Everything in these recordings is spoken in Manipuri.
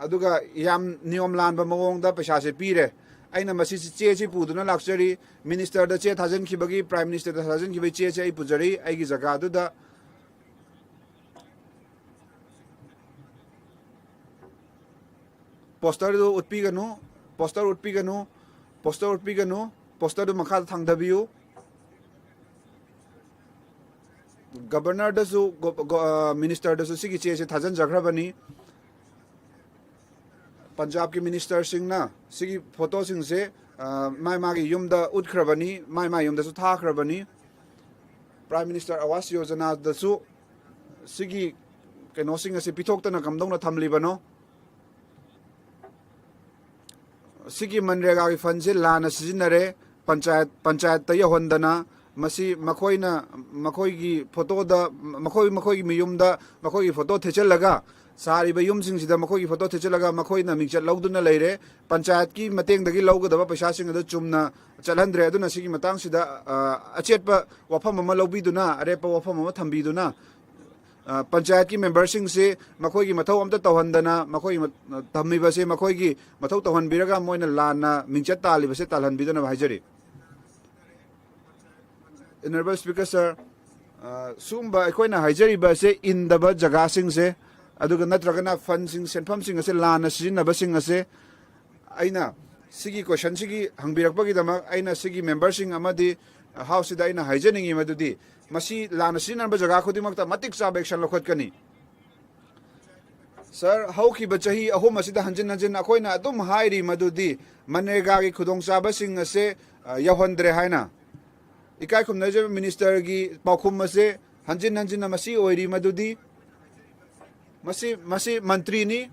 aduga yam niyom lanba mawongda paisa se pire aina masi che che puduna laksari minister da che thajan khibagi prime minister da thajan khibai che che ai pujari ai gi jaga du da poster do utpi ganu poster du makha thangdabiu governor da su minister da su sigi che che thajan jagrabani Punjab ki minister sing na sigi photo sing se mai ma gi yum da utkrabani mai yum da su tha krabani prime minister awas yojana da su sigi keno sing se pithok ta na kamdong na thamli bano sigi manrega gi fund se lana sijinare panchayat ta yahondana masi makoi gi photo da makoi gi miyum da makoi gi photo thechelaga सारी यम मखोई फोटो थेचलगा मखोइना मिंगचत लौदुना लेरे पंचायत की मतंगदगी लौगदबा पैसासिंग अदु चुमना चलहंद्रे अदुना सिगी मतंगसिदा अचेतपा वफम अमा लौबिदुना अरेपा वफम अमा थंबिदुना पंचायत की मेंबरसिंग से मखोई की मथौ अमता तौहंदना मखोई थम्मिबसे मखोई की मथौ तौहनबिरगा मोइना लाना मिंगचत तालिबसे तालहनबिदुना हाइजरी Honorable Speaker sir sumba अखोइना हाइजरीबा से इंदबा जगासिंग से aduga natragana fundsing senpham sing ase lana sijinaba sing ase aina sigi question sigi hangbirakpagi damak aina sigi membersing amadi house da aina haijeningi madudi masi lana sijinaba jaga khodimakta matik chab action lokhotkani sir how ki bachahi ahom asida hanjin akoina adum hairi madudi manrega gi khudong chaba sing ase yahondre haina ikai khumna je minister gi paukhum ase hanjin masi oiri madudi masi mantri ni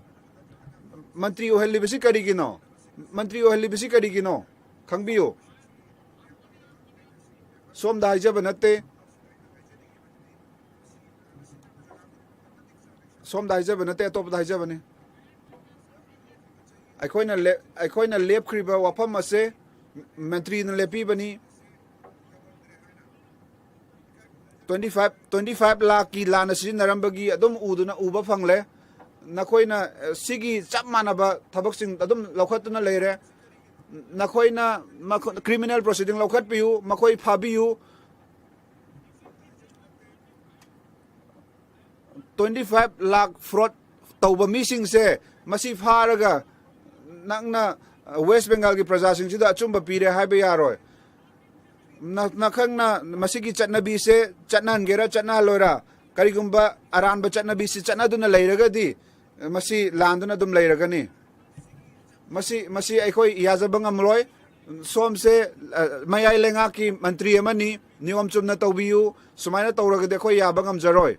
mantri oheli bisi kari gino khangbiyo som dai jab natte top dai jab ne aikoina lep khriba wafam ase mantri na lepi bani 25 lakh ki lana sin narambagi adum uduna uba phangle nakoina sigi chap manaba thabak sing adum lokhatuna leire nakoina criminal proceeding lokhat piu makoi phabiu 25 lakh fraud tauba missing se masi pharaga nangna West Bengal ki praja sing sida achumba pire haibe yaroi nakhangna masigi chatnabi se chatnan gera chatna lora karigumba aran ba chatnabi se chatna duna leiragadi masi landuna dum leiragani masi akhoi iyajabang amroi som se mayai lenga ki mantri amani niom chumna tawbiu sumaina tawragade khoi yabang amjaroi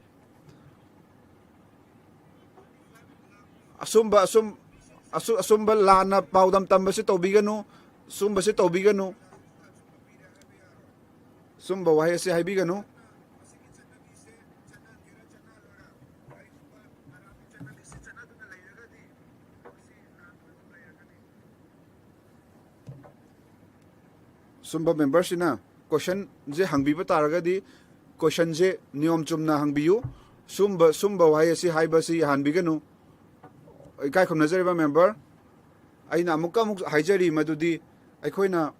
asumba lana paudam tambasi tawbiganu sumbasi tawbiganu sumba wahai se haibiganu sumba members ina question je hangbiba taragadi question je niyom chumna hangbiu sumba wahai se haibasi hanbiganu ikai khum nazariba member aina amukka haijari madudi aikoina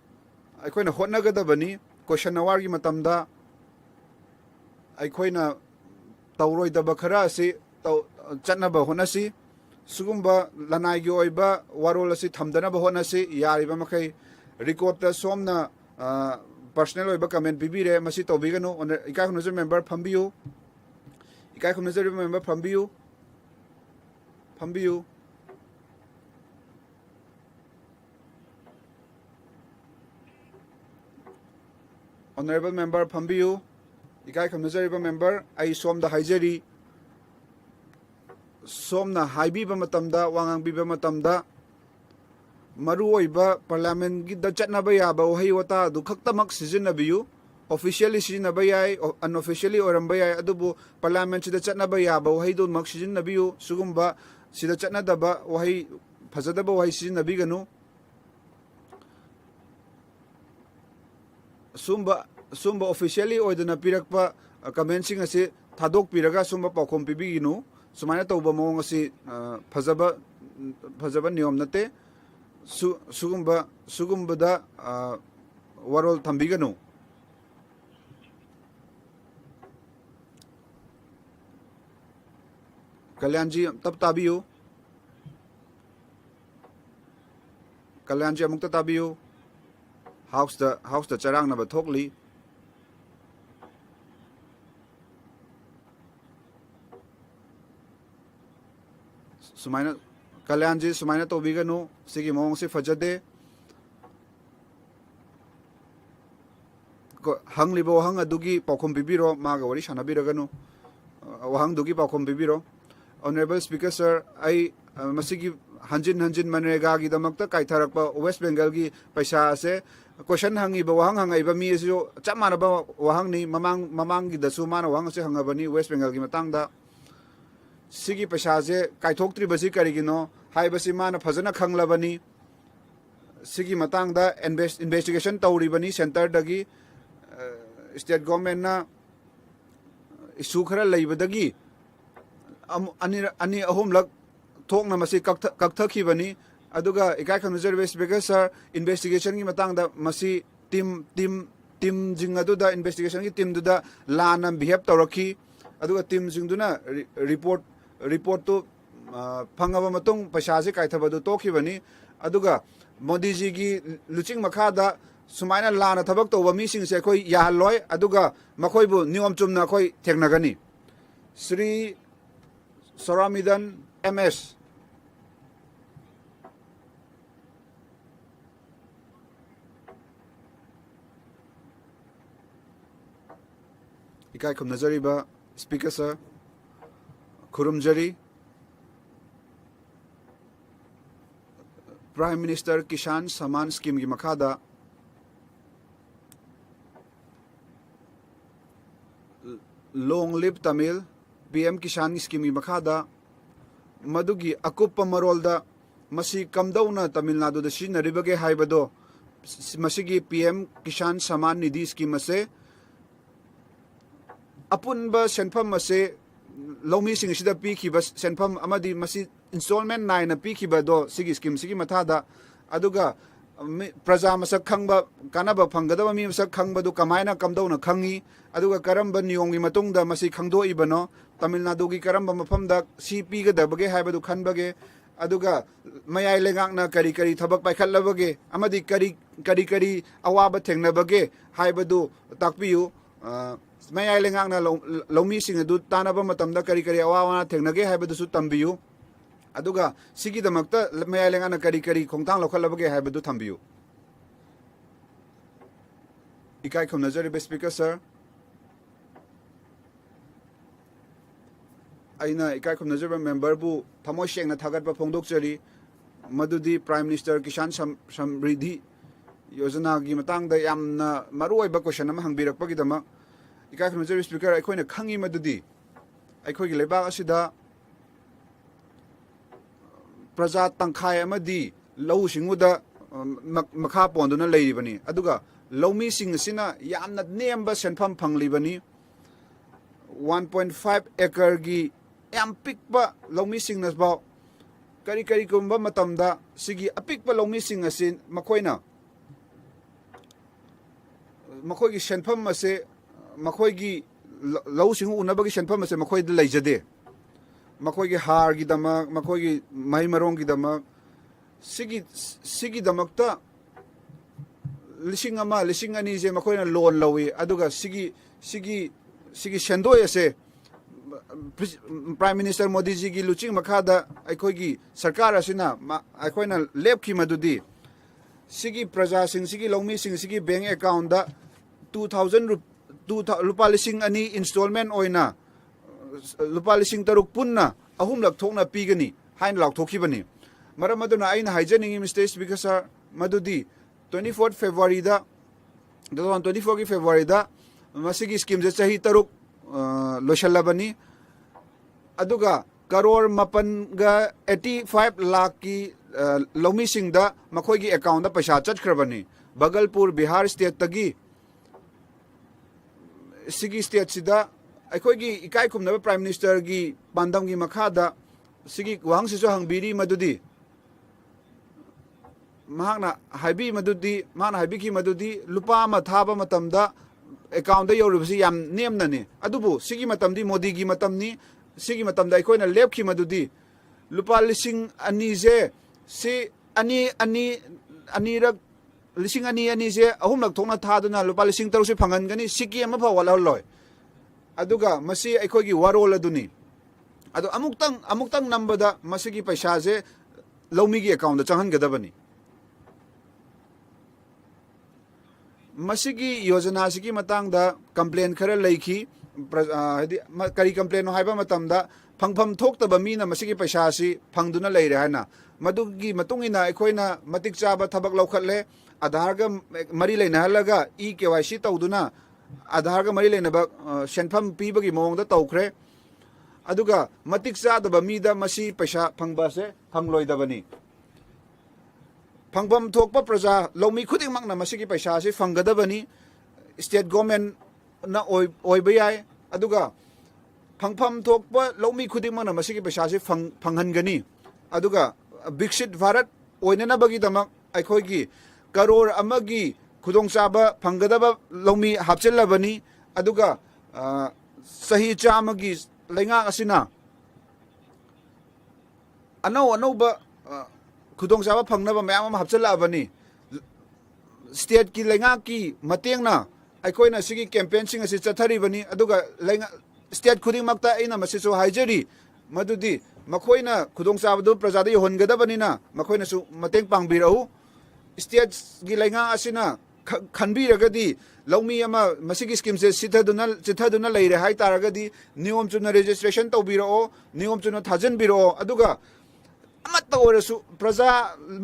hotnagadabani question hour gi matamda aikoina tawroi daba khara si chatnaba honasi sugumba lanai gi oiba warol asi thamdana ba honasi yariba makai record ta somna personal oiba comment bibire masi tobiganu ikai khum nazar member phambiu Honorable member phambiu ikai khamnajariba member ai somda haijari somna haibiba matamda wangang biba matamda maru oiba parliament gi da chatnaba yaba ohai wata du khaktamak sijinabiu officially sijinaba yai unofficially oramba yai adubu parliament sida chatnaba yaba ohai du mak sijinabiu sugumba sida chatnadaba ohai phajadaba ohai sijinabiganu sumba officially oidana pirakpa commencing ase thadok piraga sumba pakhom pibiginu sumaina tawba mawong asi fajaba niyom nate sugumbada warol thambiganu Kalyanji tap tabiyo Kalyanji amukta tabiyo house the charang na bathokli sumaina Kalyanji sumaina tobiganu sigi mawong si fajade hanglibo wahang adugi paukhom bibiro maga wari sanabiraganu wahang dugi paukhom bibiro Honorable Speaker Sir I masigi hanjin manrega gi damakta kaitharakpa West Bengal gi paisa ase question hangi ba wahang hangai ba mi asu chamana ba wahang ni mamang gi dasu mana wahang ase hangabani West Bengal gi matangda sigi paisa je kaithoktri basi karigino haibasi mana phajana khanglabani sigi matangda investigation tawribani center dagi state government na issue khara leibadagi ani ahom lak thokna masi kakthaki bani aduga ikai khamnajar West Bengal Sir investigation gi matangda masi team jing aduda investigation gi team duda lana behave tawraki aduga team jing duna report to phangaba matung paisa se kaithaba du tokhi bani aduga Modi ji gi luching makhada sumaina lana thabak tawba mi sing se khoi yahaloi aduga makhoi bu niom chumna khoi theknagani Sri Soramidan MS Ikai Kumnazariba Speaker Sir Kurumjari Prime Minister Kishan Saman Scheme gi makhada Long Live Tamil PM Kishan Scheme gi makhada madugi akupa marolda masi kamdauna Tamil Nadu da sinaribage haibado masigi PM Kishan Saman Nidhi Scheme ase apunba senpham ase lomi sing sida pi ki bas senpham amadi masi installment 9 na pi ki do sigi scheme sigi mathada aduga praja masak khangba kanaba phanggadaba mi masak khangba du kamaina kamdauna khangi aduga karamba niyong gi matungda masi khangdo ibano Tamil Nadu gi karamba mafamda CP ga dabage haibadu khanbage aduga mayai lengak na kari thabak paikhatlabage amadi kari awaba thengnabage haibadu takpiyu mayai lengak na lomi sing adu tanaba matamda kari awawa thengnage haibadu su tambiyu aduga sigi damakta mayai lengak na kari khongtang lokhalabage haibadu thambiyu Ikai Khomnajari Speaker Sir aina ikai khomnajaba member bu thamoi sengna thagatpa phongdokchari madudi Prime Minister Kishan Samriddhi Yojana gi matangda yamna maruoiba question ama hangbirakpa gi dama ikai khomnajaba Speaker aikoina khangi madudi aikoi gi lebak asida praja tangkhai amadi lau singuda makha ponduna leiribani aduga lomi sing sina yamna nemba senpham phanglibani 1.5 acre gi yam pikpa lomi sing nasba kari kumba matamda sigi apikpa lomi sing asin makoina makoi gi senpham ase makoi gi lau sing unabagi senpham ase makoi de leijade makoi gi har gi dama makoi gi mai marong gi dama sigi damakta lising ani je makoina loan lawi aduga sigi sendoi ase Prime Minister Modi ji gi luching makhada aikoi gi sarkar asina aikoina lepki madudi sigi praja sing sigi lomi sing sigi bank account da 2000 lupa lising ani installment oina lupa lising taruk punna ahum lak thokna pigani hain lak thokhibani maram aduna aina haijaningi Mr. Speaker Sir madudi 24 February da 24 February da masigi scheme je chahi taruk loshallabani aduga karor mapan ga 85 lakh ki lomi sing da makhoi gi account da paisa chachkrabani Bagalpur Bihar state tagi sigi state sida ꯑꯩꯈꯣꯏꯒꯤ ꯏꯀꯥꯏ ꯈꯨꯝꯅꯕ ꯄ꯭ꯔꯥꯏꯝ ꯃꯤꯅꯤꯁꯇꯔꯒꯤ ꯄꯥꯟꯗꯝꯒꯤ ꯃꯈꯥꯗ ꯁꯤꯒꯤ ꯋꯥꯍꯪꯁꯤꯁꯨ ꯍꯪꯕꯤꯔꯤ ꯃꯗꯨꯗꯤ ꯃꯍꯥꯛꯅ ꯍꯥꯏꯕꯤꯈꯤ ꯃꯗꯨꯗꯤ ꯂꯨꯄꯥ ꯑꯃ ꯊꯥꯕ ꯃꯇꯝꯗ ꯑꯦꯀꯥꯎꯟꯗ ꯌꯧꯔꯤꯕꯁꯤ ꯌꯥꯝ ꯅꯦꯝꯅꯅꯤ ꯑꯗꯨꯕꯨ ꯁꯤꯒꯤ ꯃꯇꯝꯗꯤ ꯃꯣꯗꯤꯒꯤ ꯃꯇꯝꯅꯤ ꯁꯤꯒꯤ ꯃꯇꯝꯗ ꯑꯩꯈꯣꯏꯅ ꯂꯦꯞꯈꯤ ꯃꯗꯨꯗꯤ ꯂꯨꯄꯥ 2,000ꯁꯦ ꯁꯤ ꯑꯅꯤꯔꯛ 2,000ꯁꯦ ꯑꯍꯨꯝꯂꯛ ꯊꯣꯛꯅ ꯊꯥꯗꯨꯅ ꯂꯨꯄꯥ 6,000ꯁꯦ ꯐꯪꯍꯟꯒꯅꯤ ꯁꯤꯀꯤ ꯑꯃ ꯐꯥꯎ ꯋꯥꯠꯍꯜꯂꯣꯏ ꯑꯗꯨꯒ ꯃꯁꯤ ꯑꯩꯈꯣꯏꯒꯤ ꯋꯥꯔꯣꯜ ꯑꯗꯨꯅꯤ ꯑꯗꯣ ꯑꯃꯨꯛꯇꯪ ꯅꯝꯕꯗ ꯃꯁꯤꯒꯤ ꯄꯩꯁꯥꯁꯦ ꯂꯧꯃꯤꯒꯤ ꯑꯦꯀꯥꯎꯟꯗ ꯆꯪꯍꯟꯒꯗꯕꯅꯤ ꯃꯁꯤꯒꯤ ꯌꯣꯖꯅꯥꯁꯤꯒꯤ ꯃꯇꯥꯡꯗ ꯀꯝꯄ꯭ꯂꯦꯟ ꯈꯔ ꯂꯩꯈꯤ ꯍꯥꯏꯗꯤ ꯀꯔꯤ ꯀꯝꯄ꯭ꯂꯦꯟꯅꯣ ꯍꯥꯏꯕ ꯃꯇꯝꯗ ꯐꯪꯐꯝ ꯊꯣꯛꯇꯕ ꯃꯤꯅ ꯃꯁꯤꯒꯤ ꯄꯩꯁꯥꯁꯤ ꯐꯪꯗꯨꯅ ꯂꯩꯔꯦ ꯍꯥꯏꯅ ꯃꯗꯨꯒꯤ ꯃꯇꯨꯡ ꯏꯟꯅ ꯑꯩꯈꯣꯏꯅ ꯃꯇꯤꯛ ꯆꯥꯕ ꯊꯕꯛ ꯂꯧꯈꯠꯂꯦ ꯑꯙꯥꯔꯒ ꯃꯔꯤ ꯂꯩꯅꯍꯜꯂꯒ KYC ꯇꯧꯗꯨꯅ ꯑꯙꯥꯔꯒ ꯃꯔꯤ ꯂꯩꯅꯕ ꯁꯦꯟꯐꯝ ꯄꯤꯕꯒꯤ ꯃꯑꯣꯡꯗ ꯇꯧꯈ꯭ꯔꯦ ꯑꯗꯨꯒ ꯃꯇꯤꯛ ꯆꯥꯗꯕ ꯃꯤꯗ ꯃꯁꯤ ꯄꯩꯁꯥ ꯐꯪꯕꯁꯦ ꯐꯪꯂꯣꯏꯗꯕꯅꯤ ꯐꯪꯐꯝ ꯊꯣꯛꯄ ꯄ꯭ꯔꯖꯥ ꯂꯧꯃꯤ ꯈꯨꯗꯤꯡꯃꯛꯅ ꯃꯁꯤꯒꯤ ꯄꯩꯁꯥꯁꯤ ꯐꯪꯒꯗꯕꯅꯤ ꯁ꯭ꯇꯦꯠ ꯒꯣꯔꯃꯦꯟꯅ ꯑꯣꯏꯕ ꯌꯥꯏ ꯑꯗꯨꯒ ꯐꯪꯐꯝ ꯊꯣꯛꯄ ꯂꯧꯃꯤ ꯈꯨꯗꯤꯡꯃꯛꯅ ꯃꯁꯤꯒꯤ ꯄꯩꯁꯥꯁꯤ ꯐꯪꯍꯟꯒꯅꯤ ꯑꯗꯨꯒ ꯕꯤꯛꯁꯤꯠ ꯚꯥꯔꯠ ꯑꯣꯏꯅꯅꯕꯒꯤꯗꯃꯛ ꯑꯩꯈꯣꯏꯒꯤ ꯀꯔꯣꯔ ꯑꯃꯒꯤ ꯈꯨꯗꯣꯡꯆꯥꯕ ꯐꯪꯒꯗꯕ ꯂꯧꯃꯤ ꯍꯥꯞꯆꯤꯜꯂꯕꯅꯤ ꯑꯗꯨꯒ ꯆꯍꯤ 100ꯒꯤ ꯂꯩꯉꯥꯛ ꯑꯁꯤꯅ ꯑꯅꯧꯕ ꯈꯨꯗꯣꯡꯆꯥꯕ ꯐꯪꯅꯕ ꯃꯌꯥꯝ ꯑꯃ ꯍꯥꯞꯆꯤꯜꯂꯛꯑꯕꯅꯤ ꯁ꯭ꯇꯦꯠꯀꯤ ꯂꯩꯉꯥꯛꯀꯤ ꯃꯇꯦꯡꯅ ꯑꯩꯈꯣꯏꯅ ꯁꯤꯒꯤ ꯀꯦꯝꯄꯦꯟꯁꯤꯡ ꯑꯁꯤ ꯆꯠꯊꯔꯤꯕꯅꯤ ꯑꯗꯨꯒ ꯁ꯭ꯇꯦꯠ ꯈꯨꯗꯤꯡꯃꯛꯇ ꯑꯩꯅ ꯃꯁꯤꯁꯨ ꯍꯥꯏꯖꯔꯤ ꯃꯗꯨꯗꯤ ꯃꯈꯣꯏꯅ ꯈꯨꯗꯣꯡꯆꯥꯕꯗꯨ ꯄ꯭ꯔꯖꯥꯗ ꯌꯧꯍꯟꯒꯗꯕꯅꯤꯅ ꯃꯈꯣꯏꯅꯁꯨ ꯃꯇꯦꯡ ꯄꯥꯡꯕꯤꯔꯛꯎ ꯁ꯭ꯇꯦꯠꯀꯤ ꯂꯩꯉꯥꯛ ꯑꯁꯤꯅ ꯈꯟꯕꯤꯔꯒꯗꯤ ꯂꯧꯃꯤ ꯑꯃ ꯃꯁꯤꯒꯤ ꯁ꯭ꯀꯤꯝꯁꯦ ꯆꯤꯊꯗꯨꯅ ꯂꯩꯔꯦ ꯍꯥꯏꯇꯥꯔꯒꯗꯤ ꯅꯤꯌꯣꯝ ꯆꯨꯝꯅ ꯔꯦꯖꯤꯁꯇ꯭ꯔꯦꯁꯟ ꯇꯧꯕꯤꯔꯛꯑꯣ ꯅꯤꯌꯣꯝ ꯆꯨꯝꯅ ꯊꯥꯖꯤꯟꯕꯤꯔꯛꯑꯣ ꯑꯗꯨꯒ ꯑꯃꯠꯇ ꯑꯣꯏꯔꯁꯨ ꯄ꯭ꯔꯖꯥ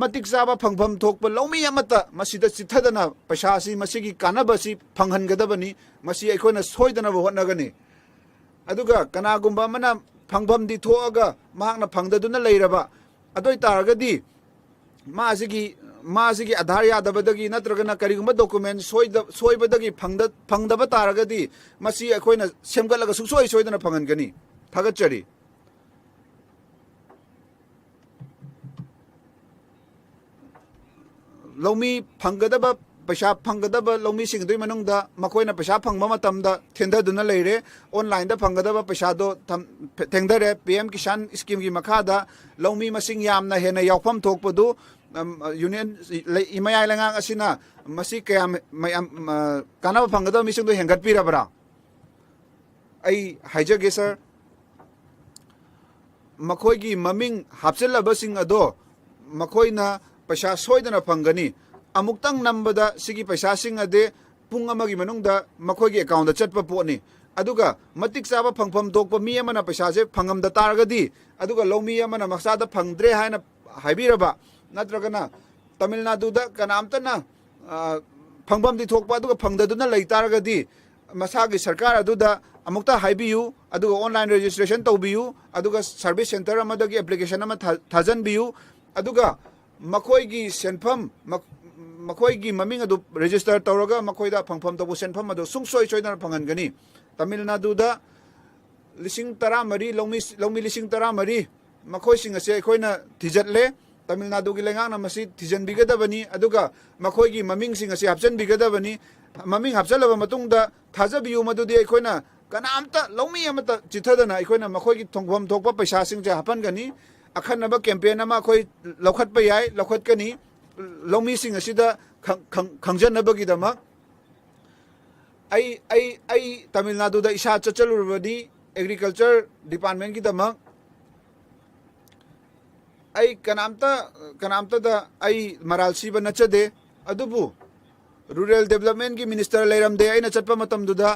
ꯃꯇꯤꯛ ꯆꯥꯕ ꯐꯪꯐꯝ ꯊꯣꯛꯄ ꯂꯧꯃꯤ ꯑꯃꯠꯇ ꯃꯁꯤꯗ ꯆꯤꯊꯗꯅ ꯄꯩꯁꯥ ꯑꯁꯤ ꯃꯁꯤꯒꯤ ꯀꯥꯟꯅꯕꯁꯤ ꯐꯪꯍꯟꯒꯗꯕꯅꯤ ꯃꯁꯤ ꯑꯩꯈꯣꯏꯅ ꯁꯣꯏꯗꯅꯕ ꯍꯣꯠꯅꯒꯅꯤ ꯑꯗꯨꯒ ꯀꯅꯥꯒꯨꯝꯕ ꯑꯃꯅ ꯐꯪꯐꯝꯗꯤ ꯊꯣꯛꯑꯒ ꯃꯍꯥꯛꯅ ꯐꯪꯗꯗꯨꯅ ꯂꯩꯔꯕ ꯑꯗꯨ ꯑꯣꯏꯇꯥꯔꯒꯗꯤ ꯃꯥꯁꯤꯒꯤ ꯑꯙꯥꯔ ꯌꯥꯗꯕꯗꯒꯤ ꯅꯠꯇ꯭ꯔꯒꯅ ꯀꯔꯤꯒꯨꯝꯕ ꯗꯣꯀꯨꯃꯦꯟ ꯁꯣꯏꯕꯗꯒꯤ ꯐꯪꯗꯕ ꯇꯥꯔꯒꯗꯤ ꯃꯁꯤ ꯑꯩꯈꯣꯏꯅ ꯁꯦꯝꯒꯠꯂꯒ ꯁꯨꯡꯁꯣꯏ ꯁꯣꯏꯗꯅ ꯐꯪꯍꯟꯒꯅꯤ ꯊꯥꯒꯠꯆꯔꯤ ꯂꯧꯃꯤ ꯐꯪꯒꯗꯕ ꯄꯩꯁꯥ ꯐꯪꯒꯗꯕ ꯂꯧꯃꯤꯁꯤꯡꯗꯨꯒꯤ ꯃꯅꯨꯡꯗ ꯃꯈꯣꯏꯅ ꯄꯩꯁꯥ ꯐꯪꯕ ꯃꯇꯝꯗ ꯊꯦꯡꯊꯗꯨꯅ ꯂꯩꯔꯦ ꯑꯣꯟꯂꯥꯏꯟꯗ ꯐꯪꯒꯗꯕ ꯄꯩꯁꯥꯗꯣ ꯊꯦꯡꯊꯔꯦ PM ꯀꯤꯁꯥꯟ ꯁ꯭ꯀꯤꯝꯒꯤ ꯃꯈꯥꯗ ꯂꯧꯃꯤ ꯃꯁꯤꯡ ꯌꯥꯝꯅ ꯍꯦꯟꯅ ꯌꯥꯎꯐꯝ ꯊꯣꯛꯄꯗꯨ ꯌꯨꯅꯤꯌꯟ ꯃꯌꯥꯏ ꯂꯩꯉꯥꯛ ꯑꯁꯤꯅ ꯃꯁꯤ ꯀꯌꯥꯝ ꯀꯥꯟꯅꯕ ꯐꯪꯒꯗꯕ ꯃꯤꯁꯤꯡꯗꯣ ꯍꯦꯟꯒꯠꯄꯤꯔꯕ꯭ꯔꯥ ꯑꯩ ꯍꯥꯏꯖꯒꯦ ꯁꯔ ꯃꯈꯣꯏꯒꯤ ꯃꯃꯤꯡ ꯍꯥꯞꯆꯤꯜꯂꯕꯁꯤꯡ ꯑꯗꯣ ꯃꯈꯣꯏꯅ ꯄꯩꯁा सोयदना फंगनी अमुक्तंग नंबदा सिगी पैसासिंग अदे पुंग अमगी मनुंगदा मखोगी अकाउंट चटप पोनी अदुगा मतिक चाबा फंगफम दोकप मी अमना पैसासे फंगमदा तारगदी अदुगा लौमी अमना मक्सादा फंगद्रे हायना हाइबिरबा नत्रगना तमिलनाडुदा कनामतना फंगफमदि थोकपा अदुगा फंगददुना लैतारगदी मसागी सरकार अदुदा अमुक्ता हाइबियु अदुगा ऑनलाइन रजिस्ट्रेशन तौबियु अदुगा सर्विस सेंटर अमदगी एप्लीकेशन अमा थाजनबियु अदुगा मखोईगी सेनफम मखोईगी ममिंग अदु रजिस्टर तौरगा मखोईदा फंगफम तबु सेनफम अदु सुंगसोय सोयदना फंगनगनी तमिलनाडुदा 13 लौमी 13 मखोईसिंग असे अखोइना थिजतले तमिलनाडुगी लेंगाना मसी थिजनबिगदबनी अदुगा मखोईगी ममिंगसिंग असे हापचनबिगदबनी ममिंग हापचलब मतुंगदा थाजबियु मदुदि अखोइना कनामता लौमी अमता चिथदना अखोइना मखोईगी थोंगफम थोकपा पैसासिंग जे हापनगनी अखनबा कैंपेन अमा अखोई लौखतपा याय लौखतकनी लौमीसिंग असिदा खंगजनबगिदमा आई तमिलनाडुदा इसा चचलुरबदी एग्रीकल्चर डिपार्टमेंट की दमा आई कनामता आई मरालसी नचदे अदुबु रूरल डेवलपमेंट की मिनिस्टर लेरमदे आइना चटपा मतमदुदा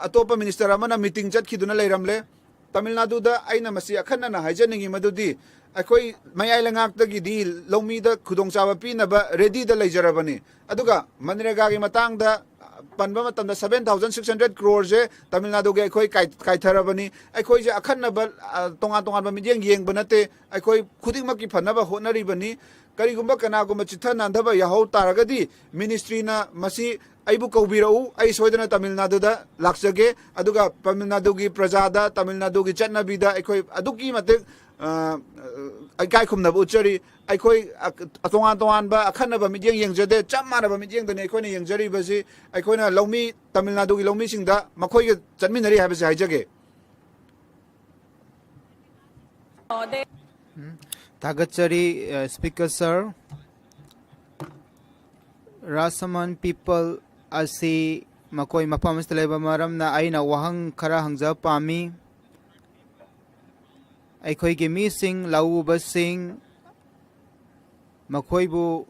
अतोपा मिनिस्टर अमना मीटिंग चटखिदुना लेरमले तमिलनाडुदा आइना मसी अखनना हाइजनिंगी मदुदी अखोई मयाई लंगाक्तगी दी लौमीदा खुदोंचाबा पीनबा रेडीदा लेजरबनी अदुगा मनरेगा की मतंगदा पनबा मतंदा 7600 crore जे तमिलनाडु के अखोई काइथरबनी अखोई जे अखनबा तोंगा मिजेंग येंग बनते अखोई खुदिमकी फनबा होनरिबनी करिगुंबा कनागुंबा चिथा नांदबा याहौ तारगदी मिनिस्ट्रीना मसी aibu kaubirau ai soidana Tamil Nadu da laksage aduga Tamil Nadu gi prajada Tamil Nadu gi chatnabi da aikoi aduki matik ai kai khumna bu chari aikoi atongan tongan ba akhanna ba midyeng yengjade chamana ba midyeng dane aikoi ne yengjari ba si aikoi na laumi Tamil Nadu gi laumi singda makhoi ge chatminari ha ba si haijage Tagachari Speaker Sir, Rasaman people asi makoi mapamas taleba maram na ay na wahang kara hangza pami ay koi gimi sing lau ba sing makoi bu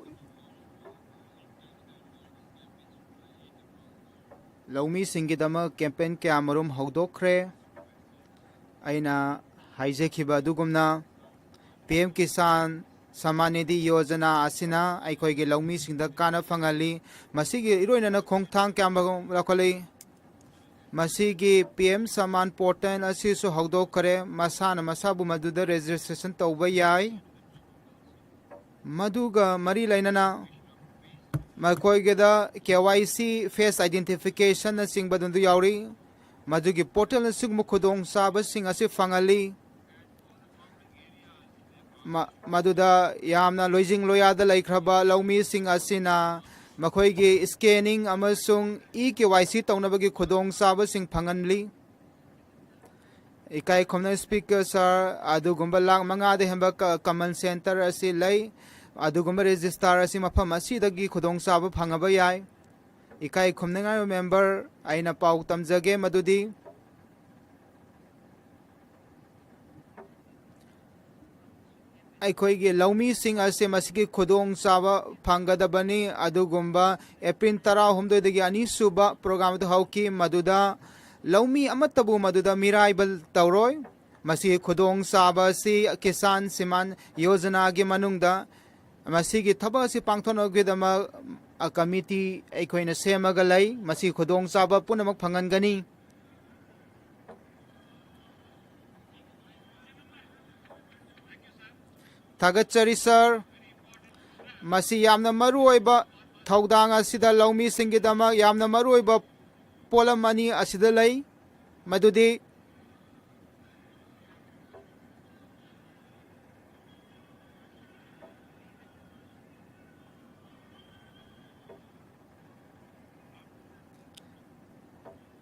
laumi sing gidama campaign ke amarum hogdokre ay na haije khiba dugumna PM Kisan Samanidi Yojana Asina Aikoi Laumi Singda Kana Fangali Masigi Iroina Kongtang Kamba Lakoli Masigi PM Saman Portan Asisu Haudo Kare Masana Masabu Maduda registration Tauba Yai Maduga Mari Lainana Makoi Geda KYC face identification Sing Badundu Yauri Madugi portal Sugmukudong Saba Sing Asif Fangali Maduda yamna loijing loyada laikhraba laumi sing asina makhoigi scanning amasung eKYC taunabagi khodong saba sing phanganli ikai khomna speaker sir adugumba lang manga de hemba common center asi lai adugumba registrar asi mafam asi dagi khodong saba phangaba yai ikai khomna member aina pau tamjage madudi Aikoi laumi sing ase masiki khodong saba phangadabani adugumba April 10 dagi ani suba program do hauki maduda laumi amatabu maduda miraibal tawroi masi khodong saba si kisan siman yojana gi manungda masigi thaba si pangthon ogedama a committee aikoina semaga lai masi khodong saba punamak phangangani Tagachari sir, Masi Yamna Maruiba, Taudang Asida Laumi Singidama, Yamna Maruiba, Polamani Asidalai, Madudi.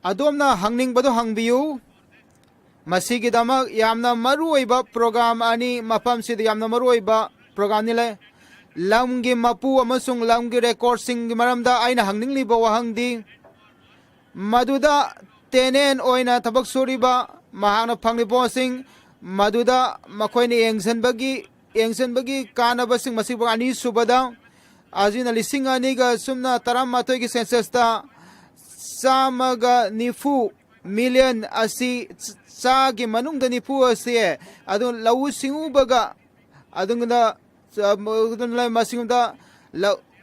Adomna Hangning Bado Hangbiu. Masigidama yamna maruiba program ani mapam sid yamna maruiba program nile lamgi mapu amasung lamgi record sing maramda aina hangning liba wahangdi maduda tenen oina tabak suriba mahana phangli posing maduda makoini engsenbagi kana basing masibang ani subada azina lising ani ga sumna taram matoi gi census ta samaga nifu million asi Sagi manung dani pu ase adun lau singu baga adun da masing da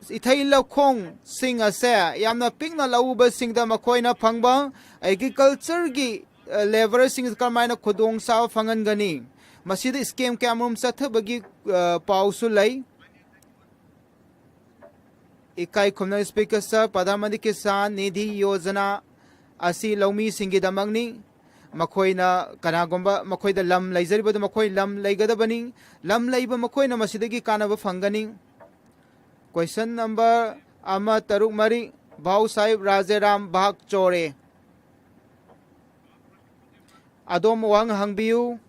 ithai lau khong sing ase yamna pingna lau ba sing da makoina phangba agriculture gi labor sing karmaina khodong sa phangan gani masida scheme kamum sathabagi pausu lai ikai khumna speaker sa Pradhan Kisan Nidhi Yojana asi laumi singi damangni Makoina kanagomba makoida lam laizariba makoi lam laigadabani lam laiba makoina masidagi kanaba phangani question number ama taruk mari Bhau Sahib Rajaram Bhag Chore Adom wang hangbiu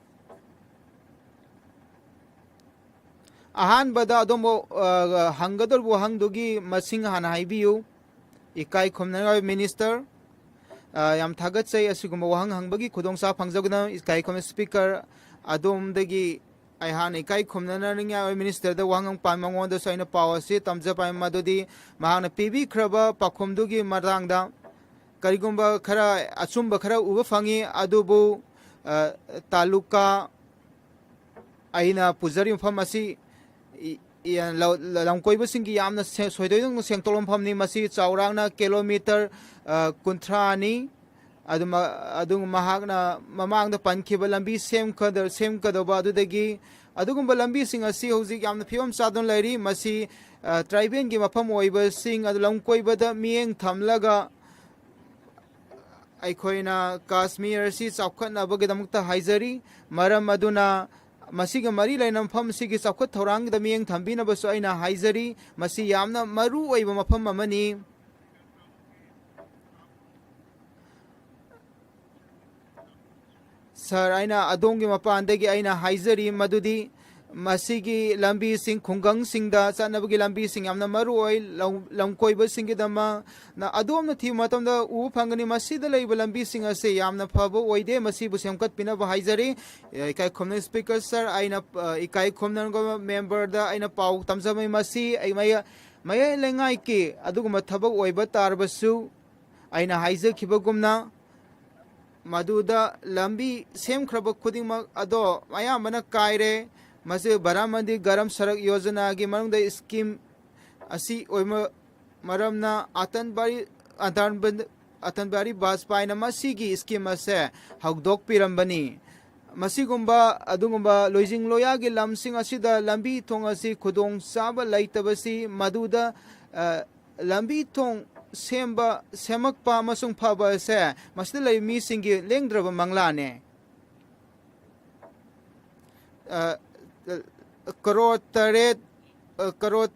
ahan bada adom hangador bu hangdugi masing hana haibiu ikai khomna minister Yam Tagat say Asiguma Wang Hangbagi Kudong Sa Pangzaguna is Kai Com Speaker Adom Degi Ihan Ikai Kumnaringa Minister the Wang Pamang the Sign of Power Sit Tamzapa Madodi Mahana PB Kraba Pakumdugi Marangda Karigumba Kara Atsumba Kara Uvafangi Adubu Taluka Aina Puzari Pharmacy Langkoi Singi Yamna Soidong Sentolom Pamni Masi Chaurana kilometer Kuntrani Adung Mahagna Mamang the Pankiba Lambi same kadaba dagi ꯑꯗꯨꯒꯨꯝꯕ ꯂꯝꯕꯤꯁꯤꯡ ꯑꯁꯤ ꯍꯧꯖꯤꯛ ꯌꯥꯝꯅ ꯐꯤꯕꯝ ꯆꯥꯗꯨꯅ ꯂꯩꯔꯤ ꯃꯁꯤ ꯇ꯭ꯔꯥꯏꯕꯦꯜꯒꯤ ꯃꯐꯝ ꯑꯣꯏꯕꯁꯤꯡ ꯑꯗꯨ ꯂꯝ ꯀꯣꯏꯕꯗ ꯃꯤꯠꯌꯦꯡ ꯊꯝꯂꯒ ꯑꯩꯈꯣꯏꯅ ꯀꯥꯁꯃꯤꯔ ꯑꯁꯤ ꯆꯥꯎꯈꯠꯅꯕꯒꯤꯗꯃꯛꯇ ꯍꯥꯏꯖꯔꯤ ꯃꯔꯝ ꯑꯗꯨꯅ ꯃꯁꯤꯒ ꯃꯔꯤ ꯂꯩꯅꯕ ꯃꯐꯝ ꯑꯁꯤꯒꯤ ꯆꯥꯎꯈꯠ ꯊꯧꯔꯥꯡꯒꯤꯗ ꯃꯤꯠꯌꯦꯡ ꯊꯝꯕꯤꯅꯕꯁꯨ ꯑꯩꯅ ꯍꯥꯏꯖꯔꯤ ꯃꯁꯤ ꯌꯥꯝꯅ ꯃꯔꯨ ꯑꯣꯏꯕ ꯃꯐꯝ ꯑꯃꯅꯤ ꯁꯔ ꯑꯩꯅ ꯑꯗꯣꯝꯒꯤ ꯃꯄꯥꯟꯗꯒꯤ ꯑꯩꯅ ꯍꯥꯏꯖꯔꯤ ꯃꯗꯨꯗꯤ ꯃꯁꯤꯒꯤ ꯂꯝꯕꯤꯁꯤꯡ ꯈꯨꯡꯒꯪꯁꯤꯡꯗ ꯆꯠꯅꯕꯒꯤ ꯂꯝꯕꯤꯁꯤꯡ ꯌꯥꯝꯅ ꯃꯔꯨ ꯑꯣꯏ ꯂꯝꯀꯣꯏꯕꯁꯤꯡꯒꯤꯗꯃꯛ ꯑꯗꯣꯝꯅ ꯊꯤꯕ ꯃꯇꯝꯗ ꯎꯕ ꯐꯪꯒꯅꯤ ꯃꯁꯤꯗ ꯂꯩꯕ ꯂꯝꯕꯤꯁꯤꯡ ꯑꯁꯤ ꯌꯥꯝꯅ ꯐꯕ ꯑꯣꯏꯗꯦ ꯃꯁꯤꯕꯨ ꯁꯦꯝꯒꯠꯄꯤꯅꯕ ꯍꯥꯏꯖꯔꯤ ꯏꯀꯥꯏ ꯈꯨꯝꯅꯩ ꯁ꯭ꯄꯤꯀꯔ ꯁꯔ ꯑꯩꯅ ꯏꯀꯥꯏ ꯈꯨꯝꯅꯔꯕ ꯃꯦꯝꯕꯔꯗ ꯑꯩꯅ ꯄꯥꯎ ꯇꯝꯖꯕꯅꯤ ꯃꯁꯤ ꯃꯌꯥꯏ ꯂꯩꯉꯥꯛꯀꯤ ꯑꯗꯨꯒꯨꯝꯕ ꯊꯕꯛ ꯑꯣꯏꯕ ꯇꯥꯔꯕꯁꯨ ꯑꯩꯅ ꯍꯥꯏꯖꯈꯤꯕꯒꯨꯝꯅ ꯃꯗꯨꯗ ꯂꯝꯕꯤ ꯁꯦꯝꯈ꯭ꯔꯕ ꯈꯨꯗꯤꯡꯃꯛ ꯑꯗꯣ ꯑꯌꯥꯝꯕꯅ ꯀꯥꯏꯔꯦ ꯃꯁꯤ ꯕꯔꯥꯃꯟꯗꯤ ꯒꯔꯝ ꯁꯔꯛ ꯌꯣꯖꯅꯥꯒꯤ ꯃꯅꯨꯡꯗ ꯁ꯭ꯀꯤꯝ ꯑꯁꯤ ꯑꯣꯏꯕ ꯃꯔꯝꯅ ꯑꯇꯟꯕꯥꯔꯤ ꯕꯥꯖꯄꯥꯏꯅ ꯃꯁꯤꯒꯤ ꯁ꯭ꯀꯤꯝ ꯑꯁꯦ ꯍꯧꯗꯣꯛꯄꯤꯔꯝꯕꯅꯤ ꯃꯁꯤꯒꯨꯝꯕ ꯑꯗꯨꯒꯨꯝꯕ ꯂꯣꯏꯖꯤꯡ ꯂꯣꯌꯥꯒꯤ ꯂꯝꯁꯤꯡ ꯑꯁꯤꯗ ꯂꯝꯕꯤ ꯊꯣꯡ ꯑꯁꯤ ꯈꯨꯗꯣꯡꯆꯥꯕ ꯂꯩꯇꯕꯁꯤ ꯃꯗꯨꯗ ꯂꯝꯕꯤ ꯊꯣꯡ ꯁꯦꯝꯃꯛꯄ ꯑꯃꯁꯨꯡ ꯐꯕ ꯑꯁꯦ ꯃꯁꯤꯗ ꯂꯩꯔꯤꯕ ꯃꯤꯁꯤꯡꯒꯤ ꯂꯦꯡꯗ꯭ꯔꯕ ꯃꯪꯂꯥꯟꯅꯦ ꯀꯔꯣꯔ ꯇꯔꯦꯠ ꯀꯔꯣꯔ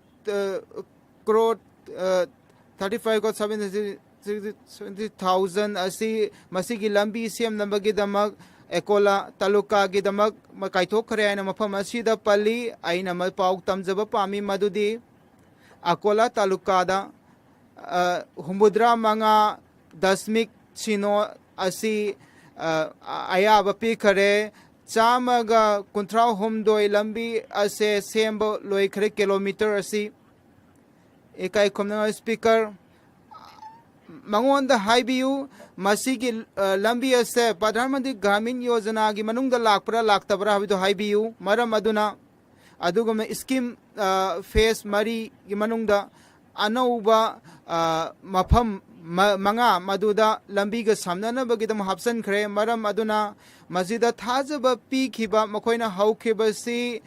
35,770,000 ꯑꯁꯤ ꯃꯁꯤꯒꯤ ꯂꯝꯕꯤ ꯁꯦꯝꯅꯕꯒꯤꯗꯃꯛ ꯑꯦꯀꯣꯂꯥ ꯇꯥꯂꯨꯀꯥꯒꯤꯗꯃꯛ ꯀꯥꯏꯊꯣꯛꯈ꯭ꯔꯦ ꯍꯥꯏꯅ ꯃꯐꯝ ꯑꯁꯤꯗ ꯄꯜꯂꯤ ꯑꯩꯅ ꯄꯥꯎ ꯇꯝꯖꯕ ꯄꯥꯝꯃꯤ ꯃꯗꯨꯗꯤ ꯑꯀꯣꯂꯥ ꯇꯥꯂꯨꯀꯥꯗ 65.0 ꯑꯁꯤ ꯑꯌꯥꯕ ꯄꯤꯈꯔꯦ 153 ꯂꯝꯕꯤ ꯑꯁꯦ ꯁꯦꯝꯕ ꯂꯣꯏꯈ꯭ꯔꯦ ꯀꯤꯂꯣꯃꯤꯇꯔ ꯑꯁꯤ ꯏꯀꯥꯏ ꯈꯨꯝꯅꯩ ꯁ꯭ꯄꯤꯀꯔ ꯃꯉꯣꯟꯗ ꯍꯥꯏꯕꯤꯌꯨ ꯃꯁꯤꯒꯤ ꯂꯝꯕꯤ ꯑꯁꯦ ꯄ꯭ꯔꯙꯥꯟ ꯃꯟꯇ꯭ꯔꯤ ꯒ꯭ꯔꯥꯃꯤꯟ ꯌꯣꯖꯅꯥꯒꯤ ꯃꯅꯨꯡꯗ ꯂꯥꯛꯄ꯭ꯔꯥ ꯂꯥꯛꯇꯕ꯭ꯔꯥ ꯍꯥꯏꯕꯗꯨ ꯍꯥꯏꯕꯤꯌꯨ ꯃꯔꯝ ꯑꯗꯨꯅ ꯑꯗꯨꯒꯨꯝꯕ ꯁ꯭ꯀꯤꯝ ꯐꯦꯁ 4ꯒꯤ ꯃꯅꯨꯡꯗ ꯑꯅꯧꯕ ꯃꯐꯝ 5 ꯃꯗꯨꯗ ꯂꯝꯕꯤꯒ ꯁꯝꯅꯅꯕꯒꯤꯗꯃꯛ ꯍꯥꯞꯆꯟꯈ꯭ꯔꯦ ꯃꯔꯝ ꯑꯗꯨꯅ ꯃꯁꯤꯗ ꯊꯥꯖꯕ ꯄꯤꯈꯤꯕ ꯃꯈꯣꯏꯅ ꯍꯧꯈꯤꯕꯁꯤ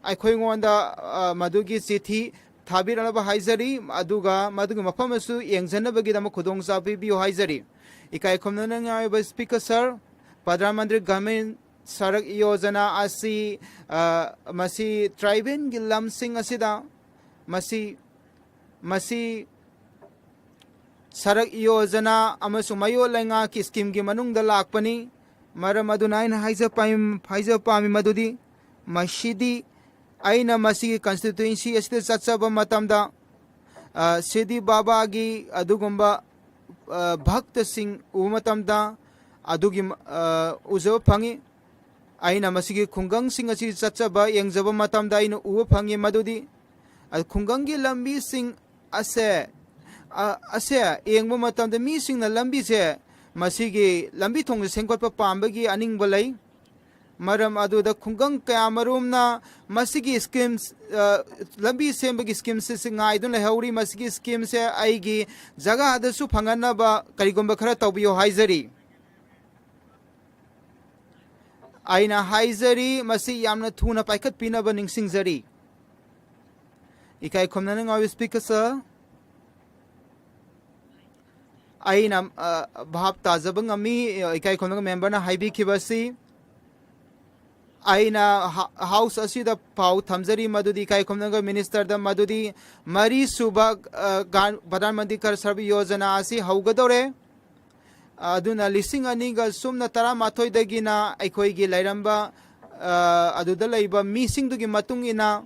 ꯑꯩꯈꯣꯏꯉꯣꯟꯗ ꯃꯗꯨꯒꯤ ꯆꯤꯊꯤ ꯊꯥꯕꯤꯔꯛꯅꯕ ꯍꯥꯏꯖꯔꯤ ꯑꯗꯨꯒ ꯃꯗꯨꯒꯤ ꯃꯐꯝ ꯑꯁꯨ ꯌꯦꯡꯖꯅꯕꯒꯤꯗꯃꯛ ꯈꯨꯗꯣꯡꯆꯥꯕ ꯄꯤꯕꯤꯌꯨ ꯍꯥꯏꯖꯔꯤ ꯏꯀꯥꯏ ꯈꯨꯝꯅꯅꯤꯡꯉꯥꯏ ꯁ꯭ꯄꯤꯀꯔ ꯁꯔ ꯄ꯭ꯔꯙꯥꯟ ꯃꯟꯇ꯭ꯔꯤ ꯒ꯭ꯔꯥꯃꯤꯟ ꯁꯔꯛ ꯌꯣꯖꯅꯥ ꯑꯁꯤ ꯃꯁꯤ ꯇ꯭ꯔꯥꯏꯕꯦꯜꯒꯤ ꯂꯝꯁꯤꯡ ꯑꯁꯤꯗ ꯃꯁꯤ ꯁꯔꯛ ꯌꯣꯖꯅꯥ ꯑꯃꯁꯨꯡ ꯃꯌꯣꯜ ꯂꯩꯉꯥꯛꯀꯤ ꯁ꯭ꯀꯤꯝꯒꯤ ꯃꯅꯨꯡꯗ ꯂꯥꯛꯄꯅꯤ ꯃꯔꯝ ꯑꯗꯨꯅ ꯑꯩꯅ ꯍꯥꯏꯖ ꯄꯥꯝꯃꯤ ꯃꯗꯨꯗꯤ ꯃꯁꯤꯗꯤ ꯑꯩꯅ ꯃꯁꯤꯒꯤ ꯀꯟꯁꯇꯤꯇ꯭ꯌꯨꯟꯁꯤ ꯑꯁꯤꯗ ꯆꯠꯆꯕ ꯃꯇꯝꯗ ꯁꯤꯗꯤ ꯕꯥꯕꯥꯒꯤ ꯑꯗꯨꯒꯨꯝꯕ ꯚꯛꯇꯁꯤꯡ ꯎꯕ ꯃꯇꯝꯗ ꯑꯗꯨꯒꯤ ꯎꯖꯕ ꯐꯪꯉꯤ ꯑꯩꯅ ꯃꯁꯤꯒꯤ ꯈꯨꯡꯒꯪꯁꯤꯡ ꯑꯁꯤ ꯆꯠꯆꯕ ꯌꯦꯡꯖꯕ ꯃꯇꯝꯗ ꯑꯩꯅ ꯎꯕ ꯐꯪꯉꯤ ꯃꯗꯨꯗꯤ ꯈꯨꯡꯒꯪꯒꯤ ꯂꯝꯕꯤꯁꯤꯡ ꯑꯁꯦ ꯌꯦꯡꯕ ꯃꯇꯝꯗ ꯃꯤꯁꯤꯡꯅ ꯂꯝꯕꯤꯁꯦ ꯃꯁꯤꯒꯤ ꯂꯝꯕꯤ ꯊꯣꯡꯁꯦ ꯁꯦꯝꯒꯠꯄ ꯄꯥꯝꯕꯒꯤ ꯑꯅꯤꯡꯕ ꯂꯩ ꯃꯔꯝ ꯑꯗꯨꯗ ꯈꯨꯡꯒꯪ ꯀꯌꯥꯃꯔꯨꯝꯅ ꯃꯁꯤꯒꯤ ꯁ꯭ꯀꯤꯝꯁ ꯂꯝꯕꯤ ꯁꯦꯝꯕꯒꯤ ꯁ꯭ꯀꯤꯝꯁꯤ ꯉꯥꯏꯗꯨꯅ ꯂꯩꯍꯧꯔꯤ ꯃꯁꯤꯒꯤ ꯁ꯭ꯀꯤꯝꯁꯦ ꯑꯩꯒꯤ ꯖꯒꯥꯗꯁꯨ ꯐꯪꯍꯟꯅꯕ ꯀꯔꯤꯒꯨꯝꯕ ꯈꯔ ꯇꯧꯕꯤꯌꯨ ꯍꯥꯏꯖꯔꯤ ꯑꯩꯅ ꯍꯥꯏꯖꯔꯤ ꯃꯁꯤ ꯌꯥꯝꯅ ꯊꯨꯅ ꯄꯥꯏꯈꯠꯄꯤꯅꯕ ꯅꯤꯡꯁꯤꯡꯖꯔꯤ ꯏꯀꯥꯏ ꯈꯨꯝꯅꯅꯤꯡꯉꯥꯏ ꯁ꯭ꯄꯤꯀꯔ ꯁꯔ ꯑꯩꯅ ꯚꯥꯞ ꯇꯥꯖꯕ ꯉꯝꯃꯤ ꯏꯀꯥꯏ ꯈꯨꯝꯅꯕ ꯃꯦꯝꯕꯔꯅ ꯍꯥꯏꯕꯤꯈꯤꯕꯁꯤ ꯑꯩꯅ ꯍꯥꯎꯁ ꯑꯁꯤꯗ ꯄꯥꯎ ꯊꯝꯖꯔꯤ ꯃꯗꯨꯗꯤ ꯏꯀꯥꯏ ꯈꯨꯝꯅꯕ ꯃꯤꯅꯤꯁꯇꯔꯗ ꯃꯗꯨꯗꯤ 4ꯁꯨꯕ ꯄ꯭ꯔꯙꯥꯟ ꯃꯟꯇ꯭ꯔꯤ ꯀꯔ ꯁꯔꯚ ꯌꯣꯖꯅꯥ ꯑꯁꯤ ꯍꯧꯒꯗꯧꯔꯦ ꯑꯗꯨꯅ 2012-ꯗꯒꯤꯅ ꯑꯩꯈꯣꯏꯒꯤ ꯂꯩꯔꯝꯕ ꯑꯗꯨꯗ ꯂꯩꯕ ꯃꯤꯁꯤꯡꯗꯨꯒꯤ ꯃꯇꯨꯡ ꯏꯟꯅ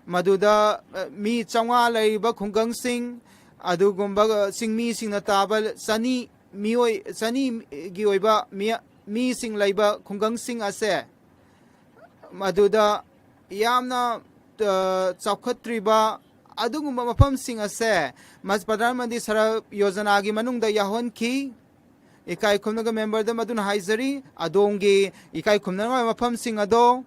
ꯃꯗꯨꯗ ꯃꯤ 500 ꯂꯩꯔꯤꯕ ꯈꯨꯡꯒꯪꯁꯤꯡ ꯑꯗꯨꯒꯨꯝꯕ ꯆꯤꯡꯃꯤꯁꯤꯡꯅ ꯇꯥꯕ 200ꯒꯤ ꯑꯣꯏꯕ ꯃꯤꯁꯤꯡ ꯂꯩꯕ ꯈꯨꯡꯒꯪꯁꯤꯡ ꯑꯁꯦ ꯃꯗꯨꯗ ꯌꯥꯝꯅ ꯆꯥꯎꯈꯠꯇ꯭ꯔꯤꯕ ꯑꯗꯨꯒꯨꯝꯕ ꯃꯐꯝꯁꯤꯡ ꯑꯁꯦ ꯄ꯭ꯔꯙꯥꯟ ꯃꯟꯇ꯭ꯔꯤ ꯁꯔꯛ ꯌꯣꯖꯅꯥꯒꯤ ꯃꯅꯨꯡꯗ ꯌꯥꯎꯍꯟꯈꯤ ꯏꯀꯥꯏ ꯈꯨꯝꯅꯕ ꯃꯦꯝꯕꯔꯗ ꯃꯗꯨꯅ ꯍꯥꯏꯖꯔꯤ ꯑꯗꯣꯝꯒꯤ ꯏꯀꯥꯏ ꯈꯨꯝꯅꯕ ꯃꯐꯝꯁꯤꯡ ꯑꯗꯣ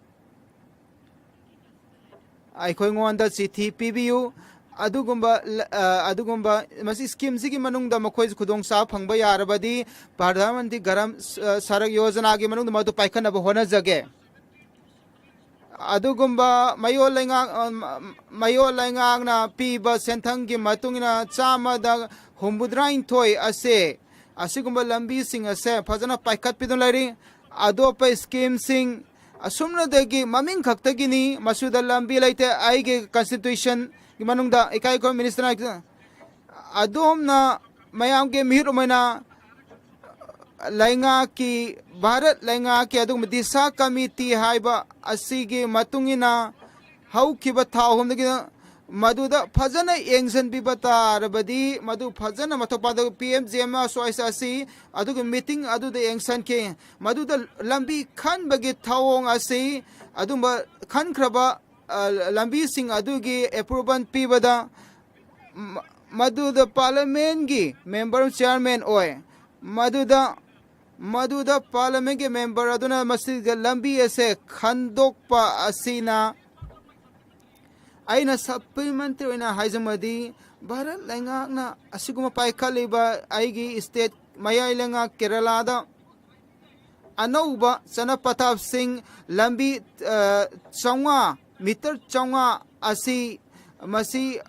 ꯑꯩꯈꯣꯏꯉꯣꯟꯗ ꯆꯤꯊꯤ ꯄꯤꯕꯤꯌꯨ ꯑꯗꯨꯒꯨꯝꯕ ꯃꯁꯤ ꯁ꯭ꯀꯤꯝꯁꯤꯒꯤ ꯃꯅꯨꯡꯗ ꯃꯈꯣꯏꯁꯨ ꯈꯨꯗꯣꯡꯆꯥꯕ ꯐꯪꯕ ꯌꯥꯔꯕꯗꯤ ꯄ꯭ꯔꯙꯥꯟ ꯃꯟꯇ꯭ꯔꯤ ꯒ꯭ꯔꯥꯝ ꯁꯔꯛ ꯌꯣꯖꯅꯥꯒꯤ ꯃꯅꯨꯡꯗ ꯃꯗꯨ ꯄꯥꯏꯈꯠꯅꯕ ꯍꯣꯠꯅꯖꯒꯦ ꯑꯗꯨꯒꯨꯝꯕ ꯃꯌꯣꯜ ꯂꯩꯉꯥꯛꯅ ꯄꯤꯕ ꯁꯦꯟꯊꯪꯒꯤ ꯃꯇꯨꯡꯏꯟꯅ 162 ꯑꯁꯦ ꯑꯁꯤꯒꯨꯝꯕ ꯂꯝꯕꯤꯁꯤꯡ ꯑꯁꯦ ꯐꯖꯅ ꯄꯥꯏꯈꯠꯄꯤꯗꯨꯅ ꯂꯩꯔꯤ ꯑꯇꯣꯞꯄ ꯁ꯭ꯀꯤꯝꯁꯤꯡ ꯑꯁꯨꯝꯅꯗꯒꯤ ꯃꯃꯤꯡ ꯈꯛꯇꯒꯤꯅꯤ ꯃꯁꯨꯗ ꯂꯝꯕꯤ ꯂꯩꯇꯦ ꯑꯩꯒꯤ ꯀꯟꯁꯇꯤꯇ꯭ꯌꯨꯁꯟꯒꯤ ꯃꯅꯨꯡꯗ ꯏꯀꯥꯏꯈꯣ ꯃꯤꯅꯤꯁꯇꯔ ꯑꯗꯣꯝꯅ ꯃꯌꯥꯝꯒꯤ ꯃꯤꯍꯨꯠ ꯑꯣꯏꯅ ꯂꯩꯉꯥꯛꯀꯤ ꯚꯥꯔꯠ ꯂꯩꯉꯥꯛꯀꯤ ꯑꯗꯨꯒꯨꯝꯕ ꯗꯤꯁꯥ ꯀꯃꯤꯇꯤ ꯍꯥꯏꯕ ꯑꯁꯤꯒꯤ ꯃꯇꯨꯡꯏꯟꯅ ꯍꯧꯈꯤꯕ ꯊꯥ ꯑꯍꯨꯝꯗꯒꯤ ꯃꯗꯨꯗ ꯐꯖꯅ ꯌꯦꯡꯁꯤꯟꯕꯤꯕ ꯇꯥꯔꯕꯗꯤ ꯃꯗꯨ ꯐꯖꯅ ꯃꯊꯧ ꯄꯥꯡꯊꯣꯛ PMGM ꯆꯣꯏꯁ ꯑꯁꯤ ꯑꯗꯨꯒꯤ ꯃꯤꯇꯤꯡ ꯑꯗꯨꯗ ꯌꯦꯡꯁꯤꯟꯈꯤ ꯃꯗꯨꯗ ꯂꯝꯕꯤ ꯈꯟꯕꯒꯤ ꯊꯧꯑꯣꯡ ꯑꯁꯤ ꯑꯗꯨꯝꯕ ꯈꯟꯈ꯭ꯔꯕ ꯂꯝꯕꯤꯁꯤꯡ ꯑꯗꯨꯒꯤ ꯑꯦꯄ꯭ꯔꯨꯚꯦꯜ ꯄꯤꯕꯗ ꯃꯗꯨꯗ ꯄꯥꯔꯂꯤꯌꯥꯃꯦꯟꯠꯒꯤ ꯃꯦꯝꯕꯔ ꯆꯤꯌꯔꯃꯦꯟ ꯑꯣꯏ ꯃꯗꯨꯗ ꯄꯥꯔꯂꯤꯌꯥꯃꯦꯟꯠꯒꯤ ꯃꯦꯝꯕꯔ ꯑꯗꯨꯅ ꯃꯁꯤꯒ ꯂꯝꯕꯤ ꯑꯁꯦ ꯈꯟꯗꯣꯛꯄ ꯑꯁꯤꯅ ꯑꯩꯅ ꯁꯄ꯭ꯂꯤꯃꯦꯟꯇꯔꯤ ꯑꯣꯏꯅ ꯍꯥꯏꯖꯃꯗꯤ ꯚꯥꯔꯠ ꯂꯩꯉꯥꯛꯅ ꯑꯁꯤꯒꯨꯝꯕ ꯄꯥꯏꯈꯠꯂꯤꯕ ꯑꯩꯒꯤ ꯁ꯭ꯇꯦꯠ ꯃꯌꯥꯏ ꯂꯩꯉꯥꯛ ꯀꯦꯔꯂꯥꯗ ꯑꯅꯧꯕ ꯆꯠꯅ ꯄꯊꯥꯞꯁꯤꯡ ꯂꯝꯕꯤ 500 ꯃꯤꯇꯔ 500 ꯑꯁꯤ ꯃꯁꯤ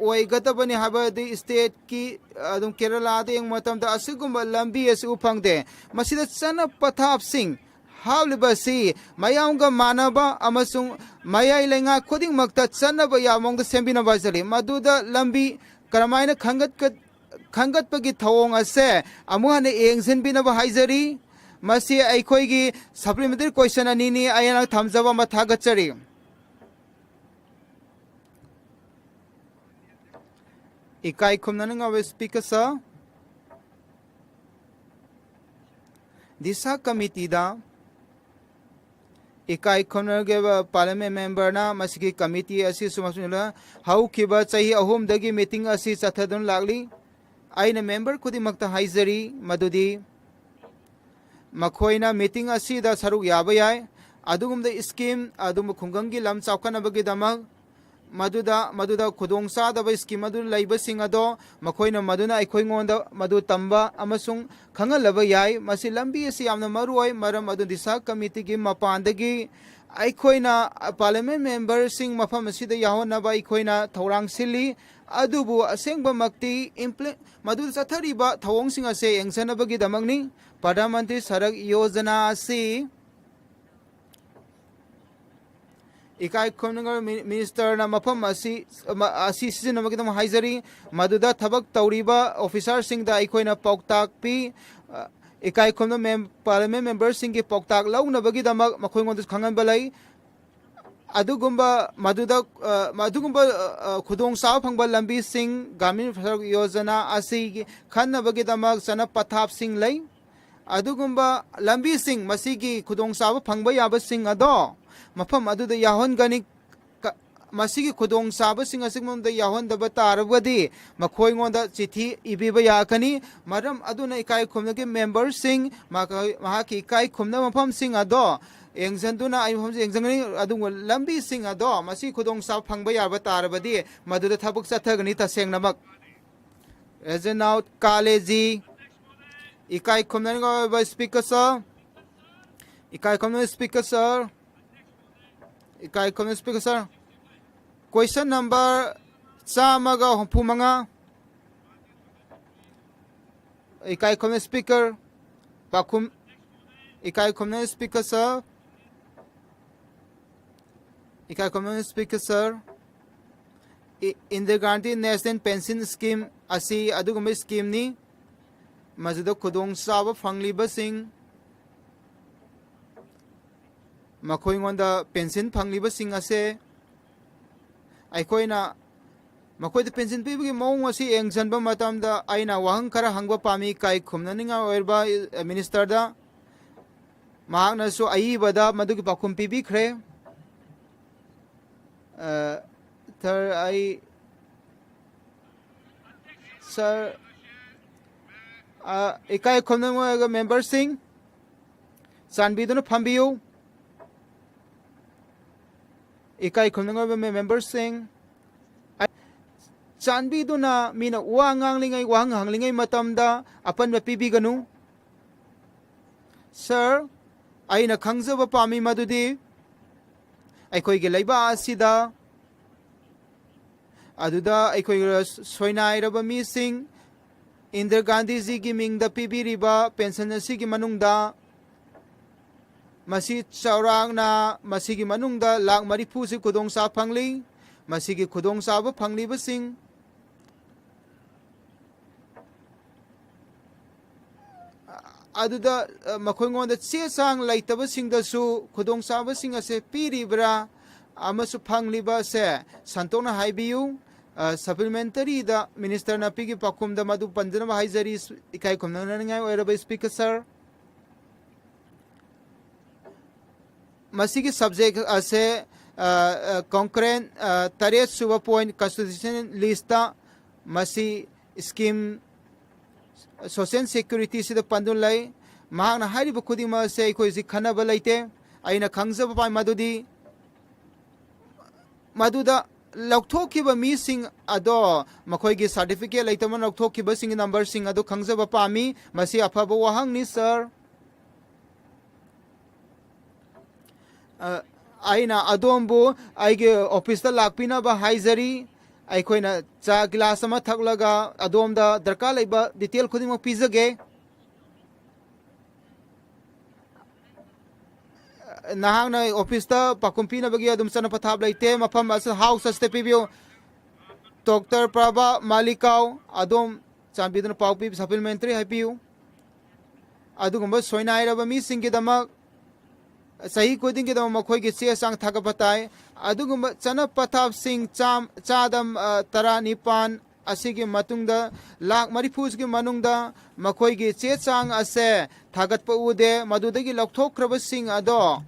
ꯑꯣꯏꯒꯗꯕꯅꯤ ꯍꯥꯏꯕꯗꯤ ꯁ꯭ꯇꯦꯠꯀꯤ ꯑꯗꯨꯝ ꯀꯦꯔꯂꯥꯗ ꯌꯦꯡꯕ ꯃꯇꯝꯗ ꯑꯁꯤꯒꯨꯝꯕ ꯂꯝꯕꯤ ꯑꯁꯤ ꯎꯐꯪꯗꯦ ꯃꯁꯤꯗ ꯆꯠꯅ ꯄꯊꯥꯞꯁꯤꯡ ꯍꯥꯞꯂꯤꯕꯁꯤ ꯃꯌꯥꯝꯒ ꯃꯥꯟꯅꯕ ꯑꯃꯁꯨꯡ ꯃꯌꯥꯏ ꯂꯩꯉꯥꯛ ꯈꯨꯗꯤꯡꯃꯛꯇ ꯆꯠꯅꯕ ꯌꯥꯕ ꯃꯑꯣꯡꯗ ꯁꯦꯝꯕꯤꯅꯕ ꯍꯥꯏꯖꯔꯤ ꯃꯗꯨꯗ ꯂꯝꯕꯤ ꯀꯔꯝꯍꯥꯏꯅ ꯈꯟꯒꯠꯄꯒꯤ ꯊꯧꯑꯣꯡ ꯑꯁꯦ ꯑꯃꯨꯛ ꯍꯟꯅ ꯌꯦꯡꯁꯤꯟꯕꯤꯅꯕ ꯍꯥꯏꯖꯔꯤ ꯃꯁꯤ ꯑꯩꯈꯣꯏꯒꯤ ꯁꯄ꯭ꯂꯤꯃꯦꯟꯇꯔꯤ ꯀ꯭ꯋꯦꯁꯟ ꯑꯅꯤꯅꯤ ꯑꯩꯅ ꯊꯝꯖꯕ ꯑꯃ ꯊꯥꯒꯠꯆꯔꯤ इकाई खुमनन of speaker sir Disa committee da इकाई खुमनन के parliament member na masigi committee asi sumasuna hau kiba chahi ahum dagi meeting asi chathadun lagli aina member kudimakta haizari madudi makhoina meeting asi da saruk yaba yai adugumda scheme adum khungangi lam chaukanabagi damak मधुदा खुदोंग चादब स्कीम अदु लैबसिंग अदो मखोइना मधुना अखोइंगोंदा मधु तंबा अमसुंग खंगलब याय मसि लंबी असि यामना मरुओय मरम अदु दिशा कमिटी की मपांदगी अखोइना पार्लियामेंट मेंबर सिंग मफम असिदा याहोनबा अखोइना थौरांग सिली अदुबु असेंगबा मक्ति मधु चथरिबा थौंग सिंग असे यंगसनबगी दमंगनी प्रधानमंत्री सड़क योजना असि इकाई खुमनगर मिनिस्टर मफम सिजनबगीदम हाइजरी मदुदा थबक तौरीबा ऑफिसर सिंगदा अखोइना पौताक पी इकाई खुमन पार्लियामेंट मेंबर सिंगी पौताक लौनबगीदमक मखोइंगोंद खंगनबा लै अदुगुंबा मदुगुंबा खुदोंग चाव फंगबा लंबी सिंग ग्रामीण सड़क योजना असि खन्नबगीदमक चना पथाप सिंग लै अदुगुंबा लंबी सिंग मसिगी खुदोंग चाव फंगबा याबा सिंग अदो मफम अदुदा याहोनगनी मसिगी खुदोंग चाबसिंग असिगमदा याहोनदबा तारबदी मखोइंगोंदा चिठी इबीबा याकनी मरम अदुना इकाई खुमनगे मेंबर सिंग महाकी इकाई खुमना मफम सिंग अदो एंगजनदुना आई मफम एंगजंगनी अदुंग लंबी सिंग अदो मसि खुदोंग चाब फंगबा याबा तारबदी मदुदा थबक चथगनी तसेंगनमक एजेनाउट कालेजी इकाई खुमनगे स्पीकर सर इकाई खुमनगे स्पीकर सर इकाई खुमन स्पीकर सर क्वेश्चन नंबर 135 इकाई खुमन स्पीकर पाखुम इकाई खुमन स्पीकर सर इकाई खुमन speaker sir Indira Gandhi national pension scheme असि अदुगुम स्कीम नि मजुद खुदोंग चाब फंगलिबसिंग मखोइंगोंदा पेंशन फंगलिबसिंग असे अखोइना मखोइद पेंशन पीबगी मौंग असी एंगजनबा मतमदा आइना वाहंग खरा हंगबा पामी काई खुमननिंगा ओइरबा मिनिस्टर दा महाकनसु अईबदा मदुगी पाखुम पीबीख्रे थर आई सर इकाई खुमनंग मेंबर सिंह चानबीदुना फंबियु इकाई खुमनंग member Singh chanbiduna mina wa nganglingai wa hanglingai matamda apanba pibiganu sir aina khangjaba pami madudi aikoi ge leiba asida aduda aikoi soinai raba mi sing Indira Gandhi ji gi mingda pibiriba pension asigi manungda masi chaurangna masigi manungda lakh marifu si khudong sa phangli masigi khudong sa ba phangli basing aduda makhongonda che sang laitaba singda su khudong sa ba sing ase piribra amasu phangli ba se santona haibiu supplementary da minister na pigi pakum da madu panjana haizari ikai khomna ngai oiraba speaker sir masigi subject ase concurrent taret suba point constitution lista masi scheme social security sida pandun lai mahang na hari bukhudi ma se khoi ji khana ba laite aina khangjaba pai madudi maduda laukthokhiba mi sing ado makhoi gi certificate laitama laukthokhiba sing number sing ado khangjaba pami masi afaba wahang ni sir aina adombu aige office ta lakpina ba haizari aikoina cha glass ama thaklaga adomda darka laiba detail khudimo pizage nahang na office ta pakumpi na bagi adum sana pathab laite mafam as house aste pibio Dr. Prabha Malikau adom chambiduna paupi supplementary hapiu adugumba soinai raba mi singi damak sahi koding ke dama makhoi ge che sang thaga patai adugumba chana pathab sing chadam tara nipan asigi matungda lakh marifus gi manungda makhoi ge che sang ase thagat pa ude madudagi lokthokraba sing ado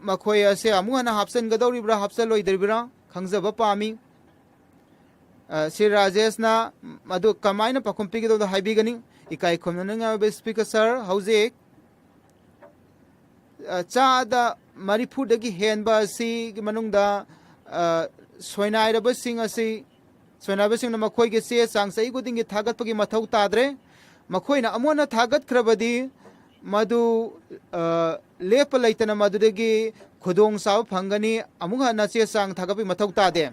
makhoi ase amuhana hapsan gadori bra hapsal loi derbra khangjaba pami Sri Rajesh na madu kamaina pakumpi ge do haibi gani ikai khomna nga be speaker sir hauzik chada marifu dagi henba si manungda soinai raba sing asi soinai ba sing na makhoi ge se sang sai guding ge thagat pagi mathau tadre makhoi na amona thagat khrabadi madu lep laitana madu dagi khudong saw phangani amuga na che sang thagapi mathau tade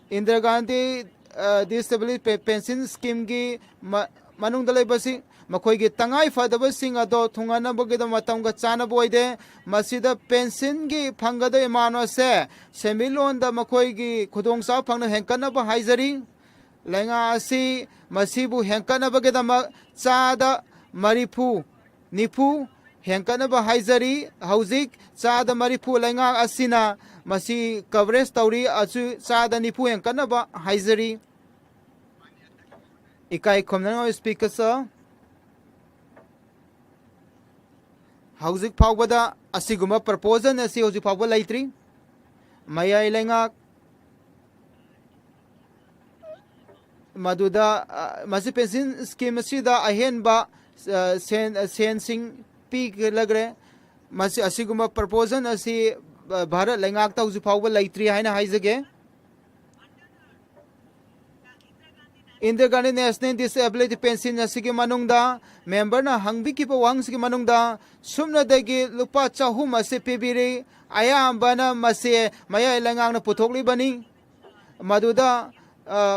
Indira Gandhi disability pension scheme gi manungda leibasi makhoi gi tangai fadaba sing ado thungana bogida matamga chana boide masida pension gi phangada emano se semilon da makhoi gi khudong sa phangna henkana ba haizari lenga asi masibu henkana bogida ma chada marifu nifu henkana ba haizari hauzik chada marifu lenga asina masi coverage tauri achu chada nifu henkana ba haizari ikai khomna speaker sa hauzik phawbada asiguma proposal asi hauzik phawba laitri mayai lenga maduda masi pension scheme sida ahenba sensing peak lagre masi asiguma proposal asi bharat lenga ta hauzik phawba laitri haina haizage Indira Gandhi National Disability Pension asigi manungda member na hangbi ki pawang sigi manungda sumna dagi lupa chahum ase pibiri ayambana mase maya langang na puthokli bani maduda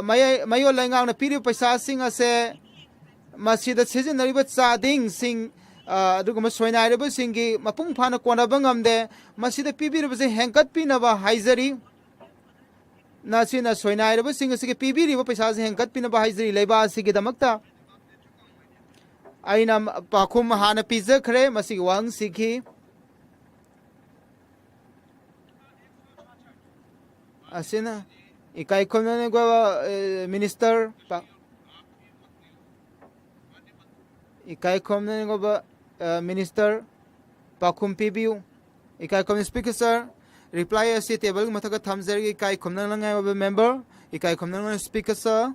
mayo langang na piri paisa sing ase masida sizinariba chading sing aduguma soinai reba singi mapung phana kona bangamde masida pibiri base hengkat pinaba haizari Nasina soinai raba sing asige pibiri ba paisa se hengkat pina ba haizri leiba asige damakta aina pakhum hana pizza khre masig wang sikhi asina ikai khomna ne go minister ikai khomna ne go minister pakhum pibiu ikai khom speaker sir reply asi table mathaga thamjar gi kai khomna langai of member ikai khomna speaker sa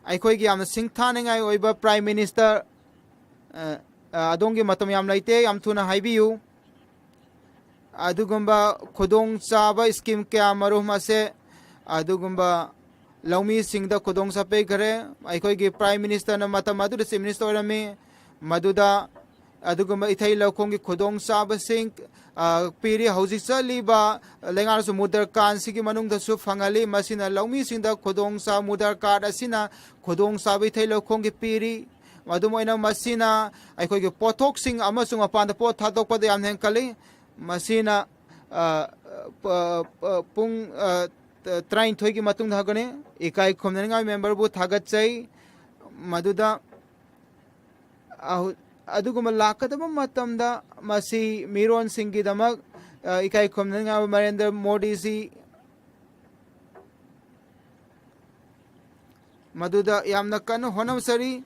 ai khoi gi am sing thane ngai oiba prime minister adongi matam yam laite am thuna haibiu adugumba khudong chaba scheme kya marum ase adugumba laumi singda khudong sa pe gare aikoi gi prime minister na mata madu chief minister rami maduda adugumba ithai lakhong gi khudong chaba sing piri hauji chaliba lengar su mudar kan sigi manung da su fangali masina laumi singda khudong sa mudar card asina khudong sa bi thai lakhong gi piri madumoina masina aikoi gi pothok sing amasung apan da pot thadok pa yam hen kali masina pung train thoi gi matung dhagane ikai khomnenga member bu thagat chai maduda aduguma lakadaba matamda masi miron singi damak ikai khomnenga Narendra Modi ji maduda yamna kan honam sari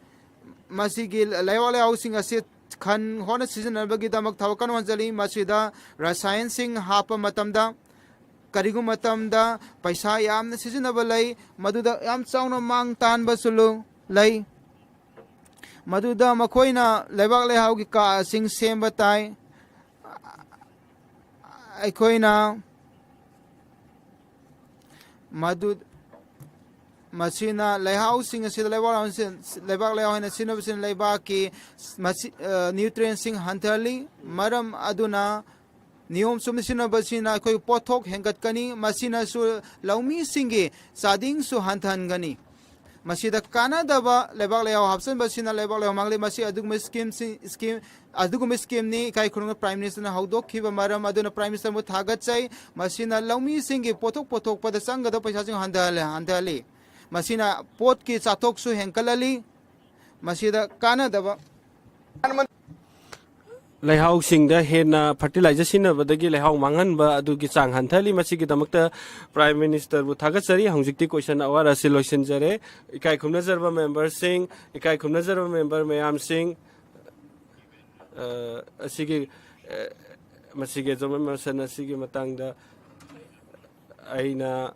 masi gil laiwale housing ase khan hona season albagi damak thawakan wanjali masida rasayan sing hapa matamda karigu matamda paisa yamna season abalai maduda yam chauna mang tan basulu lai maduda makoina lebak le haugi ka sing sem batai aikoina madud masina leihau sing asida lebak le hoina sinobisin lebak ki nutrients sing hanthali maram aduna niyom sumsina basina koi pothok hengat kani masina su laumi singi sading su hanthan gani masida kana daba lebak le hapsan basina lebak le mangle masi adugum scheme adugum scheme ni kai khurung prime minister na haudok khiba maram aduna prime minister mu thagat chai masina laumi singi pothok pada sanga da paisa sing handali masina pot ki chatok su henkalali masida kana daba leihau singda hena fertilizer sinabadagi leihau manganba adugi chang hanthali masigi damakta prime minister bu thagatsari hongjikti question awara solution jare ikai khumna jarba member sing ikai khumna jarba member mayam sing asigi masigi joma masana asigi matangda aina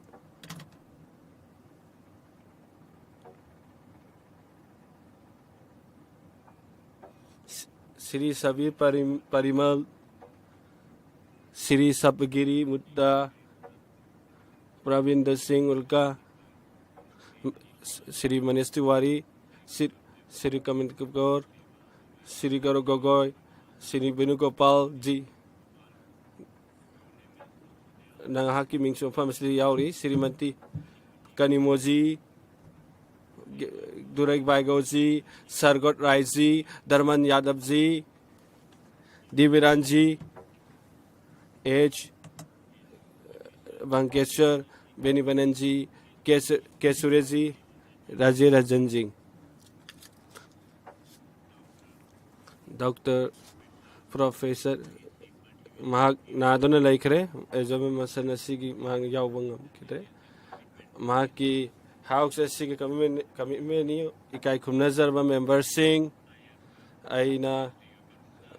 Sri Sabir Parimal, Sri Sapgiri Mutta, Pravinder Singh Ulka, Sri Manish Tiwari, Sri Kamit Kapoor, Sri Gaurav Gogoi, Sri Venugopal Ji, Nangahaki Mingso Pharmacy Yauri, Sri Manti Kanimoji, Durek Baigo ji, Sargot Rai ji, Dharman Yadav ji, Diviran ji, H. Bankeshwar, Beni Banan ji, Kesure ji, Raje Rajan ji, Dr. Professor Mahak Nadona Laikre, Ezame Masanasigi Mahang Yaubangam Kitre, Mahaki House asigi commitment ni ikai khumna jarba member sing aina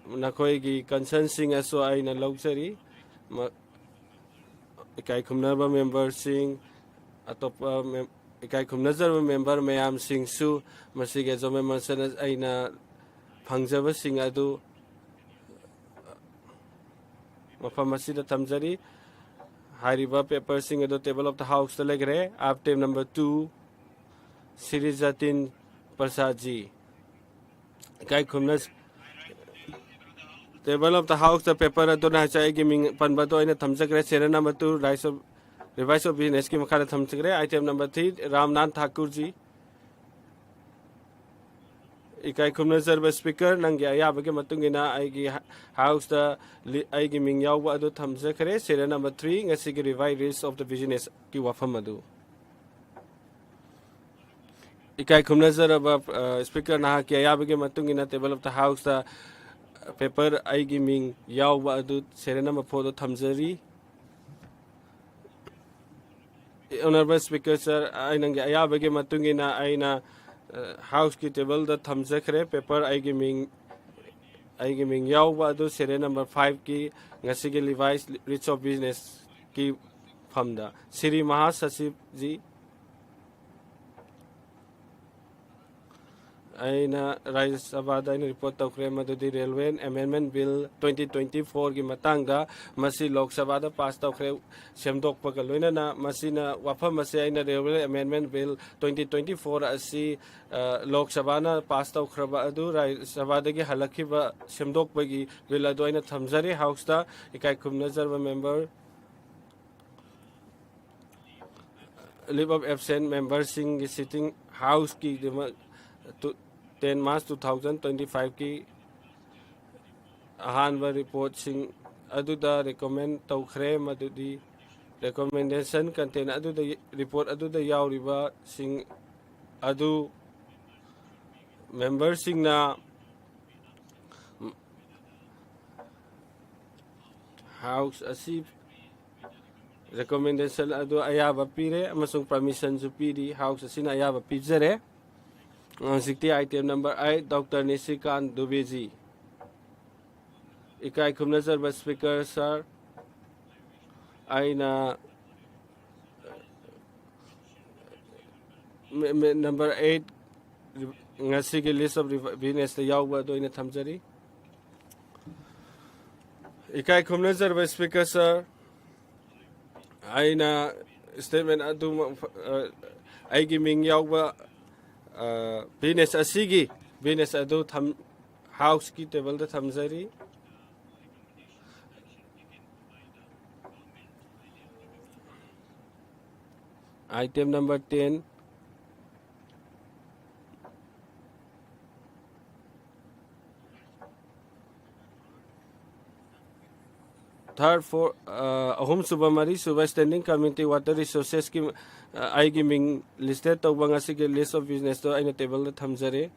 nakoi gi concern sing aso aina logchari ikai khumna ba member sing atopa ikai khumna jarba member mayam sing su masige jome masana aina phangjaba sing adu mafam masida tamjari Hariba paper sing at the table of the house the legre after number 2 Sirijatin Prasadji Kai Kumnas table of the house the paper at Dona Chai giving Panbato in a Tamsakre Sera number 2 revise of business Kimakara Tamsakre item number 3 Ramnan Thakurji Ikai Kumnazar speaker Nangi Ayabaki Matungina Aigi House the Aigi Mingyawa Adu Tamzakare, Sera number 3, Nasigi revive of the business Kiwafamadu. Ikai Kumnazar above speaker Nahaki Ayabaki Matungina table of the house the paper Aigi Ming Yawa Adu Sera number 4 the Tamzari. Honorable Speaker Sir Ainangi Ayabaki Matungina Aina house ki table the thamjakre paper aigi ming yaw ba do sere number 5 ki ngasige levi's rich of business ki famda Sri Mahasachib ji aina Rajya Sabha da aina report tawkhre madudi Railway Amendment Bill 2024 gi matangda masi Lok Sabha da pass tawkhre semdokpa ka loinana masina wafam masi aina Railway Amendment Bill 2024 asi Lok Sabha na pass tawkhraba adu Rajya Sabha da gi halakhiba semdokpa gi bill adu aina thamjari house da ikai khumna jarba member leave of absent members sing sitting house ki 10 March 2025 ki ahanba report sing aduda recommend tawkhre madudi recommendation content aduda report aduda yauriba sing adu members sing na house asi recommendation adu ayaba pire amasung permission su pidi house asina ayaba pijare sikti item number 8 Dr. Nisikan Dubeji ikai khumna jarba speaker sir aina number 8 ngasi ki list of business the yawba do ina thamjari ikai khumna jarba speaker sir aina statement adu aigi ming yawba business asigi business adu tham house ki table da thamjari item number 10 third for ahum subamari suba standing committee water resources ki aigi ming listed tawba ngasi ki list of business to aina table da thamjare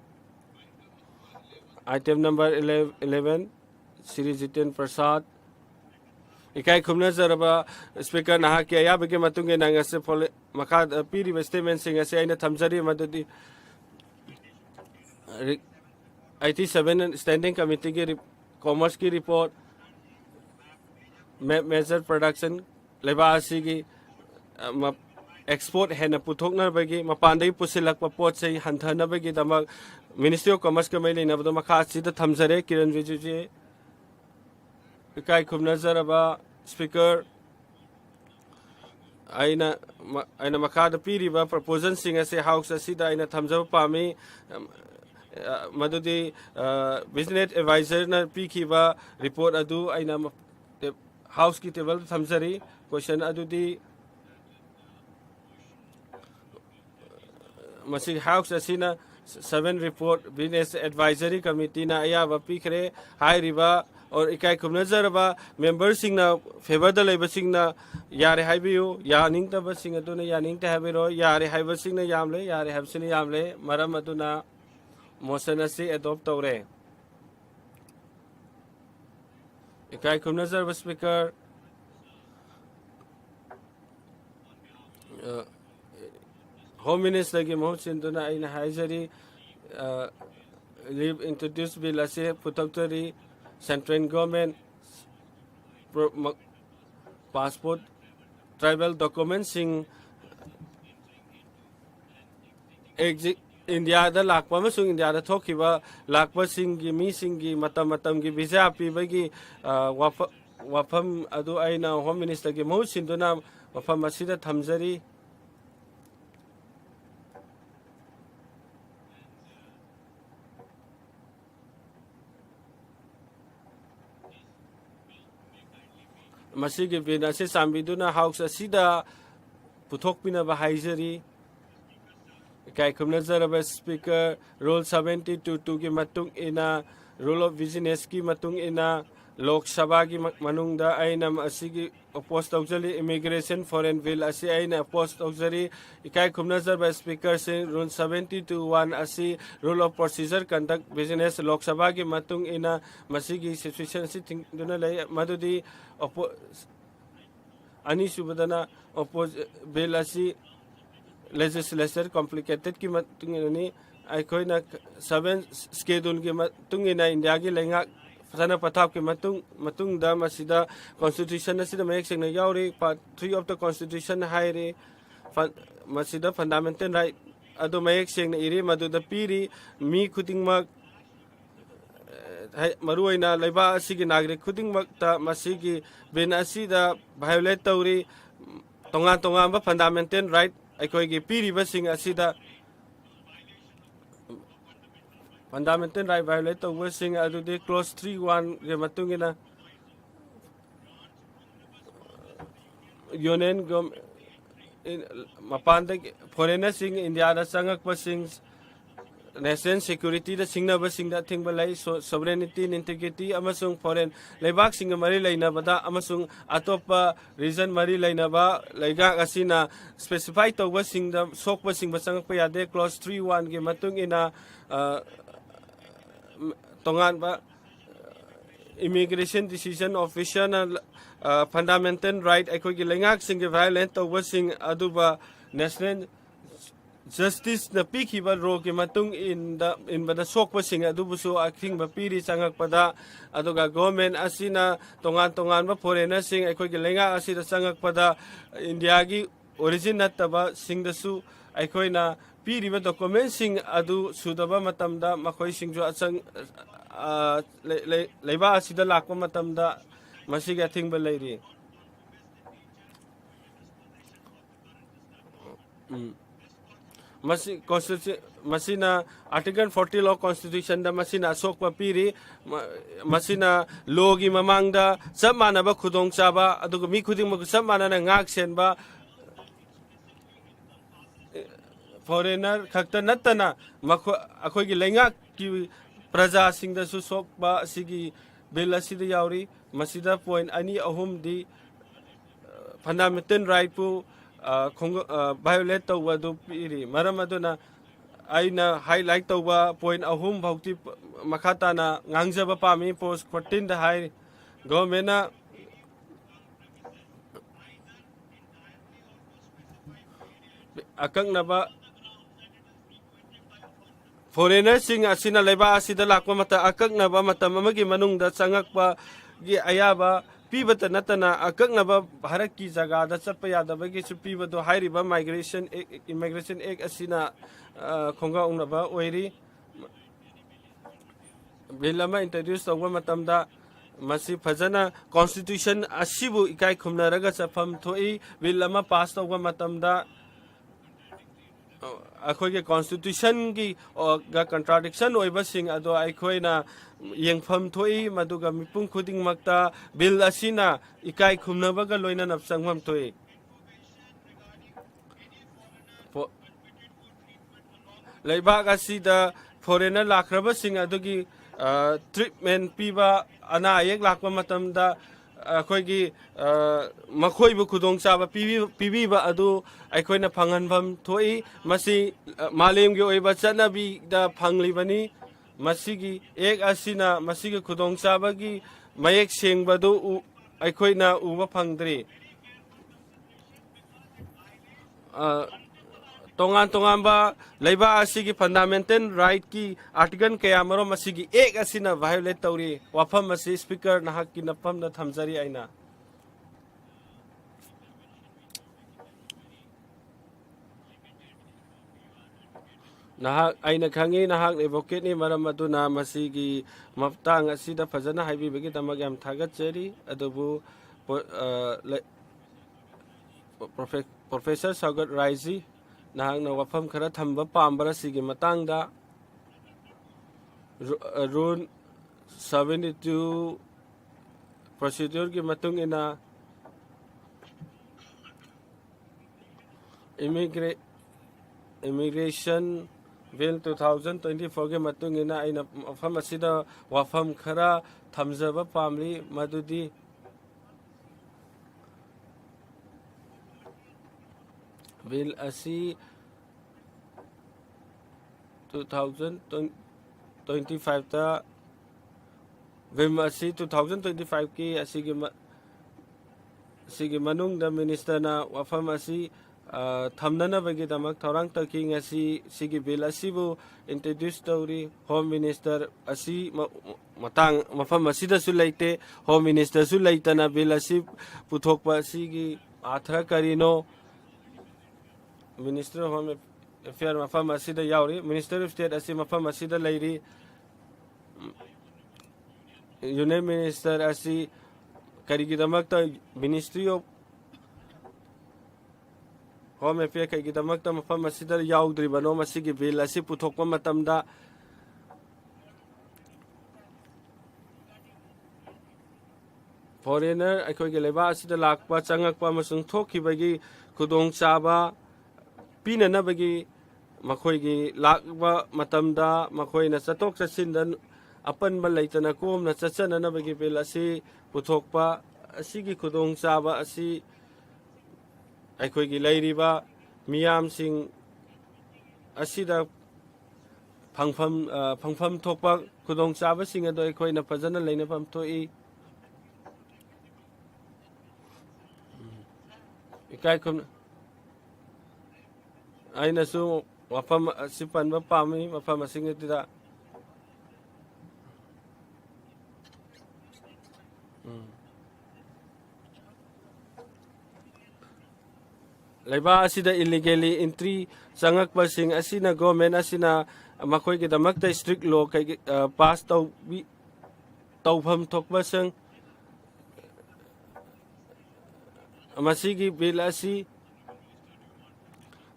item number 11 Shri Jiten Prasad ikai khumna jaraba speaker naha ki ayab ke matunge nangase makha piri statement sing ase aina thamjari madudi 87 standing committee ki commerce ki report major production leba asigi export hena puthokna bagi mapandai pusilakpa pot sei hanthana bagi damak Ministry of Commerce ka mai leina bado makha sida thamjare Kiran Riju ji ikai khumna jaraba speaker aina makha da piriba proposal sing ase house asida aina thamjaba pami madudi business advisor na pikhiba report adu aina house ki table thamjari question adudi masi house asina 7 report business advisory committee na ayaba pikre hai riba or ikai khumna jaraba members sing na favor da leiba sing na yare haibiu yaning ta ba sing aduna yaning ta habiro yare haiba sing na yamle yare habsini yamle maram aduna motion asi adopt tawre ikai khumna jaraba speaker Home Minister ki mahut sinduna aina haizari leave introduced bill ase putautori central government passport tribal documents sing India da lakpa masung India da thokiba lakpa singi mi singi matam gi visa pibagi wafam adu aina Home Minister ki mahut sinduna wafam asida thamjari masigi bina se sambiduna house asida puthokpina ba haizari kai khumna jaraba speaker rule 72 ki matung ina rule of business ki matung ina Lok Sabha ki manungda aina asigi post auxiliary immigration foreign bill asi aina post auxiliary ikai khumna jaraba speaker se rule 72(1) asi rule of procedure conduct business Lok Sabha ki matung ina masigi situation si duna lai madudi ani subadana bill asi legislature complicated ki matung ni aikoina 7 schedule ki matung ina India ki lenga sana pathap ki matung da masida constitution asida mek seng na yauri part 3 of the constitution haire masida fundamental right adu mayek seng na iri madu da piri mi kuting mak maruaina laiba asigi nagrik kuting mak ta masigi bin asida violate tawri tongan tongan ba fundamental right aikoi gi piri ba sing asida fundamental right violate tawwa sing adu de clause 3.1 ge matungina union gom mapanda foreigner sing India da sangak pa sing national security da singna ba sing da thing ba lai sovereignty and integrity amasung foreign leibak sing mari laina bada amasung atopa region mari laina ba laiga asina specify to ba sing da sok ba sing ba sangak pa yade clause 3.1 ge matung ina tongan ba immigration decision official na fundamental right aikoi gi lengak sing ge violent to ba sing aduba national justice na piki ba ro ke matung in bada sok pa sing adubu so aking ba piri sangak pada aduga government asina tongan tongan ba foreigner sing aikoi gi lenga asida sangak pada India gi origin nataba sing da su aikoi na piri ba document sing adu sudaba matamda makoi sing jo asang leiba asida lakpa matamda masiga thing ba leiri masi constitution masina article 40 law constitution da masina sok pa piri masina logi mamangda samana ba khudong chaba aduga mi khuding ma samana na ngak sen ba foreigner khakta natana akhoi gi lenga ki praja singda su sok ba sigi bela sida yauri masida point ani ahum di fundamental right pu violate to wadu piri maram aduna aina highlight to ba point ahum bhauti makata na ngangjaba pami post 14 da hai government na akang na ba foreigner sing asina leba asida lakwa mata akak na ba mata mamagi manung da sangak pa gi ayaba pibata natana akak na ba bharat ki jaga da chappa yada ba gi piba do hairi ba immigration act asina khonga ungna ba oiri bilama introduce tawba matamda masi phajana constitution asibu ikai khumna raga chafam thoi bilama pass tawba matamda akhoi ke constitution gi ga contradiction oiba sing ado akhoi na yengpham thoi maduga mipung khuding makta bill asina ikai khumna baga loina napsangmam thoi leibak asida foreigner lakraba sing adugi treatment piba ana ayek lakpa matamda akhoi makhoi bu khudong chaba pibi ba adu akhoi na phanganbam thoi masi malem gi oiba chanabi da phangli bani masi gi ek asina masi gi khudong chaba gi mayek sengba do akhoi na uba phangdri tongan tongan ba leiba asigi fundamental right ki article kaya maro masigi ek asina violate tawri wafam masi speaker na hakki napam na thamjari aina nahak aina khangi nahak advocate ni maram aduna masigi maptang asida fajana haibi bagi tamag yam thagat cheri adubu professor Sagat Raisi nahak na wafam khara thamba pambara sigi matangda rule 72 procedure ki matung ina immigration bill 2024 ke matung ina aina wafam asida wafam khara thamjaba pamli madudi bill asi 2025 ta bill asi 2025 ki asigi manung da minister na wafam asi thamnana bagi damak thorang taking asi sigi bill asi bu introduce tawri home minister asi matang mafam asida su laite home minister su laitana bill asi puthokpa sigi athra karino Minister of Home Affairs mafam asida yauri Minister of State asi mafam asida leiri Union Minister asi karigidamakta Ministry of Home Affairs karigidamakta mafam asida yaudri bano masigi bill asi puthokpa matamda foreigner ꯑꯩꯈꯣꯏꯒꯤ ꯂꯩꯕꯥꯛ ꯑꯁꯤꯗ ꯂꯥꯛꯄ ꯆꯪꯉꯛꯄ ꯑꯃꯁꯨꯡ ꯊꯣꯛꯈꯤꯕꯒꯤ ꯈꯨꯗꯣꯡꯆꯥꯕ ꯄꯤꯅꯅꯕꯒꯤ ꯃꯈꯣꯏꯒꯤ ꯂꯥꯛꯄ ꯃꯇꯝꯗ ꯃꯈꯣꯏꯅ ꯆꯠꯊꯣꯛ ꯆꯠꯁꯤꯟꯗ ꯑꯄꯟꯕ ꯂꯩꯇꯅ ꯀꯣꯝꯅ ꯆꯠꯆꯅꯅꯕꯒꯤ ꯕꯤꯜ ꯑꯁꯤ ꯄꯨꯊꯣꯛꯄ ꯑꯁꯤꯒꯤ ꯈꯨꯗꯣꯡꯆꯥꯕ ꯑꯁꯤ ꯑꯩꯈꯣꯏꯒꯤ ꯂꯩꯔꯤꯕ ꯃꯤꯌꯥꯝꯁꯤꯡ ꯑꯁꯤꯗ ꯐꯪꯐꯝ ꯊꯣꯛꯄ ꯈꯨꯗꯣꯡꯆꯥꯕꯁꯤꯡ ꯑꯗꯨ ꯑꯩꯈꯣꯏꯅ ꯐꯖꯅ ꯂꯩꯅꯐꯝ ꯊꯣꯛꯏ इकाई खुम आइनसु वफम असि पनबा पामी वफम असिंगतिदा लेबा असिदा इलीगली एंट्री चंगकपसिंग असिना गवर्नमेंट असिना मखोई के दमकता स्ट्रिक्ट लॉ पास तौफम थोकबसंग मसीगी बिल असी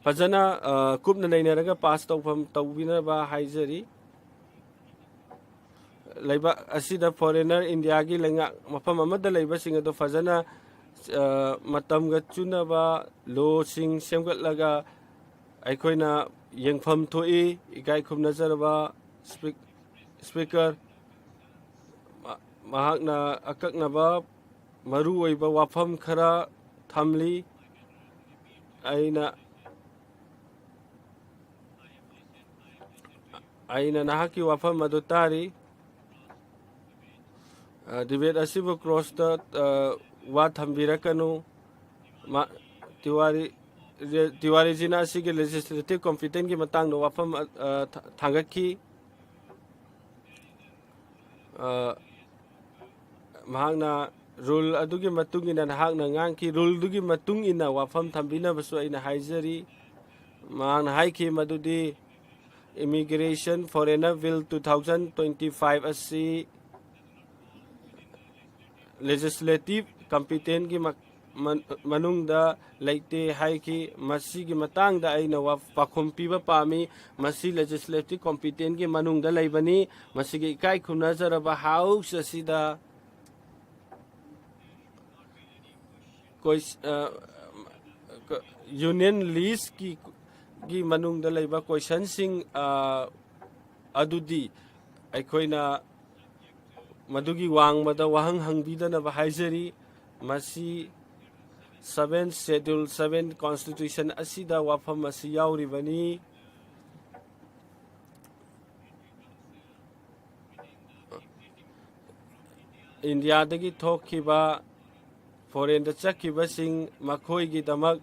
फजना कुपना नैनरगा पास तौफम तौबिनबा हाइजरी लेबा असिदा फॉरेनर इंडिया की लेंगा मफम अमदा लेबसिंग अदो फजना मतमगा चुनबा लो सिंग सेमगतलगा अखोइना यंगफम थोई इकाई खुम नजरबा स्पीकर महाकना अककनबा मरु ओइबा वाफम खरा थमली आइना नाहकी वाफम मदु तारी डिबेट असिबु क्रॉस द वा थंबिरकनु तिवारी जिना असिगे लेजिस्लेटिव कॉम्पिटेंट की मतंग वाफम थांगकी महाकना रूल अदुगी मतुंगिना नाहकना ngang रूल दुगी मतुंगिना वाफम थंबिनबसु आइना हाइजरी महाकना हाइकी मदुदी immigration foreigner bill 2025 asi legislative competent की manungda leite haiki masigi matangda aina wa pakhum piba pami masi legislative competent की manungda leibani masigi ikai khumna jaraba house asida कोई यूनियन लीज की मनुंग लेबा क्वेश्चन सिंग अदुदी अखोइना मदुगी वांगबदा वहंग हंगबीदनबा हाइजरी मसी 7 शेड्यूल 7 कॉन्स्टिट्यूशन असिदा वाफम असी याउरिबनी India दगी थोखिबा foreign the चक्किबसिंग मखोइगी Damak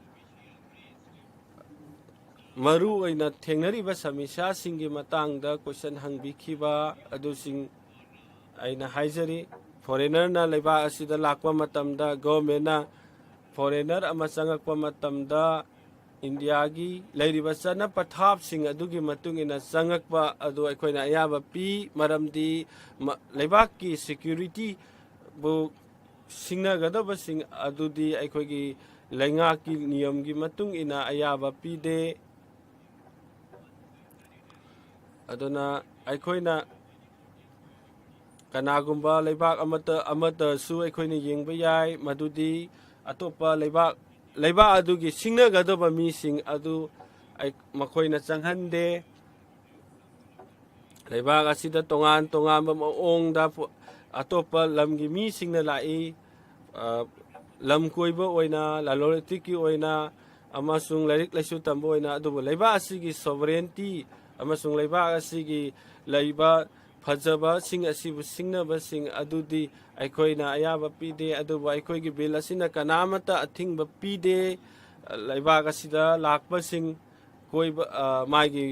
Maru ओइना थेंगनरिबा समिसासिंगी मतंगदा question हंगबिखिबा अदुसिंग आइना हाइजरी फॉरेनर ना लेबा असिदा लाकवा मतमदा गवर्नमेंट ना फॉरेनर अमा चंगकवा मतमदा इंडिया की लेरिबा चना पथापसिंग अदुगी मतुंगिना चंगकवा अदु अखोइना अयाबा पी मरमदी लेबा की सिक्योरिटी बु सिंगनगदबसिंग अदुदी अखोइगी लेंगा की नियम की मतुंग इना अयाबा पीदे अदुना अखोइना कनागुंबा लेबाक अमता सु अखोइना येंगबा याय मदुदी अतोपा लेबा अदुगी सिंगनगदबा मीसिंग अदु मखोइना चंगहंदे लेबाक असिदा तोंगान तोंगानबा मओंगदा अतोपा लमगी मीसिंगना लाई लम कोइबा ओइना लालोरिटिकी ओइना अमसुंग लाइरिक लाइसु तंबा ओइना अदुबो लेबा असिगी सोवरेनिटी अमसुंग लेबा असिगी लेबा फजबा सिंग असिबु सिंगनबा सिंग अदुदी अखोइना अयाबा पीदे अदुबो अखोइगी बिल असिना कनामता अथिंगबा पीदे लेबा असिदा लाकबा सिंग कोइबा मागी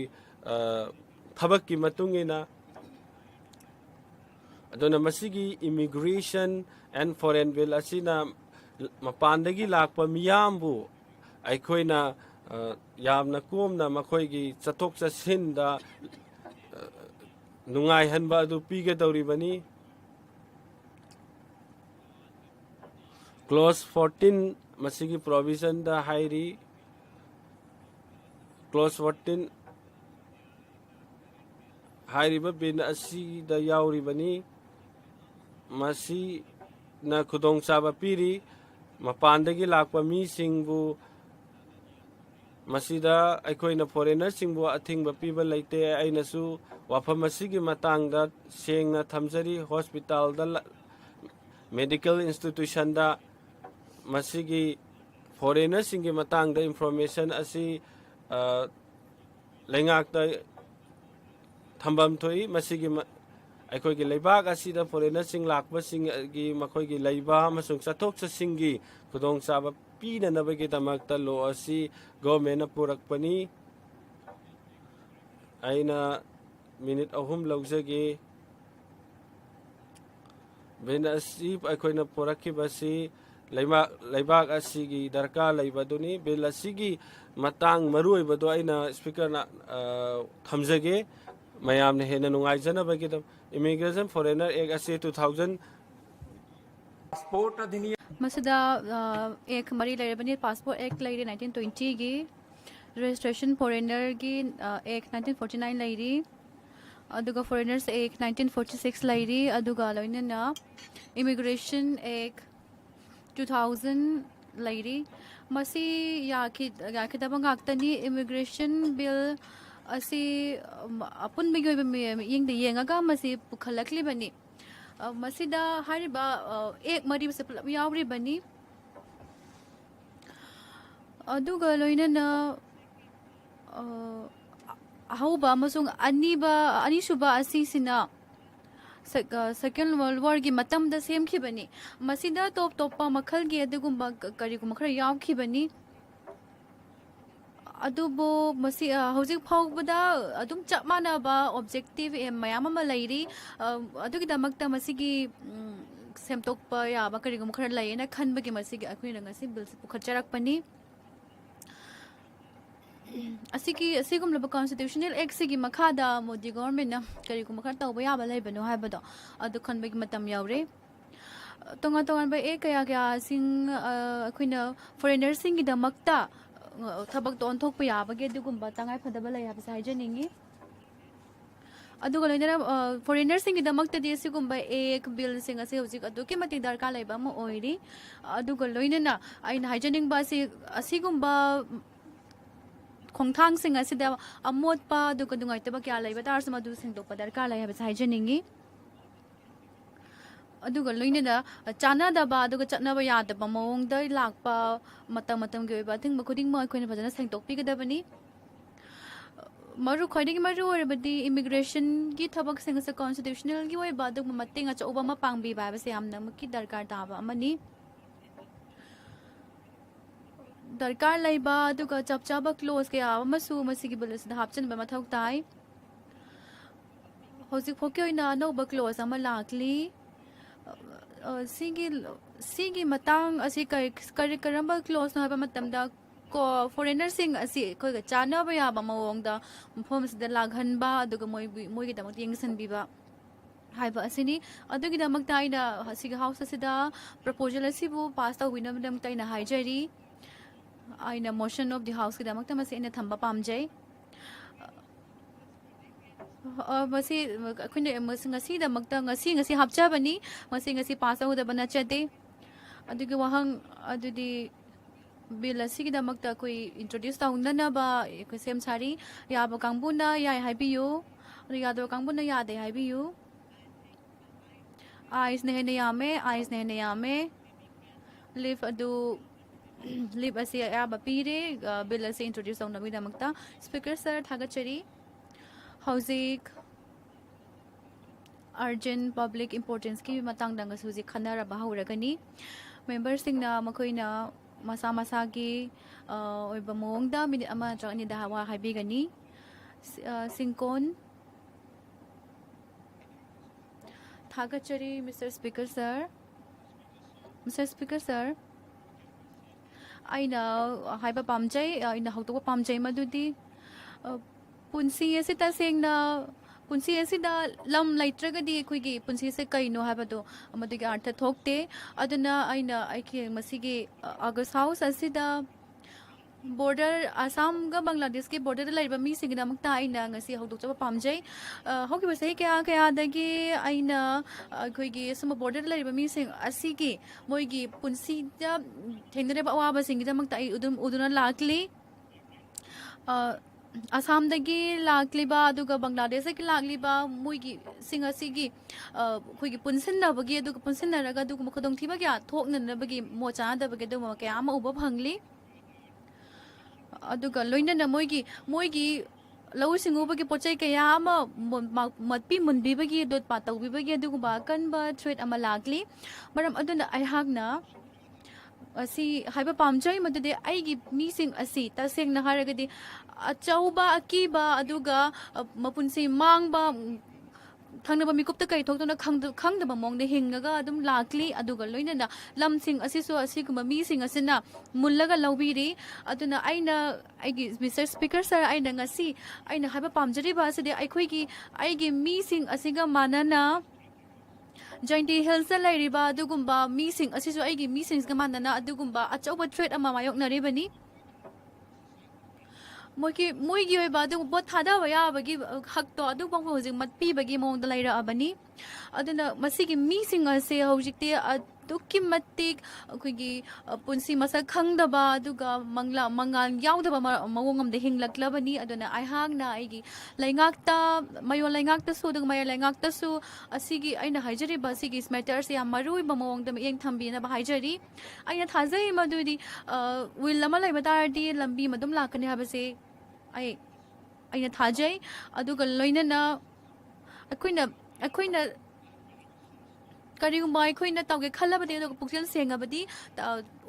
थबक्की मतुंगिना अदुना मसिगी इमिग्रेशन एंड फॉरेन बिल असिना मपानदगी लाकपा मियामबु अखोइना ꯌꯥꯝꯅ ꯀꯣꯝꯅ ꯃꯈꯣꯏꯒꯤ ꯆꯠꯊꯣꯛ ꯆꯠꯁꯤꯟꯗ ꯅꯨꯡꯉꯥꯏꯍꯟꯕ ꯑꯗꯨ ꯄꯤꯒꯗꯧꯔꯤꯕꯅꯤ Clause 14 masigi provision da hairi Clause 14 hairiba bin asi da yauribani masi na khudong chaba piri mapandagi lakpa mi singbu masida aikoina foreigner singbu athingba piba leite ainasu wafam asigi matangda sengna thamjari hospital da medical institution da masigi foreigner singi matangda information asi lengakta thambam thoi masigi ꯑꯩꯈꯣꯏꯒꯤ ꯂꯩꯕꯥꯛ ꯑꯁꯤꯗ ꯐꯣꯔꯦꯅꯔꯁꯤꯡ ꯂꯥꯛꯄꯁꯤꯡꯒꯤ ꯃꯈꯣꯏꯒꯤ ꯂꯩꯕ ꯑꯃꯁꯨꯡ ꯆꯠꯊꯣꯛ ꯆꯠꯁꯤꯟꯒꯤ ꯈꯨꯗꯣꯡꯆꯥꯕ ꯄꯤꯅꯅꯕꯒꯤꯗꯃꯛꯇ ꯂꯣ ꯑꯁꯤ ꯒꯣꯚꯔꯟꯃꯦꯟꯠꯅ ꯄꯨꯔꯛꯄꯅꯤ ꯑꯩꯅ ꯃꯤꯅꯤꯠ 3 ꯂꯧꯖꯒꯦ ꯕꯤꯜ ꯑꯁꯤ ꯑꯩꯈꯣꯏꯅ ꯄꯨꯔꯛꯈꯤꯕꯁꯤ ꯂꯩꯕꯥꯛ ꯑꯁꯤꯒꯤ ꯗꯔꯀꯥꯔ ꯂꯩꯕꯗꯨꯅꯤ ꯕꯤꯜ ꯑꯁꯤꯒꯤ ꯃꯇꯥꯡ ꯃꯔꯨꯑꯣꯏꯕꯗꯣ ꯑꯩꯅ ꯁ꯭ꯄꯤꯀꯔꯅ ꯊꯝꯖꯒꯦ ꯃꯌꯥꯝꯅ ꯍꯦꯟꯅ ꯅꯨꯡꯉꯥꯏꯖꯅꯕꯒꯤꯗꯃꯛ Immigration Foreigner Act asi 2000 Masada ek mari lairabani passport act lairi 1920 gi registration foreigner gi act 1949 lairi aduga foreigners act 1946 lairi aduga loinana immigration act 2000 lairi masi yakidaba ngaktani immigration bill asi apun bigi yeng de yengaga masi pukhalakli bani masida hariba ek mari se pulap yawri bani aduga loinana hauba amasung anisuba asisina Second World War gi matam da same ki bani masida top pa makhal gi adugumba karigum khara yaw ki bani adubo masi hojik phawbada adum chapmana ba objective mayam ama lairi adugi damakta masigi semtok pa ya ba karigum khara laina khanbagi masigi akhuina ngasi bill pukhacharak pani asigum laba constitutional act sigi makhada modi government na karigum khara tawba ya ba laibano haibado adu khanbagi matam yaure tongan ba ek kaya sing akhuina foreigner sing gi damakta ꯊꯕꯛ ꯑꯣꯟꯊꯣꯛꯄ ꯌꯥꯕꯒꯤ ꯑꯗꯨꯒꯨꯝꯕ ꯇꯉꯥꯏ ꯐꯗꯕ ꯂꯩ ꯍꯥꯏꯕꯁꯦ ꯍꯥꯏꯖꯅꯤꯡꯉꯤ ꯑꯗꯨꯒ ꯂꯣꯏꯅꯅ ꯐꯣꯔꯦꯅꯔꯁꯤꯡꯒꯤꯗꯃꯛꯇꯗꯤ ꯑꯁꯤꯒꯨꯝꯕ ꯑꯦꯛ ꯕꯤꯜꯁꯤꯡ ꯑꯁꯤ ꯍꯧꯖꯤꯛ ꯑꯗꯨꯛꯀꯤ ꯃꯇꯤꯛ ꯗꯔꯀꯥꯔ ꯂꯩꯕ ꯑꯃ ꯑꯣꯏꯔꯤ ꯑꯗꯨꯒ ꯂꯣꯏꯅꯅ ꯑꯩꯅ ꯍꯥꯏꯖꯅꯤꯡꯕ ꯑꯁꯤ ꯑꯁꯤꯒꯨꯝꯕ ꯈꯣꯡꯊꯥꯡꯁꯤꯡ ꯑꯁꯤꯗ ꯑꯃꯣꯠꯄ ꯑꯗꯨꯒ ꯅꯨꯡꯉꯥꯏꯇꯕ ꯀꯌꯥ ꯂꯩꯕ ꯇꯥꯔꯁꯨ ꯃꯗꯨ ꯁꯦꯡꯗꯣꯛꯄ ꯗꯔꯀꯥꯔ ꯂꯩ ꯍꯥꯏꯕꯁꯦ ꯍꯥꯏꯖꯅꯤꯡꯉꯤ aduga loinana chana daba aduga chatnaba yadaba mawongda lakpa matamgi oiba thingba khuding ma khoina phajana sengtokpi gadabani maru khoiding maru orabadi immigration gi thabak sing sa constitutional gi oiba aduga matenga chauba ma pangbi ba ba se amna maki darkar taba amani darkar laiba aduga chapchaba close kaya amasu masigi bulas da hapchan ba mathau tai hojik phokyoina no ba close ama lakli sigi matang asi kari karamba close na haba matamda ko foreigner sing asi koi ga chana ba ya ba mawong da mphom sida laghan ba aduga moi gi damak yengsan bi ba haiba asini adugi damak ta ina asiga house asida proposal asibu pass ta winam dam ta ina haijari aina motion of the house gi damak ta masi ina thamba pamjai masi akhune ngasi damakta ngasi hapchabani ngasi pass out da bana chate adugi wahang adudi bill asigi damakta koi introduce ta hundana ba ko sem sari ya ba kangbuna ya haibiyu ya do kangbuna ya de haibiyu eyes ne yame live adu live asi ya ba pire bill asi introduce ta hundana damakta speaker sir thagachari houzik urgent public importance ki matang dang suji khanara ba hauragani members sing na makoina masa gi oiba mongda minute ama chani da hawa haibigani singkon thagachari Mr. Speaker sir ꯑꯩꯅ ꯍꯥꯏꯕ ꯄꯥꯝꯖꯩ ꯑꯩꯅ ꯍꯧꯗꯣꯛꯄ ꯄꯥꯝꯖꯩ ꯃꯗꯨꯗꯤ ꯄꯨꯟꯁꯤ ꯑꯁꯤ ꯇꯁꯦꯡꯅ ꯄꯨꯟꯁꯤ ꯑꯁꯤꯗ ꯂꯝ ꯂꯩꯇ꯭ꯔꯒꯗꯤ ꯑꯩꯈꯣꯏꯒꯤ ꯄꯨꯟꯁꯤꯁꯦ ꯀꯩꯅꯣ ꯍꯥꯏꯕꯗꯣ ꯃꯗꯨꯒꯤ ꯑꯥꯔꯊ ꯊꯣꯛꯇꯦ ꯑꯗꯨꯅ ꯑꯩꯅ ꯑꯩꯒꯤ ꯃꯁꯤꯒꯤ ꯑꯥꯒꯁ ꯍꯥꯎꯁ ꯑꯁꯤꯗ border Assam ga Bangladesh ke border lai ba mi sing na makta aina ngasi hawdokchaba pamjai hoki ba sahi kya kya dagi aina khoi gi sum border lai ba mi sing asigi moi gi punsi da thengnare ba wa ba sing da makta ai uduna lakli Assam dagi lakli ba aduga Bangladesh ki lakli ba moi gi sing asigi khoi gi punsin na ba gi aduga punsin na raga aduga makhodong thiba kya thokna na ba gi mocha da ba gi aduga kya ama uba phangli aduga loinana moigi lau singubagi pochai kaya ama matpi munbibagi dot pa tawbibagi aduguba kanba threat ama lagli maram aduna ai hagna asi haiba pamjai madade aigi mising asi taseng na haragadi achauba akiba aduga mapunsi mangba thangna mi kupta kai thok na khang da mong de hingaga adum lakli aduga loinana lamsing asisu asiguma mi sing asina mullaga lawbiri aduna aina aigi Mr. Speaker sir aina ngasi aina haba pamjari ba aside aigi mi sing asiga manana Jainti Hills lairiba adugumba mi sing asisu aigi mi sing ga manana adugumba achauba threat ama mayok na rebani moigi oi ba du bot thada wa ya bagi hak to adu bang hojing mat pi bagi mong da laira abani aduna masigi mi singa se hojikte adukki matik kuigi punsi masa khangda ba aduga mangla mangal yawda ba mawongam de hinglakla bani aduna ai hang na aigi laingakta mayo laingakta su dug mayo laingakta su asigi aina haijari ba sigi matters ya marui ba mawong da yeng thambi na ba haijari aina thajai madudi will lama lai batardi lambi madum lakani habase aina thajai aduga loinana akoina karigumba akoina tawge khalabadi aduga puksel sengabadi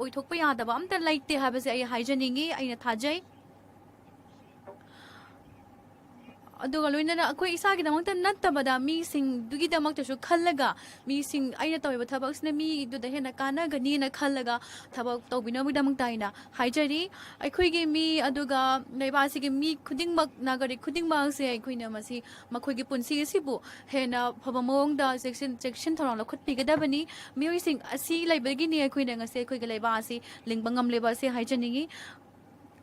oithokpa yadaba amta laite habase ai haijaningi aina thajai aduga loinana akoi isagi damangta nattabada mi sing dugi damangta su khallaga mi sing aina taweba thabak sna mi du da hena kana gani na khallaga thabak tawbina mi damangta aina haijari akoi ge mi aduga neiba sigi mi khudingmak nagari khudingmak se akoina masi makoi ge punsi sibu hena phabamong da section thorong la khutpi gadabani mi sing asi laibagi ni akoina ngase akoi ge laiba asi lingbangam leba se haijaningi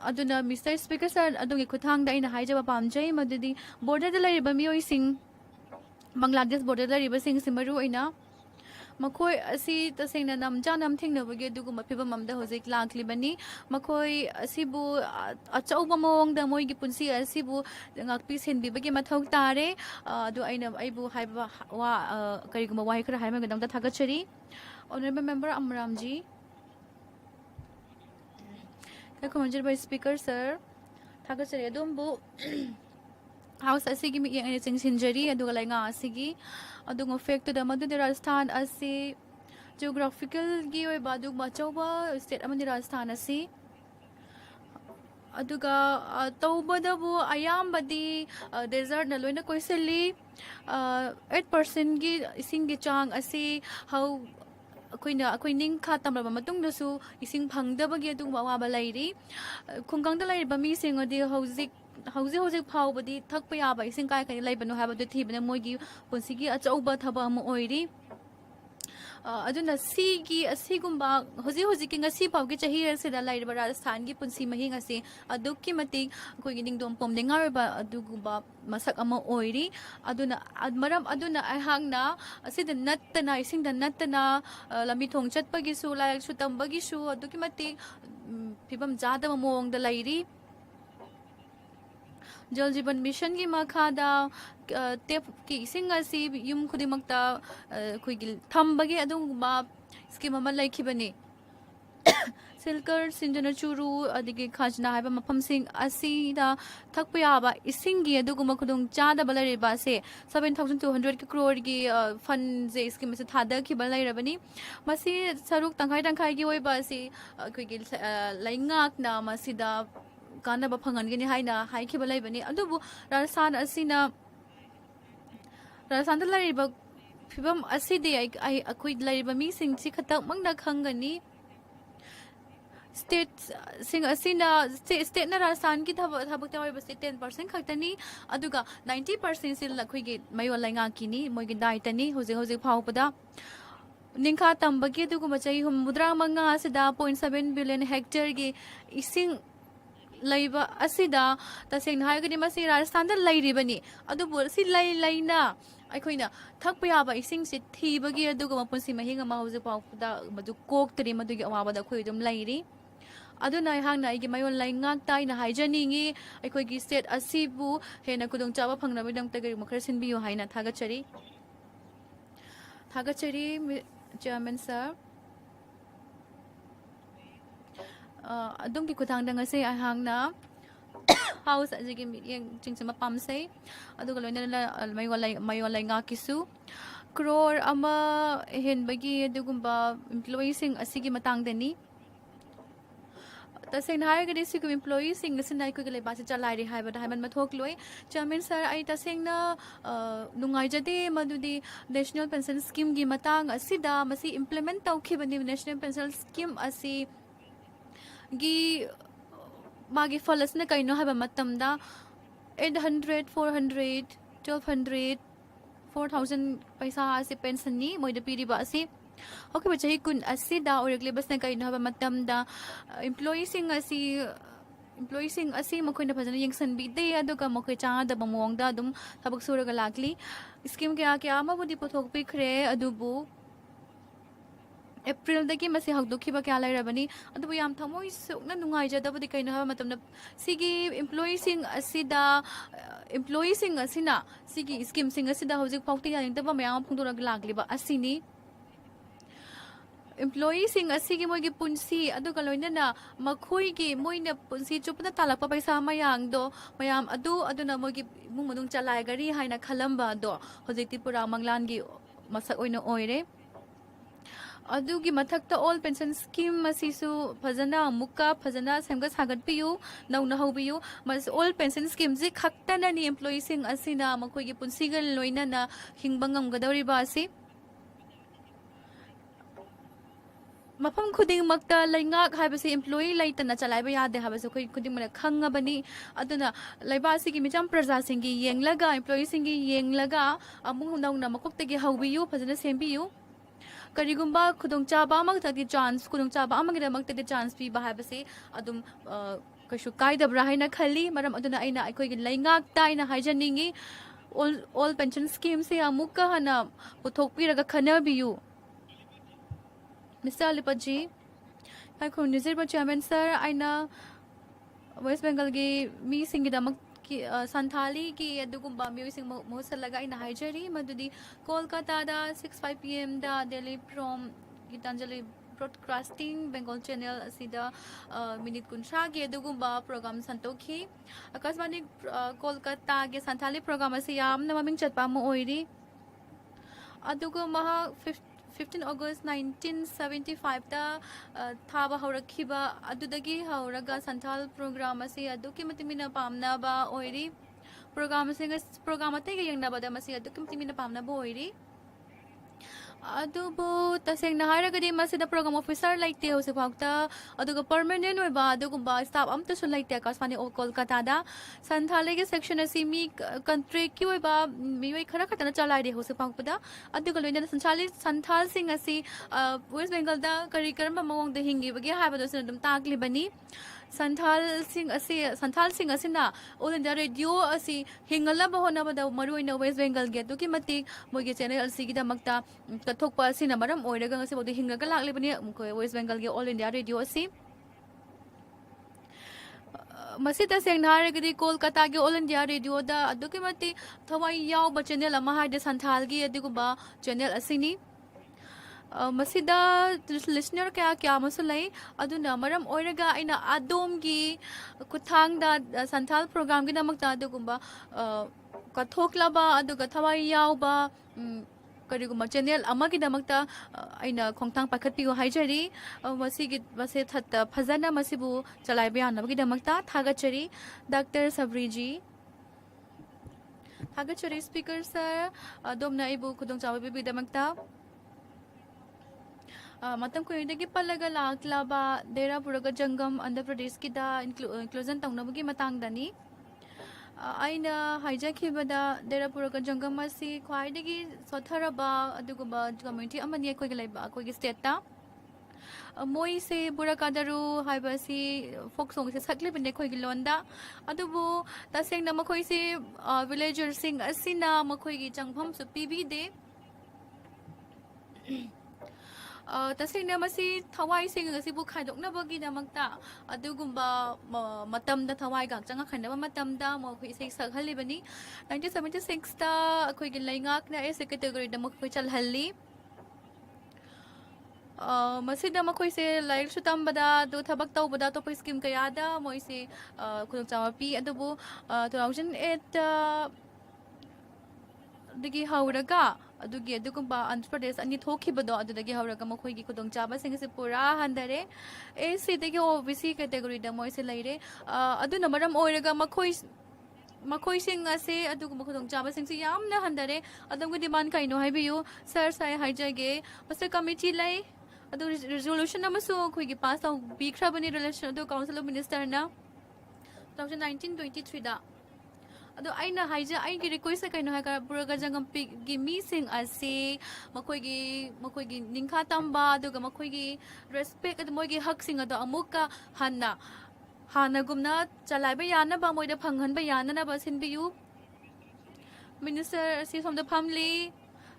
aduna Mr. Speaker sir adungi khuthang da ina haijaba pamjai madudi border da lariba mioi sing Bangladesh border da riba sing simaru ina makoi asi tasengna namja nam thingna bage dugu mapiba mamda hojik lakli bani makoi asibu achauba mong da moi gi punsi asibu ngakpi senbi bage mathau tare adu aina aibu haiba wa kariguma wai khara haima gadam da thagachari honorable member Amramji Honorable Speaker sir thagachari adumbu house asigi mi yang sing sinjari aduga lainga asigi adungo fact da madu Rajasthan asi geographical gi oi badu machauba state amani Rajasthan asi aduga tawbada bu ayambadi desert na loina koiseli 8% gi singi chang asi how akoi ning kha tamraba matung da su ising phangdabagi adungba wa ba lairi khungkang da lairi ba mi sing odi hauzik phawbadi thakpa ya ba ising kai kai laibano haba du thibna moigi punsigi achauba thaba mo oiri aduna sigi asigumba hoji ki ngasi pawgi chahi se da lairi Rajasthan gi punsi mahinga se adukki mati koi ning dom pom dengar ba adugumba masak ama oiri aduna maram aduna ahangna asida nattana ising da nattana lami thong chatpagi su layak su tambagi su adukki mati pibam jada mong da lairi Jal Jeevan Mission ki makhada tep ki singa si yum khudimakta khuigil thambagi adungba scheme ama laikhibani Silkar Sinjana Churu adigi khajna haiba mafam sing asida thakpa yaba isingi aduguma khudung chada balari ba se 7200 crore gi fund je scheme se thada ki balai rabani masi saruk tangkai gi oi ba si khuigil laingak na masida kana ba phangan gini haina hai ki balai bani adubu Rajasthan asina Rajasthan da lari ba phibam asidi ai akoi lari ba mi sing chi khatak mangna khangani state sing asina state na Rajasthan ki thabak ta oiba 10% khaktani aduga 90% sil la khoigi mayo lainga kini moigi daitani hoje phaupada ningkha tambagi duguma chai humudra manga sida 0.7 billion hectare gi ising laiba asida taseng haigani masi Rajasthan da lairibani adubu si laina ꯑꯩꯈꯣꯏꯅ ꯊꯛꯄ ꯌꯥꯕ ꯏꯁꯤꯡꯁꯤ ꯊꯤꯕꯒꯤ ꯑꯗꯨꯒ ꯃꯄꯨꯟꯁꯤ ꯃꯍꯤꯡ ꯑꯃ ꯍꯧꯖꯤꯛ ꯐꯥꯎꯕꯗ ꯃꯗꯨ ꯀꯣꯛꯇ꯭ꯔꯤ ꯃꯗꯨꯒꯤ ꯑꯋꯥꯕꯗ ꯑꯩꯈꯣꯏ ꯑꯗꯨꯝ ꯂꯩꯔꯤ ꯑꯗꯨꯅ ꯑꯩꯍꯥꯛꯅ ꯑꯩꯒꯤ ꯃꯌꯣꯜ ꯂꯩꯉꯥꯛꯇ ꯑꯩꯅ ꯍꯥꯏꯖꯅꯤꯡꯉꯤ ꯑꯩꯈꯣꯏꯒꯤ ꯁ꯭ꯇꯦꯠ ꯑꯁꯤꯕꯨ ꯍꯦꯟꯅ ꯈꯨꯗꯣꯡꯆꯥꯕ ꯐꯪꯅꯕꯒꯤꯗꯃꯛꯇ ꯀꯔꯤꯒꯨꯝꯕ ꯈꯔ ꯁꯤꯟꯕꯤꯌꯨ ꯍꯥꯏꯅ ꯊꯥꯒꯠꯆꯔꯤ ꯆꯤꯌꯔꯃꯦꯟ ꯁꯔ ꯑꯗꯣꯝꯒꯤ ꯈꯨꯠꯊꯥꯡꯗ ꯉꯁꯤ ꯑꯩꯍꯥꯛꯅ House as a Chingsama Pamsay, Adugaloina Mayo Langakisu, Crore Ama Henbagi, Dugumba, employees sing a Sigi Matang Deni. The same higher district employees sing a Sinai Kugale Basija Lady Hybrid Hyman Matokloi, Chairman Sir Aita Singna, Nungajade, Madudi, National Pension Scheme Gimatang, Asida, Masi implement Tauki, National Pension Scheme, Asi Gi. Magi falas na kaino haba matamda 800 400 1200 4000 paisa asi pension ni moida piri ba asi okay ba chahi kun asi da oregle bas na kaino haba matamda employee sing asi makoy na phajana yengsan bi de aduga makoy changa da bamong da dum thabak suraga lagli scheme kya ama budi pothok pi khre adubu April dagi masi hagdukhi ba kya lairabani adubu yam thamoi sukna nungaijadabadi kaino haba matamna sigi employee sing asina sigi scheme sing asida hojik phauti yaningtaba mayam phungdorag lagliba asini employee sing asigi moigi punsi aduga loinana makhoi gi moina punsi chupna talakpa paisa mayang do mayam aduna moigi mungmanung chalai gari haina khalamba do hojikti pura manglan gi masak oina oire Adugi mathakta all pension scheme masisu phajana mukka phajana semga sagat piyu nauna hobiyu mas all pension scheme ji khakta na ni employees sing asina makoi gi punsigal loina na hingbangam gadori ba asi mafam khuding makta laingak haibasi employee laitana chalaiba yade habasu khoi khuding mana khangabani aduna laiba si gi micham praja singi yenglaga employee singi yenglaga amung nauna makokta gi hobiyu phajana sembiyu Karigumba Kudungchaba Magtadi chance, Kudungchaba Amagamakta chance be Bahabasi, Adum Kashukai the Brahina Kali, Madam Aduna Aina, I could Langak Dina Hijaningi, all pension schemes say Amuka Hana, Potokpiraga Kanabiu. Mr. Alipaji, I could Nizirba Chairman, sir, Aina West Bengal gay me singing Santali ki adugumba music mosalaga in Hijari Madudi Kolkata da 6:05 PM da Delhi from Gitanjali broadcasting Bengal channel sida minute kunsha ge adugumba program santoki akasmani Kolkata ge Santali program asiyam namaming chatpa mo oiri adugumba 15 August 1975 ta thaba haurakhiba adudagi hauraga santhal program asi aduki matimina pamna ba oiri program ate ga yangna ba da masi aduki matimina pamna ba oiri adubu taseng na haragadi masida program officer like te hose phakta aduga permanent oi ba adugumba staff amta sun like te akasmani o Kolkata da santhale ge section asi mi country ki oi ba mi oi khara khatana chalai de hose phakpada aduga loina santhal sing asi West Bengal da kari karma mawong de hingi bagi ha ba do sun dum takli bani Santhal sing asina all India radio asi hingala ba hona ba da maru ina West Bengal ge to ki matik mogi channel asi gi da makta kathokpa asina maram oiraga ngasi bodu hinga ga lakle bani West Bengal ge all India radio asi masita sengnhar gidi Kolkata ge all India radio da aduki mati thawai yaw ba channel ama ha de Santhal gi adiguba channel asini masida listener kya masulai aduna maram oiraga aina adom kuthang da santhal program gi namakta adugumba kathoklaba aduga thawai yawba kariguma channel amagi damakta aina khongthang pakhatpiu haijari masigi base thatta phajana masibu chalai byan nabagi damakta thagachari Dr. Sabriji thagachari speaker sir domna ibu khudong chawa bibi damakta matam ko yung palaga laklaba dera puraga jangam Andhra Pradesh kida inclusion tangnabagi matang dani aina hijackibada dera puraga jangam asi khwaidagi sotharaba aduguba community amani akoi laiba akoi state ta moi se burakadaru haibasi folk song se sakle binde khoi gilonda adubu taseng na makhoi se villager sing asina makhoi gi changpham su pibi de taseng na masi thawai sing asi bu khaidok na bagi na magta adugumba matam da thawai gak changa khaina ba matam da mo khoi se sakhali bani 1976 ta khoi gi laingak na e category da mo khoi chal halli masida makhoi se laik sutam bada do thabak taw bada to scheme kayada moi se khulung chama pi adubu 2008 dagi hauraga adugi adugumba Andhra Pradesh ani thokibado adudagi hauraga makhoi gi khudong chaba sing se pura handare e se dagi OBC category da moi se laire adu namaram oiraga makhoi sing ase adugumba khudong chaba sing se yamna handare adumgu demand kaino haibiyu sir sai haijage mase committee lai adu resolution namasu khoi gi pass out bikhrabani relation adu council of minister na 2019-23 da ado aina haija ai gi request kaino ha ka buraga jangam pi gi mi sing ase makhoi gi ningkha tamba aduga makhoi gi respect adu moi gi hak sing ado amuka hana gumna chalai ba yana ba moi da phanghan ba yana na ba sin biu minister si from the family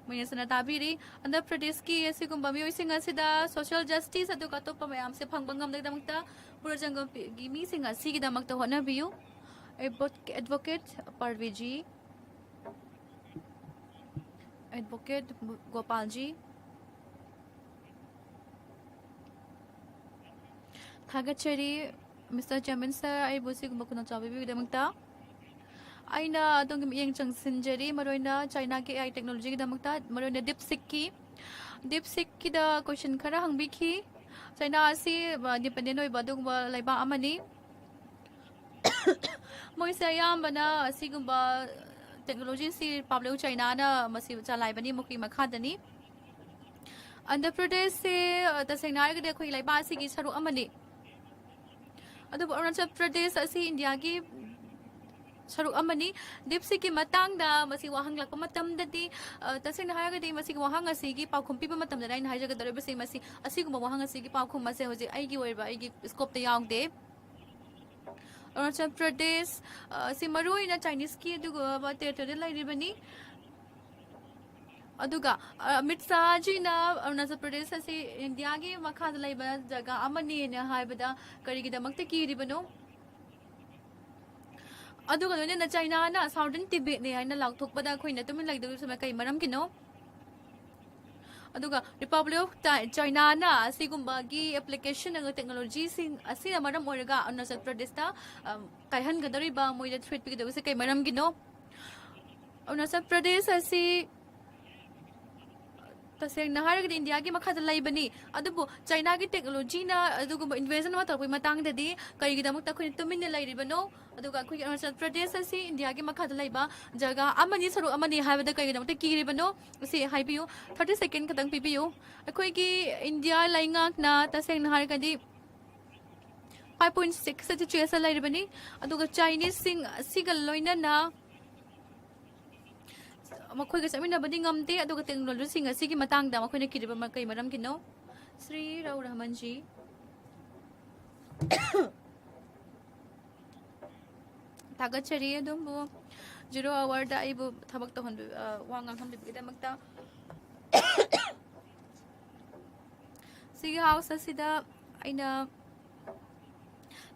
Minister na tabiri Andhra Pradesh ki esi gumba mi sing asida social justice adu ka to pa mayam se phangbangam da damta pura jangam gi mi sing asi gi damak ta hona biu advocate Parviji advocate Gopalji Thagachari Mr. Chairman sir ai bosi gumba kuna chabi bi damak ta aina dong yang chang sinjari maroina China ke AI technology ki damakta maroina deepseek ki da question khara hangbi ki China asi dependent oi badung ba laiba amani moi sa yam bana asi gumba technology si public China na masi chalai bani mukhi makhadani Andhra Pradesh se tasengna ga de khoi laiba si gi saru amani adu Arunachal Pradesh asi India ki saruk amani dipsi ki matang da masi wahang lak matam dati taseng na haga di masi wahang asigi paukhum pi matam da nine haja ga dare basi masi asigu wahang asigi paukhum mase hoje ai gi oiba ai gi scope ta yaung de Arunachal Pradesh si marui na Chinese ki du ba territory lai ribani aduga Amit Shah ji na Arunachal Pradesh asi India gi makha da lai ba jaga amani ne haibada kari gi damak te ki ribano aduga lone na China na Southern Tibet ne ai na lak thok bada khoi na tumin lai du sama kai maram kino aduga Republic of China na sigumba gi application ng technology sing asina maram oraga Arunachal Pradesh ta kai han gadari ba moi da threat pi da se kai maram gino Arunachal Pradesh asi taseng na harag India gi makha lai bani adubu China gi technology na adugu invasion ma tar koi matang da di kai gi damak ta khoi tumin ne lai ribano aduga khoi Arunachal Pradesh asi India gi makha lai ba jaga amani saru amani haibada kai gi damak ta ki ribano si haibiu 30 second kadang pipiu khoi gi India laingak na taseng na harag di 5.6 sa chesa lai ribani aduga Chinese sing sigal loina na makhoi ga samina badi ngamte aduga technology sing asigi matang da makhoi na kiriba kai maram kino Sri Rao Rahman ji Tagachari adumbu 0 hour da ibu thabak to hon wangang ham bi da makta Sigi house asida aina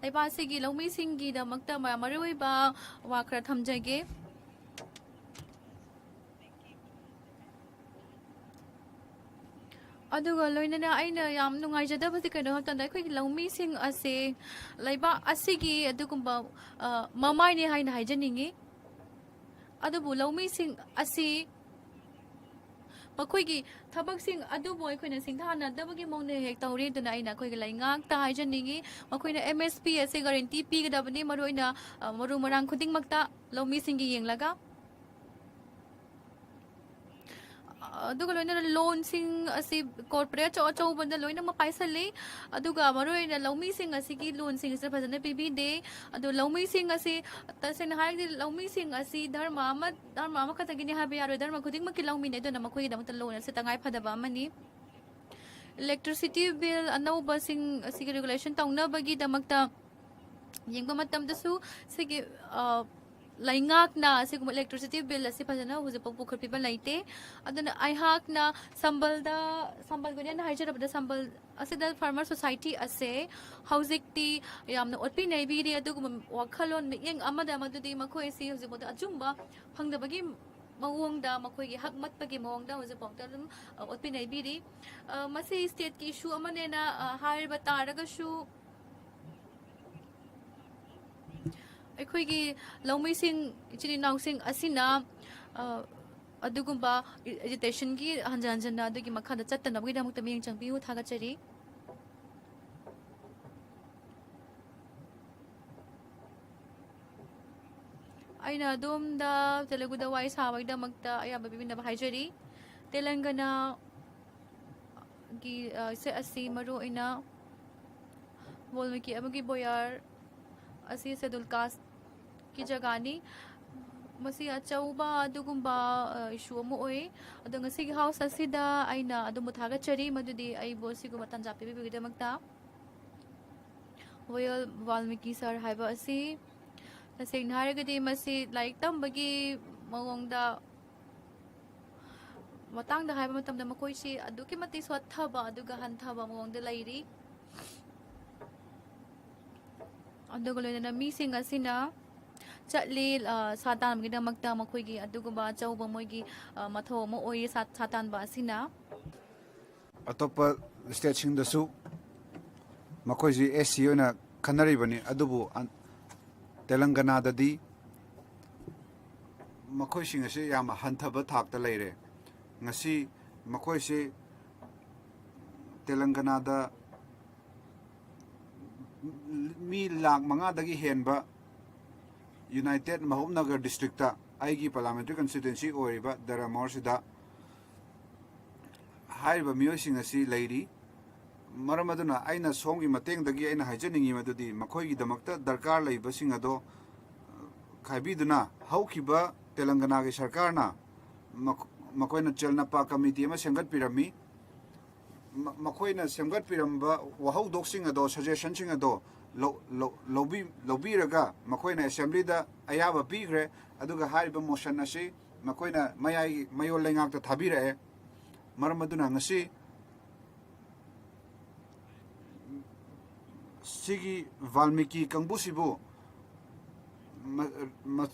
laiba sigi lomi singi da makta maroi ba wakra thamjage aduga loinana aina yam nungai jada basi kaino hatanda khoi lomi sing ase laiba asigi adugumba mamai ne haina haijaningi adubu lomi sing asi makhoi gi thabak sing adubu khoina sing thana dabagi mong ne hek tawri duna aina khoi gi laingak ta haijaningi makhoi na MSP ase guarantee pi ga dabani maroina maru marang khuding makta lomi sing gi yenglaga aduga loina loan sing asi corporate cho banda loina ma paisa le aduga maroi na lomi sing asi ki loan sing se phajana pibi de adu lomi sing asi tasen hai di lomi sing asi dharma ma katagini ha bi aro dharma khuding ma ki lomi ne do na makhoi da mata loan se tangai phadaba mani electricity bill anauba sing asi regulation tauna bagi damakta yengba matam da su sige laingak na sigum electricity bill asi phajana huze pok khurpi ba laite adana ai hak na sambal gone na haijara da sambal asi da farmer society ase housing ti yamna otpi nei bi ri adu wakhalon yeng amada amadu di makhoi si huze boda ajumba phangda bagi mawong da makhoi gi hak mat pagi mawong da huze pok da otpi nei bi ri masi state ki issue amane na hair ba taraga shu ꯑꯩꯈꯣꯏꯒꯤ ꯂꯧꯃꯤꯁꯤꯡ ꯏꯆꯤꯜ ꯏꯅꯥꯎꯁꯤꯡ ꯑꯁꯤꯅ ꯑꯗꯨꯒꯨꯝꯕ ꯑꯦꯖꯤꯇꯦꯁꯟꯒꯤ ꯍꯟꯖꯟ ꯍꯟꯖꯟꯅ ꯑꯗꯨꯒꯤ ꯃꯈꯥꯗ ꯆꯠꯇꯅꯕꯒꯤꯗꯃꯛꯇ ꯃꯤꯠꯌꯦꯡ ꯆꯪꯕꯤꯌꯨ ꯊꯥꯒꯠꯆꯔꯤ ꯑꯩꯅ ꯑꯗꯣꯝꯗ ꯇꯦꯂꯨꯒꯨꯗ ꯋꯥꯔꯤ ꯁꯥꯕꯒꯤꯗꯃꯛꯇ ꯑꯌꯥꯕ ꯄꯤꯕꯤꯅꯕ ꯍꯥꯏꯖꯔꯤ ꯇꯦꯂꯪꯒꯅꯥꯒꯤ ꯁꯦ ꯑꯁꯤ ꯃꯔꯨꯑꯣꯏꯅ ꯋꯥꯜꯃꯤꯀꯤ ꯑꯃꯒꯤ ꯕꯣꯌꯥꯔ ꯑꯁꯤ ꯁꯦꯗꯨꯜ ꯀꯥꯁ ki jagani masi achauba adugumba issue amu oi adu ngasi gi house asida aina adu muthaga chari madudi ai bosi gu matan japi bi bi damakta royal valmiki sir haiba asi tasing haragadi masi like tambagi mawongda matangda haiba matamda makoi si aduki mati swathaba aduga hanthaba mawongda lairi aduga loina mi sing asina ꯆꯠꯂꯤ ꯁꯥꯇꯥꯟꯕꯒꯤꯗꯃꯛꯇ ꯃꯈꯣꯏꯒꯤ ꯑꯗꯨꯒꯨꯝꯕ ꯑꯆꯧꯕ ꯃꯣꯏꯒꯤ ꯃꯊꯧ ꯑꯃ ꯑꯣꯏ ꯁꯥꯇꯥꯟꯕ ꯑꯁꯤꯅ ꯑꯇꯣꯞꯄ ꯁ꯭ꯇꯦꯠꯁꯤꯡꯗꯁꯨ ꯃꯈꯣꯏꯁꯤ SC ꯑꯣꯏꯅ ꯈꯟꯅꯔꯤꯕꯅꯤ ꯑꯗꯨꯕꯨ ꯇꯦꯂꯪꯒꯅꯥꯗꯗꯤ ꯃꯈꯣꯏꯁꯤꯡ ꯑꯁꯤ ꯌꯥꯝꯅ ꯍꯟꯊꯕ ꯊꯥꯛꯇ ꯂꯩꯔꯦ ꯉꯁꯤ ꯃꯈꯣꯏꯁꯤ ꯇꯦꯂꯪꯒꯅꯥꯗ ꯃꯤ ꯂꯥꯛ 5ꯗꯒꯤ ꯍꯦꯟꯕ United Mahubnagar district aigi parliamentary constituency oiriba Daramorshida haiba miyosing asi leiri maramaduna aina songi matengdagi aina haijaningi madudi makhoi gi damakta darkar leiba sing ado khaibiduna haukiba Telangana gi sarkarna makoina chelna pa committee ma sengat pirami makoina sengat piramba wahau doksing ado suggestion sing ado lobby raga makoina assembly da ayaba pigre aduga hariba motion asi makoina mayai mayol lengak ta thabire maramaduna ngasi sigi Valmiki kangbusibu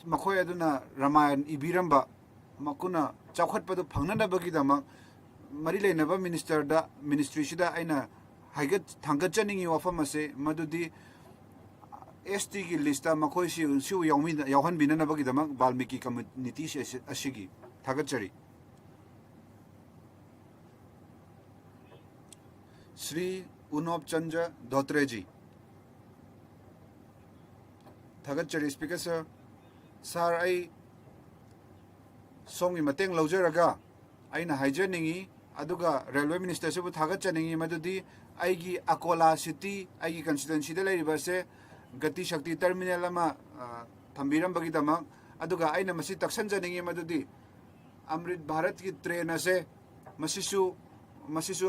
makhoi aduna Ramayan ibiramba makuna chawkhatpadu phangnanabagi dama mari leinaba minister da ministry sida aina haigat thangat chaningi wafam ase madudi ST ki lista makhoi siu yauhan binanabagi dama Valmiki community asigi thagat chari Sri Unop Chandra Dhotreji thagat chari speaker sir ai songi mateng laujaraga aina haijaningi aduga railway minister se bu thagat chaningi madudi aigi Akola city aigi constituency da lairiba se gati shakti terminal ama thambiram bagi dama aduga aina masi taksan janingi madudi Amrit Bharat ki train ase masisu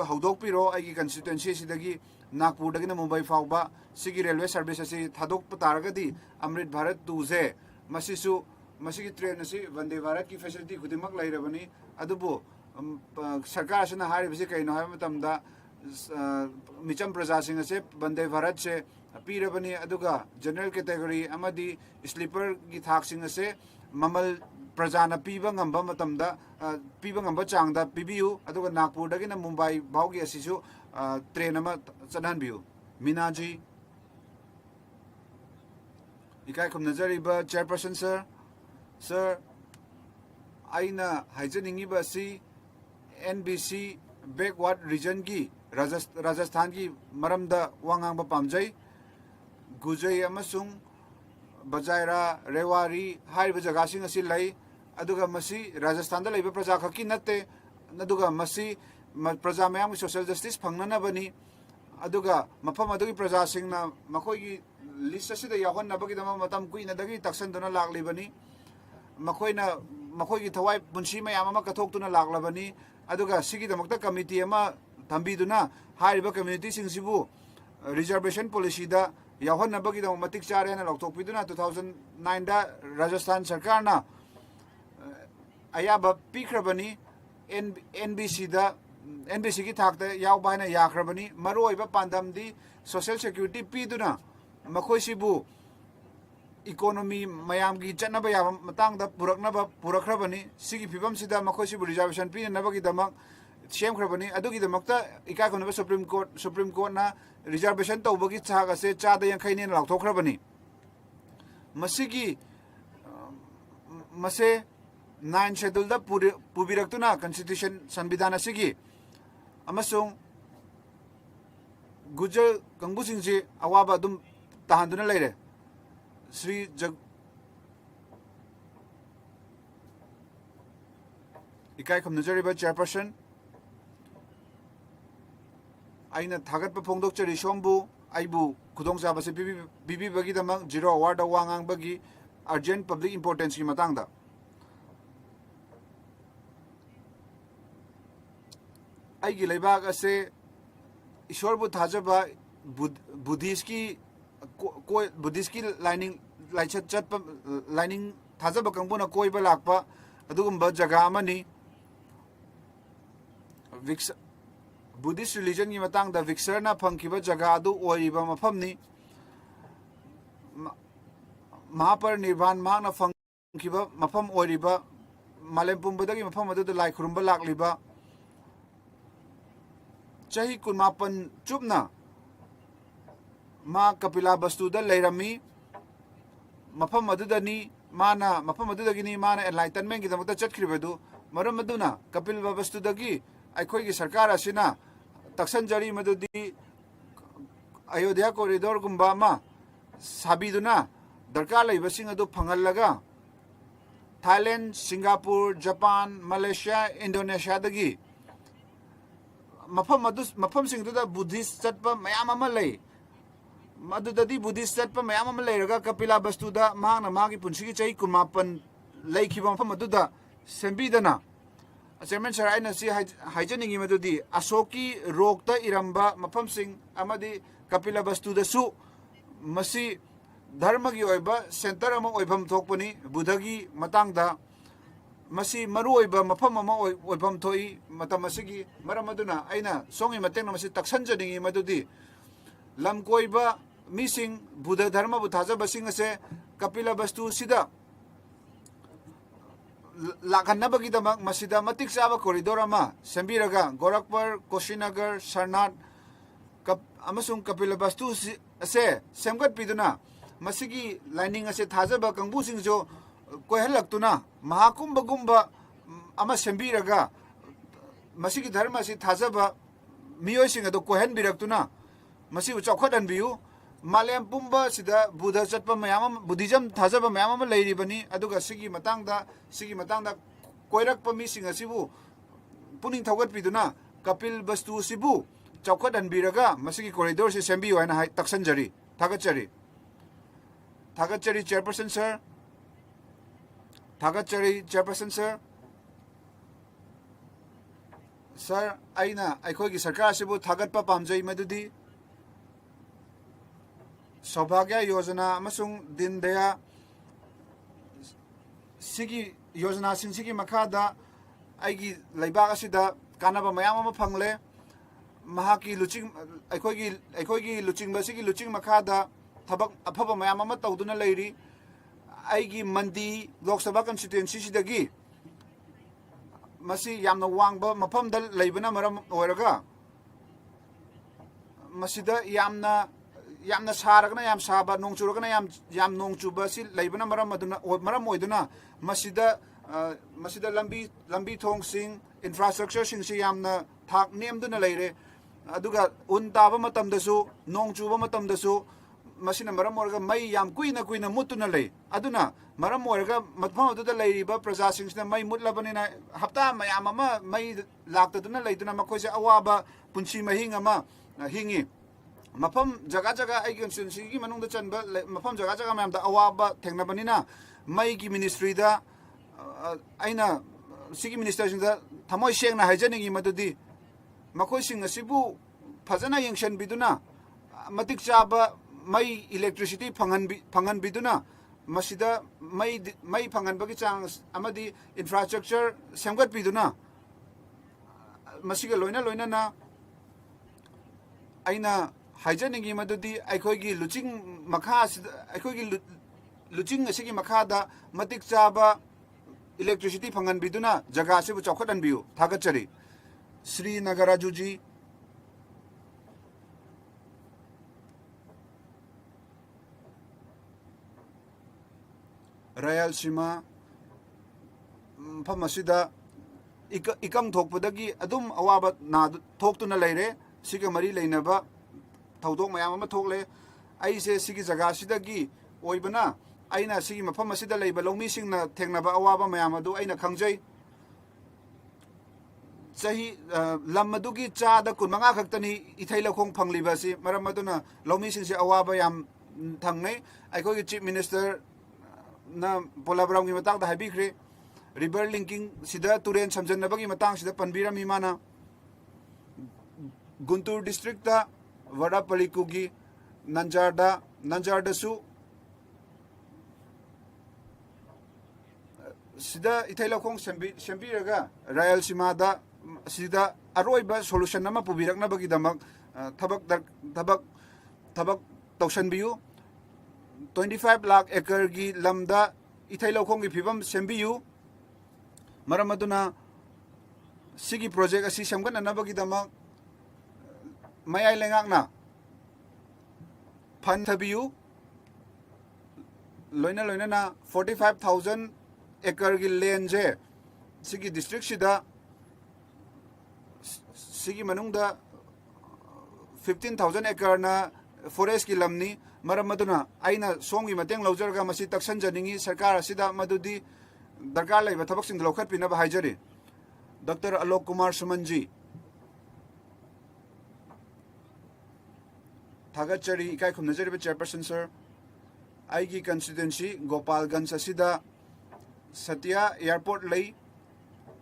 haudok piro aigi constituency sidagi Nagpur dagi na Mumbai fauba sigi railway service ase thadok pataragadi Amrit Bharat 2 je masigi train ase Vande Bharat ki facility khudimak lairabani adubu sarkar asana hari bisi kaino hai matamda micham praja sing ase Vande Bharat se pirabani aduga general category amadi sleeper gi thak sing ase mamal prajana piba ngamba matamda piba ngamba changda pibiu aduga Nagpur dagi na Mumbai baugi asisu train ama chanhanbiu Minaji ikai khum nazariba chairperson sir aina haijaningi basi NBC backward region ki Rajasthan ki maramda wangang ba pamjai Gujai amasung Bajaira Rewari haiba jaga sing asi lai aduga masi Rajasthan da laiba praja khaki natte naduga masi praja mayam ki social justice phangnanabani aduga mafam adugi praja singna makoi gi list asida yahon nabagi dama matam kuina dagi taksan duna laklibani makoina makoi gi thawai punsi mayam ama kathok tuna laklabani aduga sigi damakta committee ama thambi duna hariba community singsibu reservation policy da yahon nabagi dama matik chare na loktok piduna 2009 da Rajasthan sarkar na ayaba pikrabani NBC da NBC ki thakta yaw baina yakrabani maroi ba pandam di social security piduna makoi sibu economy mayam gi channa ba ya matang da purakna ba purakrabani sigi phibam sida makoi sibu reservation pin na ba gi damak sem khrabani adugi damakta ika kono supreme court na reservation tawbagi chaga se cha da yang khaine law thokhrabani masigi mase 9 schedule da pubirakuna constitution sanbidhan asigi amasung gujar kangbu singji awaba dum tahanduna leire Sri ikai khamnajariba chairperson aina thagat pa phongdok chari sombu aibu khudong cha base bibi bagi damang zero award wangang bagi urgent public importance ki matang da aigi leibak ase ishwar bu thajaba buddhist ki lining laichat chat lining thajaba kangbuna koiba lakpa adugumba jaga amani Buddhist religion ki matang da Vixar na phangkiba jaga adu oiba mafamni mahapar nirvan na phangkiba mafam oiriba malem pumbadagi mafam adu lai khurumba lakliba chahi kunmapan chupna ma kapila bastu da leirami mafam adudani mana mafam adudagini mana enlightenment ki damata chatkhribedu maram aduna kapil bastu dagi aikhoi gi sarkar asina taksan jari madudi ayodhya corridor gumba ma sabiduna darkar laibasing adu phangallaga Thailand Singapore Japan Malaysia Indonesia dagi mafam sing da Buddhist chatpa mayam ama lei madudadi Buddhist chatpa mayam ama leiraga kapila bastu da mangna magi punsigi chai kumapan leikhiba mafam aduda sembidana Chairman sir aina si haijaningi madudi asoki rokta iramba mafam sing amadi kapila bastu da su masi dharma gi oiba center ama oibam thokpani budhagi matangda masi maru oiba mafam ama oibam thoi matam asigi maramaduna aina songi mateng masi taksanjaningi madudi lam koiba mising buddha dharma bu thaja basing ase kapila bastu sida lakhanabagi damak masida matik saba corridor ama sembiraga Gorakhpur Kushinagar Sarnath amasung kapila bastu ase semgat piduna masigi lining ase thajaba kangbu singjo koihalaktuna mahakumbha gumba ama sembiraga masigi dharma si thajaba miyoi sing ado kohen biraktuna masi uchakhadan biu Malem pumba sida Buddha chatpa mayam Buddhism thajaba mayam leiri bani aduga sigi matangda koirak pami sing asibu puning thogat piduna kapil bastu sibu chawkhadan biraga masigi corridor se sembi waina hai taksan jari thagachari chairperson sir sir aina aikhoi gi sarkar sibu thagatpa pamjai madudi Saubhagya Yojana amasung Din Daya sigi yojana sigi makhada aigi laibak asida kanaba mayam ama phangle mahaki luching aikoigi luching basigi luching makhada thabak aphaba mayam ama tawduna leiri aigi mandi Lok Sabha constituency sidagi masi yamna wangba mafam dal leibana maram oiraga masida yamna saragna yam saba nong churagna yam nong chuba si leibana maram oiduna masida lambi thong sing infrastructure sing si yamna thak nemduna leire aduga un taba matam dasu nong chuba matam dasu masina maram orga mai yam kuina kuina mutuna lei aduna maram orga matpham adu da leiriba praja singsna mai mutlabanina hapta mayam ama mai laktaduna leiduna makhoi awaba punchi mahing ama hingi mafam jaga jaga ai constituency gi manung da chanba mafam jaga jaga mayam da awaba thengnabanina mai gi ministry da aina sigi minister sing da thamoi sengna haijaningi madudi makhoi sing asibu fazana yengshan biduna matik chaba mai electricity phangan biduna masida mai phangan bagi chang amadi infrastructure semgat biduna masiga loina na aina haijaningi madudi aikhoigi luching makha aikhoigi luching asigi makha da matik chaba electricity phangan biduna jaga se bu chokhadan biu thagachari Srinagar Juji Rayalaseema Pamasida ikam thokpadagi adum awaba na thoktuna leire siga mari leinaba thaudok mayam ama thokle aise sigi jaga sidagi oibana aina sigi mafam asida leiba longmi singna thengnaba awaba mayam adu aina khangjai sahi lamadugi chada kun manga khaktani ithai lakhong phangliba si maram aduna longmi singse awaba yam thangnai aikoi chief minister na polabram gi matang da habi khre river linking sida turen samjannabagi matang sida panbirami mana Guntur district da Vadapalikugi Nanjarda su sida ithailakhong sembiraga Rayalaseema da sida aroiba solution nama pubirakna bagi damak thabak tausanbiu 25 lakh acre gi lamda ithailakhong gi phibam sembiu maramaduna sigi project asi samgana nabagi damak mayai lengakna fund thabiu loina na 45,000 acre gi land je sigi district sida sigi manungda 15,000 acre na forest ki lamni maramaduna aina songi mateng laujarga masi taksan janingi sarkar asida madudi darkar laiba thabak sing lokhat pina ba haijari Dr. Alok Kumar Sumanji Thagachari ikai khumnajari ba chairperson sir aigi constituency Gopalganj asida Satya airport lei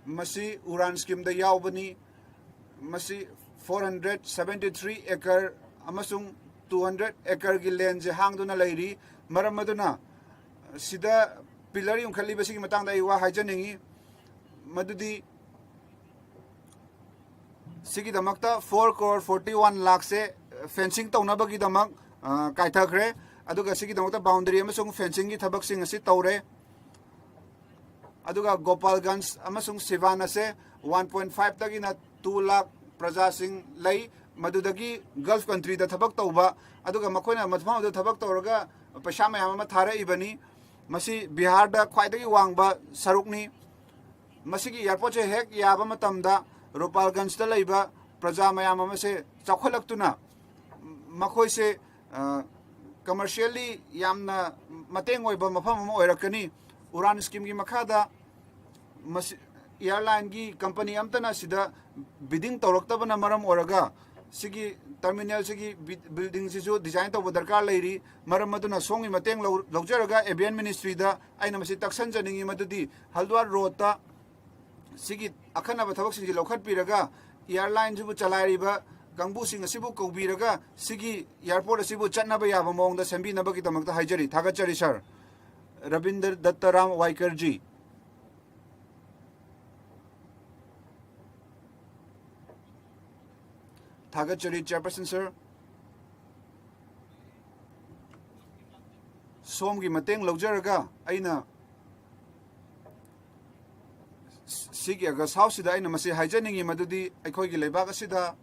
masi uran scheme da yaubani masi 473 acre amasung 200 acre gi land je hangduna leiri maramaduna sida pillar yung khali basi matang dai wa haijaningi madudi sigi damakta 4 crore 41 lakh se fencing tawna bagi damak kaithakre aduga sigi damakta boundary amasung fencing gi thabak sing asi tawre aduga Gopalganj amasung Sivana se 1.5 tagi na 2 lakh praja sing lei madudagi Gulf country da thabak tawba aduga makoina mathma da thabak tawraga paisa mayam ama thara ibani masi Bihar da khwaidagi wangba sarukni masigi airport je hek yaba matamda Gopalganj da leiba praja mayam ama se chakholaktuna makhoi se commercially yamna mateng oiba mafam ama oirakani uran scheme gi makhada masi airline gi company amtana sida bidding tawraktabana maram oraga sigi terminal sigi building sisu design tawba darkar leiri maram maduna songi mateng lawjaraga aviation ministry da aina masi taksan janingi madudi Haldwar road ta sigi akhana ba thabak singi lokhat piraga airline jubu chalairiba kangbu sing asibu kobiraga sigi airport asibu chatnaba yaba mongda sembi nabagi tamakta haijari thagachari sir Rabinder Dattaram Waikarji Thagachari chairperson sir somgi mateng lawjaraga aina sigi aga sausida aina masi haijaningi madudi aikhoi gi leibak asida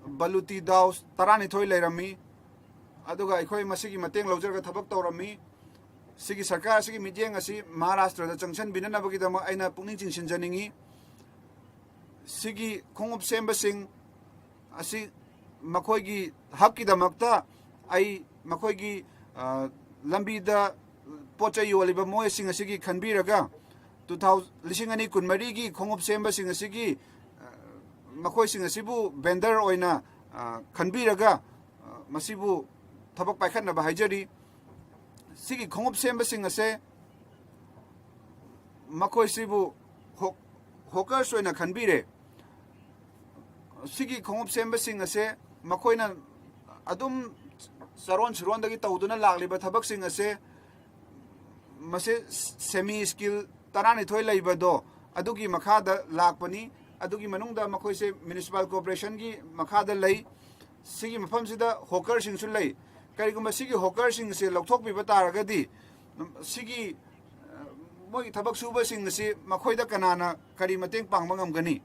baluti daus tarani thoi leirami aduga aikhoi masigi mateng lawjaraga thabak tawrami sigi sarkar sigi mijeng asi Maharashtra da changchan binanabagi dama aina pungning chingsin janingi sigi khongup semba sing asi makhoi gi hak ki damakta ai makoi gi lambi da pocha yoliba moi sing asigi khanbiraga 2000 kunmari gi khongop semba sing asigi makoi sing asibu vendor oina khanbiraga masibu thabak paikhatna ba haijari sigi khongop semba sing ase makoi sibu hawkers oina khanbire sigi khongop semba sing ase makoina adum saron suron dagi tawduna lagliba thabak sing ase mase semi skill tarani thoi leiba do adugi makhada lakpani adugi manungda makoi se municipal corporation gi makhada lei sigi mafam sida hawker sing su lei kariguma sigi hawker sing se lokthok bi bataragadi sigi moi thabak suba sing se makoi da kanana kari mateng pangba ngamgani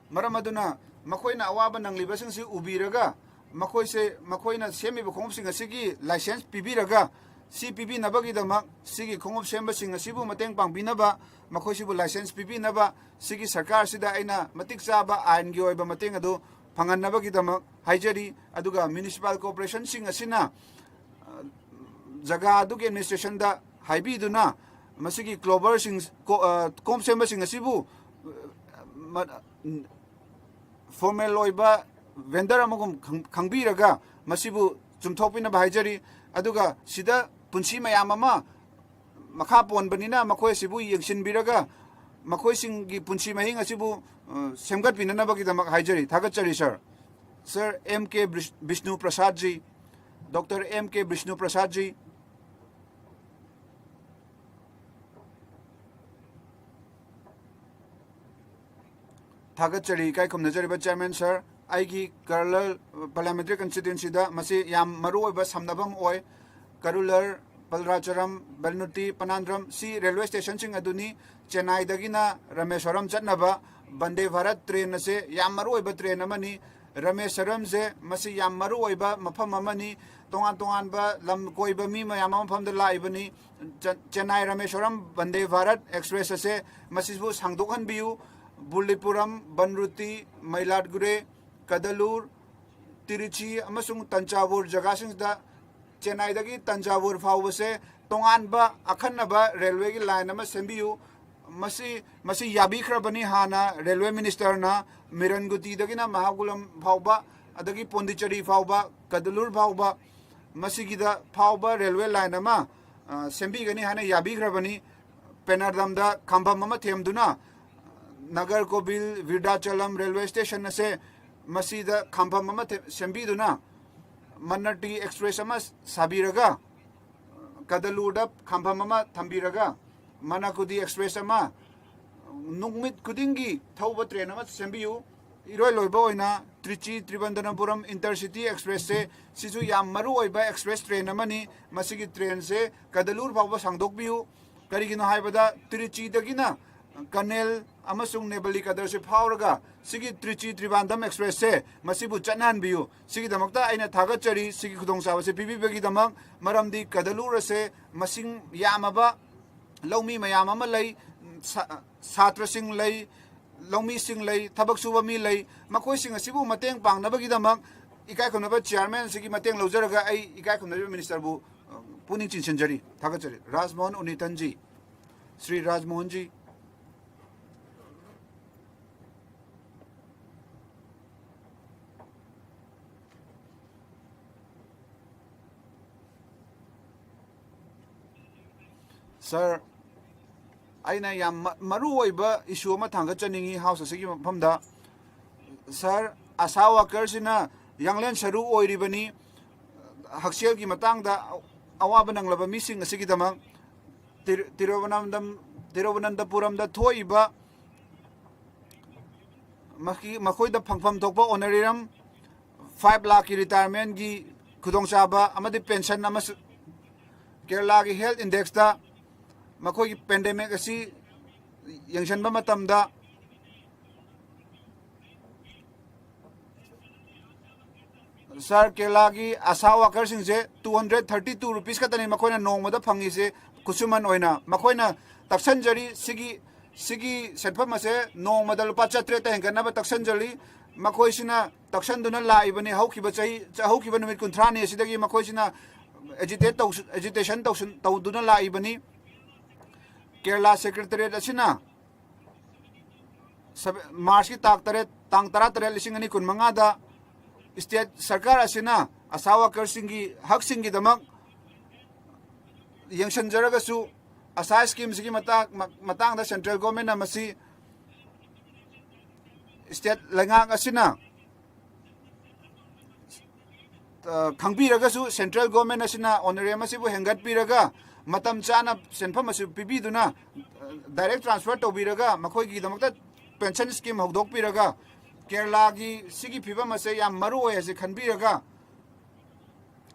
maram aduna makoina awaba nangliba sing si ubiraga makoi se makoina semi ba khongop sing asigi license pibiraga CPP nabagi dama sigi khongop semba sing asibu mateng pangbinaba makoi sibu license pipi naba sigi sarkar sida aina matik chaba ain gi oiba mateng adu phangan nabagi dama haijari aduga municipal corporation sing asina jaga aduge administration da haibi duna masigi clover sing kom semba sing asibu formal oiba vendor amagum khangbiraga masibu chumthokpina haijari aduga sida punsi mayam ama makha ponbanina makoi sibu yengsinbiraga makoi singi punsi mahing asibu semgat pinana bagi damak haijari thagachari sir MK Vishnu Prasad ji Dr. MK Vishnu Prasad ji thagachari kai khumnajari ba chairman sir aigi Kerala parliamentary constituency da masi yam maru oiba samnabam oi Karular Balracharam Balnuti Panandram si railway station sing aduni Chennai dagina Rameswaram chatnaba Bande Bharat train se yam maru oiba train amani Rameswaram se masi yam maru oiba mafam amani tongan ba lam koiba mi mayam mafam da laibani Chennai Rameswaram Bande Bharat express se masi bu sangdokhan biu Bulipuram Banruti Mailadgure Kadalur Tiruchi amasung Tanjavur jagasing da Chennai dagi Tanjavur fawse tongan ba akhanaba railway gi line ama sembiu masi yabi khrabani hana railway minister na Miranguti dagi na Mahagulam phawba adagi Pondicherry phawba Kadalur phawba masi gida phawba railway line ama sembi gani hana yabi khrabani Penardam da khambam ama themduna Nagar Kobil Virdachalam railway station se masida khambam ama sembiduna Manati express ama sabiraga Kadaluda khambam ama thambiraga Manakudi express ama nungmit kudingi thauba train ama sembiu iroi loiba oina Trichy Trivandanapuram intercity express se sisu yam maru oiba express train amani masigi train se Kadalur phawba sangdokbiu karigino haibada Trichy dagina Kanel amasung nebali kadar se phawraga sigi Trichy Trivandam express se masibu chanan biu sigi damakta aina thagachari sigi khudong sawa se pibi bagi damak maramdi Kadalur se masing yamaba laumi mayam ama lei satra sing lei laumi sing lei thabak suba mi lei makoi sing asibu mateng pangnabagi damak ikai khonaba chairman sigi mateng lojaraga ai ikai khonaba minister bu puning chinsenjari thagachari Rajmohan Unitan ji Sri Rajmohan ji Sir, aina yam maru oiba issue ma thanga chaningi house asigi mafamda Sir asa workers ina yanglen saru oiribani haksel gi matangda awaba nanglaba mising asigi damang Tiruvananthapuram da thoiba makoi da phangpham thokpa honorarium 5 lakh ki retirement gi khudong chaba amadi pension ama Kerala gi health index da makoi pandemic asi yangshanba matamda Sir Kerala gi asa workers sing se 232 rupees ka tani makoina nongmada phangi se kusuman oina makoina taksanjari sigi setpham ase nongmada lupa 3 ta hengana ba taksanjari makoisina taksan duna la ibani haukiba chai haukiba numit kunthra ne sidagi makoisina agitation tawduna la ibani Kerala Secretariat asina March ki tang tara lising ani kun mangada state sarkar asina asawa kersingi hak singi damak yang sanjaraga su asa scheme sigi matang da central government na masi state langang asina khangpiraga su central government asina honorary masibu hengat piraga matam chana senpham asu pibiduna direct transfer to biraga makhoi gi damakta pension scheme hokdok piraga Kerala gi sigi phibam ase yam maru oy ase khanbiraga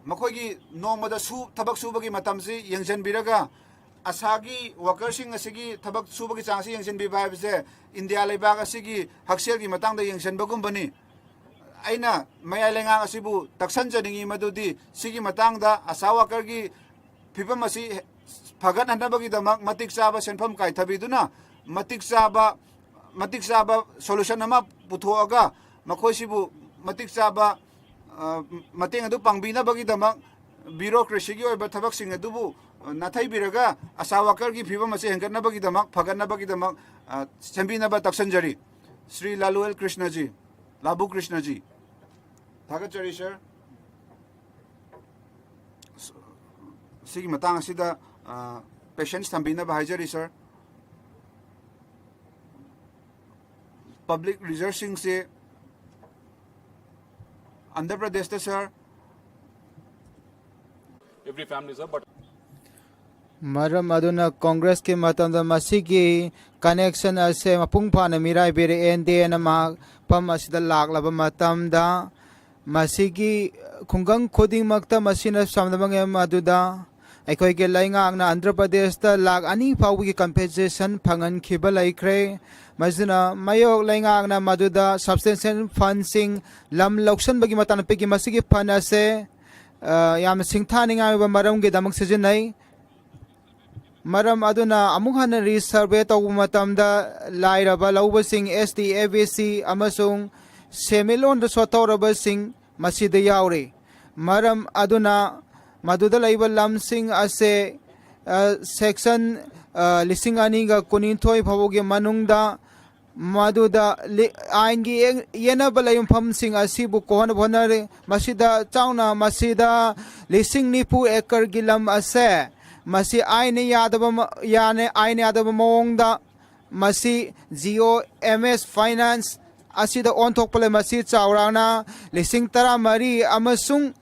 makhoi gi nomada su thabak subagi matam si yengjan biraga asagi worker sing asigi thabak subagi changsi yengjan bi bai bse India lebaga asigi haksel gi matang da yengjan bagum bani aina maya lenga asibu taksan janingi madudi sigi matang da asa worker gi phibam asi phagat hanabagi damak matik chaba senpham kai thabiduna matik chaba solution ama puthoaga makhoi sibu matik chaba mateng adu pangbina bagi damak bureaucracy gi oiba thabak sing adubu nathai biraga asa worker gi phibam asi hengkarna bagi damak phagatna bagi damak sembina ba taksanjari Sri Laluel Krishna ji Labu Krishna ji thagachari sir sigi matang asida patients thambina ba haijari sir public resourcing se Andhra Pradesh ta sir every family sir but maram aduna Congress ke matamda masigi connection ase mapung phana mirai bere NDA na ma pam asida laklaba matamda masigi khungang khoding makta masina samdabang maduda aikoi ke lainga na Andhra Pradesh ta lag ani phawi compensation phangan khiba laikre majuna mayok lainga na maduda substantial funding lam loksan bagi matan pe ki masigi phana se yam singthani nga ba maram ge damak sejinai maram aduna amuk hana resurvey taw matamda lairaba lawbasing SD ABC amasung semilon da sotoraba sing masida yaure maram aduna maduda laiba lamsing ase section lising ani ga kunithoi phawoge manungda maduda ain gi yena balayum pham sing asibu kohon bonare masida chauna masida lising nipu ekar gilam ase masi aine yadaba yane aine yadaba mongda masi GOMS finance asida on thokpale masi chaurana lising tara mari amasung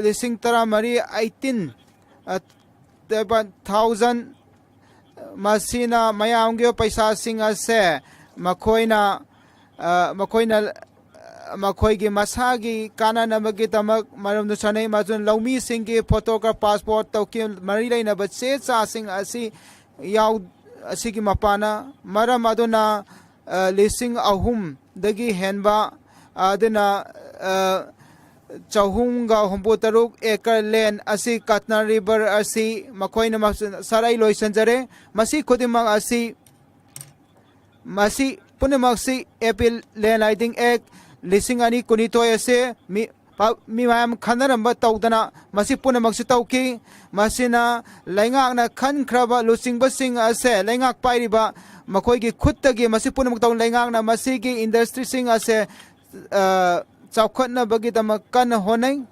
lising tara mari 18,000 masina mayamge paisa sing ase makoina makhoi masagi kana namagi tamak maram nu chanai majun laumi singgi photograph passport token mari laina bache cha sing asi yaw asigi mapana maram aduna lising ahum dagi henba aduna chahunga humpu taruk ekar len asi Katna river asi makhoina sarai loisanjare masi khudimang asi masi punemaksi apil len I think ek lising ani kunitoy ase mi mayam khanaramba tawdana masi punemaksi tawki masina laingak na khan khraba lusing basing ase laingak pairiba makhoi gi khuttagi masi punemak taw laingak na masi gi industry sing ase chawkhatna bagi dama kan honai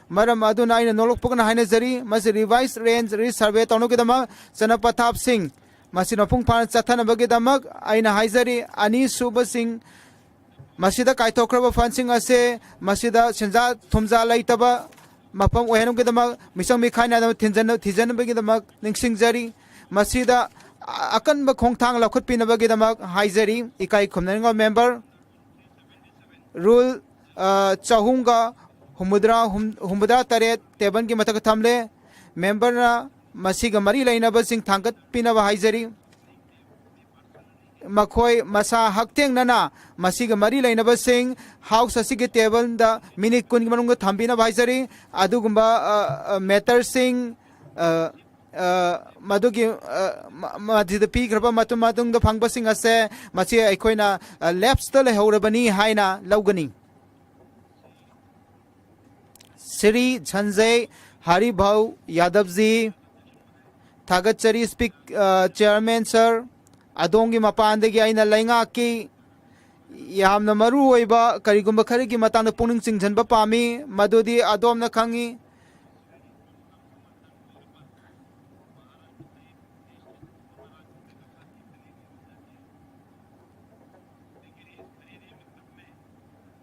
maram aduna aina nolok pokna haina jari masi revised range resurvey tawno gi dama chana pathap sing masi nopung phan chathana bagi dama aina haijari ani suba sing masida kaithokraba fansing ase masida senja thumja laitaba mapam ohenum gi dama misang mi khaina dama thijan bagi dama ningsing jari masida akan ba khongthang lakhut pina bagi dama haijari ikai khumnanga member rule chahunga humudra taret teban ki matak thamle member na masiga mari laina ba sing thangat pina ba haijari makhoi masa hakteng nana masiga mari laina ba sing house asigi table da minute kun ki manung thambina ba haijari adugumba matter sing ꯃꯗꯨꯒꯤ ꯃꯗꯨꯗ ꯄꯤꯈ꯭ꯔꯕ ꯃꯇꯨꯡꯗ ꯐꯪꯕꯁꯤꯡ ꯑꯁꯦ ꯃꯁꯤ ꯑꯩꯈꯣꯏꯅ ꯂꯦꯞꯁꯇ ꯂꯩꯍꯧꯔꯕꯅꯤ ꯍꯥꯏꯅ ꯂꯧꯒꯅꯤ Shri Sanjay Haribhau Yadav ji थागतचरी speak chairman sir अदोंगी मपानदगी आइना लैंगाकी यामना मरु ओइबा करिगुंबा खरिगी मतांगदा पुनिंग चिंगजनबा पामी मदुदी अदोमना खंगी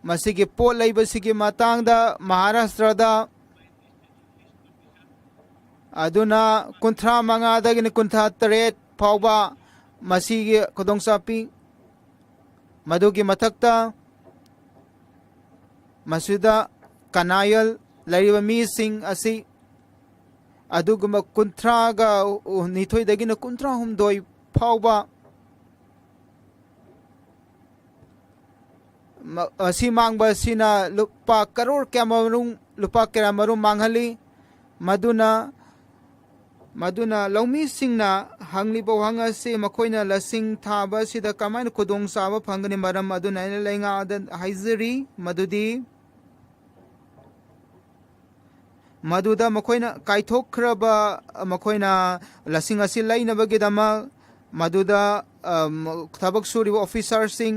मसीगी पोट लैबसिगी मतांगदा महाराष्ट्रदा अदुना कुंथ्रा मंगादगिन कुंथा तरेट फावबा मसीगी खुदोंसापी मदुगी मथक्ता मसुदा कनायल लैरिबा मीसिंग असि अदुगुमा कुंथ्रागा निथोइदगिन कुंथ्रा हुमदोइ फावबा असी मांगबा सिना लुपा करोड़ कैमरुंग लुपा कैमरुंग मांगहली मदुना मदुना लौमी सिंगना हंगलिबा वहांग असे मखोइना लसिंग थाबा सिदा कमाइन खुदोंग साबा फंगनि मरम मदुना लैंगा हाइजरी मदुदी मदुदा मखोइना काइथोखरबा मखोइना लसिंग असी लैनबगिदमा मदुदा थबक सुरिबा ऑफिसर सिंग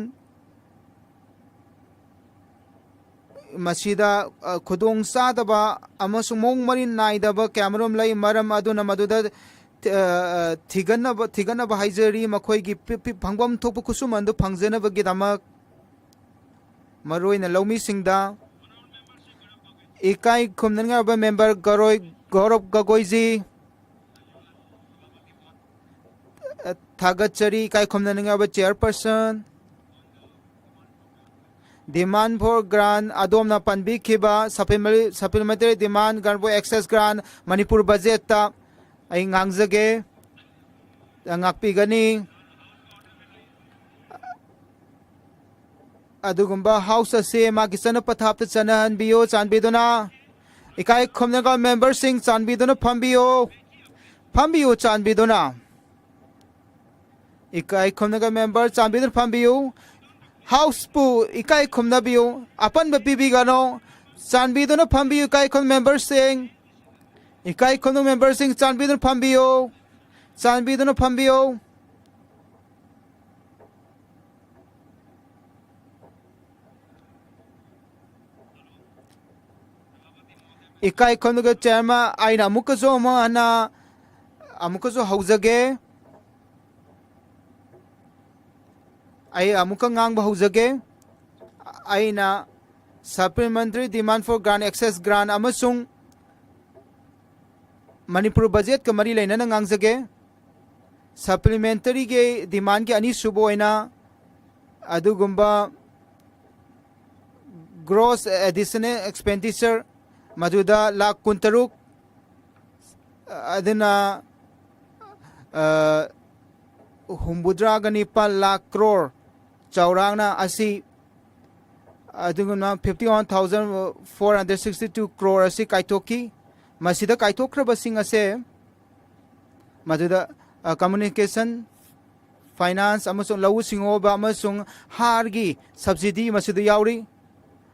मसीदा खुदोंग सादबा अमसुंग मोंग मरिन नाइदबा कैमरोम लई मरम अदुना मदुदा थिगनबा हाइजरी मखोइगी फंगबम थोप खुसुमंदु फंगजनबगिदमक मरोइना लौमी सिंगदा इकाई खुमनंगा मेंबर गौरव गगोईजी थागतचरी इकाई खुमनंगा चेयरपर्सन डिमांड फॉर ग्रांट अदोमना पनबीखिबा supplementary demand grant for excess grant Manipur budget आई ngangjage ngakpigani adugumba house ase magi chana pathap ta chana hanbiyo chanbiduna ikai khomnaga member sing chanbiduna phambiyo chanbiduna ikai khomnaga member chanbiduna phambiyo house pu ikai khumnabiyo apan bapibi gano chanbiduna phambiyo ikai khom member sing ikai khom member sing chanbiduna phambiyo ikai khom ga chairman aina amukazo ma ana amukazo haujage आई अमुक ngang हौजगे आइना supplementary demand for grant excess grant अमसुंग मणिपुर बजेट का मरी लेना ngangjage सप्लीमेंटरी के डिमांड के अनि सुबोइना अदुगुंबा ग्रोस एडिशनल एक्सपेंडिचर मदुदा लाख कुंतरुक अदना हुम्बुद्रागनी 5 crore चौरांगना असी अदुगुना 51,462 crore असी काइथोकी मसीदा काइथोख्रबसिंग असे मदुदा कम्युनिकेशन फाइनेंस अमसुंग लवु सिंगोबा अमसुंग हारगी सब्सिडी मसीदा यावरी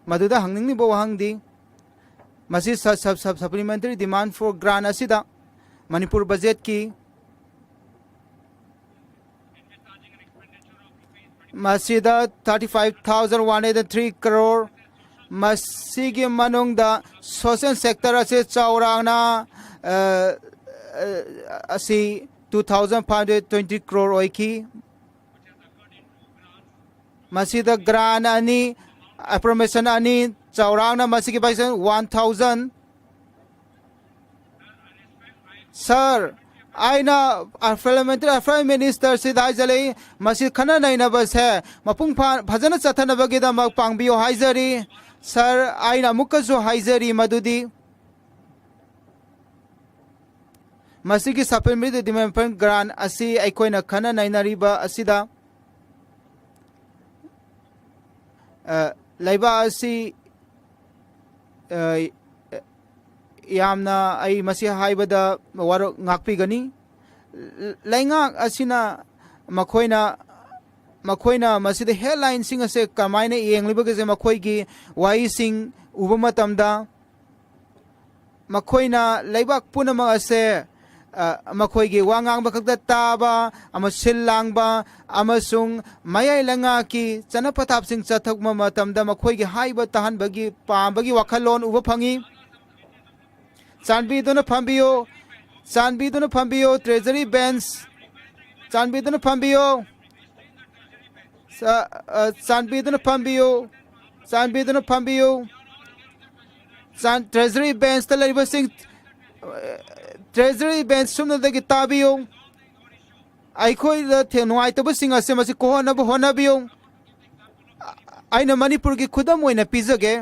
मदुदा हंगनिंग बो हंगदी मसी सप्लीमेंटरी डिमांड फॉर ग्रांट असीदा मणिपुर बजेट की मसीदा 35,103 crore मसीगी मनुंगदा सोशल सेक्टर असे चौरांगना असी 2,520 crore ओइकी मसीदा ग्रांट अनि अप्रोमेशन अनि चौरांगना मसीगी पैसा 1,000 सर आइना पार्लियामेंट्री अफेयर मिनिस्टर सिदा जले मसी खना नैना बस है मपुंग फजन चथनबगिदमक पांगबियो हाइजरी सर आइना मुकजो हाइजरी मदुदी मसीगी सप्लीमेंटरी डिमांड ग्रांट असी अखोइना खना नैनारिबा असिदा लैबा असी yamna ai masi haibada waro ngakpi gani laingak asina makoina masida headline sing ase kamaina yengliba ge makoi gi wai sing uba matamda makoina laibak punama ase makoi gi wangang bakakda taba ama silangba amasung mayai langa ki chana patap sing chathak ma matamda makoi gi haiba tahan bagi pambagi wakhalon uba phangi chanbi dona phambiyo treasury bench chanbi dona phambiyo chanbiduna phambiyo treasury bench ta laiba sing treasury bench sumna dagi tabiyo aikhoi da thenwai tabu sing ase masi kohona bu honabiyo aina manipur gi khudam oina pizage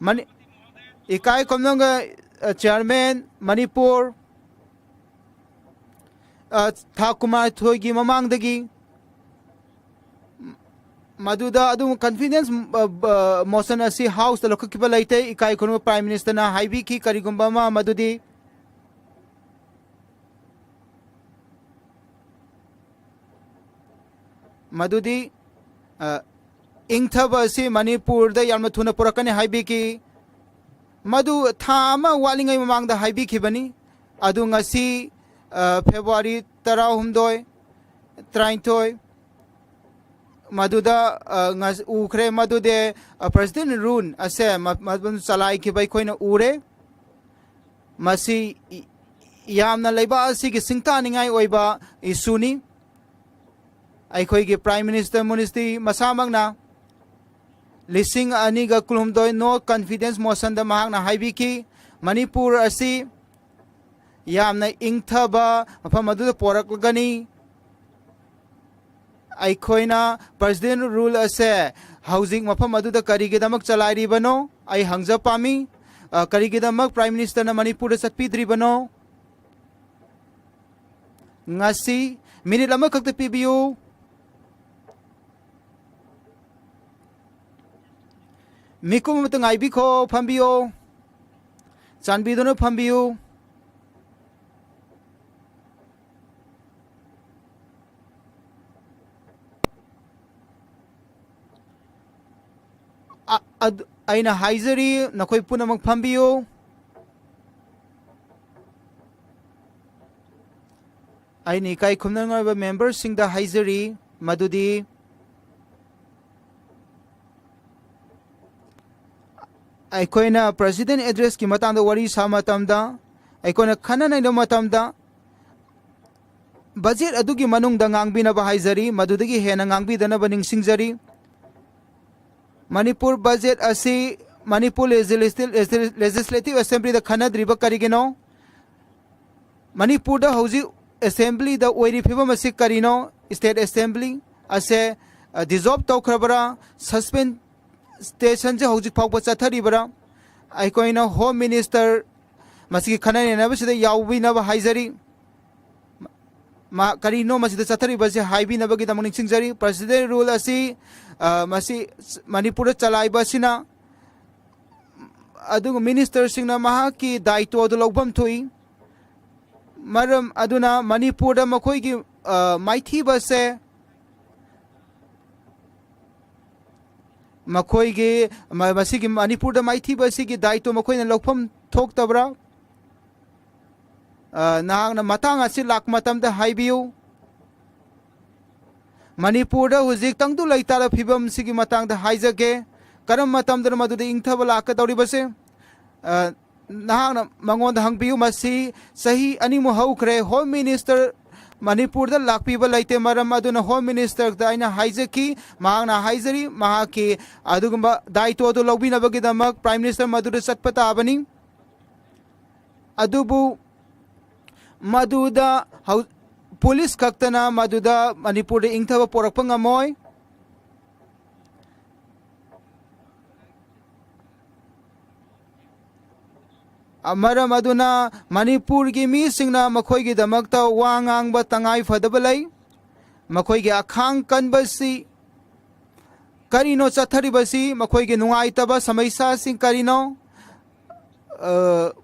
mani ikai komnanga chairman manipur thakumar thoigi mamang dagi maduda adu confidence motion asi house the lokak laite ikai khonu prime minister na haibi ki karigumba ma madudi ingthaba asi manipur da yamna thuna purakani haibi ki madu thama walingai mamang da haibi ki bani adu ngasi february 13 33 maduda ukre madude president rule ase madun salai ki bai koina ure masi yamna leiba asi ki singta ningai oiba isuni aikhoi gi prime minister ministry masamangna lising ani ga kulum doi no confidence motion da mahang na haibi ki manipur asi yamna ingthaba afa maduda porak gani aikhoi president rule ase housing mafam aduda karigidamak chalairi bano ai hangja pami karigidamak prime minister na manipur satpidri bano ngasi minute lama khakta pibiu mikum matang aibi kho phambiyo chanbiduna phambiyo aina haizari nakoi punamak phambiyo aini kai khumnanga ba members sing da haizari madudi aikoina president address ki matang da wari samatamda aikoina khana nai da matamda budget adugi manung da ngangbina ba haizari madudagi hena ngangbi dana ba ningsingjari Manipur budget asi Manipur legislative assembly da khana driba karigino Manipur da hauji assembly da oiri phiba masik karino state assembly ase dissolve tawkhrabara suspend station je hauji phawba chathari bara aikoina home minister masiki khana ne na basida yawbi na ba haizari ma karino masida chathari base haibi na bagi da morning singjari president rule asi masi manipur chalai basina adu minister singna maha ki daito adu logbam thui maram aduna manipur da makhoi gi maithi base makhoi gi masi gi manipur da maithi base gi daito makhoi na lokpham thok tabra nahang na matang asi lak matam da haibiu Manipur da huzik tangdu laitara phibam sigi matang da haijage karam matam da madu ingthaba laka tawri base nahang mangon da hangbiu masi sahi ani mu haukre home minister Manipur da lakpi ba laite maram aduna home minister da aina haijaki mahang na haijari mahaki adugumba daito do lobina bagi damak prime minister madu da satpata abani adubu maduda police kaktana maduda manipur de ingthaba porakpa ngamoi amara maduna manipur gi mi singna makhoi gi damakta wangang ba tangai fadabalai makhoi gi akhang kanbasi karino chathari basi makhoi gi nungai taba samaisa sing karino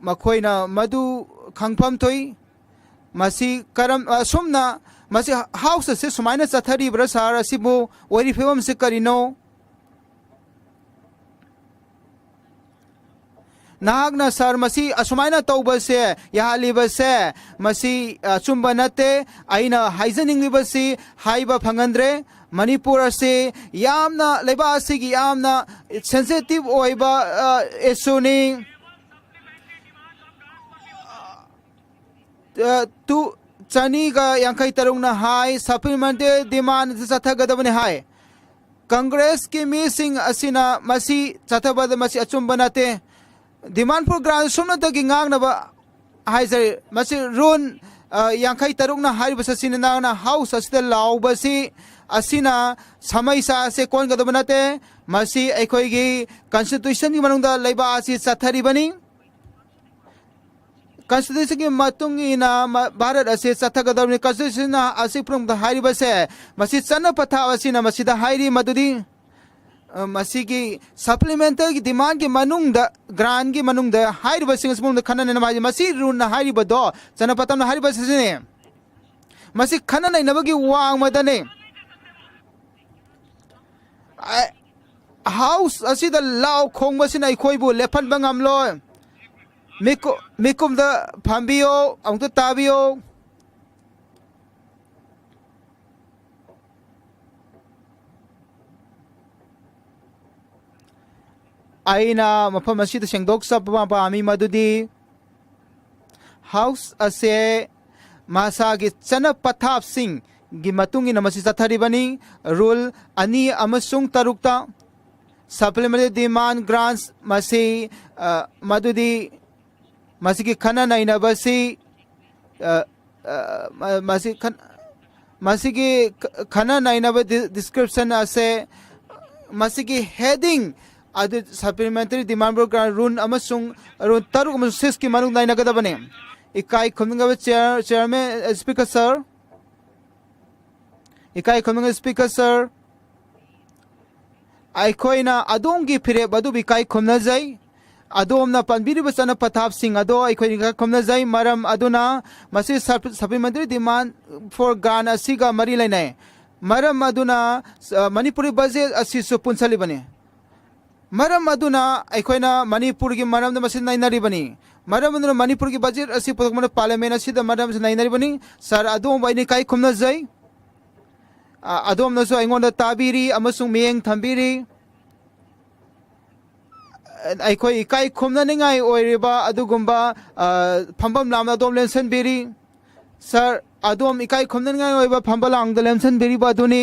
makoina madu khangpham thoi masi karam sumna masi house se sumaina chathari bra sar asibu ori phewam se karino nahagna sar masi asumaina tauba se yahaliba se masi chumba nate aina haizaning liba se haiba phangandre Manipur se yamna leba se gi yamna sensitive oiba esuni tu chani ga yankai tarung na hai supplementary demand chathagadabani hai Congress ki meeting asina masi chathabad masi achumba nate demand for grant sumna ta gi ngang na ba hai sir masi run yankai tarung na hai basa sinna na house asida law basi asina samaisa se kon ga banate masi ekhoi gi constitution gi manungda leiba asi chathari bani constitution gi matung ina bharat ase chathagadabni constitution na asi prung da hai base masi chana patha asina masi da hairi madudi masi gi supplementary gi demand gi manungda grant gi manungda hairi basing smung da khana na masi run na hairi bado chana patam na hairi base ne masi khana na nabagi wang madane house asida law khong masina ikhoi bu lephan bangam lo mikum da phambio ang to tabio aina mafam asida sengdok sa pa ami madudi house ase masa gi chana pathap sing gi matungi na masi chathari bani rule ani amasung tarukta supplementary demand grants masi madudi masi ki khana naina basi masi ki khana naina ba description ase masi ki heading adu supplementary demand grant rule amasung run taruk amasung sis ki manung naina kada bane ikai khumnga chairman speaker sir ikai khomang speaker sir aikoina adongi phire badu bikai khomna jai adom na panbiri basana pathap sing ado aikoi ga khomna jai maram aduna masi supplementary demand for gan asiga mari lainai maram aduna manipuri budget asisu punsali bane maram aduna aikoina manipur gi maram da masi nainari bani maram aduna manipur gi budget asi podokmana parliament asida maram nainari bani sir adom baini kai khomna jai adom na so aingon da tabiri amasung miyeng thambiri aikoi ikai khumna ningai oiriba adugumba phambam lamna adom lensen biri sir adom ikai khumna ningai oiba phambalang da lensen biri ba duni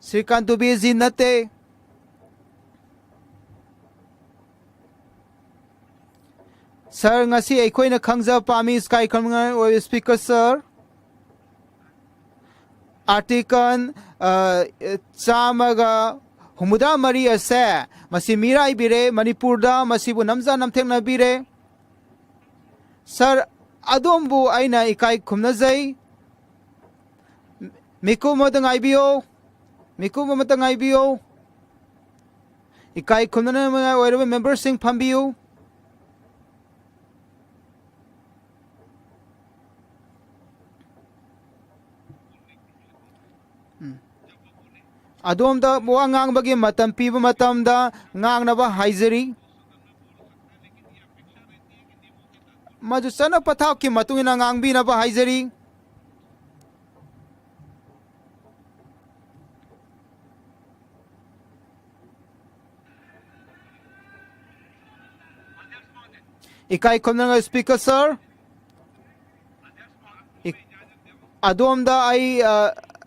srikant tu bi zinate sir ngasi aikoi na khangja pami sky khumna oi speaker sir article chamaga humuda mari ase masi mirai bire manipur da masibu namza namthekna bire sir adombu aina ikai khumna jai mikum matangai bio ikai khumna na oiraba member sing phambiu adom da bo ngang bagi matam piba matam da ngang na ba haizari maju sana pathak ki matungina ngang bi na ba haizari ikai khomna speaker sir adom da ai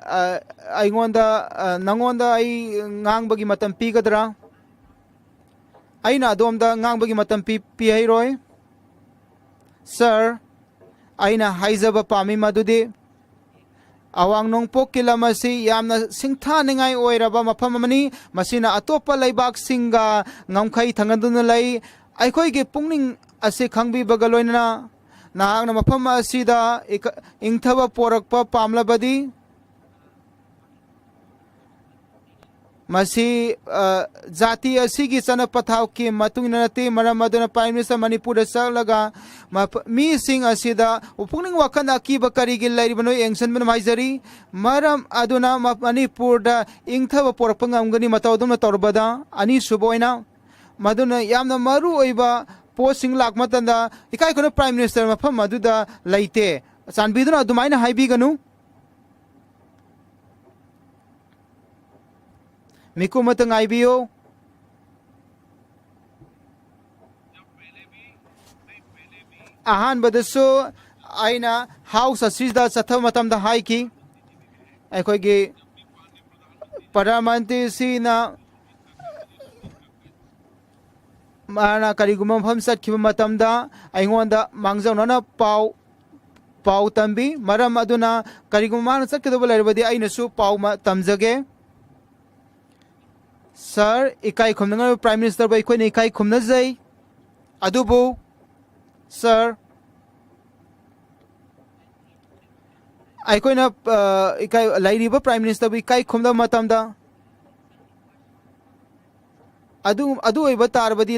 aingonda nangonda ai ngangbagi matam pi gadra aina adomda ngangbagi matam pi hairoi sir aina haizaba pami madudi awang nongpok kilamasi yamna singtha ningai oiraba mafam amani masina atopa laibak singa ngamkhai thanganduna lai aikoi ge pungning ase khangbi bagaloina nahang na mafam asida ingthaba porakpa pamlabadi Masi jati asigi sana pathaw ki matung nati maram aduna Prime Minister Manipur salaga mi sing asida upungning wakan akiba karigil lairi bano engsan ban maizari maram aduna Manipur da ingtha porpangam gani matawdum na torbada ani suboina maduna yamna maru oiba posting lak matanda ikai kono Prime Minister mafam maduda laite sanbiduna adumaina haibi ganu Miku matang IBO Ahan badaso aina house asisda satha matam da haiki aikoi gi Parliamentary sina mana kariguma pham sat khiba matam da aingonda mangjawna pau tambi maram aduna kariguma man sat kedo lairabadi aina su pau ma tamjage Sir, ikai khumna Prime Minister bai khoi nei ikai khumna jai adubu Sir ai khoi na ikai lairi ba Prime Minister bai ikai khumda matam da adu oi batar badi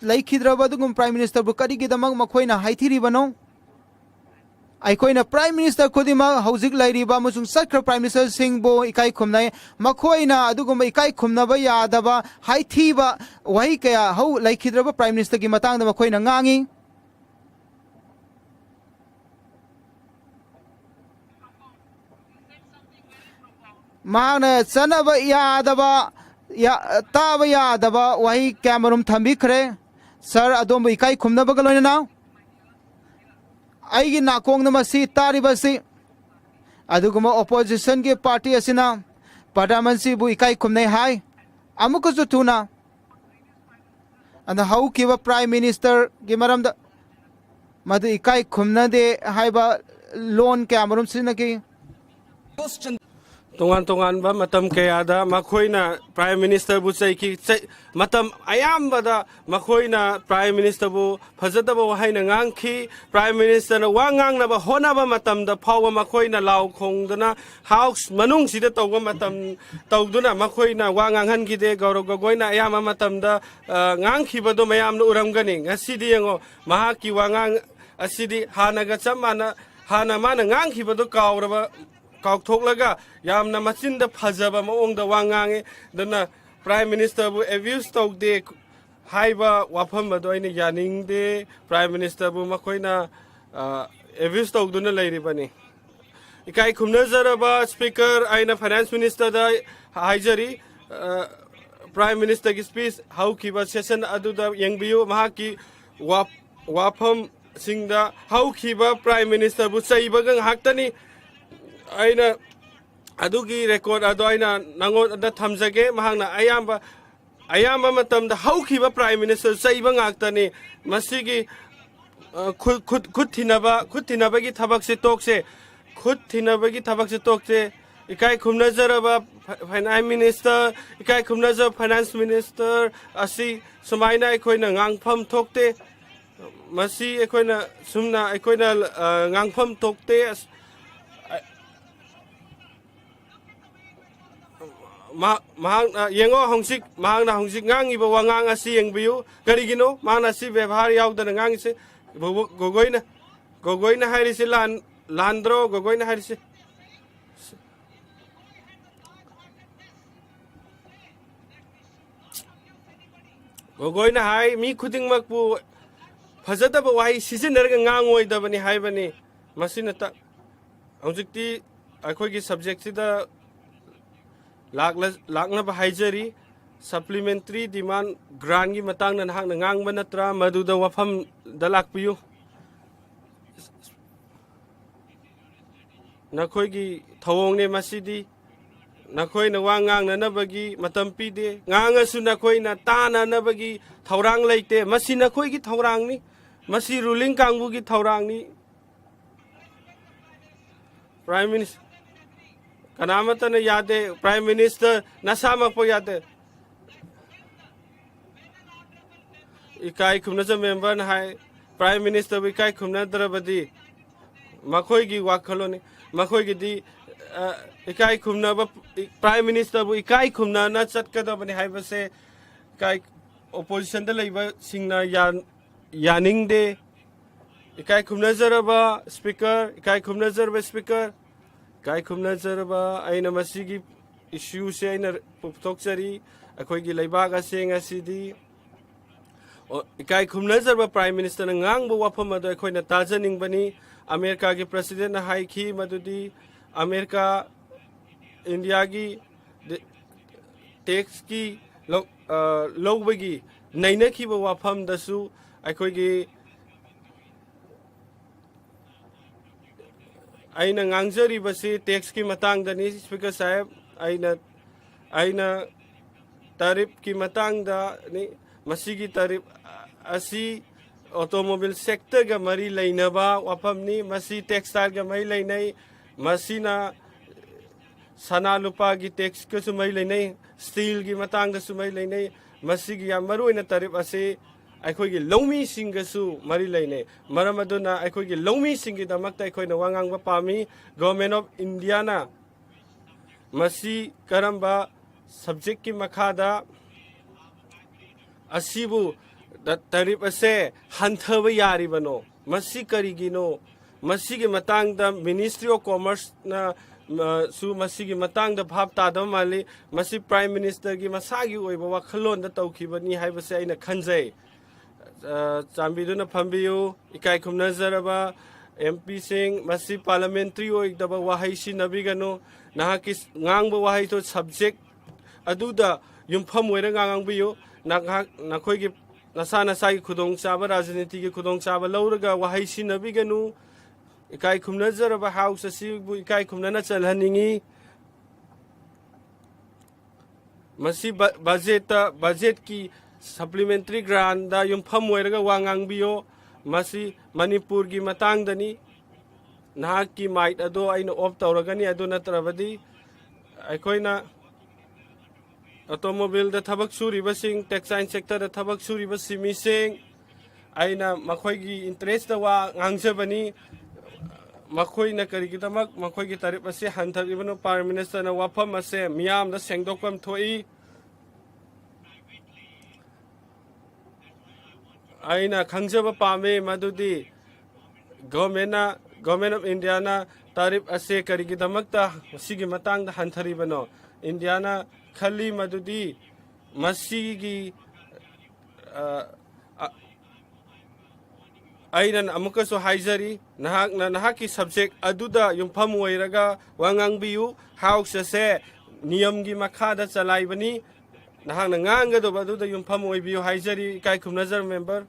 lai khidra ba dugum Prime Minister bu kadi gidamang makhoi na haithiri bano Aikoina Prime Minister Kodima Hauzik Lairiba Musung Sakra Prime Minister Singbo Ikai Kumnai Makoina Adugumba Ikai Kumnaba Yadaba Haithiba Waikaya How like Hidraba Prime Minister Gimatang the Makoina Ngangi Mana Sanaba Yadaba Taba Yadaba Wahi Camerum Tambikre Sir Adomba Ikai Kumnaba Galona now Aigi nakong na masi tari basi aduguma opposition ke party asina Parliamentary bu ikai khumnai hai amuko su tuna and how kiwa Prime Minister ge maram da madu ikai khumna de haiba loan ke amarum sina ki Tongan ba matam kaya da makoina Prime Minister bu say ki matam ayam bada makoina Prime Minister bu phajada ba wahai na ngang ki Prime Minister na wangang na ba hona ba matam da phawa makoina law khong dana house manung sida tawga matam tawduna makoina wangang han ki de gaurog goina ayam matam da ngang ki ba do mayam no uram gani ngasidi ngo maha ki wangang asidi hana ga chamana hana mana ngang ki ba do kaura ba Kauktoklaga, Yamna Machinda Pazaba Mong the Wangange, then Prime Minister bu abuse talk de Haiba Wapamba doing Yaning de Prime Minister Bumakoina abuse talk duna lady bunny. Ikai Kumnazaraba Speaker, Aina Finance Minister the Hajari Prime Minister speech, how Kiba session Aduda Yangbiu Mahaki Wapam sing the how Kiba Prime Minister Busaibagang Haktani. Aina adugi record ado aina nangon da thamjage mahangna ayamba matam da haukiba Prime Minister saiba ngaktani masigi khut thinaba gi thabak se tokse khut thinaba gi thabak se tokse ikai khumna jaraba Finance Minister ikai khumna jar Finance Minister asi sumaina ekoina ngangpham thokte masi ekoina sumna ekoina ngangpham thokte Yango Hongsik, Mahana Hongsik Ngang, Wanga si and Biu, Garigino, Mana si Vehari out the Ngang, Gogoina Harris Landro, Gogoina Harris. Gogoina High, me cutting Makbu Pazata, why season Ngang with the Bani Haibani, Masinata Hongsik, I could get subject to the Lakna Bahajari, supplementary demand grant matang and hang ngang manatra, Madu the Wafam the Lakpu Nakoigi, Tawong Masidi, Nakoi Nawangang, Nabagi, Matampide, Nanga Sunakoi, Natana Nabagi, Taurang Lake, Masina Koigi Taurangni, Masi ruling Kangugi Taurangni, Prime Minister. Kanamata na yate Prime Minister nasama po yate ikai khumna sa member na hai Prime Minister ikai khumna darabadi makhoi gi wakhaloni makhoi gi di ikai khumna ba prime minister bu ikai khumna na chat ka da bani hai ba se kai opposition da leiba singna yaning de ikai khumna zaraba speaker ikai khumna zaraba speaker ikai khumna zaraba aina masigi issue se aina puptok chari akhoi gi leiba ga senga sidi ikai khumna zaraba prime minister na ngang bu wafam ado akhoi na tajaning bani America ki president na hai khi madudi America India ki tax ki lobagi naina ki ba wafam dasu akhoi gi aina ngangjari basi tax ki matang dani speaker sahib aina tarif ki matang da ni masigi tarif asi automobile sector ga mari lainaba wafam ni masi textile ga mai lainai masina sana lupa gi tax ka sumai lainai steel gi matang ga sumai lainai masigi ya maruina tarif ase akhoi gi longmi sing ga su mari lainai maram aduna akhoi gi longmi sing gi damak ta akhoi na wangang ba pami government of India na masi karamba subject ki makhada asibu tarif ase hanthaba yari bano masi karigino masi gi matang da Ministry of Commerce na su masi gi matang da bhab ta da mali masi prime minister gi masagi oiba wakhalon da tawkhibani haibase aina khanjai chambiduna phambiyu ikai khumna zaraba MP sing masi parliamentary oi da wahai si nabigano nahaki ngangba wahai to subject aduda yumpham oira ngang biyu nakhoi gi nasana sai khudong chaba rajniti gi khudong chaba lauraga wahai si nabiganu ikai khumna zaraba house asi bu ikai khumna na chalhaningi masi budget ki supplementary grant da yumpham oiraga wangang biyo masi Manipur gi matang dani nahak ki might ado aina off tawragani ado natrabadi aikoina automobile da thabak suri basing textile sector da thabak suri basimi sing aina makhoi gi interest da wa ngangjabani makhoi na kari gidamak makhoi gi tarif ase hanthar ibano prime minister na wafam ase miyam da sengdokpam thoi aina khangjaba pame madudi government of India na tarif ase kari gidamak ta sigi matang da hanthari bano India na khali madudi masigi ainan amuka so haizari nahaki subject aduda yumpham oiraga wangang biu house ase niyam gi makhada chalai bani nahak na nganga do aduda yumpham oi biu haizari kai khumnazar member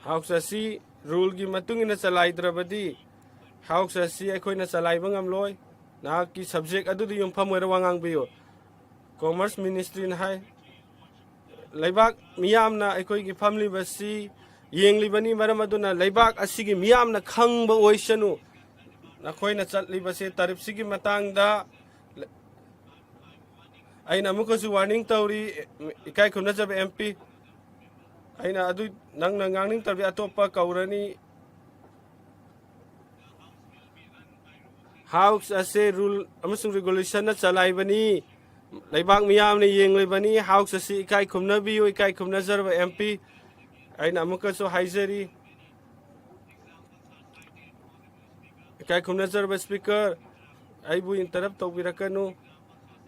house asi rule gi matungina chalai drabadi house asi akoina chalai bangam loi nahaki subject aduda yumpham oira wangang biu commerce ministry na hai laibak miyamna aikoi gi family basi yengli bani maram aduna laibak asigi miyamna khangba oisanu nakhoi chatli base tarif sigi matang da aina mukasu warning tawri ikai khumna jab MP aina adu nang ngangning tarbi atopa kaurani house ase rule amasung regulation na chalai bani laibak miyam ne yengle bani house asi ikai khumna biu ikai khumna zarba MP aina amuka so haizari ikai khumna zarba speaker aibu interrupt tawbirakanu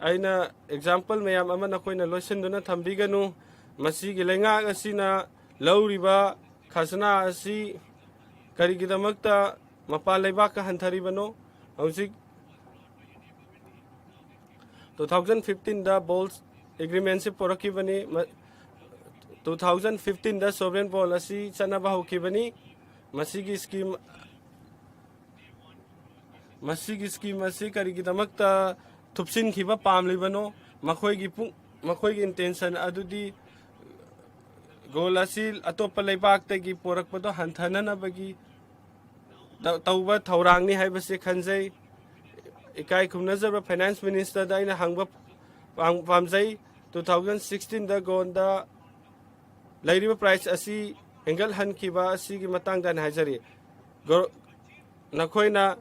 aina example mayam ama nakoina lotion duna thambiganu masigi lenga asina lauriba khasna asi karigidamakta mapa laibak ka hanthari bano hausi 2015 da balls agreement se poraki bani 2015 da sovereign policy chanaba hoki bani masigi scheme masi kari gidamakta thupsin khiba pamli bano makhoi gi intention adudi golasi atopa leibak te gi porak pado hanthana na bagi tauba thaurang ni haibase khanjai ikai khumna zarba finance minister da ina hangba pamjai 2016 da gonda lairiba price asi angle han khiba asi gi matang dan hajari nakoina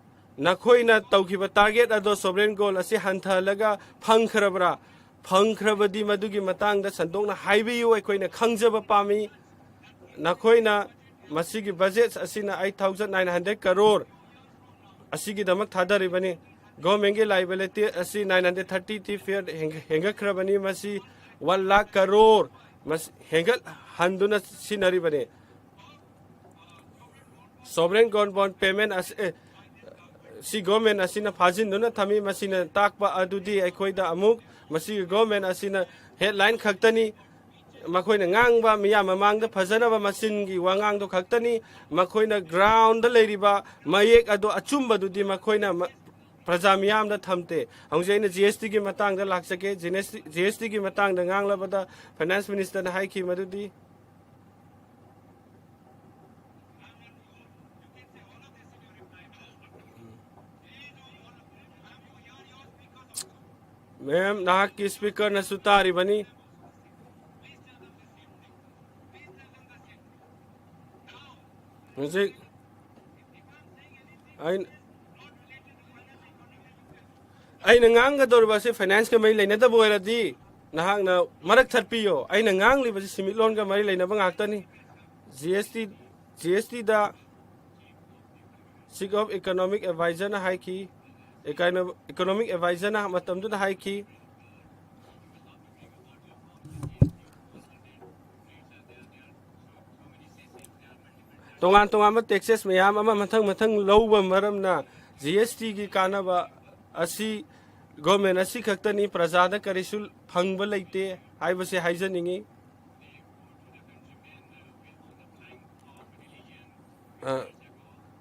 tawkiba target ado sovereign goal asi hanthalaga phangkhrabadi madugi matangda sandokna haibiyu akoina khangjaba pami nakoina masigi budget asina 8,900 crore asigi damak thadaribani government ge liability asi 930 ti fair hengakhrabani masi 1 lakh crore mas hengal handuna sinaribani sovereign bond payment as si government asina phajin duna thami masina takpa adudi aikoida amuk masi government asina headline khaktani makoina ngangba miya mamangda phajanaba masingi wangang do khaktani makoina ground da leiriba mayek ado achumba dudi makoina praja miyam da thamte hongjaina GST gi matang da laksake GST gi matang da nganglabada finance minister na haiki madudi ma'am nahak ki speaker na sutari bani music aina ngang dor ba se finance ka mai leina da boira di nahak na marak tharpiyo aina ngang li ba simit loan ka mari leina ba ngaktani GST da Chief of Economic Advisor na haiki economic advisor na matam du na haiki tongan taxes mayam ama mathang lowba maramna GST gi kanaba asi government asi khaktani prajada karisul phangba leite haibase haijaningi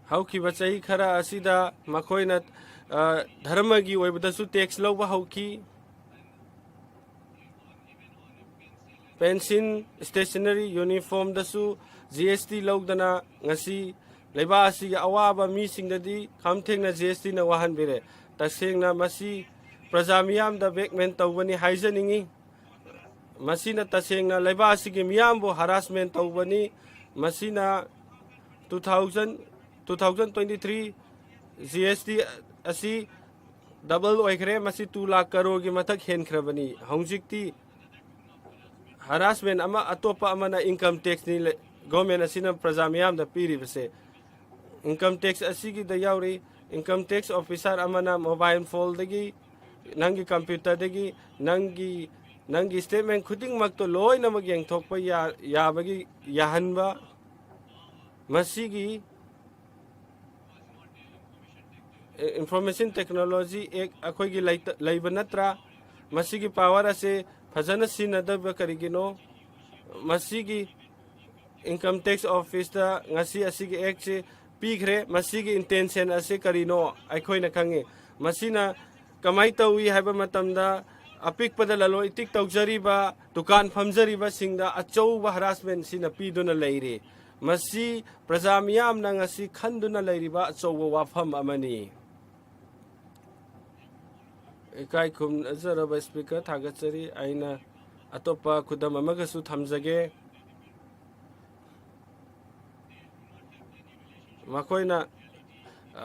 hauki bachai khara asida makoina dharma gi oibadasu tax lowba hauki pension stationery uniform dasu GST logdana ngasi leiba asi awaba mi singdadi khamthengna GST na wahan bire tasengna masi prajamiyam da backman tawbani haijaningi masina tasengna leiba asi gi miyam bo harassment tawbani masina 2023 GST asi double oikre masi 2 lakh crore gi mathak henkhrabani hongjikti harassment ama atopa amana income tax ni government asina prajamiyam da piri base income tax asigi da yauri income tax officer amana mobile phone dagi nangi computer dagi nangi statement khuding mak to loi na mag yang thokpa ya bagi yahanba masigi information technology ek akhoi gi laiba natra masigi power ase phajana sinadaba karigino masigi income tax office da ngasi asigi ek se pigre masigi intention ase karino akhoi na khange masina kamai tawi haiba matamda apik pada lalo itik tawjariba dukan phamjariba singda achouba harassment sina piduna leire masi prajamiyam na ngasi khanduna leiriba achouba wafam amani ekai kum azaraba speaker thagachari aina atopa khudam amagasu thamjage makoina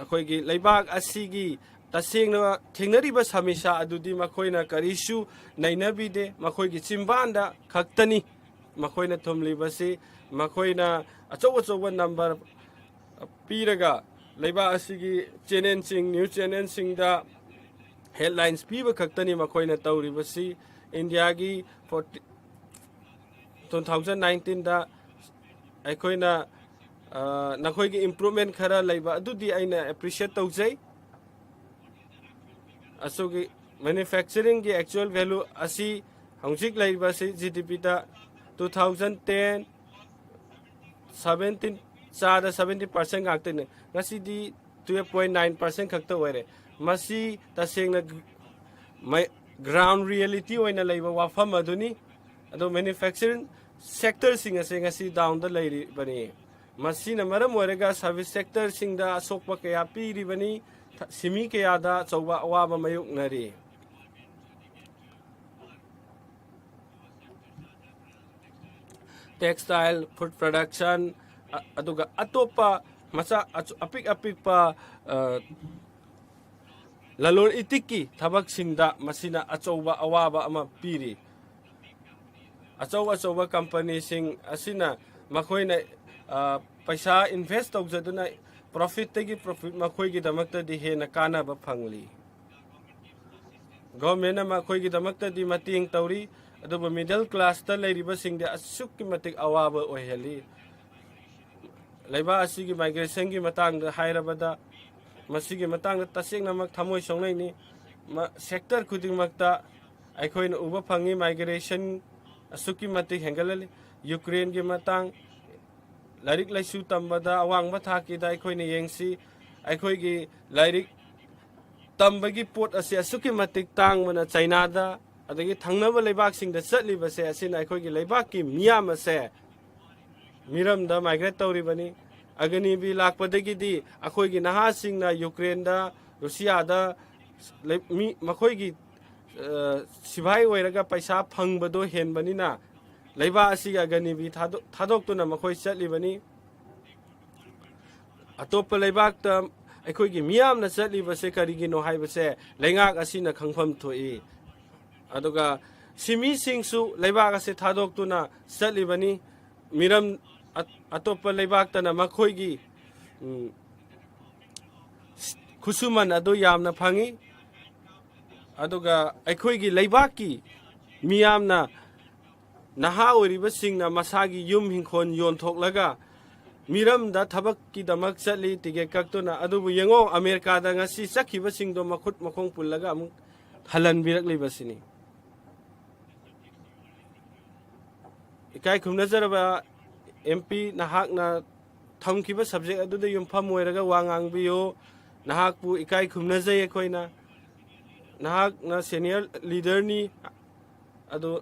akoigi leibak asigi tasengna thengnariba samisa adudi makoina karisu nainabide makoigi chimbanda khaktani makoina thomlibasi makoina achowa number piraga leiba asigi channel sing news channel sing da headlines piba khaktani makoina tawribasi india gi 2019 da akoina nakoigi improvement khara leiba adudi aina appreciate tawjai asogi manufacturing gi actual value asi hongjik leiba si GDP da 2010 17 sada 70% ngaktene ngasi di 12.9% khakta oire masi tasengna ground reality oina leiba wafam aduni ado manufacturing sector singa ngasi down the leiri bani masina maram oirega service sector singda sokpa kaya piri bani simi kaya da chauba awaba mayuk nari textile food production aduga atopa macha apik pa lalor itiki thabak singda masina achauba awaba ama piri achauba company sing asina makoina paisa invest tawjaduna profit tagi profit makoi gi damakta di hena kana ba phangli government ma khoi gi damakta di mating tawri aduba middle class ta leiriba sing de asuk ki matik awaba oheli leiba asigi migration gi matang da hairabada masigi matang da tasing namak thamoi songnai ni sector khuding makta akhoi na uba phangi migration asuki matik hengalali Ukraine gi matang lairik laisu tambada awang mathaki da akhoi ni yengsi akhoi gi lairik tambagi pot ase asuki matik tang mana China da adagi thangnaba leibak sing da chatli base asina akhoi gi leibak ki miyam ase miram da migrate tawri bani agani bi lakpadagi di akhoi gi naha sing na Ukraine da Russia da mi makhoi gi sibai oiraga paisa phangbado hen bani na leiba asiga agani bi thadok tu na makhoi chatli bani atop leibak ta akhoi gi miyam na chatli base karigi no hai base lengak asina khangpham thoi aduga simi singsu leibak ase thadok tu na chatli bani miram atop leibak ta na makhoi gi khusuman adu yamna phangi aduga akhoi gi leibak ki miyam na naha oriba singna masagi yum hingkhon yon thoklaga miram da thabak ki damak chatli tige kaktuna adubu yengo America da ngasi sakhiba singdo makhut makhong pullaga amuk halan birak libasini ikai khumna jaraba MP nahak na thamkiba subject adu da yumpham moiraga wangang biyo nahak pu ikai khumna jai khoina nahak na senior leader ni adu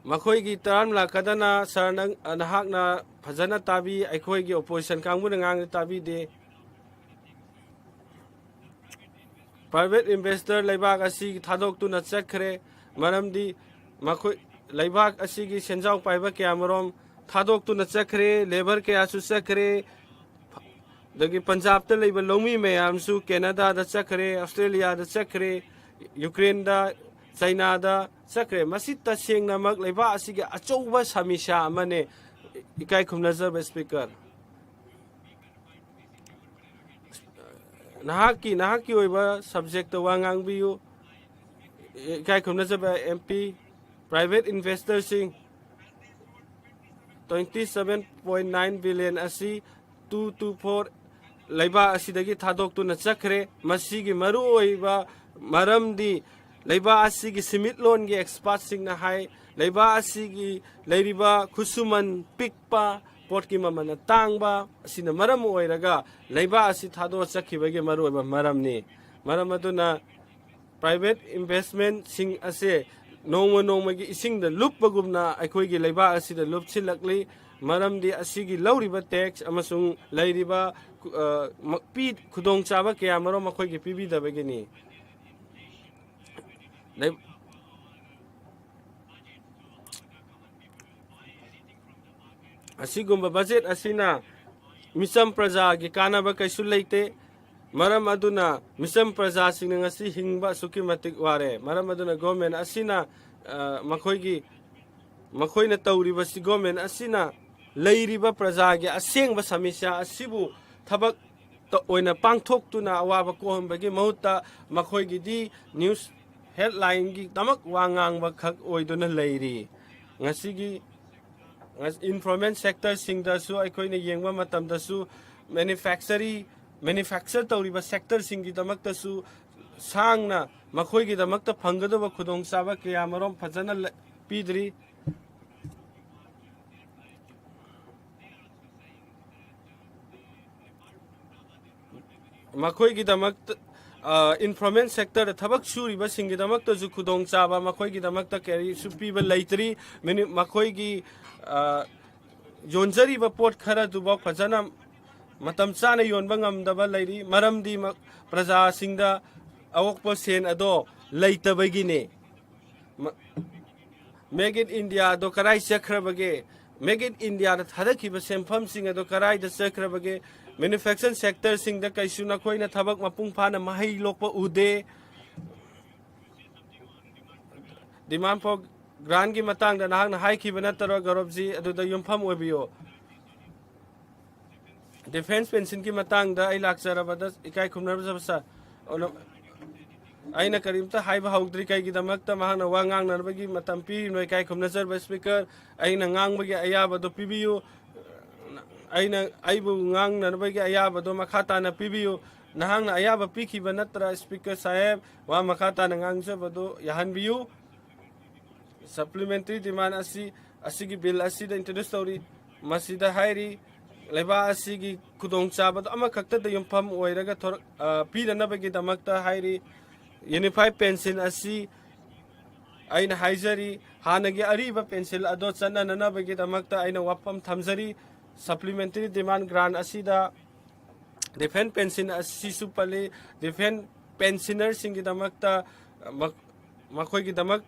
makhoi gi taram la kadana sarnang nahak na phajana tabi akhoi gi opposition kangbu ngang tabi de private investor leibak asi thadok tu na chakre maramdi makhoi leibak asi gi senjau paiba kyamarom thadok tu na chakre labor ke asu chakre dagi Punjab ta leiba lomi mayam su Canada da chakre Australia da chakre Ukraine da China da chakre masita seng namak leiba asiga achouba samisha amane ikai khumna jaba speaker nahaki oiba subject to wangang biu ikai khumna jaba MP private investor sing 27.9 billion asi 224 leiba asidagi thadok tu na chakre masigi maru oiba maramdi leiba asigi simit loan gi expert sing na hai leiba asigi leiriba khusuman pikpa potki mamana tangba asina maram oiraga leiba asi thado chakhibagi maru oiba maram ni maram aduna private investment sing ase nongma gi ising da lupbagumna akhoi gi leiba asi da lupchilakli maramdi asigi lauriba tax amasung leiriba pi khudong chaba kya maro makhoi gi pibi dabagi ni asigumba budget asina misam praja gi kanaba kaisu leite maram aduna misam praja sing ngasi hingba suki matik ware maram aduna government asina makhoi na tawriba si government asina leiriba praja gi asengba samisya asibu thabak to oina pangthok tuna awaba kohambagi mahutta makhoi gi di news headline gi tamak wangang ba khak oiduna leiri ngasi information sector sing da su akhoi na yengba matam da su manufacture tawriba sector sing gi tamak ta su sangna makhoi gi tamak ta phanggadaba khudong saba kya marom phajana pidri makhoi gi damak information sector da thabak suriba singi damak ta ju khudong chaba makhoi gi damak ta keri supiba leitri meni makhoi gi yonjari ba pot khara du ba phajana matam chana yonba ngamdaba leiri maramdi praja singda awokpa sen ado leitabagi ne make in India do karai chakhrabage make in India थादखिब सेंफम सिंग अदो कराइदा चक्रबगे मैन्युफैक्चरिंग सेक्टर सिंग द कैसु नखोइना थबक मपुंग फाना महै लोकप उदे डिमांड फॉर ग्रांट की मतंग द नाहक हाइखिब नतरो गौरवजी अदुदा युमफम ओबियो डिफेंस पेंशन की मतंग द आई लाक्चरबद इकाई खुमनर सबसा अना करीमता हाइब हौद्री कईगीदमक्ता महाना वा ngangnarबगी मतम पीरिनोय काई खुमनजरब स्पीकर अना ngangbगी अयाबदो पीबियु अना आइबु ngangnarबगी अयाबदो मखाताना पीबियु नहांगना अयाब पीखिब नत्रा स्पीकर साहेब वा मखाताना ngangjabado याहनबियु सप्लीमेंटरी डिमांड असिगी बिल असिदा इंट्रोड्यूस तौरी मसिदा हाइरी लेबा असिगी खुदोंचाबदो अमखक्तदा युमफम ओइरगा थोर पीरनबगीदमक्ता हाइरी यूनिफाइड पेंशन असी अना हाइजरी हानगी अरीब पेंशन अदो चननबगीदमक्ता अना वाफम थमजरी सप्लीमेंटरी डिमांड ग्रांट असिदा डिफेंस पेंशन असिसु पले डिफेंस पेंशनर सिंगीदमक्ता मखोइगीदमक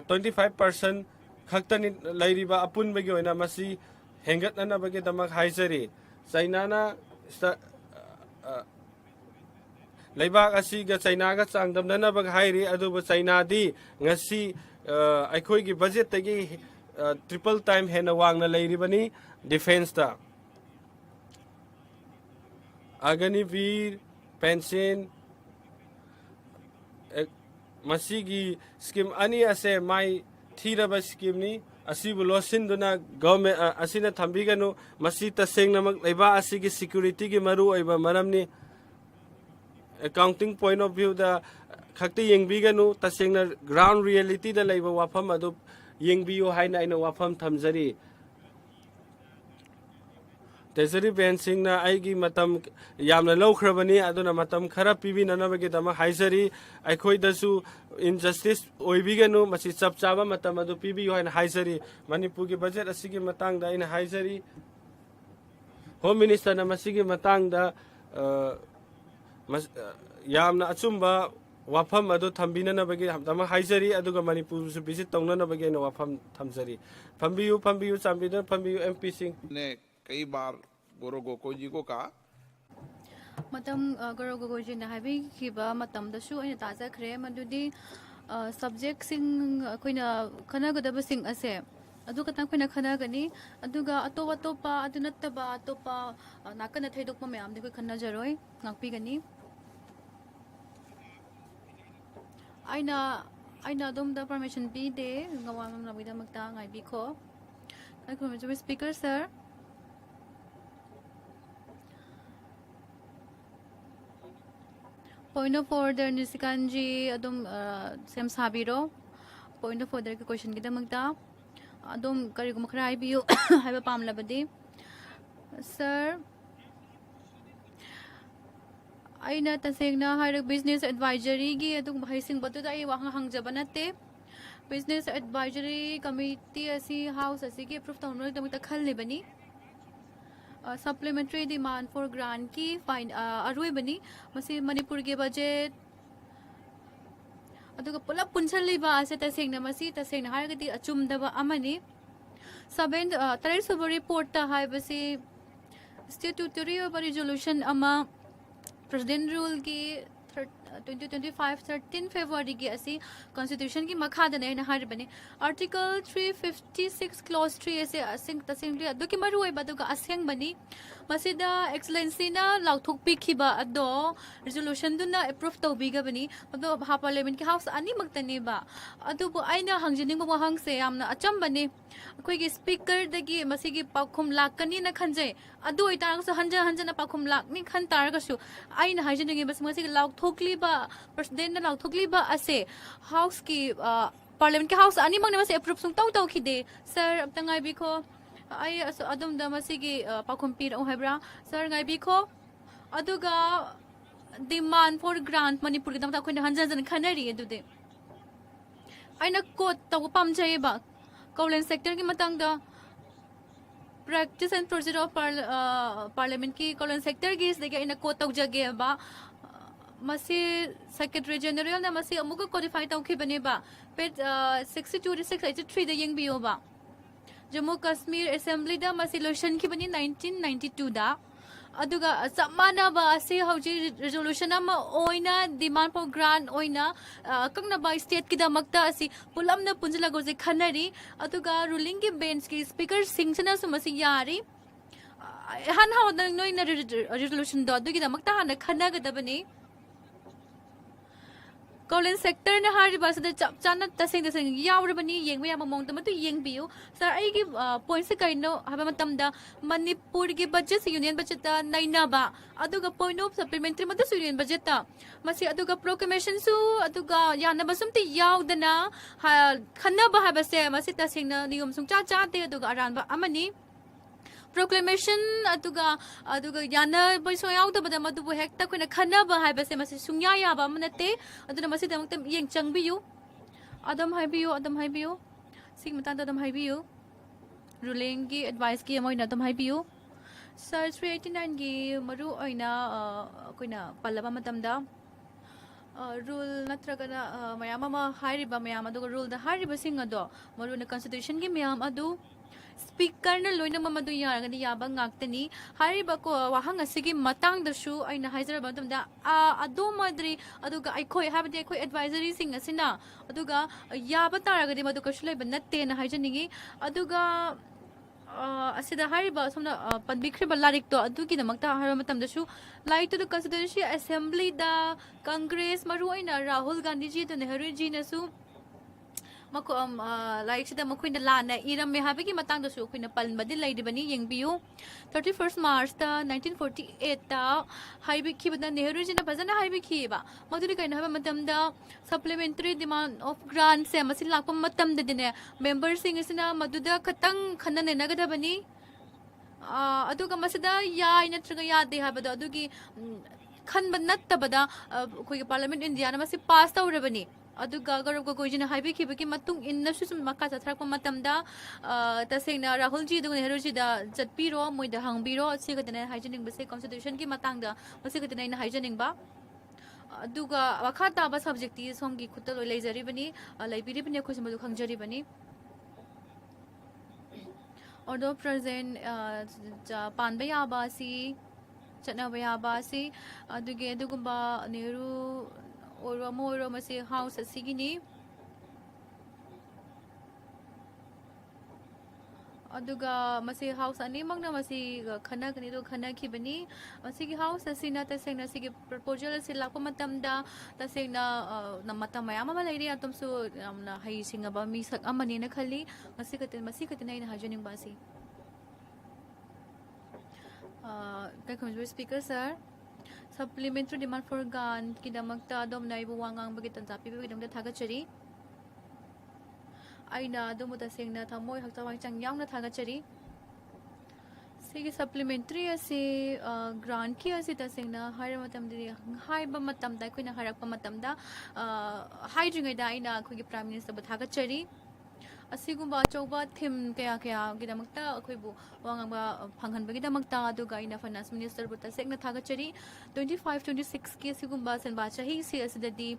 25% खक्तनि लैरिबा अपुनबगी ओइना मसी हेंगतनबगीदमक हाइजरी चाइनाना लेबाग असिगा चाइनागा चांगदमनबग हाइरी अदुबो चाइनादी ngasi अखोइगी बजेट तगी ट्रिपल टाइम हेना वांगना लैरिबनी डिफेंस ता अग्निवीर पेंशन मसीगी स्कीम अनि असे माई थीरब स्कीम नि असिबु लोसिनदुना गवर्नमेंट असिना थंबिगनु मसी तसेंगनमक लेबा असिगी सिक्योरिटी की मरु ओइबा मरमनि अकाउंटिंग पॉइंट ऑफ व्यू द खक्ति येंगबिगनु तसेंगना ग्राउंड रियलिटी द लेबा वाफम अदु येंगबियो हाइना आइना वाफम थमजरी ट्रेजरी बेंसिंगना आइगी मतम यामना लौख्रबनी अदुना मतम खरा पिबिननबगे दम हाइजरी अखोइदसु इनजस्टिस ओइबिगनु मसी चपचाबा मतम अदु पिबियो हाइना हाइजरी मणिपुर की बजेट असिगी मतंग दा आइना हाइजरी होम मिनिस्टर ना मसीगी मतंग दा यामना अचुम्बा वाफम अदु थंबिननबगे दम हाइजरी अदुगा मणिपुर सु विजिट तौननबगे ना वाफम थमजरी फंबियु चांबिदर फंबियु एमपी सिंह ने कई बार गौरव गोगोई जी को कहा मतम गौरव गोगोई जी ने हाइबिखिबा मतमदसु अइना ताजाखरे मदुदी सब्जेक्ट सिंग अखोइना खनागदबसिंग असे अदु खतंग खोइना खनागनी अदुगा अतोप अतोपा अदु नत्तबा अतोपा नाकना थैदोकपा मयामदि खोइ खनाजरोय ngakpigani aina dom da permission bi de ngawam namida makta ngai bi kho ai ko speaker sir point of order nisikanji adum sem sabiro point of order ke question gida magda adum kari gum khrai biu haiba pamla badi sir aina tasengna har business advisory gi adum bhaising batu da ai wang hangjaba nate business advisory committee asi house asi ki approve tawno dam ta khalle bani supplementary demand for grant ki fine aroi bani masi manipur ge budget aduga pula punchal liba ase tasengna masi tasengna har gati achum daba amani 7 tarai subo report ta hai basi statutory resolution ama president rule ki 2025 13 February ki asi constitution ki makhada ne na har bani article 356 clause 3 ase asing tasingli adu ki maru oi badu ka aseng bani masida excellency na lauthok pikhiba ado resolution du na approve to biga bani ado ha parliament ki house ani maktani ba adu bu aina hangjining ba hang se amna acham bani koi gi speaker dagi masigi pakhum lakani na khanje adu oi tar so hanja na pakhum lak ni khan tar ga su aina hajini bas masigi lauthokli ba president na lauthokli ba ase house ki parliament ki house ani mang na mas approve sung taw khide sir aptangai bi ko ai adum da masigi pakhum pir o hebra sir ngai bi ko aduga demand for grant manipur ki dam ta khoi hanja khanari adu de aina ko taw pam jai ba Kowlen sector ki matang da practice and procedure of parliament ki Kowlen sector ki is dege ina ko taw jage ba masi secretary general na masi amuga codify taw ki bane ba pet 62 to 683 de yeng bio ba Jammu Kashmir Assembly da masi lotion ki bani 1992 da aduga samana ba ase hauji resolution ama oina demand for grant oina kakna ba state ki da makta asi pulam na punjala goje khanari aduga ruling ki bench ki speaker singchana sumasi yari han haw na noina resolution do adugi da makta han khana ga da bani Colin sector na hari ba sa chap chana tasing tasing yawra bani yeng ba mong tama tu yeng biu sir ai gi point sa kaino haba matam da Manipur gi budget sa union budget ta naina ba aduga point of supplementary mata sa union budget ta masi aduga proclamation su aduga yana ba sumti yaw dana khanna ba haba se masi tasing na niyom sung cha cha te aduga aran ba amani proclamation aduga yana boy so yaw da bada madu bo hekta koina khana ba hai ba se masi sungya ya ba manate aduna masi damang tam yeng changbiu adam haibiu sing matan adam haibiu ruling gi advice gi amoina adam haibiu sir 389 gi maru oina koina pallaba matam da rule natraga mayam ama hairiba mayam aduga rule da hairiba sing ado maru na constitution gi mayam adu speaker na loina mamadu yaragani yaba ngaktani hariba ko wahang asigi matang dashu aina haizara batam da ado madri aduga aikoi habdi aikoi advisory sing asina aduga yaba taragadi madu kashulai banatte na haijaningi aduga asida hariba somna panbikri balarik to adugi namakta harama matam dashu like to the constituency assembly da congress maru aina Rahul Gandhi ji to Nehru ji na su mako like sida makoina lana iram me habe ki matang dasu koina palmadi lai dibani yengbiu 31st March ta 1948 ta haibi ki bada Nehru ji na bajana haibi ki ba maduri kaina habe matam da supplementary demand of grant se masin lakpam matam da dine members sing isina maduda khatang khanna ne nagada bani aduga masida ya ina traga ya de habada adugi khan banat tabada koi parliament india na masi pass tawrabani aduga garab ko jina haibi khibaki matung inna su makka sathrak matam da tasengna Rahul ji du Nehru ji da jatpiro moida hangbiro sigatene hygienic base constitution ki matang da masigatene na hygienic ba aduga wakata ba subject is hongi khutta loi leijari bani laibiri bani khoi samadu khangjari bani although present panba ya ba si chana ba ya ba si aduge adugumba Nehru Oro masi house asigini aduga masi house ani magna masi khana kani do khana khibani masi gi house asina ta sengna sigi proposal si lakpa matam da ta sengna namata mayam ma lairi atom su amna hai singa ba mi sak amani na khali masi katin na hajaning basi ka speaker sir supplementary demand for grant kidamakta dom na ibu wangang bagitan sapi bagidam da thagachari aina domu ta sengna thamoi haktawang changyang na thagachari sigi supplementary asi grant ki asi ta sengna haira matam di hai ba matam da koina harak pa matam da hai jingai da aina khoi gi prime minister ba thagachari asigumba chauba thim kaya gidamakta akhoi bu wangaba phanghan bagidamakta aduga ina finance minister bu tasengna thagachari 25-26 ki asigumba sanba chahi si asidadi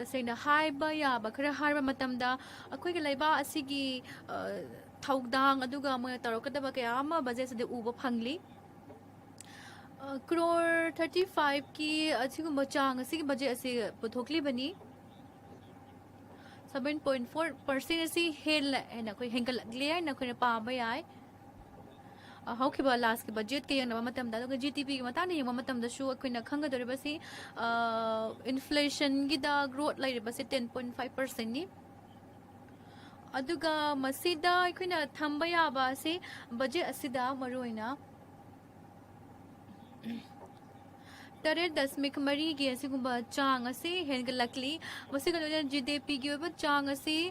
tasengna hai ba ya ba khara harba matamda akhoi gi laiba asigi thaugdang aduga mo tarokadaba kaya ama budget de uba phangli crore 35 ki asigumba chang asigi budget asi puthokli bani 7.4% asi hel na koi hengkal clear na koi pa ba yai how ki ba last ki budget ke yang na matam da GDP ki mata ni yang matam da shu koi na khanga dore ba si inflation gi da growth lai ba si 10.5% ni aduga masida koi na thamba ya ba si budget asida maroina Tare dasmik mari gi asigumba chang ase hengalakli masiga GDP gi ba chang ase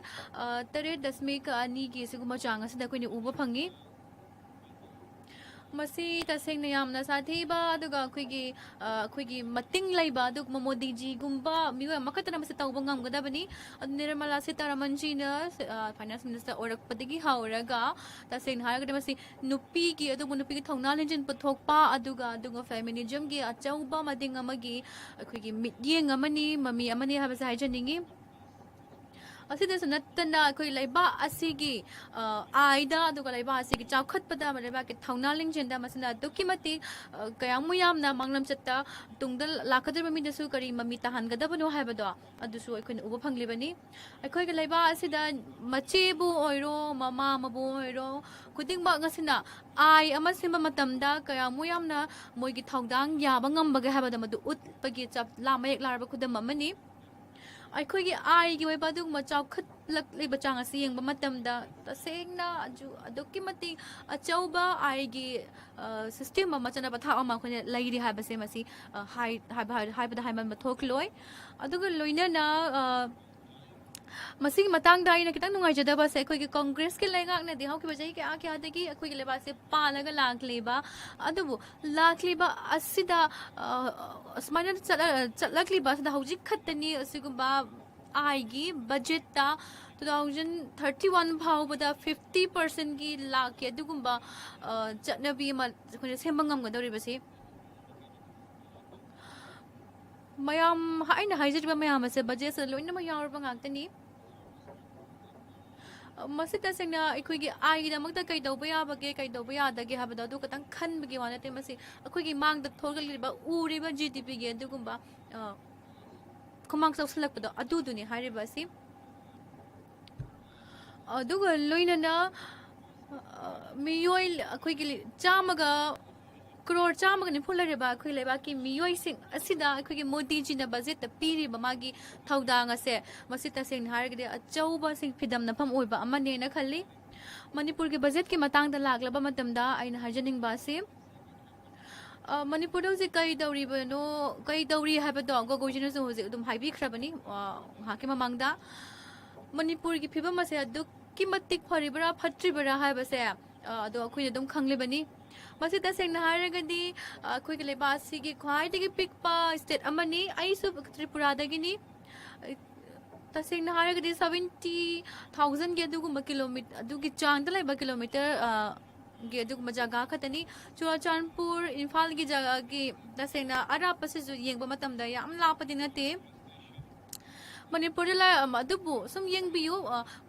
tare dasmik ani gi asigumba chang ase da koi ni uba phangi masi taseng na yamna sathi ba aduga khoi gi mating lai ba adug Modi ji gumba miwa makatana masi tawba ngam gada bani Nirmala Sitharaman ji na finance minister orak padigi hauraga taseng haraga masi nupi gi adug nupi gi thongna lenjin puthokpa aduga feminism gi achauba mading amagi khoi gi midyeng amani mami amani haba sai janingi ꯑꯁꯤꯗꯁꯨ ꯅꯠꯇꯅ ꯑꯩꯈꯣꯏ ꯂꯩꯕꯥꯛ ꯑꯁꯤꯒꯤ ꯑꯥꯏꯗ ꯑꯗꯨꯒ ꯂꯩꯕꯥꯛ ꯑꯁꯤꯒꯤ ꯆꯥꯎꯈꯠꯄꯗ ꯂꯩꯕꯥꯛꯀꯤ ꯊꯧꯅꯥ ꯂꯤꯡꯖꯦꯜꯗ ꯃꯁꯤꯅ ꯑꯗꯨꯛꯀꯤ ꯃꯇꯤꯛ ꯀꯌꯥꯃꯨꯛ ꯌꯥꯝꯅ ꯃꯥꯡꯂꯝꯆꯠꯇ ꯇꯨꯡꯗ ꯂꯥꯛꯀꯗꯧꯔꯤꯕ ꯃꯤꯗꯁꯨ ꯀꯔꯤ ꯃꯃꯤ ꯇꯥꯍꯟꯒꯗꯕꯅꯣ ꯍꯥꯏꯕꯗꯣ ꯑꯗꯨꯁꯨ ꯑꯩꯈꯣꯏꯅ ꯎꯕ ꯐꯪꯂꯤꯕꯅꯤ ꯑꯩꯈꯣꯏꯒꯤ ꯂꯩꯕꯥꯛ ꯑꯁꯤꯗ ꯃꯆꯦꯕꯨ ꯑꯣꯏꯔꯣ ꯃꯃꯥꯕꯨ ꯑꯣꯏꯔꯣ ꯈꯨꯗꯤꯡꯃꯛ ꯉꯁꯤꯅ ꯑꯥꯏ ꯑꯃ ꯁꯦꯝꯕ ꯃꯇꯝꯗ ꯀꯌꯥꯃꯨꯛ ꯌꯥꯝꯅ ꯃꯣꯏꯒꯤ ꯊꯧꯗꯥꯡ ꯌꯥꯕ ꯉꯝꯕꯒꯦ ꯍꯥꯏꯕꯗ ꯃꯗꯨ ꯎꯠꯄꯒꯤ ꯃꯌꯦꯛ ꯂꯥꯔꯕ ꯈꯨꯗꯝ ꯑꯃꯅꯤ ꯑꯩꯈꯣꯏꯒꯤ ꯑꯥꯏꯒꯤ ꯑꯣꯏꯕ ꯑꯗꯨꯒꯨꯝꯕ ꯆꯥꯎꯈꯠꯂꯛꯂꯤꯕ ꯆꯥꯡ ꯑꯁꯤ ꯌꯦꯡꯕ ꯃꯇꯝꯗ ꯇꯁꯦꯡꯅ ꯑꯗꯨꯛꯀꯤ ꯃꯇꯤꯛ ꯑꯆꯧꯕ ꯑꯥꯏꯒꯤ ꯁꯤꯁꯇꯦꯝ ꯑꯃ ꯆꯠꯅꯕ ꯊꯥꯛ ꯑꯃ ꯑꯩꯈꯣꯏꯅ ꯂꯩꯔꯤ ꯍꯥꯏꯕꯁꯦ ꯃꯁꯤ ꯍꯥꯏꯕꯗ ꯍꯥꯏꯃꯟꯕ ꯊꯣꯛꯂꯣꯏ ꯑꯗꯨꯒ ꯂꯣꯏꯅꯅ ꯃꯁꯤꯒꯤ ꯃꯇꯥꯡꯗ ꯑꯩꯅ ꯈꯤꯇꯪ ꯅꯨꯡꯉꯥꯏꯖꯗꯕꯁꯦ ꯑꯩꯈꯣꯏꯒꯤ ꯀꯣꯡꯒ꯭ꯔꯦꯁꯀꯤ ꯂꯩꯉꯥꯛꯅꯗꯤ ꯍꯧꯈꯤꯕ ꯆꯍꯤ ꯀꯌꯥꯗꯒꯤ ꯑꯩꯈꯣꯏꯒꯤ ꯂꯩꯕꯥꯛꯁꯦ ꯄꯥꯜꯂꯒ ꯂꯥꯛꯂꯤꯕ ꯑꯗꯨꯕꯨ ꯂꯥꯛꯂꯤꯕ ꯑꯁꯤꯗ ꯑꯁꯨꯃꯥꯏꯅ ꯆꯠꯂꯛꯂꯤꯕ ꯑꯁꯤꯗ ꯍꯧꯖꯤꯛ ꯈꯛꯇꯅꯤ ꯑꯁꯤꯒꯨꯝꯕ ꯑꯥꯏꯒꯤ ꯕꯖꯦꯠꯇ 2031 ꯐꯥꯎꯕꯗ 50%ꯒꯤ ꯂꯥꯛꯀꯤ ꯑꯗꯨꯒꯨꯝꯕ ꯆꯠꯅꯕꯤ ꯑꯃ ꯑꯩꯈꯣꯏꯅ ꯁꯦꯝꯕ ꯉꯝꯒꯗꯧꯔꯤꯕꯁꯤ ꯃꯌꯥꯝ ꯑꯩꯅ ꯍꯥꯏꯖꯔꯤꯕ ꯃꯌꯥꯝ ꯑꯁꯦ ꯕꯖꯦꯠꯁꯤꯗ ꯂꯣꯏꯅꯃꯛ ꯌꯥꯎꯔꯕ ꯉꯥꯛꯇꯅꯤ ꯃꯁꯤ ꯇꯁꯦꯡꯅ ꯑꯩꯈꯣꯏꯒꯤ ꯑꯥꯏꯒꯤꯗꯃꯛꯇ ꯀꯩ ꯇꯧꯕ ꯌꯥꯕꯒꯦ ꯀꯩ ꯇꯧꯕ ꯌꯥꯗꯒꯦ ꯍꯥꯏꯕꯗꯣ ꯑꯗꯨ ꯈꯛꯇꯪ ꯈꯟꯕꯒꯤ ꯋꯥ ꯅꯠꯇꯦ ꯃꯁꯤ ꯑꯩꯈꯣꯏꯒꯤ ꯃꯥꯡꯗ ꯊꯣꯛꯂꯛꯂꯤꯕ ꯎꯔꯤꯕ GDPꯒꯤ ꯑꯗꯨꯒꯨꯝꯕ ꯈꯨꯃꯥꯡ ꯆꯥꯎꯁꯤꯜꯂꯛꯄꯗꯣ ꯑꯗꯨꯗꯨꯅꯤ ꯍꯥꯏꯔꯤꯕ ꯑꯁꯤ ꯑꯗꯨꯒ ꯂꯣꯏꯅꯅ ꯃꯤꯑꯣꯏ ꯑꯩꯈꯣꯏꯒꯤ ꯀ꯭ꯔꯣꯔ 194 ꯂꯩꯔꯤꯕ ꯑꯩꯈꯣꯏ ꯂꯩꯕꯥꯛꯀꯤ ꯃꯤꯑꯣꯏꯁꯤꯡ ꯑꯁꯤꯗ ꯑꯩꯈꯣꯏꯒꯤ ꯃꯣꯗꯤꯖꯤꯅ ꯕꯖꯦꯠꯇ ꯄꯤꯔꯤꯕ ꯃꯥꯒꯤ ꯊꯧꯗꯥꯡ ꯑꯁꯦ ꯃꯁꯤ ꯇꯁꯦꯡꯅ ꯍꯥꯏꯔꯒꯗꯤ ꯑꯆꯧꯕ ꯐꯤꯗꯝꯅꯐꯝ ꯑꯣꯏꯕ ꯑꯃꯅꯦꯅ ꯈꯜꯂꯤ ꯃꯅꯤꯄꯨꯔꯒꯤ ꯕꯖꯦꯠꯀꯤ ꯃꯇꯥꯡꯗ ꯂꯥꯛꯂꯕ ꯃꯇꯝꯗ ꯑꯩꯅ ꯍꯥꯏꯖꯅꯤꯡꯕ ꯑꯁꯤ ꯃꯅꯤꯄꯨꯔꯗ ꯍꯧꯖꯤꯛ ꯀꯩ ꯇꯧꯔꯤ ꯍꯥꯏꯕꯗꯣ ꯒꯣꯒꯣꯏꯖꯤꯅꯁꯨ ꯍꯧꯖꯤꯛ ꯑꯗꯨꯝ ꯍꯥꯏꯕꯤꯈ꯭ꯔꯕꯅꯤ ꯉꯥꯏꯍꯥꯛꯀꯤ ꯃꯃꯥꯡꯗ ꯃꯅꯤꯄꯨꯔꯒꯤ ꯐꯤꯕꯝ ꯑꯁꯦ ꯑꯗꯨꯛꯀꯤ ꯃꯇꯤꯛ ꯐꯔꯤꯕ꯭ꯔꯥ ꯐꯠꯇ꯭ꯔꯤꯕ꯭ꯔꯥ ꯍꯥꯏꯕꯁꯦ ꯑꯗꯣ ꯑꯩꯈꯣꯏꯅ ꯑꯗꯨꯝ ꯈꯪꯂꯤꯕꯅꯤ ꯃꯁꯤ ꯇꯁꯦꯡꯅ ꯍꯥꯏꯔꯒꯗꯤ ꯑꯩꯈꯣꯏꯒꯤ ꯂꯩꯕꯥꯛ ꯑꯁꯤꯒꯤ ꯈ꯭ꯋꯥꯏꯗꯒꯤ ꯄꯤꯛꯄ ꯁ꯭ꯇꯦꯠ ꯑꯃꯅꯤ ꯑꯩꯁꯨ ꯇ꯭ꯔꯤꯄꯨꯔꯥꯗꯒꯤꯅꯤ ꯇꯁꯦꯡꯅ ꯍꯥꯏꯔꯒꯗꯤ 70,000ꯒꯤ ꯑꯗꯨꯒꯨꯝꯕ ꯀꯤꯂꯣꯃꯤꯇꯔ ꯑꯗꯨꯒꯤ ꯆꯥꯡꯗ ꯂꯩꯕ ꯀꯤꯂꯣꯃꯤꯇꯔ ꯒꯤ ꯑꯗꯨꯒꯨꯝꯕ ꯖꯒꯥ ꯈꯛꯇꯅꯤ ꯆꯨꯔꯆꯥꯟꯄꯨꯔ ꯏꯝꯐꯥꯜꯒꯤ ꯖꯒꯥꯒꯤ ꯇꯁꯦꯡꯅ ꯑꯔꯥꯞꯄꯁꯤꯁꯨ ꯌꯦꯡꯕ ꯃꯇꯝꯗ ꯌꯥꯝ ꯂꯥꯞꯄꯗꯤ ꯅꯠꯇꯦ ꯃꯅꯤꯄꯨꯔꯗ ꯑꯗꯨꯕꯨ ꯁꯨꯝ ꯌꯦꯡꯕꯤꯌꯨ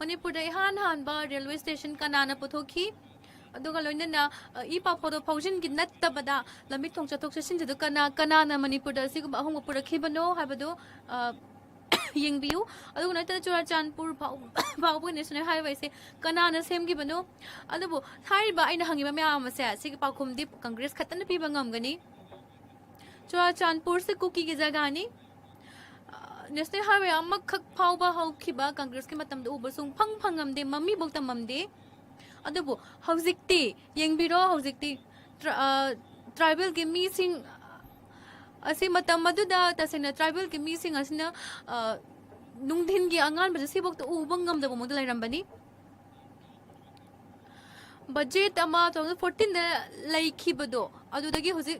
ꯃꯅꯤꯄꯨꯔꯗ ꯏꯍꯥꯟ ꯍꯥꯟꯕ ꯔꯦꯜꯋꯦ ꯁ꯭ꯇꯦꯁꯟ ꯀꯅꯥꯅ ꯄꯨꯊꯣꯛꯈꯤ ꯑꯗꯨꯒ ꯂꯣꯏꯅꯅ ꯏ ꯄꯥꯎ ꯐꯥꯎꯗꯣꯛ ꯐꯥꯎꯖꯤꯟꯒꯤ ꯅꯠꯇꯕꯗ ꯂꯝꯕꯤ ꯊꯣꯡ ꯆꯠꯊꯣꯛ ꯆꯠꯁꯤꯟꯁꯤꯗ ꯀꯅꯥꯅ ꯃꯅꯤꯄꯨꯔꯗ ꯑꯁꯤꯒꯨꯝꯕ ꯑꯍꯣꯡꯕ ꯄꯨꯔꯛꯈꯤꯕꯅꯣ ꯍꯥꯏꯕꯗꯨ ꯌꯦꯡꯕꯤꯌꯨ ꯑꯗꯨꯒ ꯅꯠꯇꯅ ꯆꯨꯔꯆꯥꯟꯄꯨꯔ ꯐꯥꯎꯕ ꯅꯦꯁꯅꯦꯜ ꯍꯥꯏꯋꯦꯁꯦ ꯀꯅꯥꯅ ꯁꯦꯝꯈꯤꯕꯅꯣ ꯑꯗꯨꯕꯨ ꯍꯥꯏꯔꯤꯕ ꯑꯩꯅ ꯍꯪꯉꯤꯕ ꯃꯌꯥꯝ ꯑꯁꯦ ꯁꯤꯒꯤ ꯄꯥꯎꯈꯨꯝꯗꯤ ꯀꯪꯒ꯭ꯔꯦꯁ ꯈꯛꯇꯅ ꯄꯤꯕ ꯉꯝꯒꯅꯤ ꯆꯨꯔꯆꯥꯟꯄꯨꯔꯁꯦ ꯀꯨꯀꯤꯒꯤ ꯖꯒꯥꯅꯤ ꯅꯦꯁꯅꯦꯜ ꯍꯥꯏꯋꯦ ꯑꯃꯈꯛ ꯐꯥꯎꯕ ꯍꯧꯈꯤꯕ ꯀꯪꯒ꯭ꯔꯦꯁꯀꯤ ꯃꯇꯝꯗ ꯎꯕ ꯁꯨꯡꯐꯪ ꯐꯪꯉꯝꯗꯦ ꯃꯃꯤꯐꯥꯎ ꯇꯝꯃꯝꯗꯦ ꯑꯗꯨꯕꯨ ꯍꯧꯖꯤꯛꯇꯤ ꯌꯦꯡꯕꯤꯔꯣ ꯍꯧꯖꯤꯛꯇꯤ ꯇ꯭ꯔꯥꯏꯕꯦꯜꯒꯤ ꯃꯤꯁꯤꯡ ꯑꯁꯤ ꯃꯇꯝ ꯑꯗꯨꯗ ꯇꯁꯦꯡꯅ ꯇ꯭ꯔꯥꯏꯕꯦꯜꯒꯤ ꯃꯤꯁꯤꯡ ꯑꯁꯤꯅ ꯅꯨꯡꯊꯤꯟꯒꯤ ꯑꯉꯥꯟꯕꯗ ꯁꯤꯐꯥꯎꯗ ꯎꯕ ꯉꯝꯗꯕ ꯃꯑꯣꯡꯗ ꯂꯩꯔꯝꯕꯅꯤ ꯕꯖꯦꯠ ꯑꯃ 2014ꯗ ꯂꯩꯈꯤꯕꯗꯣ ꯑꯗꯨꯗꯒꯤ ꯍꯧꯖꯤꯛ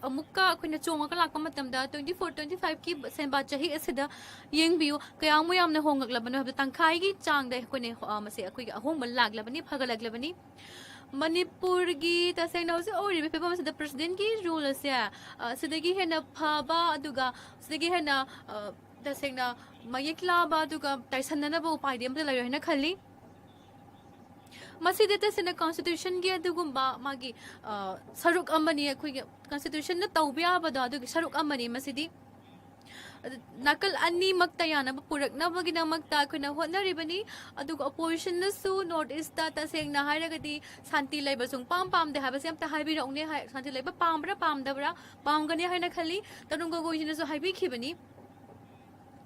ꯑꯃꯨꯛꯀ ꯑꯩꯈꯣꯏꯅ ꯆꯣꯡꯉꯒ ꯂꯥꯛꯄ ꯃꯇꯝꯗ 24-25ꯀꯤ ꯁꯦꯟꯕꯥ ꯆꯍꯤ ꯑꯁꯤꯗ ꯌꯦꯡꯕꯤꯌꯨ ꯀꯌꯥꯃꯨꯛ ꯌꯥꯝꯅ ꯍꯣꯡꯂꯛꯂꯕꯅꯣ ꯍꯥꯏꯕꯗꯣ ꯇꯪꯈꯥꯏꯒꯤ ꯆꯥꯡꯗ ꯑꯩꯈꯣꯏꯅ ꯃꯁꯤ ꯑꯩꯈꯣꯏꯒꯤ ꯑꯍꯣꯡꯕ ꯂꯥꯛꯂꯕꯅꯤ ꯐꯒꯠꯂꯛꯂꯕꯅꯤ ꯃꯅꯤꯄꯨꯔꯒꯤ ꯇꯁꯦꯡꯅ ꯍꯧꯖꯤꯛ ꯑꯣꯏꯔꯤꯕ ꯐꯤꯕꯝ ꯑꯁꯤꯗ ꯄ꯭ꯔꯁꯤꯗꯦꯟꯠꯀꯤ ꯔꯨꯜ ꯑꯁꯦ ꯁꯤꯗꯒꯤ ꯍꯦꯟꯅ ꯐꯕ ꯑꯗꯨꯒ ꯁꯤꯗꯒꯤ ꯍꯦꯟꯅ ꯇꯁꯦꯡꯅ ꯃꯌꯦꯛ ꯂꯥꯕ ꯑꯗꯨꯒ ꯇꯥꯏꯁꯟꯅꯅꯕ ꯎꯄꯥꯏꯗꯤ ꯑꯃꯇ ꯂꯩꯔꯣꯏ ꯍꯥꯏꯅ ꯈꯜꯂꯤ ꯃꯁꯤꯗ ꯇꯁꯦꯡꯅ ꯀꯟꯁꯇꯤꯇ꯭ꯌꯨꯁꯟꯒꯤ ꯑꯗꯨꯒꯨꯝꯕ ꯃꯥꯒꯤ ꯁꯔꯨꯛ ꯑꯃꯅꯤ ꯑꯩꯈꯣꯏꯒꯤ ꯀꯟꯁꯇꯤꯇ꯭ꯌꯨꯁꯟꯅ ꯇꯧꯕ ꯌꯥꯕꯗꯣ ꯑꯗꯨꯒꯤ ꯁꯔꯨꯛ ꯑꯃꯅꯤ ꯃꯁꯤꯗꯤ ꯅꯥꯀꯜ ꯑꯅꯤꯃꯛꯇ ꯌꯥꯅꯕ ꯄꯨꯔꯛꯅꯕꯒꯤꯗꯃꯛꯇ ꯑꯩꯈꯣꯏꯅ ꯍꯣꯠꯅꯔꯤꯕꯅꯤ ꯑꯗꯨꯒ ꯑꯣꯄꯣꯖꯤꯁꯟꯅꯁꯨ ꯅꯣꯔꯠ ꯏꯁꯇ ttasengna ꯍꯥꯏꯔꯒꯗꯤ ꯁꯥꯟꯇꯤ ꯂꯩꯕ ꯁꯨꯡꯄꯥꯝ ꯄꯥꯝꯗꯦ ꯍꯥꯏꯕꯁꯦ ꯑꯝꯇ ꯍꯥꯏꯕꯤꯔꯛꯎꯅꯦ ꯁꯥꯟꯇꯤ ꯂꯩꯕ ꯄꯥꯝꯕ꯭ꯔꯥ ꯄꯥꯝꯗꯕ꯭ꯔꯥ ꯄꯥꯝꯒꯅꯤ ꯍꯥꯏꯅ ꯈꯜꯂꯤ ꯇꯔꯨꯡ ꯒꯣꯒꯣꯏꯖꯤꯅꯁꯨ ꯍꯥꯏꯕꯤꯈꯤꯕꯅꯤ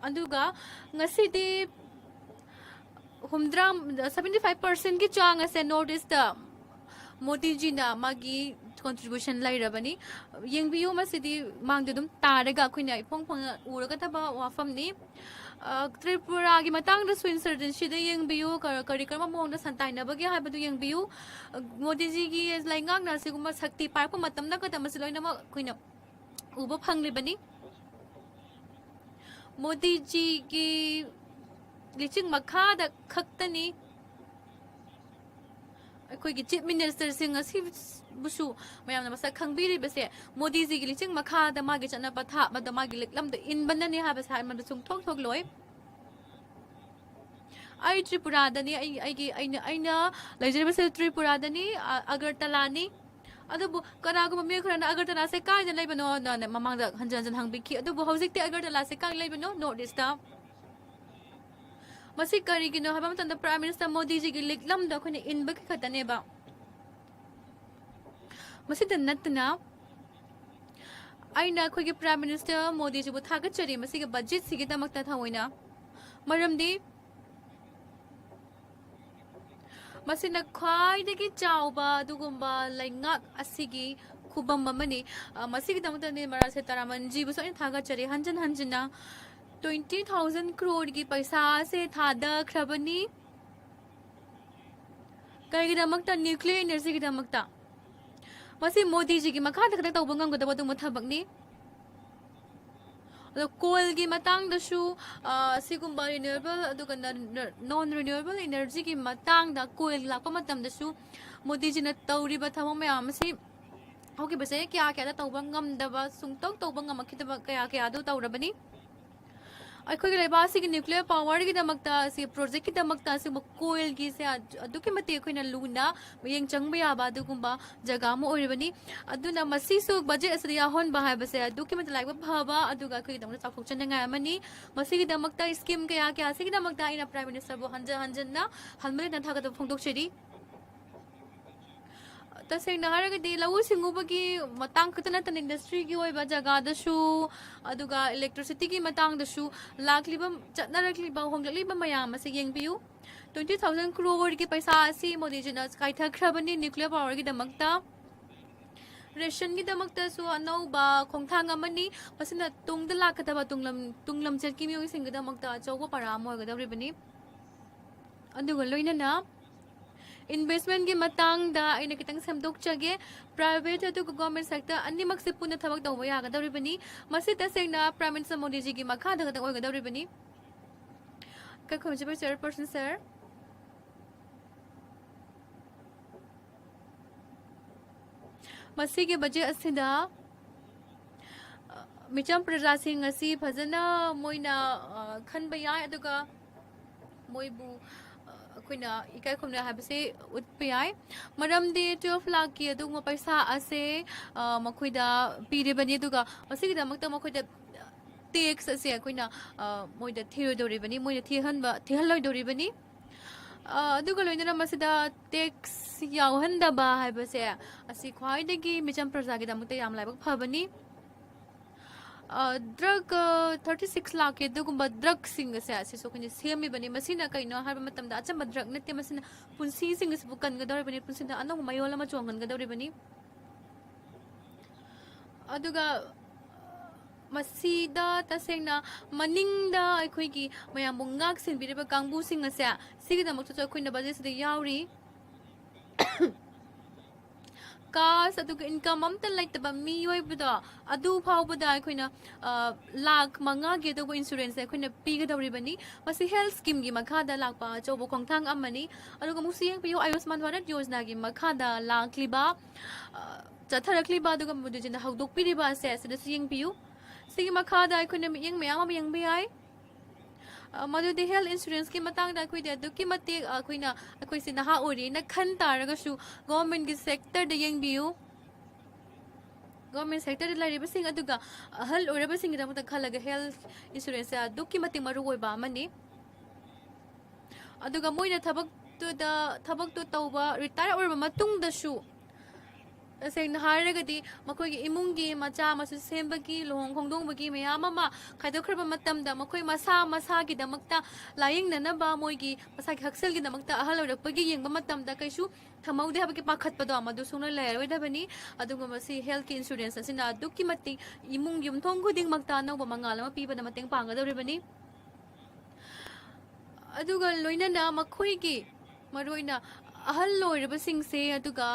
ꯑꯗꯨꯒ ꯉꯁꯤꯗꯤ 75%ꯒꯤ ꯆꯥꯡ ꯑꯁꯦ ꯅꯣꯔꯠ ꯏꯁꯇ ꯃꯣꯗꯤꯖꯤꯅ ꯃꯥꯒꯤ ꯀꯣꯟꯇ꯭ꯔꯤꯕ꯭ꯌꯨꯁꯟ ꯂꯩꯔꯕꯅꯤ ꯌꯦꯡꯕꯤꯌꯨ ꯃꯁꯤꯗꯤ ꯃꯥꯡꯗ ꯑꯗꯨꯝ ꯇꯥꯔꯒ ꯑꯩꯈꯣꯏꯅ ꯏꯐꯣꯡ ꯐꯣꯡꯅ ꯎꯔꯒꯗꯕ ꯋꯥꯐꯝꯅꯤ ꯇ꯭ꯔꯤꯄꯨꯔꯥꯒꯤ ꯃꯇꯥꯡꯗꯁꯨ ꯏꯟꯁꯔꯖꯦꯟꯁꯤꯗ ꯌꯦꯡꯕꯤꯌꯨ ꯀꯔꯤ ꯀꯔꯝꯕ ꯃꯑꯣꯡꯗ ꯁꯟꯇꯥꯏꯅꯕꯒꯦ ꯍꯥꯏꯕꯗꯨ ꯌꯦꯡꯕꯤꯌꯨ ꯃꯣꯗꯤꯖꯤꯒꯤ ꯂꯩꯉꯥꯛꯅ ꯑꯁꯤꯒꯨꯝꯕ ꯁꯛꯇꯤ ꯄꯥꯏꯔꯛꯄ ꯃꯇꯝꯗ ꯃꯁꯤ ꯂꯣꯏꯅꯃꯛ ꯑꯩꯈꯣꯏꯅ ꯎꯕ ꯐꯪꯂꯤꯕꯅꯤ ꯃꯣꯗꯤꯖꯤꯒꯤ ꯂꯤꯆꯤꯡ ꯃꯈꯥꯗ ꯈꯛꯇꯅꯤ ꯑꯩꯈꯣꯏꯒꯤ ꯆꯤꯐ ꯃꯤꯅꯤꯁꯇꯔꯁꯤꯡ ꯑꯁꯤꯕꯨꯁꯨ ꯃꯌꯥꯝꯅ ꯃꯁꯛ ꯈꯪꯕꯤꯔꯤꯕꯁꯦ ꯃꯣꯗꯤꯖꯤꯒꯤ ꯂꯤꯆꯤꯡ ꯃꯈꯥꯗ ꯃꯥꯒꯤ ꯆꯠꯅꯕ ꯊꯥꯞꯕꯗ ꯃꯥꯒꯤ ꯂꯤꯛꯂꯝꯗ ꯏꯟꯕꯅꯅꯤ ꯍꯥꯏꯕꯁꯦ ꯍꯥꯏꯕꯗ ꯁꯨꯡꯊꯣꯛ ꯊꯣꯛꯂꯣꯏ ai Tripura-dani aina legislative Tripura-dani Agartala-ni adubu kanaguba mi khana Agartala se kai na leibano na mamangda hanjan hangbiki adubu hojikti Agartala se kai leibano no this ta masi karigino habam tanda Prime Minister Modi ji gi liklam da khone inba ki khatane ba masi da natna aina khoi gi Prime Minister Modi ji bu thagat chari masi gi budget sigi damakta thawoina maramdi masina khwaidagi chawba dugumba laingak asigi khubam amani masigi damakta ne mara se taraman ji bu so in thagat chari hanjana 20,000 crore की पैसा से थादा खरबनी कई दमकता न्यूक्लियर एनर्जी की दमकता मसी मोदी जी की मखा तक तक तौबंगम गदब तुम थबकनी कोल की मतंग दशु सिगुम्बा रिन्यूएबल अदुगा नॉन रिन्यूएबल एनर्जी की मतंग दा कोल लाप मतम दशु मोदी जी ने तौरीबा थमो मयाम से होके बसे क्या क्या तौबंगम दबा सुंगतोक तौबंगम खितब क्या क्या दो तौरबनी अखोई लेबासी की न्यूक्लियर पावर की दमकता से प्रोजेक्ट की दमकता से कोयल की से अदुके मते अखोइना लूना मयेंग चंगबा याबा अदुगुम्बा जगह मो ओरिबनी अदुना मसीसु बजेट असि याहोन बहाय बसे अदुके मते लाइक भाबा अदुगा अखोई दमना चाफोकचन अमनी मसी की दमकता स्कीम कया कया से की दमकता इन प्राइम मिनिस्टर बो हंजन हलमले न थागत फोंदोकचरी तसेंगना हारगदी लवु सिंगुबगी मतंग खतना तन इंडस्ट्री की ओइबा जगह दशु अदुगा इलेक्ट्रिसिटी की मतंग दशु लाखलिबा चटनारखलिबा होंगलिबा मयाम से येंगबियु 20,000 crore की पैसा असि मोदी जी न काइथाख्रबनी न्यूक्लियर पावर की दमकता रेशन की दमकता सु अनौबा खोंथांग अमनी मसिना तुंगद लाखतबा तुंगलम चट की मियो सिंग दमकता चौबा पराम होगदबरिबनी अदुगा लोइनना इन्वेस्टमेंट की मतंग दा इन कितंग सेमदोक चगे प्राइवेट अदु गवर्नमेंट सेक्टर अनिमक से पुना थबक तौबा यागदबरिबनी मसि तसेंगना प्राइम मिनिस्टर मोदी जी की मखा दगत ओगदबरिबनी का खोजबे चेयरपर्सन सर मसी के बजे असिदा मिचम प्रजा सिंह असि फजना मोइना खनबा याय अदुगा मोइबु अखोइना इकाय खुमना हाबसे उत्पयाय मरमदे 12 लाख की अदुग पैसा असे मखोइदा पीरेबनी अदुगा मसिगी दमकता मखोइदा टैक्स असे अखोइना मोइदा थिरोदोरिबनी मोइदा थिहल्लोइदोरिबनी अदुगा लोइना मसिदा टैक्स यावहंदबा हाबसे असि ख्वाइदगी मिचम प्रजागी दमकता याम लाइबक फबनी ड्रग 36 लाख के दुगुम्बा ड्रग सिंग से ऐसे सो कुछ सेमी बने मसीना कहीं हर मतम दा अच्छा ड्रग नते मसीना पुंसी सिंग से बुकन गदौरे बने पुंसीना अनो मयोला म चोंगन गदौरे बने अदुगा मसीदा तसेंगना मनिंगदा अखोई की मयाम बुंगाक सिन बिरेबा कांगबु सिंग से सिगिदा मक्तो तो अखोइना बजे से यावरी कास अदुगा इनकम अमता लाइतबा मियोइबदा अदु फावबदा अखोइना लाख मंगा गे दो इंश्योरेंस अखोइना पीगदौरिबनी मसी हेल्थ स्कीम की मखादा लाखपा चौबो खोंथांग अमनी अदुगा मुसियंग पियो आयुष्मान भारत योजना की मखादा लाखलिबा चथरखलिबा अदुगा मुदुजिना हौदोकपिरिबा से असिदा सियंग पियो सिगी मखादा अखोइना मियंग मयाम यंग बियाय मदुदे हेल्थ इंश्योरेंस की मतंग दा अखोइदा दुकी मते अखोइना अखोइसि नहा ओरि न खन तारगसु गवर्नमेंट की सेक्टर द यंग बियो गवर्नमेंट सेक्टर लाइरिबा सिंग अदुगा हल ओरबा सिंग दा मत खलगा हेल्थ इंश्योरेंस आ दुकी मते मरु ओइबा मनी अदुगा मोइना थबक तो तौबा रिटायर ओरबा मतुंग दसु सेंग हारगदी मखोई इमुंगी मचा मसु सेंबगी लोहंग खोंदोंबगी मयाम अमा खाइदोखरबा मतमदा मखोई मसा की दमकता लायिंगननबा मोइगी मसा की हक्सल की दमकता अहल ओरपगी येंगबा मतमदा कैसु थमौदे हबके पाखतपदो अमदु सुनो लेरवेदबनी अदुगा मसी हेल्थ की इंश्योरेंस असिना दुकी मति इमुंग युमथोंग खुदिंग मक्ता नौबा मंगालमा पीबदा मतेंग पांगदौरिबनी अदुगा लोइनना मखोईगी मरोइना अहल लोइरबसिंग से अदुगा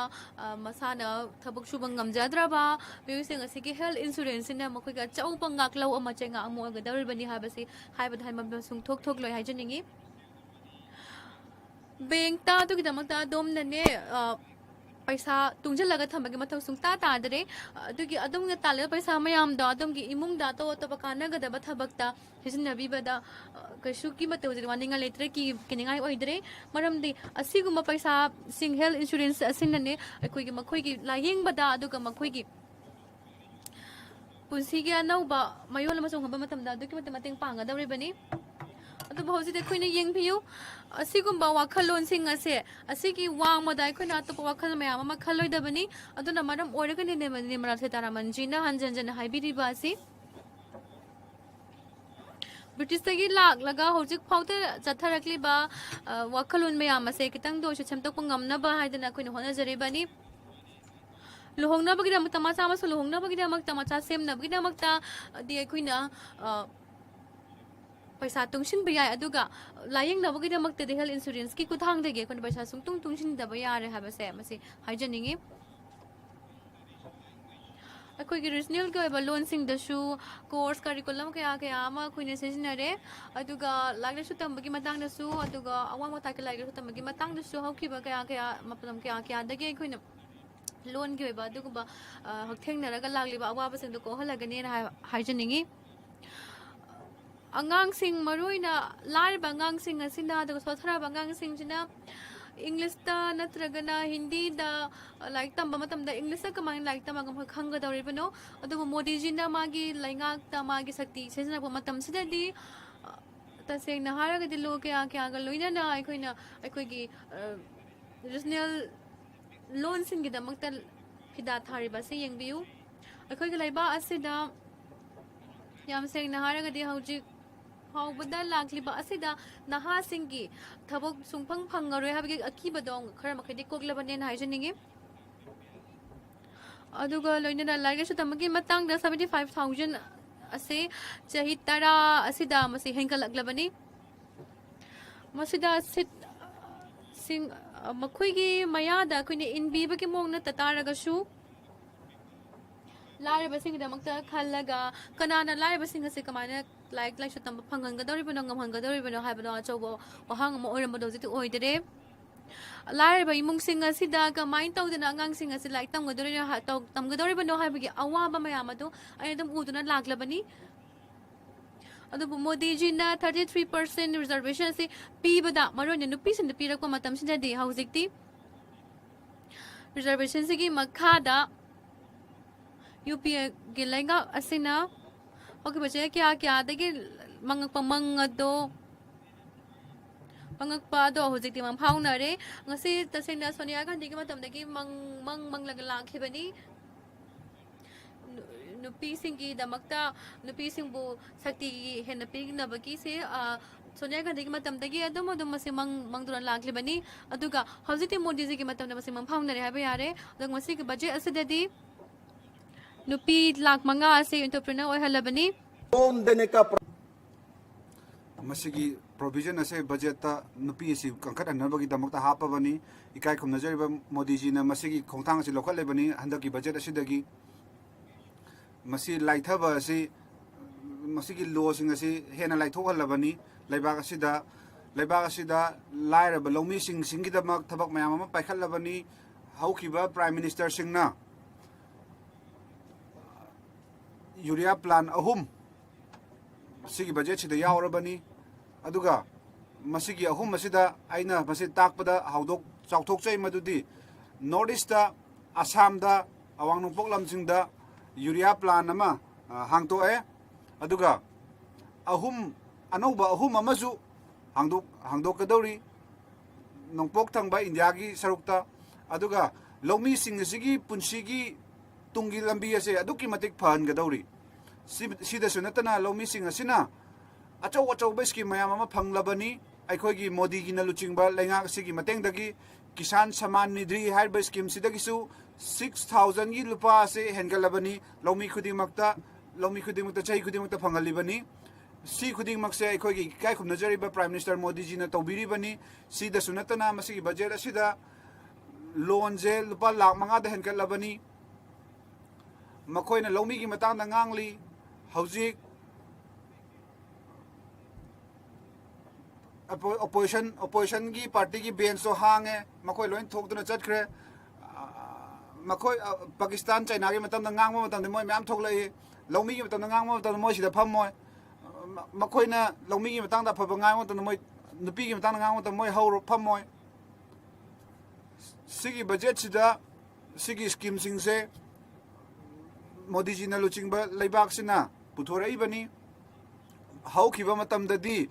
मसाना थबक सुबंग ngамजाद्राबा मिउसिंग असिगी हेल्थ इंश्योरेंस ने मखोइगा चौपा ngaklau ama chenga amoga दौरिबनी हाबसि हाइबा थाइमब सुंग थोक थोक लोइ हाइजनिंगी बैंक ता तो की दमकता दोम नने पैसा तुंजलगा थमबगी मथौ सुंगता तादरे अदुगी अदुमगा ताले पैसा मयाम दा अदुमगी इमुंग दा तो कानागदबा थबकता हिजनबीबदा कशुकी मतौजि वानिंगा लेत्रे की किनिंगाई ओइदरे मरमदि असिगुम पैसा सिंग हेल्थ इंश्योरेंस असिनने अखोइगी मखोइगी लायेंगबदा अदुगा मखोइगी पुंसिगी अनौबा मयोल अमसुंग हबा मतमदा अदुगी मतमतेंग पांगदौरिबनी अदुबा हौजिदे अखोइना येंगबियु असिगुम्बा वाखलोनसिंग असे असिगी वांगमदा अखोइना अतोप वाखल मयाम अमा खलोइदबनी अदुना मरम ओइरगनि नेमनि मराथे तारामनजिना हंजनजन हाइबिरिबा असि ब्रिटिश तगी लाग लगा होजिक फाउते चथरकलिबा वाखलोन मयाम असे कितंग दोश छमतोक ngamnaba हाइदना अखोइना होनजरिबनी लुहोंगनाबगिदमक्ता माचा अमसु लुहोंगनाबगिदमक्ता माचा सेमनाबगिदमक्ता दि अखोइना पैसा तुंगसिन बयाय अदुगा लायंग नबगिदमक्ता दि हेल्थ इंश्योरेंस की कुथांग दगे कोन पैसा सुंग तुंगसिन दबा यारे हाबसे मसे हाइजनिंगी अखोइगी रीजनल के ओइबा लोन सिंग दशु कोर्स करिकुलम कया कया अमा अखोइने सिजनरे अदुगा लागलेसु तंबगी मतंग दसु अदुगा अवांग मताके लागलेसु तंबगी मतंग दसु हौखिबा कया कया मपलम कया कया दगे अखोइने लोन के ओइबा अदुगुबा हक्थेंगनरगा लागलिबा अवाबसिंग दो कोहलगने हाइजनिंगी अंगांग सिंग मरुइना लारबा अंगांग सिंग असिना अदुगा सोथराबा अंगांग सिंग जिना इंग्लिश ता नत्रगना हिंदी दा लाइक तंबा मतमदा इंग्लिश ता कमाइन लाइक तमगम खंगदौरिबनो अदुबा मोदी जिना मागी लाइंगाक ता मागी शक्ति सेजनबा मतम सिददी तसेंगना हारगदि लो कया कया गा लोइना अखोइना अखोइगी रीजनल लोन सिंगी दमक्ता हिदा थारिबा से येंगबियु अखोइगी लाइबा असिदा याम सेंगना हारगदि हौजिक फाउबदा लाखलिबा असिदा नहा सिंगी थबक सुंफंग फंगरोय हाबगे अकीबदों खर मखदि कोगलबने हाइजनिंगी अदुगा लोइना लाइगेसु तमगी मतंग दा 75000 असे चही तरा असिदा मसी हेंकलगलबनी मसिदा सिट सिंग मखोइगी मयादा कोइने इनबीबगे मोंगना ततारगसु लाइबसिंगदमक्ता खल्लगा कनाना लाइबसिंग असे कमाना लाइक लाइसु तम फंगनगदौरिबनो ngamhangadौरिबनो हाइबनो अचौबो वहांग म ओइरमदौजिति ओइदरे लाइब इमुंगसिंग असिदा कमाइन तौदना अंगांगसिंग असे लाइक तमगदौरिबनो हाइबगी अवाबा मयामदो अयदम उदुना लागलबनी अदुबु मोदी जिना 33% रिजर्वेशन से पीबदा मरोने नुपीसिन पीरकपा मतमसिनदि हौजिकति रिजर्वेशन सिगी मखादा यूपीए गिलेगा असिना ओके बचे क्या क्या दगे मंगक मंगदो मंगक दो होजिकति मंग फाउनरे ngasi तसेंना सोनिया गांधी के मतमदगी मंग लग लाखिबनी नुपीसिंगी दमक्ता नुपीसिंबु शक्ति हेन पिगनबगी से सोनिया गांधी के मतमदगी अदम अदम मसे मंगदुरन लाखलिबनी अदुगा हौजिकति मोदी जी के मतमदा मसे मंग फाउनरे हाबे यारे दग मसी के बजे असिददी नुपी लाख मंगा से एंटरप्रेन्योर ओहलबनी लोन देने का मसिगी प्रोविजन असे बजेट ता नुपी सि कंखत अनबगी दमकता हापबनी इकाय खुमनजरिबा मोदी जी ना मसिगी खोंथांग सि लोखलेबनी हंदकी बजेट असिदगी मसी लाइथबा असि मसिगी लॉसिंग असि हेना लाइथोहलबनी लेबाग असिदा लाइरबा लौमी सिंगी दमक थबक मयाम अमा पाइखलबनी हौखिबा प्राइम मिनिस्टर सिंगना यूरिया प्लान अहुम सिगी बजेट सिदा यावरबनी अदुगा मसिगी अहुम मसिदा आइना मसि ताकपदा हाउदोक चाउथोकचै मदुदी नॉर्थ ईस्ट दा असम दा अवांग नोंपोक लमसिंगदा यूरिया प्लान अमा हांगतोए अदुगा अहुम अनौबा अहुम अमसु हांगदोकदौरी नोंपोक थंगबा इंडिया की सरुकता अदुगा लौमी सिंग सिगी पुंसिगी तुंगी लंबी असे अदुकी मतिक फहनगदौरी सिदसु नतना लौमी सिंग असिना अचौ अचौ स्कीम मयाम अमा फंगलबनी अखोगी मोदी की नलुचिंगबा लेंगा सिगी mateंगदगी किसान सम्मान निधि हाइबा स्कीम सिदगिसु 6000 की लुपा से हेंगलबनी लौमी खुदिमक्ता चै खुदिमक्ता फंगलिबनी सी खुदिमक से अखोगी काय खुमनजरिबा प्राइम मिनिस्टर मोदी जी ना तौबिरिबनी सिदसु नतना मसिगी बजेट असिदा लोन जे लुपा लाख मंगा दा हेंगलबनी मखोइना लौमी की मतंग nganगली हौजिक अपोजिशन की पार्टी की बेंच तो हांगे मखोई लोइन थोकदुना चटख्रे मखोई पाकिस्तान चाइना की मतम ngang mo matam moy myam thoklai lawmi ki matam ngang mo matam moy sida pham moy मखोई ना लौमी की मतंग दा फब ngang mo moy nupi की Matang ngang mo moy hau pham moy sigi budget sida sigi scheme sing se modi ji na luching ba leibak sina puthorei bani hau khiba matam da di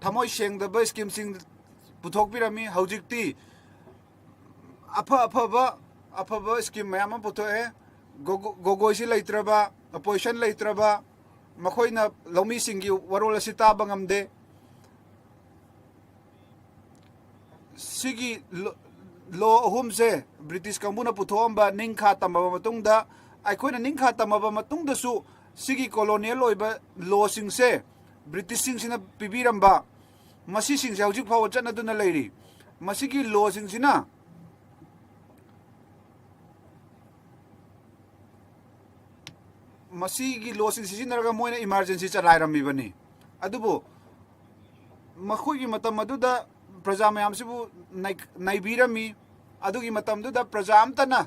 thamoi sheng da ba scheme sing puthok pirami haujik ti afa scheme mayam putho e gogoi si leitraba opposition leitraba मखोई ना लौमी सिंह की वरोल सिता बंगमदे सिगी लो अहुम से ब्रिटिश कंबुना पुथोंबा निंखा तमबा मतुंगदा आइखोइना निंखा तमबा मतुंगदसु सिगी कॉलोनियल ओइबा लो सिंह से ब्रिटिश सिंह सिना पिबिरंबा मसी सिंह से हौजिक फाव चनदुना लेरी मसीगी लो सिंह सिना मसीगी लोसिंग सिजिनरगा मोइना इमरजेंसी चलाइरमी बनी अदुबो मखोगी मतम अदुदा प्रजा मयाम सिबु नाइबिरमी अदुगी मतम दुदा प्रजा अमतना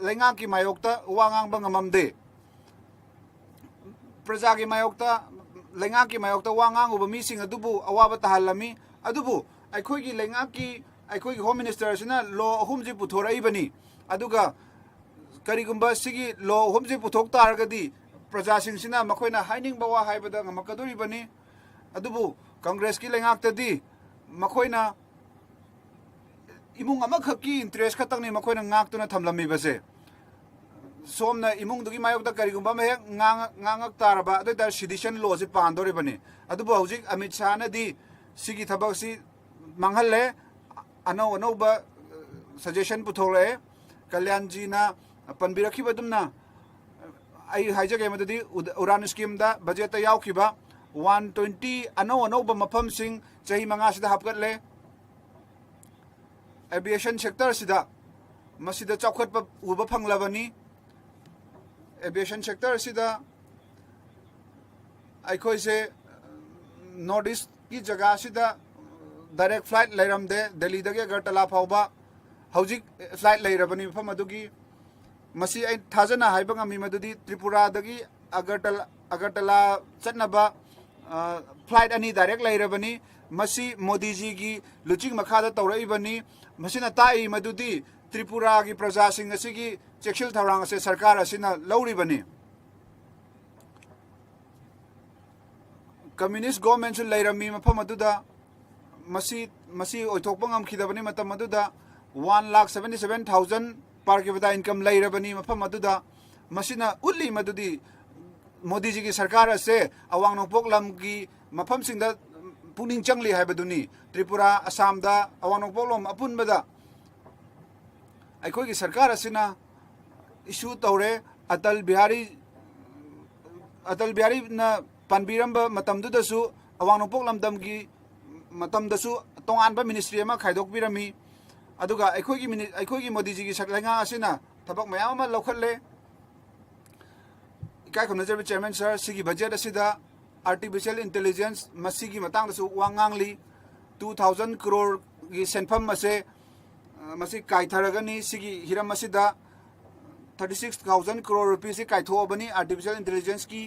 लेंगा की मायोक्ता वांगांग बंगममदे प्रजा की मायोक्ता लेंगा की मायोक्ता वांगांग उब मीसिंग अदुबु अवाबा तहलमी अदुबु अखोगी लेंगा की अखोगी होम मिनिस्टर सिना लो अहुमजी पुथोरई बनी अदुगा करीगुंबा सिगी लो होमजी पुथोक तारगदी प्रजा Singh मखोइना हाइनिंग बवा हाइबदा ngmakadori bani adubu Congress की लेंगाक्तदी मखोइना इमुंग अमखकी इंटरेस्ट खतंगनि मखोइना ngakतुना थमलमी बसे सोमना इमुंग दुगी मायोक्ता करीगुंबा मे ngang तारबा अदुदा सिडिशन लो से पांदोरे बने अदुबु हौजिक अमित शाह नदी सिगी थबक सि मंगहले अनौबा सजेशन पुथोले कल्याण जी ना पनबिरखिबदुमना आई हाइजगे मददी उड़ान स्कीम दा बजट यावखिबा 120 अनौबा मफम सिंह चही मंगा सिदा हापगतले एविएशन सेक्टर सिदा मसिदा चौखटप उबा फंगलबनी एविएशन सेक्टर सिदा आइखोइ से नॉर्थ ईस्ट की जगह सिदा डायरेक्ट फ्लाइट लेरमदे दिल्ली दगे अगरतला फावबा हौजिक फ्लाइट लेरबनी मफम अदुगी मसी आई थाजना हाइबंग मी मदुदी त्रिपुरा दगी अगरतला चटनबा फ्लाइट अनि डायरेक्ट लेरबनी मसी मोदी जी की लुचिंग मखादा तौरइबनी मसिना ताई मदुदी त्रिपुरा की प्रजा सिंह असिगी चेक्सिल थौरांग से सरकार असिना लौरिबनी कम्युनिस्ट गवर्नमेंट सु लेरमी मफम अदुदा मसी ओइथोकपा ngam मतम अदुदा 1,77,000 per capita income लेरबनी मफम अदुदा मसिना उल्ली मदुदी Modi ji की सरकार से अवांग नोंपोक लम की मफम सिंगदा पुनिंग चंगली हाइबदुनी त्रिपुरा असम दा अवांग नोंपोक लम अपुनबदा अखोई की सरकार असिना इशू तौरे अटल बिहारी ना पनबिरंब मतमदुदसु अवांग नोंपोक लमदम की मतमदसु तोंगानबा मिनिस्ट्री अमा खाइदोकबिरमी अदुगा अखोई मोदी जी की सकलेंगा असिना थबक मयाम अमा लौखले इकाय खमनजर चेयरमैन सर सिगी बजट असिदा आर्टिफिशियल इंटेलिजेंस मसीगी मतंगदसु वांगांगली 2000 करोड़ की सेंफम मसे मसी काइथरगनी सिगी हिरम असिदा 36,000 करोड़ रुपीस काइथोबनी आर्टिफिशियल इंटेलिजेंस की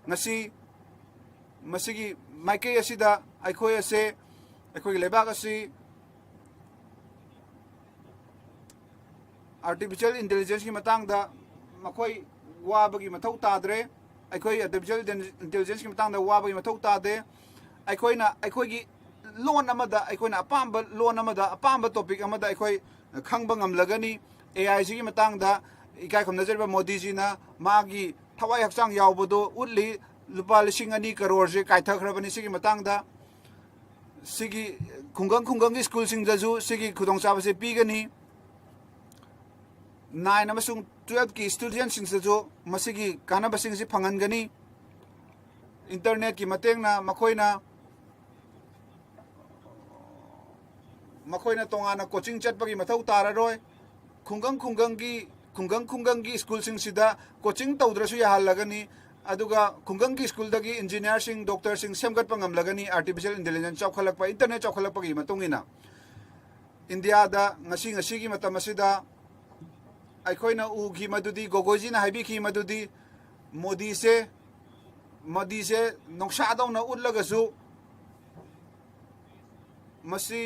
ngasi masigi maike asida akhoi ase akhoi lebak asi artificial intelligence की मतंग दा मखोई वाबगी मथौ तादरे अखोई artificial intelligence की मतंग दा वाबगी मथौ तादे अखोइना अखोई लोन अमदा अखोइना अपाम लोन अमदा अपाम टॉपिक अमदा अखोई खंगबा ngam AI की मतंग दा इकाय खमनजरबा मोदी जी ना मागी थवाई हक्सांग यावबदो उल्ली लुपा 2 करोड़ से काइथखरबनी सिगी मतंग दा सिगी खुंगंग की स्कूल सिंग जजु सिगी खुदोंचाब से पीगनी 9 अमसुंग 12 की स्टूडेंट सिंग जजु मसिगी कानब सिंग से फंगनगनी इंटरनेट की मतेंगना मखोइना तोंगाना कोचिंग चटपगी मथौ ताररोय खुंगंग की स्कूल सिंग सिदा कोचिंग तौद्रसु याहलगनी अदुगा खुंगंग की स्कूल दगी इंजीनियर सिंग डॉक्टर सिंग सेमगत लगनी आर्टिफिशियल इंटेलिजेंस चौखलप इंटरनेट चौखलपगी मतुंगिना इंडिया दा ngasi की मतम असिदा ꯑꯩꯈꯣꯏꯅ ꯎꯈꯤ ꯃꯗꯨꯗꯤ ꯒꯣꯒꯣꯏꯖꯤꯅ ꯍꯥꯏꯕꯤꯈꯤ ꯃꯗꯨꯗꯤ ꯃꯣꯗꯤꯁꯦ ꯅꯣꯡꯁꯥꯗꯧꯅ ꯎꯠꯂꯒꯁꯨ ꯃꯁꯤ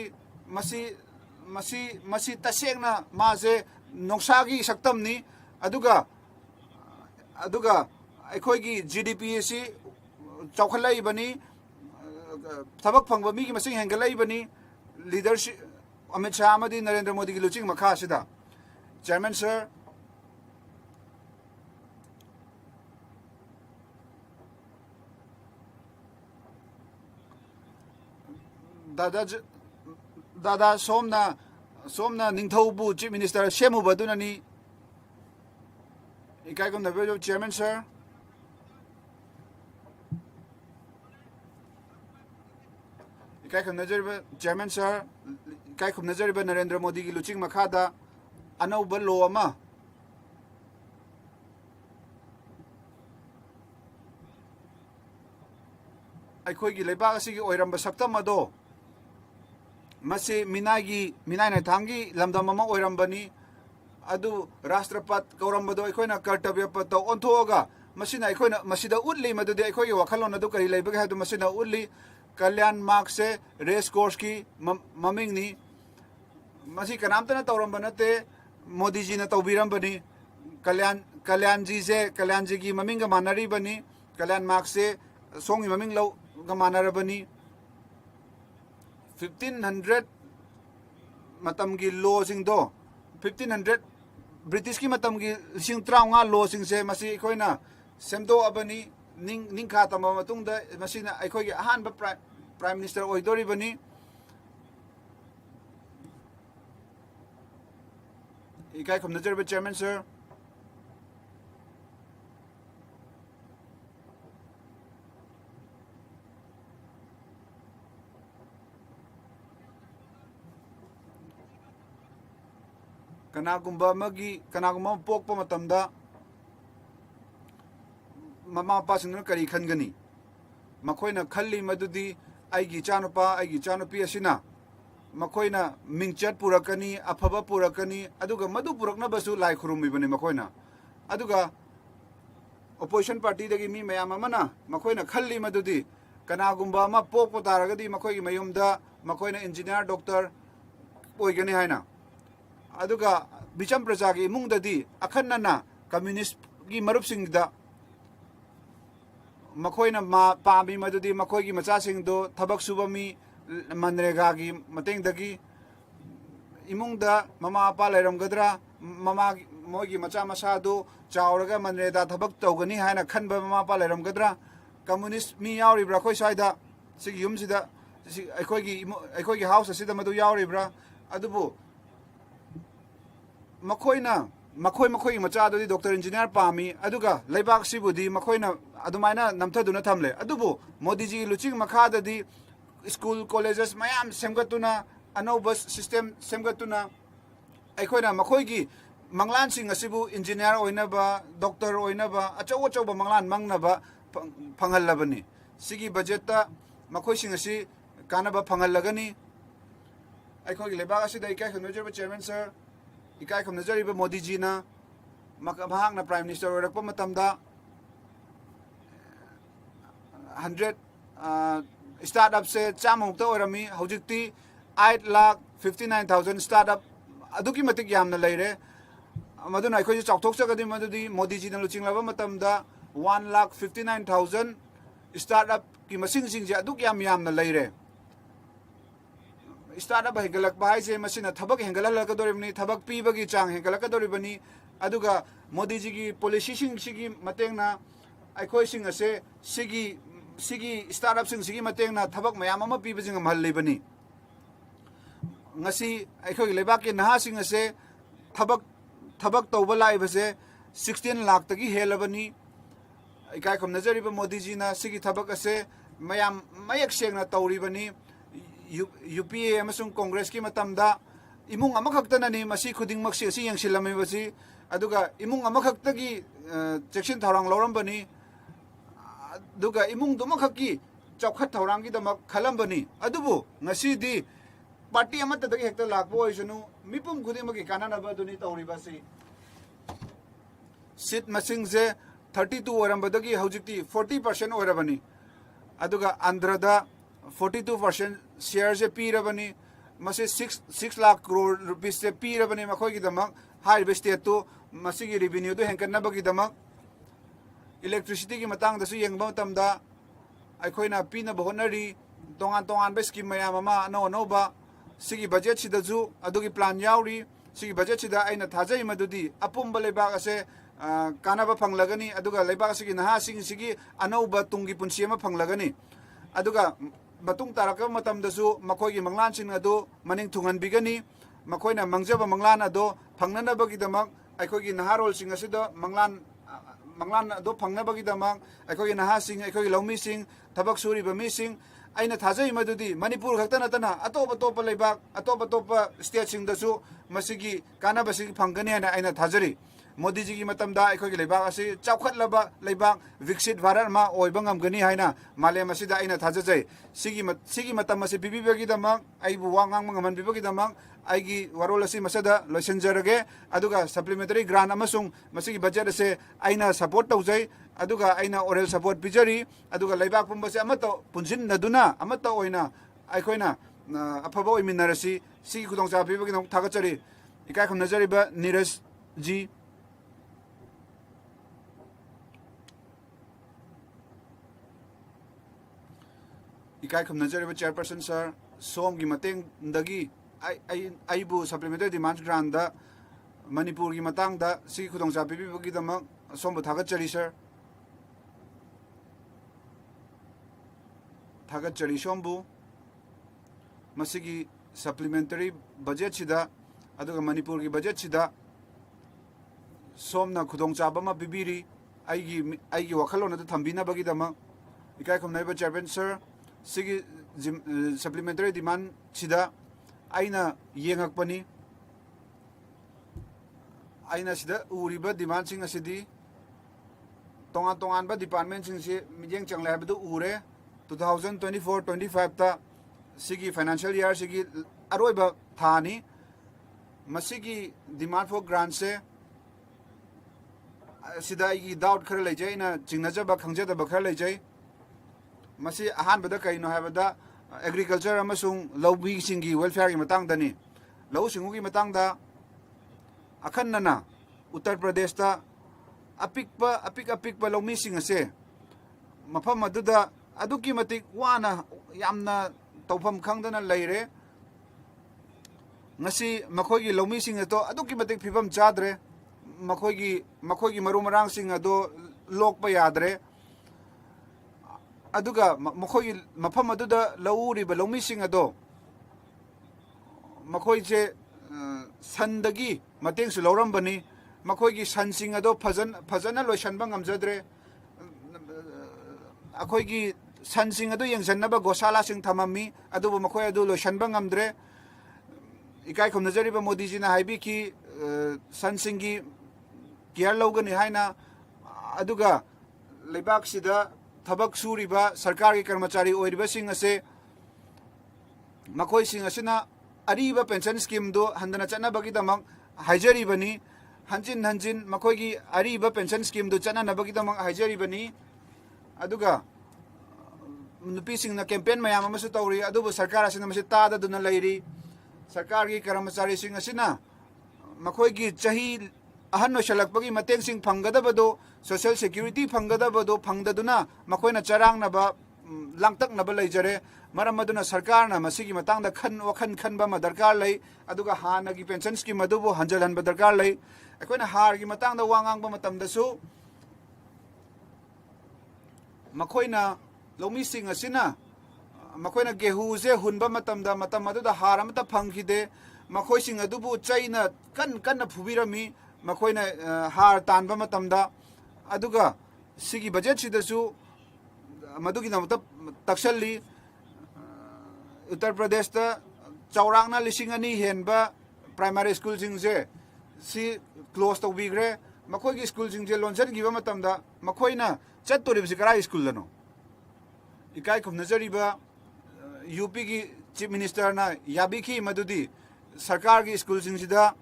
ꯇꯁꯦꯡꯅ ꯃꯥꯁꯦ ꯅꯣꯡꯁꯥꯒꯤ ꯁꯛꯇꯝꯅꯤ ꯑꯗꯨꯒ ꯑꯩꯈꯣꯏꯒꯤ GDP ꯑꯁꯤ ꯆꯥꯎꯈꯠꯂꯛꯏꯕꯅꯤ ꯊꯕꯛ ꯐꯪꯕ ꯃꯤꯒꯤ ꯃꯁꯤꯡ ꯍꯦꯟꯒꯠꯂꯛꯏꯕꯅꯤ ꯂꯤꯗꯔꯁꯤꯞ ꯑꯃꯤꯠ ꯁꯥꯍ ꯑꯃꯗꯤ ꯅꯔꯦꯟꯗ꯭ꯔ ꯃꯣꯗꯤꯒꯤ ꯂꯨꯆꯤꯡ ꯃꯈꯥ ꯑꯁꯤꯗ Chairman sir, Dada somna Ningthaubu Chief Minister Shemu Badunani. Ikai kum the Chairman sir. Ikai kum the Chairman sir. Ikai kum the Narendra Modi ki luching makhada anauba law ama ꯑꯩꯈꯣꯏꯒꯤ ꯂꯩꯕꯥꯛ ꯑꯁꯤꯒꯤ ꯑꯣꯏꯔꯝꯕ ꯁꯛꯇꯝ ꯑꯗꯣ ꯃꯁꯤ ꯃꯤꯅꯥꯏꯅ ꯊꯥꯡꯒꯤ ꯂꯝꯗꯝ ꯑꯃ ꯑꯣꯏꯔꯝꯕꯅꯤ ꯑꯗꯨ ꯔꯥꯁꯇ꯭ꯔꯄꯠ ꯀꯧꯔꯝꯕꯗꯣ ꯑꯩꯈꯣꯏꯅ ꯀꯔꯇꯕ꯭ꯌ ꯄꯠꯇ ꯑꯣꯟꯊꯣꯛꯑꯒ ꯃꯁꯤꯅ ꯑꯩꯈꯣꯏꯅ ꯃꯁꯤꯗ ꯎꯠꯂꯤ ꯃꯗꯨꯗꯤ ꯑꯩꯈꯣꯏꯒꯤ ꯋꯥꯈꯜꯂꯣꯟ ꯑꯗꯨ ꯀꯔꯤ ꯂꯩꯕꯒꯦ ꯍꯥꯏꯕꯗꯨ ꯃꯁꯤꯅ ꯎꯠꯂꯤ ꯀल्याण ꯃꯥꯔꯛꯁꯦ ꯔꯦꯁ ꯀꯣꯔꯁꯀꯤ ꯃꯃꯤꯡꯅꯤ ꯃꯁꯤ ꯀꯅꯥꯝꯇꯅ ꯇꯧꯔꯝꯕ ꯅꯠꯇꯦ ꯃꯣꯗꯤꯖꯤꯅ ꯇꯧꯕꯤꯔꯝꯕꯅꯤ ꯀल्याणꯖꯤꯒꯤ ꯃꯃꯤꯡꯒ ꯃꯥꯟꯅꯔꯤꯕꯅꯤ ꯀल्याण ꯃꯥꯔꯛꯁꯦ ꯁꯣꯡꯒꯤ ꯃꯃꯤꯡ ꯂꯧꯒ ꯃꯥꯟꯅꯔꯕꯅꯤ 1500 matamgi law singdo 1500 British ki matamgi 1935 law singse masi aikoina semdo abani ningkha tama matungda masina aikogi ahanba prime minister oidori bani ikai kham nazar chairman sir kanagumba pokpa matamda mama pa singna kari khangani makoina khalli madudi aigi chanupi asina makoina mingchat purakani afaba purakani aduga madu purakna basu lai khurumi bani makoina aduga opposition party dagi mi mayam amana makoina khalli madudi kanagumba ma pokpa taragadi makoigi mayumda makoina engineer doctor oigani haina aduga bicham praja gi mungdadi akhanna communist gi marup singda makoina ma pami madudi makoi gi macha singdo thabak subami manrega gi matengdagi imungda mama apa lairam gadra mama mogi macha masadu chawraga manreda thabak tawgani haina khanba mama apa lairam gadra communist mi yauri bra khoi saida sig yum sida aikoi gi house asida madu yauri bra adubu makoi macha dodi doctor engineer pami aduga leibak sibudi makoina adumaina namthaduna thamle adubu modi ji luching makha dadi school colleges mayam semgatuna anobus system semgatuna aikoina makoi gi manglan sing asibu engineer oinaba doctor oinaba achaw ba manglan mangnaba phangalabani sigi budget ta makoi sing asi kanaba phangalagani aikoi gi leibak asida ikai khonojeba chairman sir ikai kham nazariba modi ji na makabhang na prime minister orakpa matamda 100 startup se chamukta orami hojikti 8,59,000 startup aduki matik yamna leire maduna aikoi chawthok chagadi madudi modi ji na luchinglaba matamda 1,59,000 startup ki masing singje aduk yamna leire startup hengalak bai se masina thabak hengalak kadoribni thabak pibagi chang hengalak kadoribani aduga modi ji gi policy sigi matengna aikoi sing ase sigi startup sigi matengna thabak mayam ama pibajing amhallibani ngasi aikoi lebak ki naha sing ase thabak tawba laibase 16 lakh tagi helabani ikai kham nazariba modi ji na sigi thabak ase mayam mayak sengna tawribani UPA amasung Congress ki matamda imung amakhaktana ni masi khuding maksi asi yangsilami basi aduga imung amakhakta section tharang lorambani aduga imung dumakhaki chawkhat tharang gi damak khalambani adubu ngasi di party amata dagi hekta lakbo oisunu mipum khuding magi kanana baduni tawri basi seat masing se 32 oirambadagi haujikti 40% oirabani aduga Andhra 42% share se pirabani mase 6 lakh crore rupees se pirabani makhoi gi damak high state to masigi revenue to henkan nabagi damak electricity ki matang da su yengba tamda aikoina pina bahonari tongan ba scheme mayam ama no ba sigi budget sida ju adugi plan yauri sigi budget sida aina thajai madudi apumba lebak ase kanaba phanglagani aduga lebak sigi naha sigi anauba tungi punsi ama phanglagani aduga matung taraka matam dasu makhoi gi manglan sin adu maning thungan bigani makoina mangjaba manglan ado phangnana bagi damak akhoi gi naharol sing asida manglan ado phangnana bagi damak akhoi gi naha sing akhoi gi laumi sing thabak suri ba mi sing aina thajai madudi Manipur khakta natana atop lebak atop state sing dasu masigi kanaba sigi phangani ana aina thajari Modi ji ki matamda akhoi gi lebak asi chawkhat laba lebak viksit bharat ma oiba ngamgani haina malem asida aina thajajai sigi matam asi bibi bagi damak aibu wangang mangaman bibagi damak aigi warol asi masada loisenjarage aduga supplementary grant amasung masigi budget ase aina support taujai aduga aina oral support pijari aduga lebak pumbase amato punjin naduna amato oina aikoina afaba oiminarasi sigi khudong cha bibagi dam thagachari ikai kham najari ba Neeraj ji ikai kham najari ba chairperson sir som gi mateng dagi aibu supplementary demands grant da Manipur gi matang da sigi khudong cha bibagi dam som bu thagachari sir thagachari sombu masigi supplementary budget sida aduga Manipur gi budget sida somna khudong cha ba ma bibiri aigi wakhalona da thambina bagi dam ikai kham naiba chairperson sir sigi supplementary demand sida aina yengakpani aina sida uriba demand sing asidi tongan ba department sing se mijeng changle habdu ure 2024-25 ta sigi financial year sigi aroiba thani masigi demand for grant se sida igi doubt khar lejai na jingnajaba khangjada khar lejai masi ahan bada kaino habada agriculture amasung lawbi singi welfare gi matang dani law singu gi matang da akhanna Uttar Pradesh ta apik lawmi sing ase mafam aduda aduki matik wana yamna tawfam khangdana leire ngasi makhoi gi lawmi sing to aduki matik phibam chadre makhoi gi maru marang sing ado lokpa yadre aduga makhoi mafam aduda lauri ba lawmi sing ado makhoi je sandagi mateng su lawram bani makhoi gi san sing ado phajana loisan ba ngamjadre akhoi gi san sing ado yengjanna ba gosala sing thamami adubu makhoi adu loisan ba ngamdre ikai khom najari ba Modi ji na haibi ki san sing gi care logani haina aduga lebak sida thabak suriba sarkar gi karmachari oiriba sing ase makhoi sing asina ariba pension scheme do handana chana bagi damang haijari bani hanjin makhoi gi ariba pension scheme do chana na bagi damang haijari bani aduga nupi sing na campaign mayam amasu tawri adubu sarkar asina masi tada duna lairi sarkar gi karmachari sing asina makhoi gi chahi ahan shalak bagi mateng sing phanggadabado social security phanggadabado phangdaduna makoina charang na ba langtak na ba leijare maram maduna sarkar na masigi matang da wakhan ba ma darkar lei aduga hana gi pension scheme adubu hanjalan ba darkar lei akoina har gi matang da wangang ba matam da su makoina lomi sing asina makoina gehu je hunba matam aduda har amata phangkhide makhoi sing adubu chaina kan na phubirami makoina har tanba matamda aduga sigi budget sidasu madugi namta taksalli Uttar Pradesh ta chaurangna lisingani henba primary school jingje si close to bigre makoi gi school jingje lonjan giba matamda makoina chattorib sikara school lano ikai khum najari ba UP gi chief minister na yabiki madudi sarkar gi school jingsida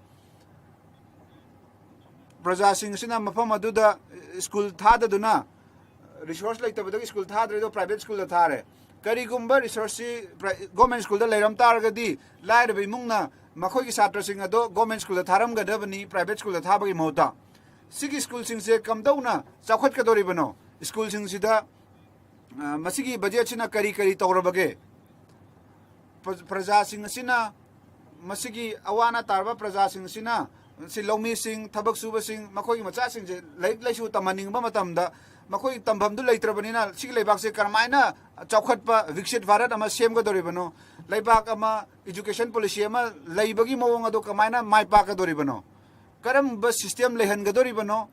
प्रजासिंग सिना मफम अदुदा स्कूल थाददुना रिसोर्स लेतबदगी स्कूल थाद्रेदो प्राइवेट स्कूल थारे करीगुम्बा रिसोर्स गवर्नमेंट स्कूल लेरम तारगदी लाइरब इमुंगना मखोगी छात्रसिंग अदो गवर्नमेंट स्कूल थारमगदबनी प्राइवेट स्कूल थाबगी मौता सिगी स्कूल सिंगसे कमदौना चाखटकदोरिबनो स्कूल सिंगसिदा मसिगी बजेट सिना करी करी तौरबगे प्रजासिंग सिना मसिगी अवाना तारबा प्रजासिंग सिना si lomi sing thabak suba sing makoi macha sing je laisu tamaning ba matamda makoi tambam du leitrabanina sig leibak se karmaina chawkhat pa viksit bharat ama sem ga doribano leibak ama education policy ama leibagi mawang ado kamaina mai pa ka doribano karam ba system lehan ga doribano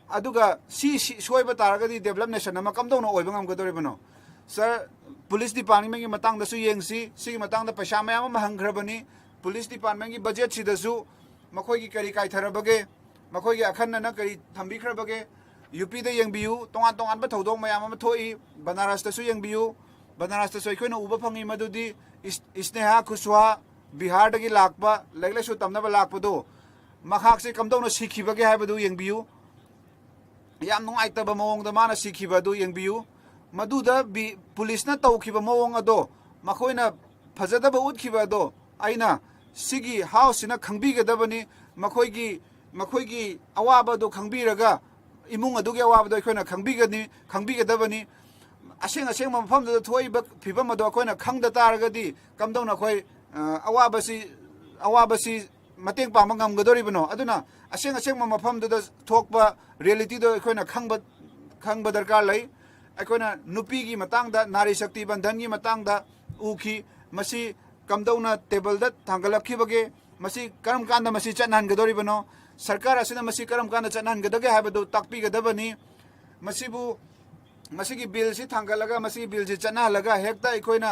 aduga si soiba taraga di develop nation ama kamdona oibangam ga doribano sir police department gi matang da su yengsi sig matang da paisa mayam ma hanggrabani police department gi budget si da su मखोई करी काय थरबगे मखोई अखन न करी थंबिखरबगे यूपी द यंगबियु तोंगान तोंगान ब थौदों मयाम म थोई बनारस तसु यंगबियु बनारस तसु अखोइन उब फंगी मदुदी स्नेहा खुशवा बिहार दगी लाकबा लेगलेसु तमनब लाकपदो मखाक से कमदौनो सिखिबगे हाबदु यंगबियु याम नुंगाइतब मवोंग द माना सिखिबदु यंगबियु मदुदा पुलिस न तौखिब मवोंग अदो मखोइना फजदब उतखिबदो आइना सिगी हाउस सिना खंगबिगदबनी मखोइगी अवाबदो खंगबिरगा इमुंग अदुगे अवाबदो अखोइना खंगबिगदबनी असेंग असेंग मफमदो थोइब फिबम अदो अखोइना खंगदा तारगदी कमदौना खोइ अवाबसी मतेंग पाम ngam अदुना असेंग असेंग मफमदो थोकबा रियलिटी दो अखोइना खंगब दरकार लई अखोइना नुपीगी मतंगदा नारी शक्ति बंधन की मतंगदा उखी मसी कमदौना टेबल द थांगलखिबगे मसी करम कांदा मसी चनहनगदोरिबनो सरकार असिना मसी करम कांदा चनहनगदगे हाबदो ताकपीगदबनी मसीबु मसीगी बिल सि थांगलगा मसी बिल सि चनहलगा हेक्ता इखोइना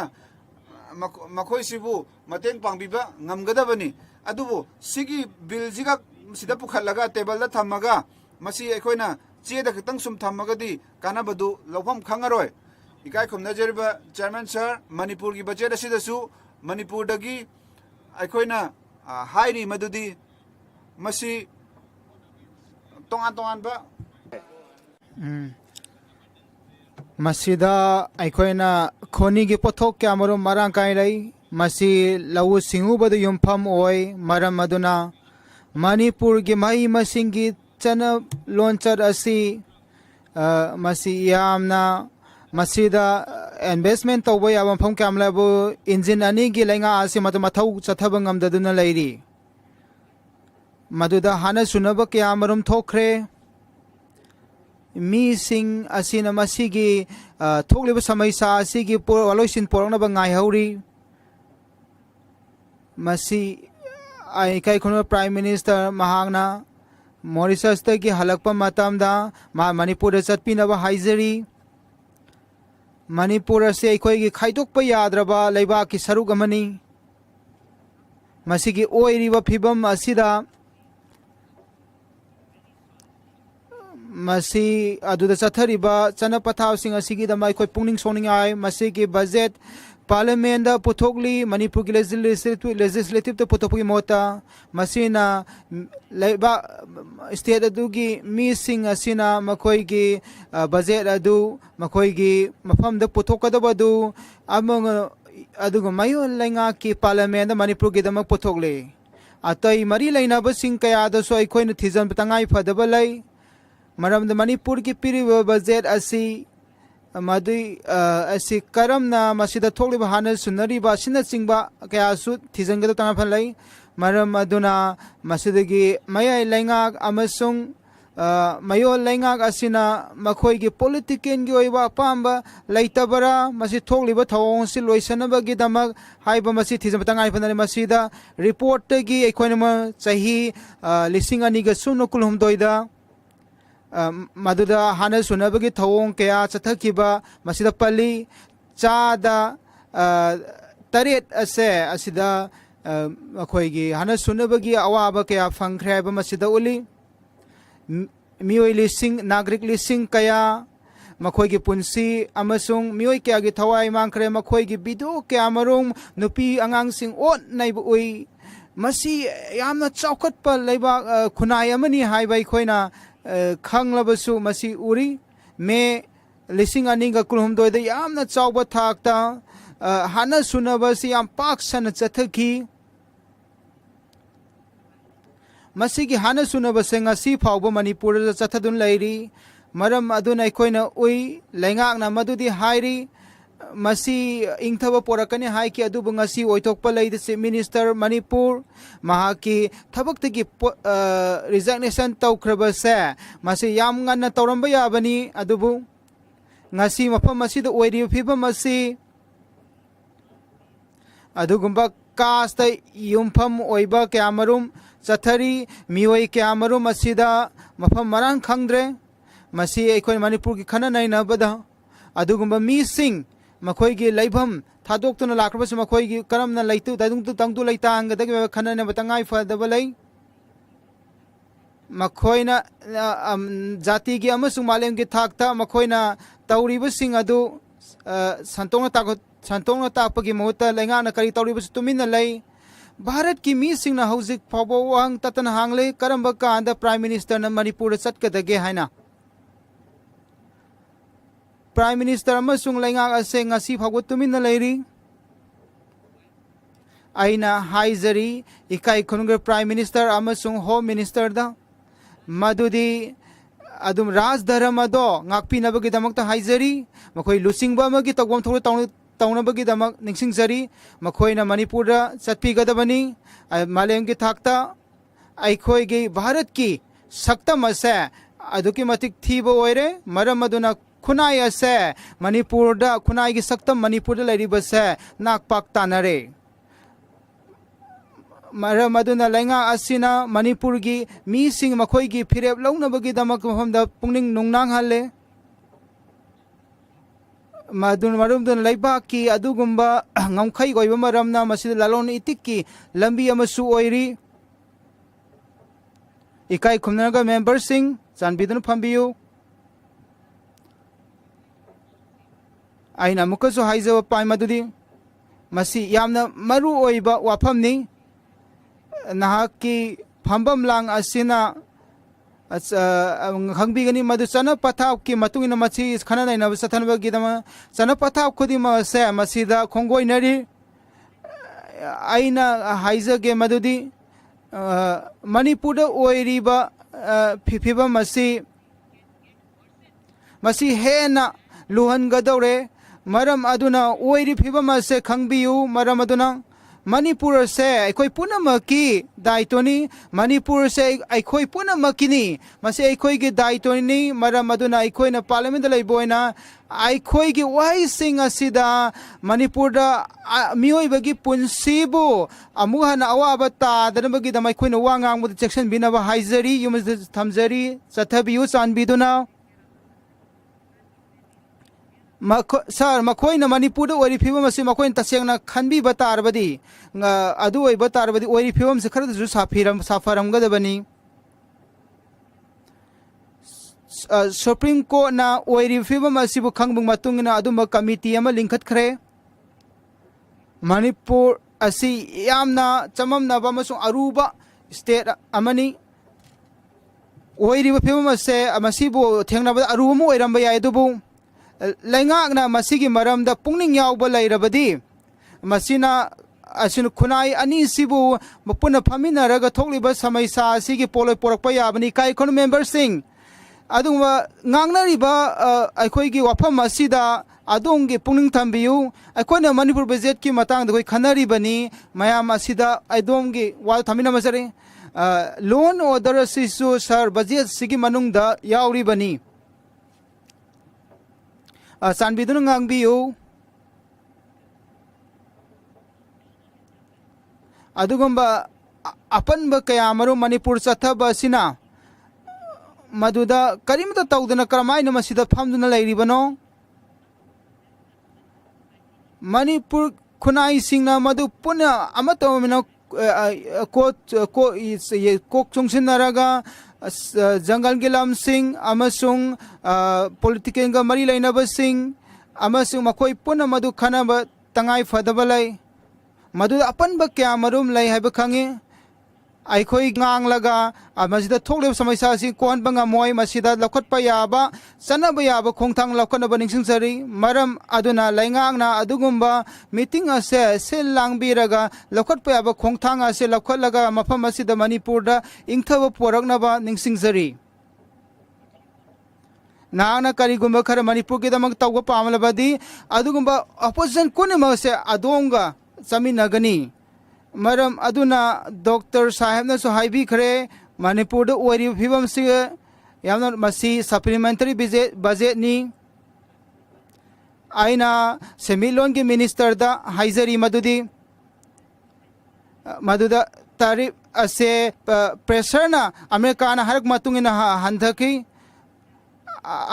मखोइसिबु मतेंग पांगबिबा ngamगदबनी अदुबु सिगी बिल जिगा सिदा पुखलगा टेबल द थमगा मसी इखोइना चेदा खतंग सुम थमगदी कानाबदु लौफम खंगरोय इकाय खुमनजरिबा चेयरमैन सर मणिपुर की बजेट असिदसु मणिपुर दगी अखोइना हाइरी मदुदी मसी तोंगान तोंगान बा मसीदा अखोइना खोनी की पोथोक क्या मरो मरां काय रही मसी लवु सिंगु बदु युमफम ओय मरम मदुना मणिपुर की मई मसिंगी चन लॉन्चर असी मसी यामना मसीदा इन्वेस्टमेंट तौब याब मफम कामलाबु इंजिन अनि गी लैंगा आसि मत मथौ चथब ngamdaduna लैरी मदुदा हाना सुनब क्या मरुम थोखरे मी सिंग असिना मसीगी थोकलिब समयसा असिगी वालोइसिन पोरंगनब ngaihori मसी आई kai khono प्राइम मिनिस्टर महांगना मॉरिशस तगी हलकप मतमदा मणिपुर चटपिनब हाइजरी मणिपुर से अखोई खाइदोक याद्रबा लेबा की सरुक अमनी मसीगी ओइरिबा फिबम असिदा मसी अदुदा चथरिबा चन पथावसिंग असिगी दमा अखोई पुंगनिंग सोनिंग आय मसीगी बजेट पार्लियामेंट दा पुथोकली मणिपुर की लेजिस्लेटिव तो पुथोपगी मोता मसीना लेबा स्टेट अदुगी मीसिंग असिना मखोइगी बजेट अदु मखोइगी मफम द पुथोकदबदु अमंग अदुग मयो लैंगा की पार्लियामेंट दा मणिपुर की दमा पुथोकले अतई मरी लैनाब सिंग कया दसो अखोइन थिजन तंगाई फदब लै मरम द मणिपुर की पिरिब बजेट असी मदुई असी करमना मसीदा थोकलिब हाना सुनरिबा सिना चिंगबा कयासु थिजंगद तंगा फलै मरम अदुना मसीदगी मया लैंगाक अमसुंग मयो लैंगाक असिना मखोइगी पॉलिटिकल गी ओइबा पांबा लैतबरा मसी थोकलिबा थौंग सि लोइसनबगी दमक हाइबा मसी थिजंबा तंगाई फनरि मसीदा रिपोर्ट गी एखोइनमा चाही लिसिंग अनिगा सुनो कुलहुमदोइदा मदुदा हाना सुनबगी थौंग कया चथखिबा मसीदा पल्ली चादा तरेत असे असिदा अखोइगी हाना सुनबगी अवाबा कया फंख्रे बा मसीदा उली मियोई लिसिंग नागरिक लिसिंग कया मखोइगी पुंसी अमसुंग मियोई कयागी थवाई मांखरे मखोइगी बिदो कया मरुंग नुपी अंगांग सिंग ओट नाइब उई masi yamna chaukatpa leiba khunai amani haiba ikhoina khanglabasu masi uri me lising aninga kulhumdoi da yamna chauba thakta hana sunabasi yam pak sana chathaki masigi hana sunabase ngasi phawba manipur da chathadun lairi maram aduna ikhoina ui lengakna madudi hairi masi ingthaba porakani hai ki adu bungasi oitokpa leide chief minister manipur mahaki thabaktagi resignation tawkraba se masi yam nganna tawramba yabani adubu ngasi mafam masi da oiri phiba masi adugumba kasta yumpham oiba kyamarum chathari mioi kyamarum asida mafam marang khangdre masi ekhoi manipur ki khana naina bada adugumba mi sing makhoi gi laibham thadok tuna lakrabas makhoi gi karamna laitu dadung tu tangtu laitang ga dagi khana na batangai fa dabalai makhoi na jati gi amasung malem gi thakta makhoi na tauriba sing adu santongna takpagi mahutta lenga na kari tauriba tumin na lay Bharat ki mi sing na hauzik phabo wang tatan hangle karamba ka anda prime minister na manipur chatkadage haina Prime Minister amasung lenga ase ngasi phawgo tumin na leiri aina haizari ikai khunungre Prime Minister amasung Home Minister da madudi adum raj dharam ado ngakpi nabagi damak ta haizari makhoi lusingba magi tagom thoro taunabagi damak ningsingjari makhoi na Manipur da chatpi gadabani malem gi thakta aikhoi gi Bharat ki saktam ase aduki matik thiba oire maram aduna khunai ase Manipur da khunai gi saktam Manipur da lairi base nak pak tanare mara maduna lenga asina Manipur gi mi sing makhoi gi phirep launa bagi damak pham da pungning nungnang halle madun marum dun laiba ki adugumba ngamkhai goiba maramna masid lalon itik ki lambi amasu oiri ikai khumnaga member sing chanbidun phambiu aina mukaso haizawa pai madudi masi yamna maru oiba wafamni nahaki phambam lang asina hangbigani madu chana pathau ki matungina machi khana naina sathanba gidama chana pathau khudi ma se masida khongoi nari aina haizage madudi Manipur da oiriba phifiba masi hena luhan gadore maram aduna oiri phibam ase khangbiu maram aduna Manipur se aikoi punamaki daitoni Manipur se aikoi punamakini mase aikoi gi daitoni maram aduna aikoi na parliament lai boina aikoi gi wai sing asida Manipur da mioi bagi punsibu amuha na awaba ta danabagi da mai koina wangang mu section binaba haizari yumas thamjari chathabiu chanbiduna sir makhoi na Manipur da ori phibam ase makhoi taseng na khanbi batar badi adu oi batar badi ori phibam se khara ju safaram gadabani Supreme Court na ori phibam ase bu khangbung matungina aduma committee ama lingkhat khre Manipur asi yamna chamamna ba masung aruba state amani ori phibam ase amasibu thengna ba aruba mo oiramba yai dubu Lengakna masigi maramda pungning yauba lairabadi masina asin khunai ani sibu mapuna phamina raga thokliba samaisa asigi poloi porakpa yabani kai kon member sing adungwa ngangnariba aikhoi gi wafam asida adongi pungning thambiu aikoina Manipur budget ki matang da koi khanari bani mayam asida aidongi wal thamina masare loan order sisu sir budget sigi manungda yauri bani Sanbidun ngangbiu adugumba apanba kayamaru Manipur chathaba sina maduda karimta tawduna karamaina masida phamduna lairibano Manipur khunai singna madu puna amatamina kok chungsinaraga Jangal Gilam Singh amasung political ga mari lainaba sing amasung makoi puna madu khana ba tangai fadabalai ꯃꯗꯨꯗ ꯑꯄꯟꯕ ꯀꯌꯥ ꯃꯔꯨꯝ ꯂꯩ ꯍꯥꯏꯕ ꯈꯪꯉꯤ ꯑꯩꯈꯣꯏ ꯉꯥꯡꯂꯒ ꯃꯁꯤꯗ ꯊꯣꯛꯂꯤꯕ ꯁꯃꯁ꯭ꯌꯥ ꯑꯁꯤ ꯀꯣꯛꯍꯟꯕ ꯉꯝꯃꯣꯏ ꯃꯁꯤꯗ ꯂꯧꯈꯠꯄ ꯌꯥꯕ ꯆꯠꯅꯕ ꯌꯥꯕ ꯈꯣꯡꯊꯥꯡ ꯂꯧꯈꯠꯅꯕ ꯅꯤꯡꯁꯤꯡꯖꯔꯤ ꯃꯔꯝ ꯑꯗꯨꯅ ꯂꯩꯉꯥꯛꯅ ꯑꯗꯨꯒꯨꯝꯕ ꯃꯤꯇꯤꯡ ꯑꯁꯦ ꯁꯤꯜ ꯂꯥꯡꯕꯤꯔꯒ ꯂꯧꯈꯠꯄ ꯌꯥꯕ ꯈꯣꯡꯊꯥꯡ ꯑꯁꯤ ꯂꯧꯈꯠꯂꯒ ꯃꯐꯝ ꯑꯁꯤꯗ ꯃꯅꯤꯄꯨꯔꯗ ꯏꯪꯊꯕ ꯄꯨꯔꯛꯅꯕ ꯅꯤꯡꯁꯤꯡꯖꯔꯤ ꯅꯍꯥꯛꯅ ꯀꯔꯤꯒꯨꯝꯕ ꯈꯔ ꯃꯅꯤꯄꯨꯔꯒꯤꯗꯃꯛ ꯇꯧꯕ ꯄꯥꯝꯂꯕꯗꯤ ꯑꯗꯨꯒꯨꯝꯕ ꯑꯣꯄꯣꯖꯤꯁꯟ ꯄꯨꯝꯅꯃꯛ ꯑꯁꯦ ꯑꯗꯣꯝꯒ ꯆꯠꯃꯤꯟꯅꯒꯅꯤ ꯃꯔꯝ ꯑꯗꯨꯅ ꯗꯣꯛꯇꯔ ꯁꯥꯍꯦꯕꯅꯁꯨ ꯍꯥꯏꯕꯤꯈ꯭ꯔꯦ ꯃꯅꯤꯄꯨꯔꯗ ꯑꯣꯏꯔꯤꯕ ꯐꯤꯕꯝꯁꯤ ꯌꯥꯝꯅ ꯃꯁꯤ ꯁꯄ꯭ꯂꯤꯃꯦꯟꯇꯔꯤ ꯕꯖꯦꯠꯅꯤ ꯑꯩꯅ ꯁꯦꯟꯃꯤꯠꯂꯣꯟꯒꯤ ꯃꯤꯅꯤꯁꯇꯔꯗ ꯍꯥꯏꯖꯔꯤ ꯃꯗꯨꯗ ꯇꯥꯔꯤꯐ ꯑꯁꯦ ꯄ꯭ꯔꯦꯁꯔꯅ ꯑꯃꯦꯔꯤꯀꯥꯅ ꯍꯥꯏꯔꯛ ꯃꯇꯨꯡ ꯏꯟꯅ ꯍꯟꯊꯈꯤ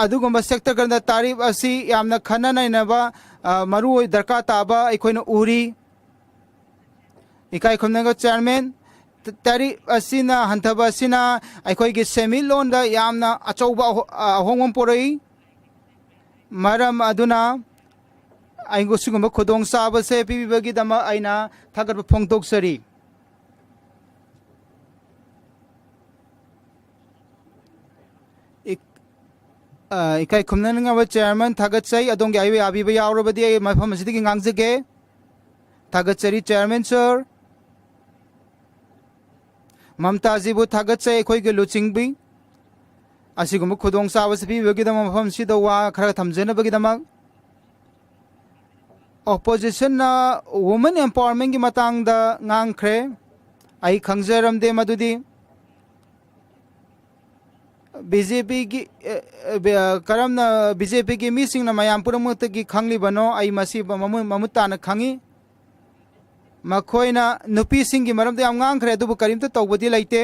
ꯑꯗꯨꯒꯨꯝꯕ ꯁꯦꯛꯇꯔ ꯈꯔꯗ ꯇꯥꯔꯤꯐ ꯑꯁꯤ ꯌꯥꯝꯅ ꯈꯟꯅ ꯅꯩꯅꯕ ꯃꯔꯨꯑꯣꯏ ꯗꯔꯀꯥꯔ ꯇꯥꯕ ꯑꯩꯈꯣꯏꯅ ꯎꯔꯤ इकाई खुमनगा चेयरमैन तारीफ असिना हंथबा असिना अखोई सेमिलोंदा यामना अचौबा अहोंगम पोरई मरम अदुना आइगो सिगुंबा खुदोंग साबसे पिबिबगिदमा आइना थागरबा फोंदोक्सरी इकाई खुमनगा चेयरमैन थागतसै अदोंगे आइबे आबिबा यावरबदि मफम असिदगी ngangjage थागतसरी चेयरमैन सर ममताजीबु थागतसै अखोइगे लुचिंगबी असिगुम खुदोंग साबस पिबगिदम मफम सिदा वा खरा थमजेनबगिदमक ऑपोजिशन वुमेन एम्पावरमेंट की मतंगदा ngankhre ai khangjaramde madudi BJP की करमना बीजेपी की मीसिंगना मयाम पुरमुत की खंगली बनो आई मसी ममुताना खंगी मखोइना नुपी सिंह की मरमदे याम ngankhre अदुबु करीमता तौबदी लैते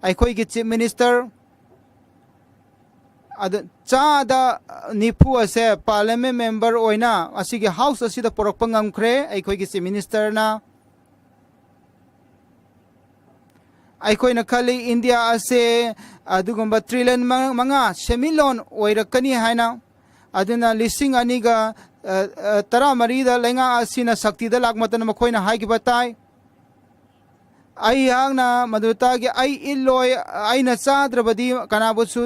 अखोई की चीफ मिनिस्टर चादा निफु असे पार्लियामेंट मेंबर ओइना असिगे हाउस असिदा पोरकपा ngamkhre अखोई की चीफ मिनिस्टर ना अखोइना खली इंडिया असे अदुगुंबा ट्रिलियन मंगा सेमिलोन ओइरकनी हाइना अदुना लिसिंग अनिगा तरा मरीदा लेंगा असिना शक्तिदा लागमतन मखोइना हाइगिबा ताई आई हांगना मदुतागे आई इल्लोय आइना चाद्रबदी कनाबुसु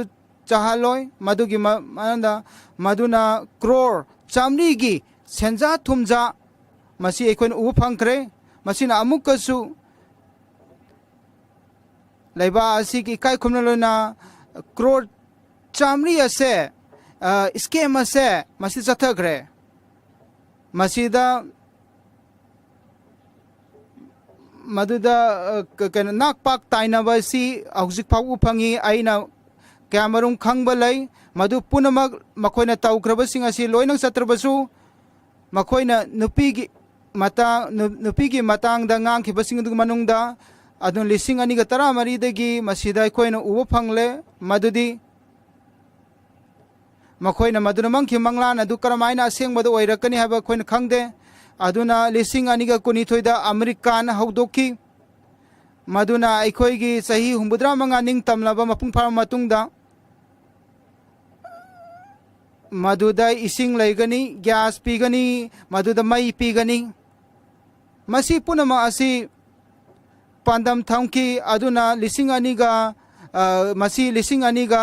चाहलोय मदुगी मदुना क्रोर चामरीगी सेंजा थुमजा मसी एकोइन उ फंखरे मसीना अमुकसु लेबा असी की इकाई खुमनलोना क्रोर चामरी असे स्केम असे मसी चथग्रे मसीदा मदुदा नाक पाक ताइनबसी हौजिक फाउ फंगी आइना क्यामरुम खंगबा लै मदु पुनमक मखोइना तौख्रबसिंग असि लोइनंग चत्रबसु मखोइना नुपीगी मतंगदा ngankhibasing अदु मनुंगदा अदुन लिसिंग अनिगा तरा मरीदगी मसीदा अखोइना उबा फंगले मदुदी मखोइना मदुना मंखि मंगलान अदु करमाइना असेंगबदा ओइरकनी हाबा अखोइना खंगदे अदुना लिसिंग अनिगा कुनिथोइदा अमेरिकान हौदोखी मदुना अखोइगी सही 75 निंग तमलबा मपुंग फार मतुंगदा मदुदा इसिंग लैगनी गैस पीगनी मदुदा मई पीगनी मसी पुनमा असि पांदम थंकी अदुना लिसिंग अनिगा मसी लिसिंग अनिगा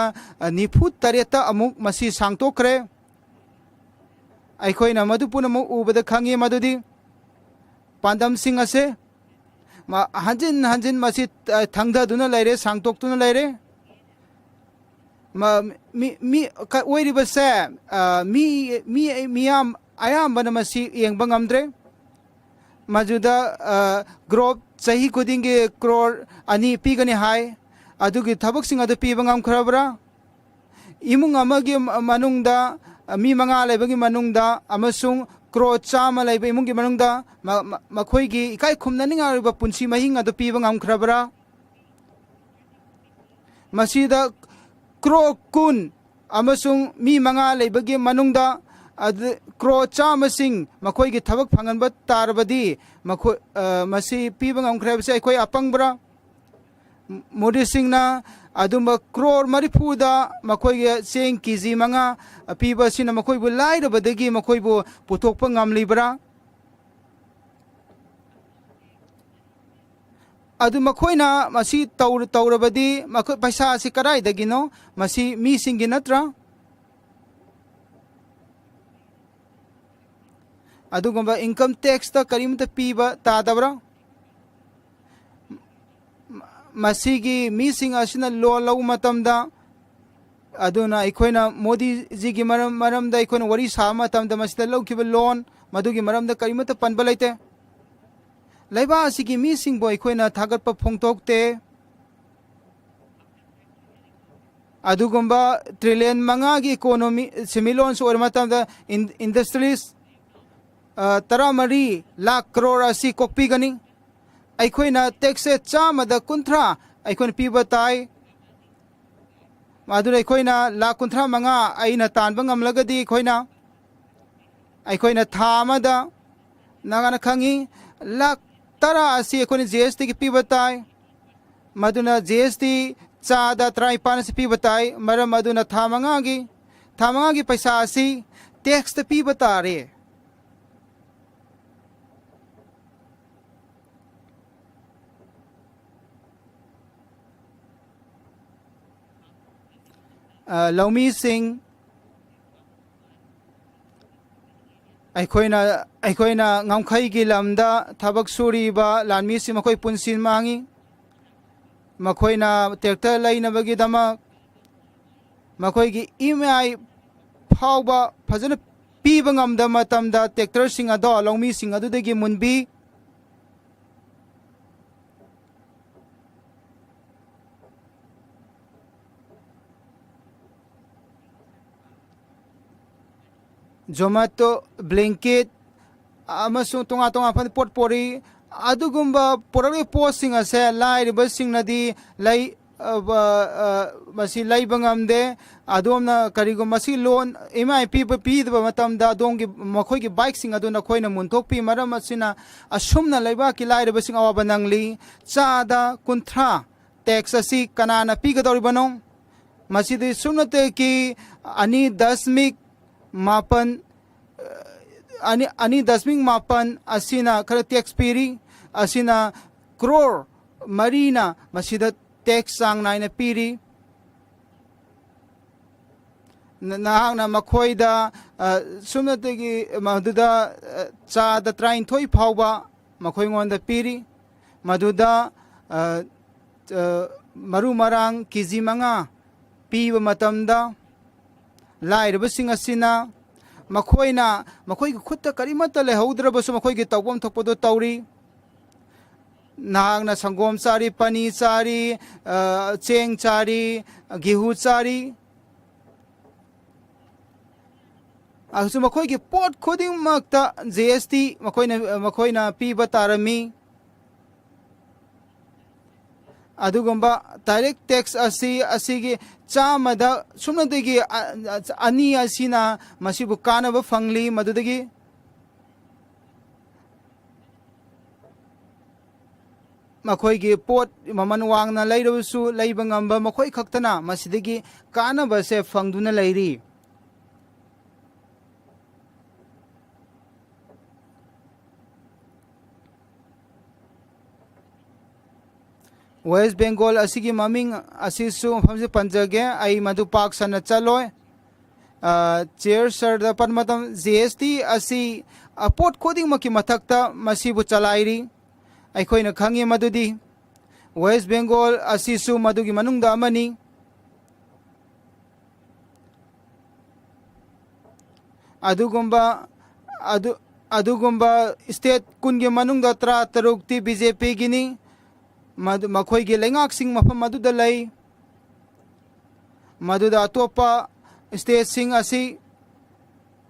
निफु तरेता अमुक मसी सांगतोखरे अखोइना मदु पुनमु उबदा खंगी मदुदी पांदम सिंग असे हंजिन हंजिन मसी थंगदुना लैरे सांगतोक्तुना लैरे मी ओइरिबसे मियाम अयामबना मसी येंगबा ngamdre मजुदा ग्रोप सही खुदिंगे क्रोर अनि पीगनी हाय अदुगी थबकसिंग अदु पीबा ngamkhraबरा इमुंग अमगी मनुंगदा मी मंगा लेबगी मनुंगदा अमसुंग क्रो चामा लेब इमुंगी मनुंगदा मखोइगी इकाई खुमननिंगा पुंसी महिंग अदु पीबा ngamkhraबरा मसीदा क्रो कुन अमसुंग मी मंगा लेबगी मनुंगदा क्रो चामसिंग मखोइगी थबक फंगनबा तारबदी मखो मसी पीबा ngamkhraबसे अखोइ अपंगबरा मोदी सिंहना अदुम क्रोर मरिफुदा मखोइगे चेंग केजी मंगा पीबसिना मखोइबु लाइरबदगी मखोइबु पुथोकपा ngamलिबरा adu makhoina masi taurabadi makhoi paisa asi karai dagino masi mi singi natra adugumba income tax ta karimta piba tadabra masigi mi sing asina lo lau matamda aduna ikoina modi ji gi maramda ikoina wari sa matamda masida lau kiba loan madugi maramda karimta panba laite laiba asigi mi sing boy ikoina thagat pa phongtokte adugumba trillion manga gi economy similon so matamda industries taramari lakh crore asi kokpi gani aikoina taxe chamada kunthra aikoina piba tai madura aikoina lakh kunthra manga aina tanba ngamlagadi aikoina thamada nagana khangi lakh tara asi aikoina GST ki piba tai maduna GST chada traipan si piba tai maram maduna thamanga gi paisa asi tax ta piba tare Laumi Singh aikoina ngamkhai gi lamda thabak suri ba lanmi si makoi punsin mangi makoina tractor laina bagi dama makoi gi EMI phawba phajana piba ngamda matamda tractor sing ado laumi sing adu degi munbi Zomato, Blanket, amasung tunga pan potpourri, adugumba porari posting ase lai basing nadi lai masi lai bangamde adomna karigum masi loan MIP pi the matamda adongi makhoi ki bike sing aduna khoina munthok pi maram asina asumna laiba ki lai basing awa banangli chada kunthra tax asi kanana pi gadori banong masidi sumnate ki ani dasmik mapan ani dasming mapan asina kara tax piri asina crore marina masida tax sang naina piri nahang na makhoida sumnategi maduda chada train thoi phawba makhoi ngonda piri maduda maru marang kg manga piba matamda lairabasing asina makhoi khutta karimata lehaudrabasu makhoi gi tawbam thokpodo tawri nahangna sangom chari pani chari cheng chari gehu chari asu makhoi gi pot khoding makta GST makhoi piba tarami adugumba direct tax asigi chamada sumnadagi ani asina masibu kanaba fangli madudagi makhoi gi pot maman wangna lairabusu laiba ngamba makhoi khaktana masidagi kanaba se fangduna lairi West Bengal asigi maming asisu famse panjage ai madu park sana chaloi chair sir da panmatam GST asi port coding maki mathakta masibu chalairi ai khoina khangi madudi West Bengal asisu madugi manungda amani adugumba state kungi manungda tra tarukti BJP gini makhoi gi lengak sing mafam maduda lay maduda atopa state sing asi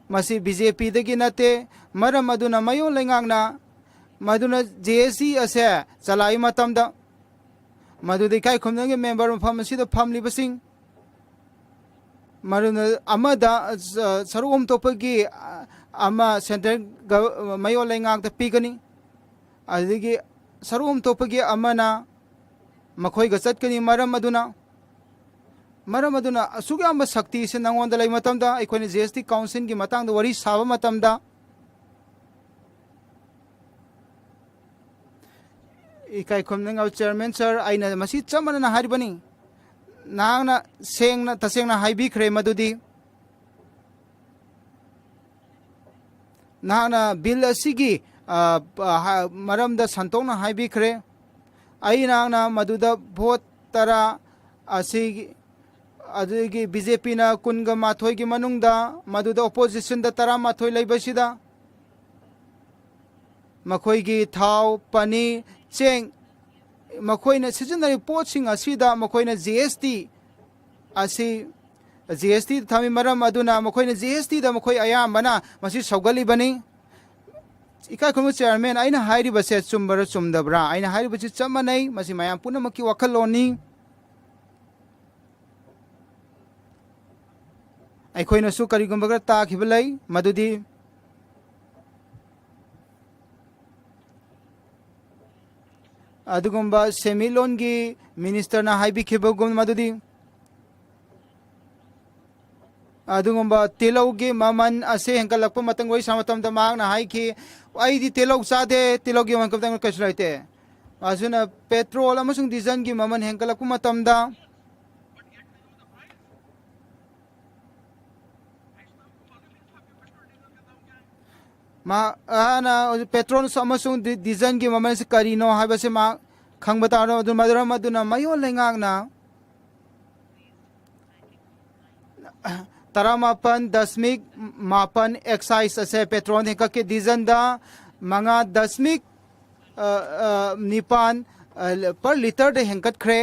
masi BJP dagi nate maram maduna mayo lengak na maduna JSC ase chalai matamda madudi kai khomnagi member mafam asi da family basing maruna amada sarum topagi ama center mayo lengak da pigani adigi sarum topagi amana makhoi ga chatkani maram aduna asugamba sakti se nangonda lai matamda aikoni GST council gi matangda wari saba matamda ikai khomnang chairman sir aina masi chamana na haribani nangna sengna tasengna haibi khre madudi nangna bill asigi maramda santokna haibi khre ai nangna maduda vote tara asigi adigi BJP na kunga mathoi gi manungda maduda opposition da tara mathoi leibasida makhoi gi thau pani cheng makhoi na seasonary poaching asida makhoi na GST asi GST thami maram aduna makhoi na GST da makhoi ayambana masi saugali bani ikai khum chairman aina hairi base chumbara chumdabra aina hairi bachi chamanai masi mayam punamaki wakhaloni ꯑꯩꯈꯣꯏꯅ ꯁꯨ ꯀꯔꯤꯒꯨꯝꯕ ꯈꯔ ꯇꯥꯈꯤꯕ ꯂꯩ ꯃꯗꯨꯗꯤ ꯑꯗꯨꯒꯨꯝꯕ ꯁꯦꯟꯃꯤꯠꯂꯣꯟꯒꯤ ꯃꯤꯅꯤꯁꯇꯔꯅ ꯍꯥꯏꯕꯤꯈꯤꯕꯒꯨꯝ ꯃꯗꯨꯗꯤ ꯑꯗꯨꯒꯨꯝꯕ ꯇꯤꯜꯍꯧꯒꯤ ꯃꯃꯜ ꯑꯁꯤ ꯍꯦꯟꯒꯠꯂꯛꯄ ꯃꯇꯝ ꯋꯥꯔꯤ ꯁꯥꯕ ꯃꯇꯝꯗ ꯃꯍꯥꯛꯅ ꯍꯥꯏꯈꯤ ꯑꯩꯗꯤ ꯇꯤꯜꯍꯧ ꯆꯥꯗꯦ ꯇꯤꯜꯍꯧꯒꯤ ꯃꯃꯜ ꯈꯛꯇꯪ ꯀꯩꯁꯨ ꯂꯩꯇꯦ ꯑꯗꯨꯅ ꯄꯦꯇ꯭ꯔꯣꯜ ꯑꯃꯁꯨꯡ ꯗꯤꯖꯜꯒꯤ ꯃꯃꯜ ꯍꯦꯟꯒꯠꯂꯛꯄ ꯃꯇꯝꯗ पेट्रोल डीजल की ममल से करीनो है मा खंग मदुना मयो लेंगांगना 13.8 एक्साइज असे पेट्रोल हेक के डीजल दा 5.9 पर लीटर दे हेंकट खरे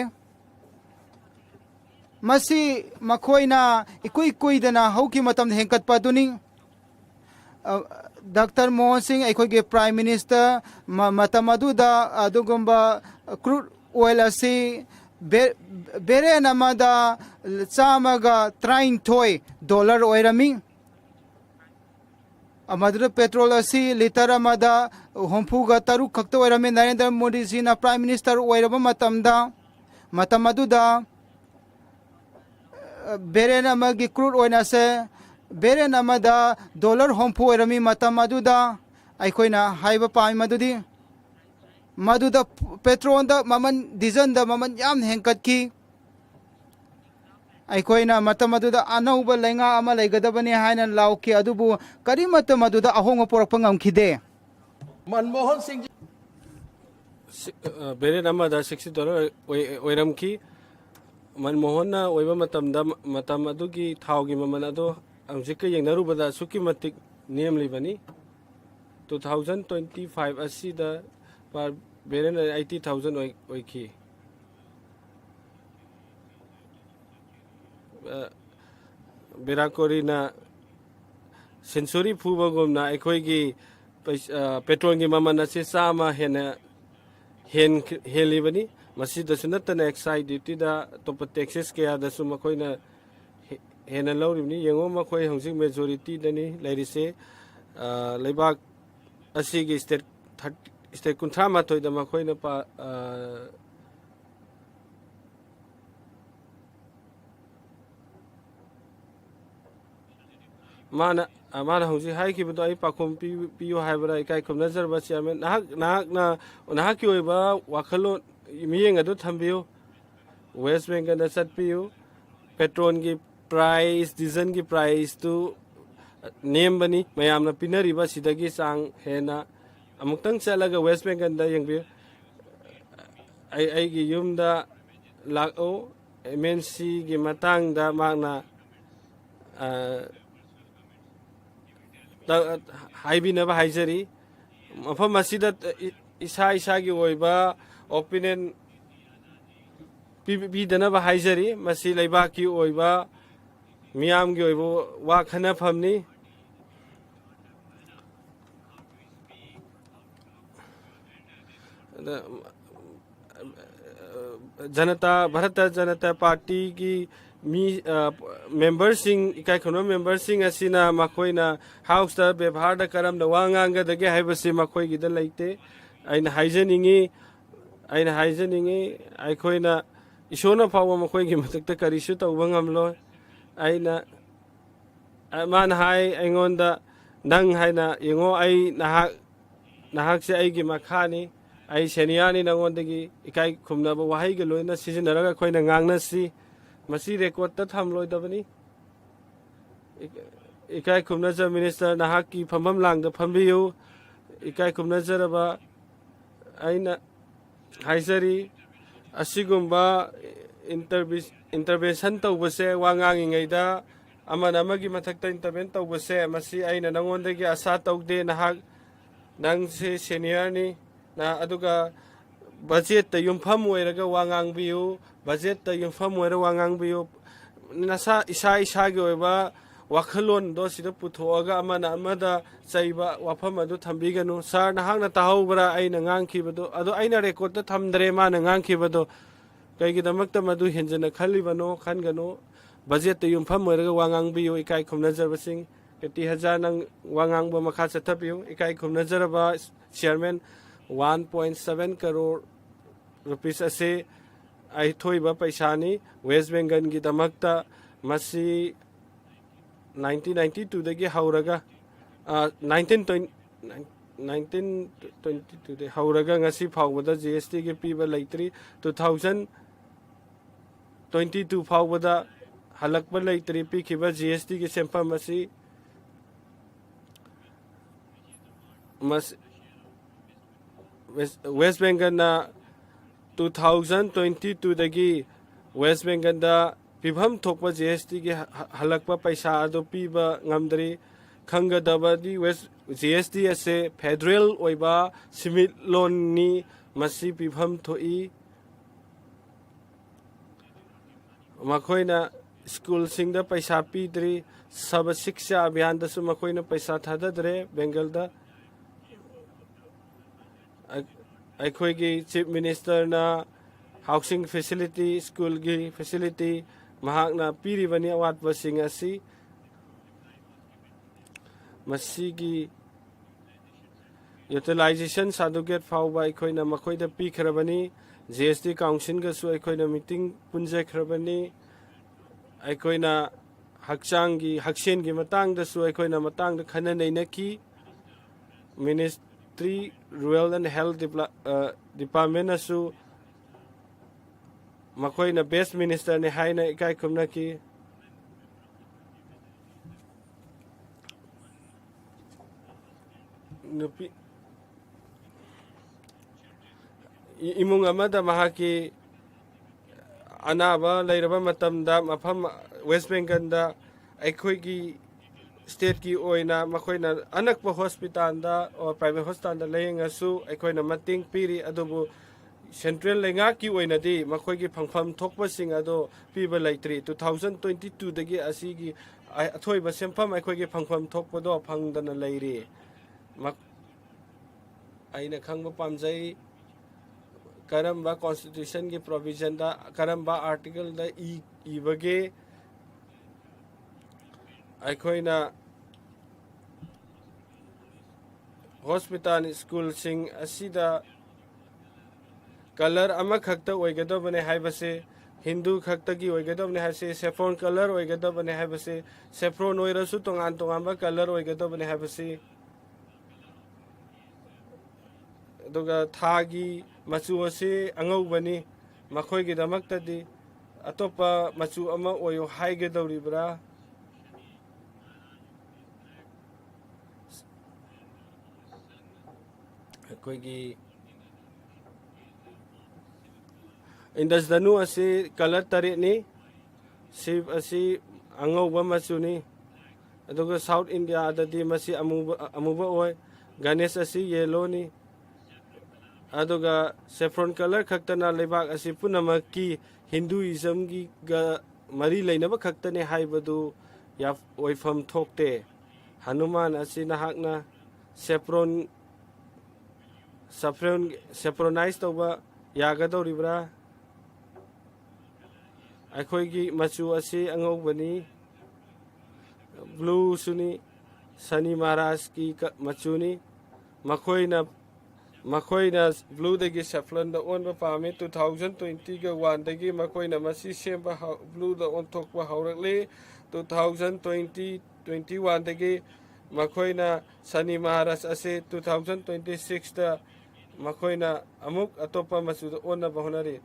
मसी मखोइना इकुई कुइदना हौकी मतम हेंकट पदुनी डॉक्टर मनमोहन सिंह अखोगे प्राइम मिनिस्टर मतम अदुदा अदुगुंबा क्रूड ऑयल असी बेरेन अमदा चामगा $93 ओइरमी अमदुदा पेट्रोल असी लीटर अमदा होंफुगा तरुक खक्त ओइरमी नरेंद्र मोदी जी ना प्राइम मिनिस्टर ओइरबा मतम अदुदा बेरेन अमगी क्रूड ऑयल असे बेरेन अमदा डॉलर होंफु ओइरमी मतम अदुदा अखोइना हाइबा पाइ मदुदा पेट्रोल दा ममन डीजल दा ममन याम हेंकट की अखोइना मतम अदुदा अनौब लेंगा अमा लेगदबनी हाइना लाउकी अदुबु करी मतम अदुदा अहोंग पोरप ngamkhide मनमोहन सिंह बेरेन अमदा $60 ओइरमकी मनमोहन ना ओइबा मतम अदुगी थावगी ममन अदो अंजिक येंगनरुबदा सुकी मतिक नियम लिबनी 2025 असीदा पर बेरेन 80,000 ओइखी बेराकोरीना सेंचुरी फुबगुमना अखोइगी पेट्रोल की ममन असे चामा हेलिबनी मसीदसु नतना एक्साइज ड्यूटी दा तोप टैक्सेस कया दसु मखोइना हेना लौरिबनी येंगो मखोइ हंजिक मेजॉरिटी दनी लेरिसे लेबाक असीगी स्टेट 38 दा मखोइना पा माना हंजी हाइखिबदो आई पाखोम पियो हाइबरा इकाइ खोम नजरबा चेयरमैन नाहक की ओइबा वाखलो मियेंग अदो थंबियो वेस्ट बेंगल दा चटपियो पेट्रोल की प्राइस डीजल की प्राइस तो नेम बनी मयामना पिनरिबा सिदगी सांग हेना अमुक्तंग चलगा वेस्ट बेंगल दा यंगबि आई की युमदा लाओ एमएनसी की मतंग दा मागना हाइबिनबा हाइजरी मफम मसीदा इसा की ओइबा ओपिनियन पीदनबा हाइजरी मसी लेबा की ओइबा मियाम की ओइबो वा खनफमनी जनता भारत जनता पार्टी की मेंबर सिंह इकाई खनो मेंबर सिंह असिना मखोइना हाउस दा व्यवहार दा करम दा वांगांग दगे हाइबसे मखोइ गिदा लैते आइन हाइजनिंगी आइखोइना इशोना फाव मखोइ गी मतक करिसु तौबा ngamlo आइना मान हाइ आइंगोंदा नंग हाइना यंगो आई नाहक से आई गी मखानी ai senior ni nangondagi ikai khumna ba wahai ge loina sizinaraga khoina ngangnasi masi record ta thamloi dabani ikai khumna ja minister nahak ki phamam lang da phambiyu ikai khumna jaraba aina haizari asigumba intervention tawbase wangangi ngaida amana amagi mathakta intervene tawbase masi aina nangondagi asa tawde nahak nang se senior ni na aduga budget ta yumpham oiraga wangang biu budget ta yumpham oira wangang biu nasa isa gi oiba wakhalon do sida puthoaga amana amada chaiba wafam adu thambiganu sar na hangna tahawbra aina ngangkhibado adu aina record ta thamdre ma na ngangkhibado kaigi damakta madu henjana khalibano khangano budget ta yumpham oiraga wangang biu ikai khumna jarbasing 30,000 nang wangang ba makha chathapiu ikai khumna jaraba chairman 1.7 crore rupees ase ai thoiba paisa ni West Bengal gi damakta masi 1992 dagi hauraga 1922 de hauraga ngasi phawbada GST ge piba leitri 2022 phawbada halakba leitri pi khiba GST ge sempa masi West Bengal na 2022 dagi West Bengal da pibham thokpa GST ge halakpa paisa ado piba ngamdri khangadabadi West GST ase federal oiba simit loan ni masi pibham thoi makhoina school singda paisa pidri sab shiksha abhiyan da su makhoina paisa thadadre Bengal da aikoigi chief minister na housing facility school gi facility mahakna piribani awat basing asi masigi utilization certificate fawba aikoina makhoida pi khrabani GST council ga su aikoina meeting punje khrabani aikoina hakchang haksen gi matang da su aikoina matang da khana nei na ki Ministry Rural and Health Department asu makoina best minister ne haina ikai khumna ki nupi imung amada mahaki anaba lairaba matamda mafam West Bengal da aikoi gi state ki oina makoina anakpa hospital da or private hospital da leyengasu aikoina mating piri adubu central lenga ki oina di makoi gi phangpham thokpa sing ado piba laitri 2022 dagi asigi athoi ba sempham aikoi gi phangpham thokpa do phangdana leiri mak aina khangba pamjai karamba constitution gi provision da karamba article da ibage aikoina hospital school sing asida color ama khakta oigadabane haibase Hindu khakta gi oigadabane haise saffron color oigadabane haibase saffron oirasu tongan tongamba color oigadabane haibase aduga thagi machu ase angaubani makhoi gi damakta di atopa machu ama oyo haigadawribra akoigi Indas danu asi color tari ni sip asi angauba machu ni aduga South India adadi masi amuba oi Ganesh asi yellow ni aduga saffron color khaktana lebak asi punamaki Hinduism gi ga mari leinaba khaktane haibadu ya oifam thokte Hanuman asi nahakna saffronize toba yagadoribra aikoigi machu asi angaubani blue suni Sani Maharaj ki machu ni makoina blue dagi saffron da on ba pame 2020 ga 1 dagi makoina masi semba blue da on thokba haurakle 2020 21 dagi makoina Sani Maharaj ase 2026 da makoina amuk atopa masuda onna bahonari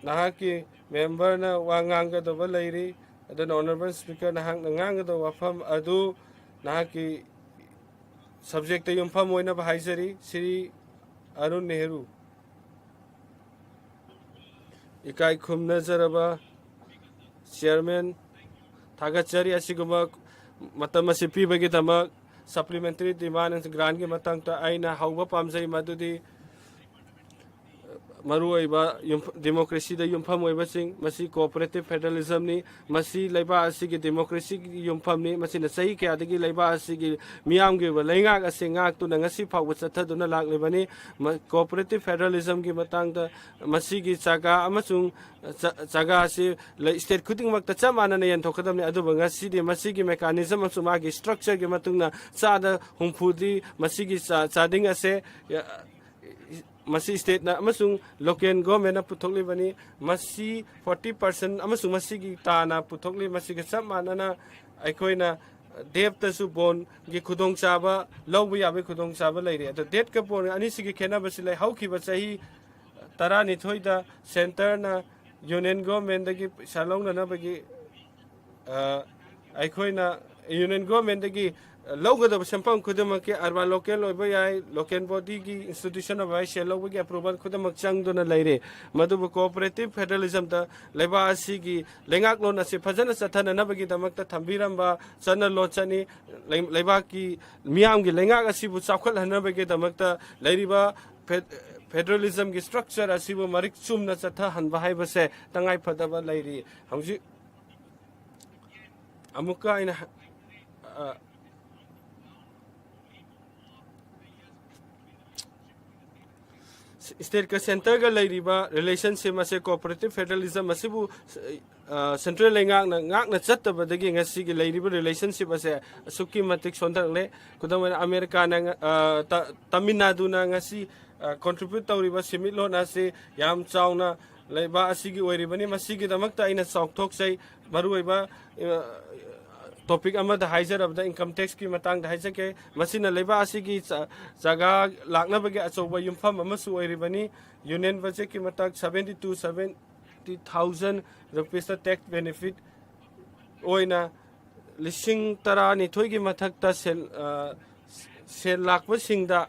nahaki member na wanganga do balairi adon honorable speaker nahang nganga do wafam adu nahaki subject yum pham oina bahaisari Sri Arun Nehru ikai khumna jaraba chairman thagachari asiguma matamasi pibagi dama supplementary demand and grant gi matang ta aina hauba pamjai madudi maruiba democracy da yumpham oiba sing masi cooperative federalism ni masi laiba asigi democracy gi yumpham ni masi na sahi kya dagi laiba asigi miyam gi ba lainga ase ngak tu na ngasi phawba chathaduna lak lebani cooperative federalism gi matang da masi gi chaga amasung chaga ase state khuding mak ta chamana na yan thokadam ni adu banga si de masi gi mechanism asu ma gi structure gi matungna sada humphudi masi gi chading ase masi state na amasung local government na puthokli bani masi 40% amasung masi gi ta na puthokli masi gi chamana na aikoina dev ta su bon gi khudong chaba lawbu ya be khudong chaba lairi ata det ka bon ani sigi khena basi lai hauki ba chahi tara ni thoida center na union government da gi salong na bagi aikoina union government da gi lawgada sampam khudamak ke arba local oiba yai local body gi institution of vice lawbu gi approval khudamak changdona laire madubu cooperative federalism da leba asigi lengak lon ase phajana chathana nabagi damak ta thambiramba chana lochani leba ki miyam gi lengak asibu chawkhal hanabagi damak ta lairiba federalism gi structure asibu marik chumna chatha hanba haibase tangai phadaba lairi hauji amuka ina state ka center ga lairiba relationship ase cooperative federalism asibu central ngak na chattaba dagi ngasi gi lairiba relationship ase suki matik sondang le kudam america na tamil nadu na ngasi contribute tawriba similo na se yam chawna leiba asigi oiribani masigi damakta ina chawthok sai maruiba topic amada haijar of the income tax ki matang haija ke masina leba asigi jaga lakna bagi achoba yumpham amasu oiribani union budget ki matang 70,000 rupees tax benefit oina lising tara ni thoi gi mathakta sel lakpa singda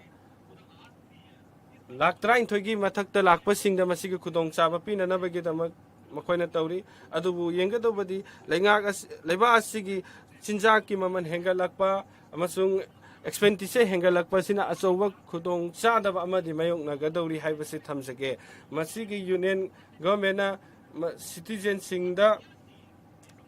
lak train thoi gi mathakta lakpa singda masigi khudong chaba pina na bagi damak makoina tawri adubu yenga dobadi leba asigi chinjak ki maman hengalakpa amasung expenditure hengalakpa sina achoba khudong chadaba amadi mayong na gadawri haibase thamjage masigi union government na citizen singda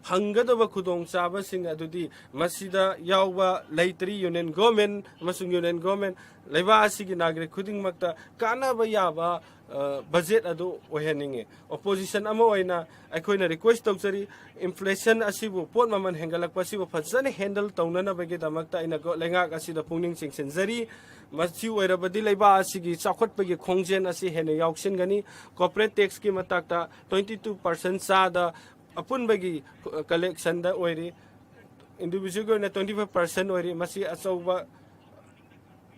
hangadaba khudong chaba sing adudi masida yawba leitri union government amasung union government leba asigi nagrik khuding makta kanaba yaba budget adu oheninge opposition ama oina aikoina request tawchari inflation asibu pot maman hengalakpa sibu phajane handle tawnana bagi damakta ina go lenga asida pungning chingsenjari machi oirabadi leiba asigi chakhotpagi khongjen asi hene yauksin gani corporate tax ki matakta 22% sada apun bagi collection da oiri individual na 25% oiri masi achoba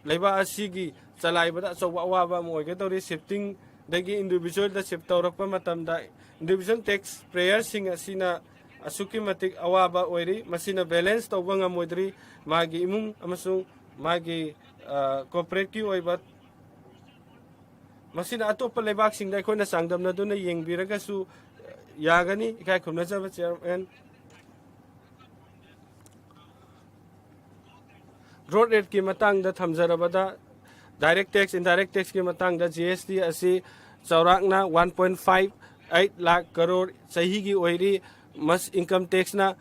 leiba asigi chalaibada achoba awaba moige tori shifting dagi individual da shift tawrakpa matamda individual tax prayer sing asina asuki matik awaba oiri masina balance tawba ngamodri magi imung amasung magi corporate ki oiba masina atopa leibak sing da koina sangdam na duna yengbiraga su yagani ikai khumna jaba chairman road rate ki matang da thamjarabada direct tax indirect tax ki matang da GST asi chaurakna 1.58 lakh crore sahi gi oiri mas income tax na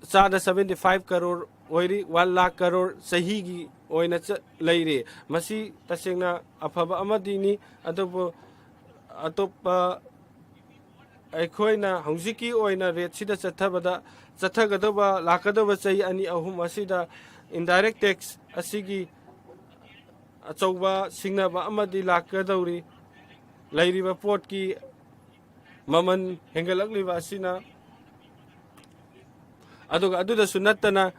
sada 75 crore oiri 1 lakh crore sahi gi oina leire masi tasengna afaba amadini adobo atopa aikoina hongziki oina rate sida chathagadaba lakadaba chai ani ahum asida indirect tax asigi achauba singnaba amadi lakadawri lairiba port ki maman hengalakliba asina aduga aduda sunatana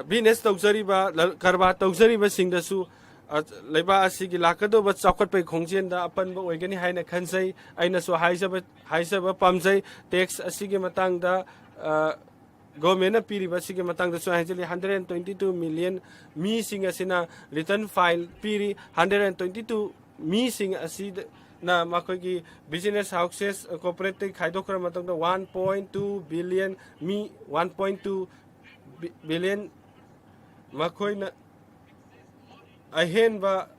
business tawjariba karba tawjariba singdasu leiba asigi lakadoba chakatpai khongjenda apanba oigani haina khanjai aina so haisaba pamjai tax asigi matangda government piriba asigi matangda so haijali 122 million mi sing asina return file piri 122 mi sing asid na makogi business houses cooperative khaidokra matangda 1.2 billion mi 1.2 billion makoina ahenba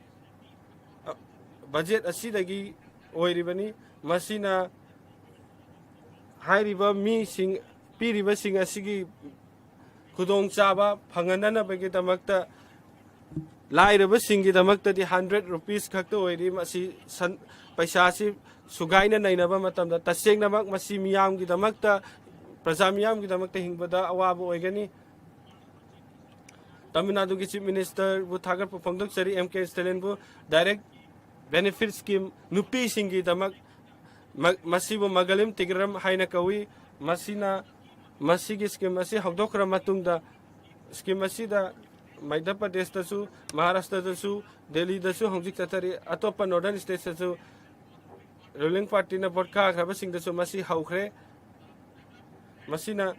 budget asidagi oiribani masina hairiba mi sing piriba sing asigi khudong chaba phanganana bagi damakta lairaba singi damakta di 100 rupees khakta oiri masi paisa si sugaina nainaba matamda tasengna mak masi miyam gi damakta praja miyam gi damakta hingbada awaba oigani Tamil Nadu Chief Minister bu thagar performdok sari MK Stalin bu direct benefit scheme nupi singi damak masibu magalim tigram haina kawi masina masigi scheme masi hawdokra matungda scheme masida Madhya Pradesh dasu Maharashtra dasu Delhi dasu hongjik tatari atopa northern states dasu ruling party na vodka khaba sing dasu masi hawkhre masina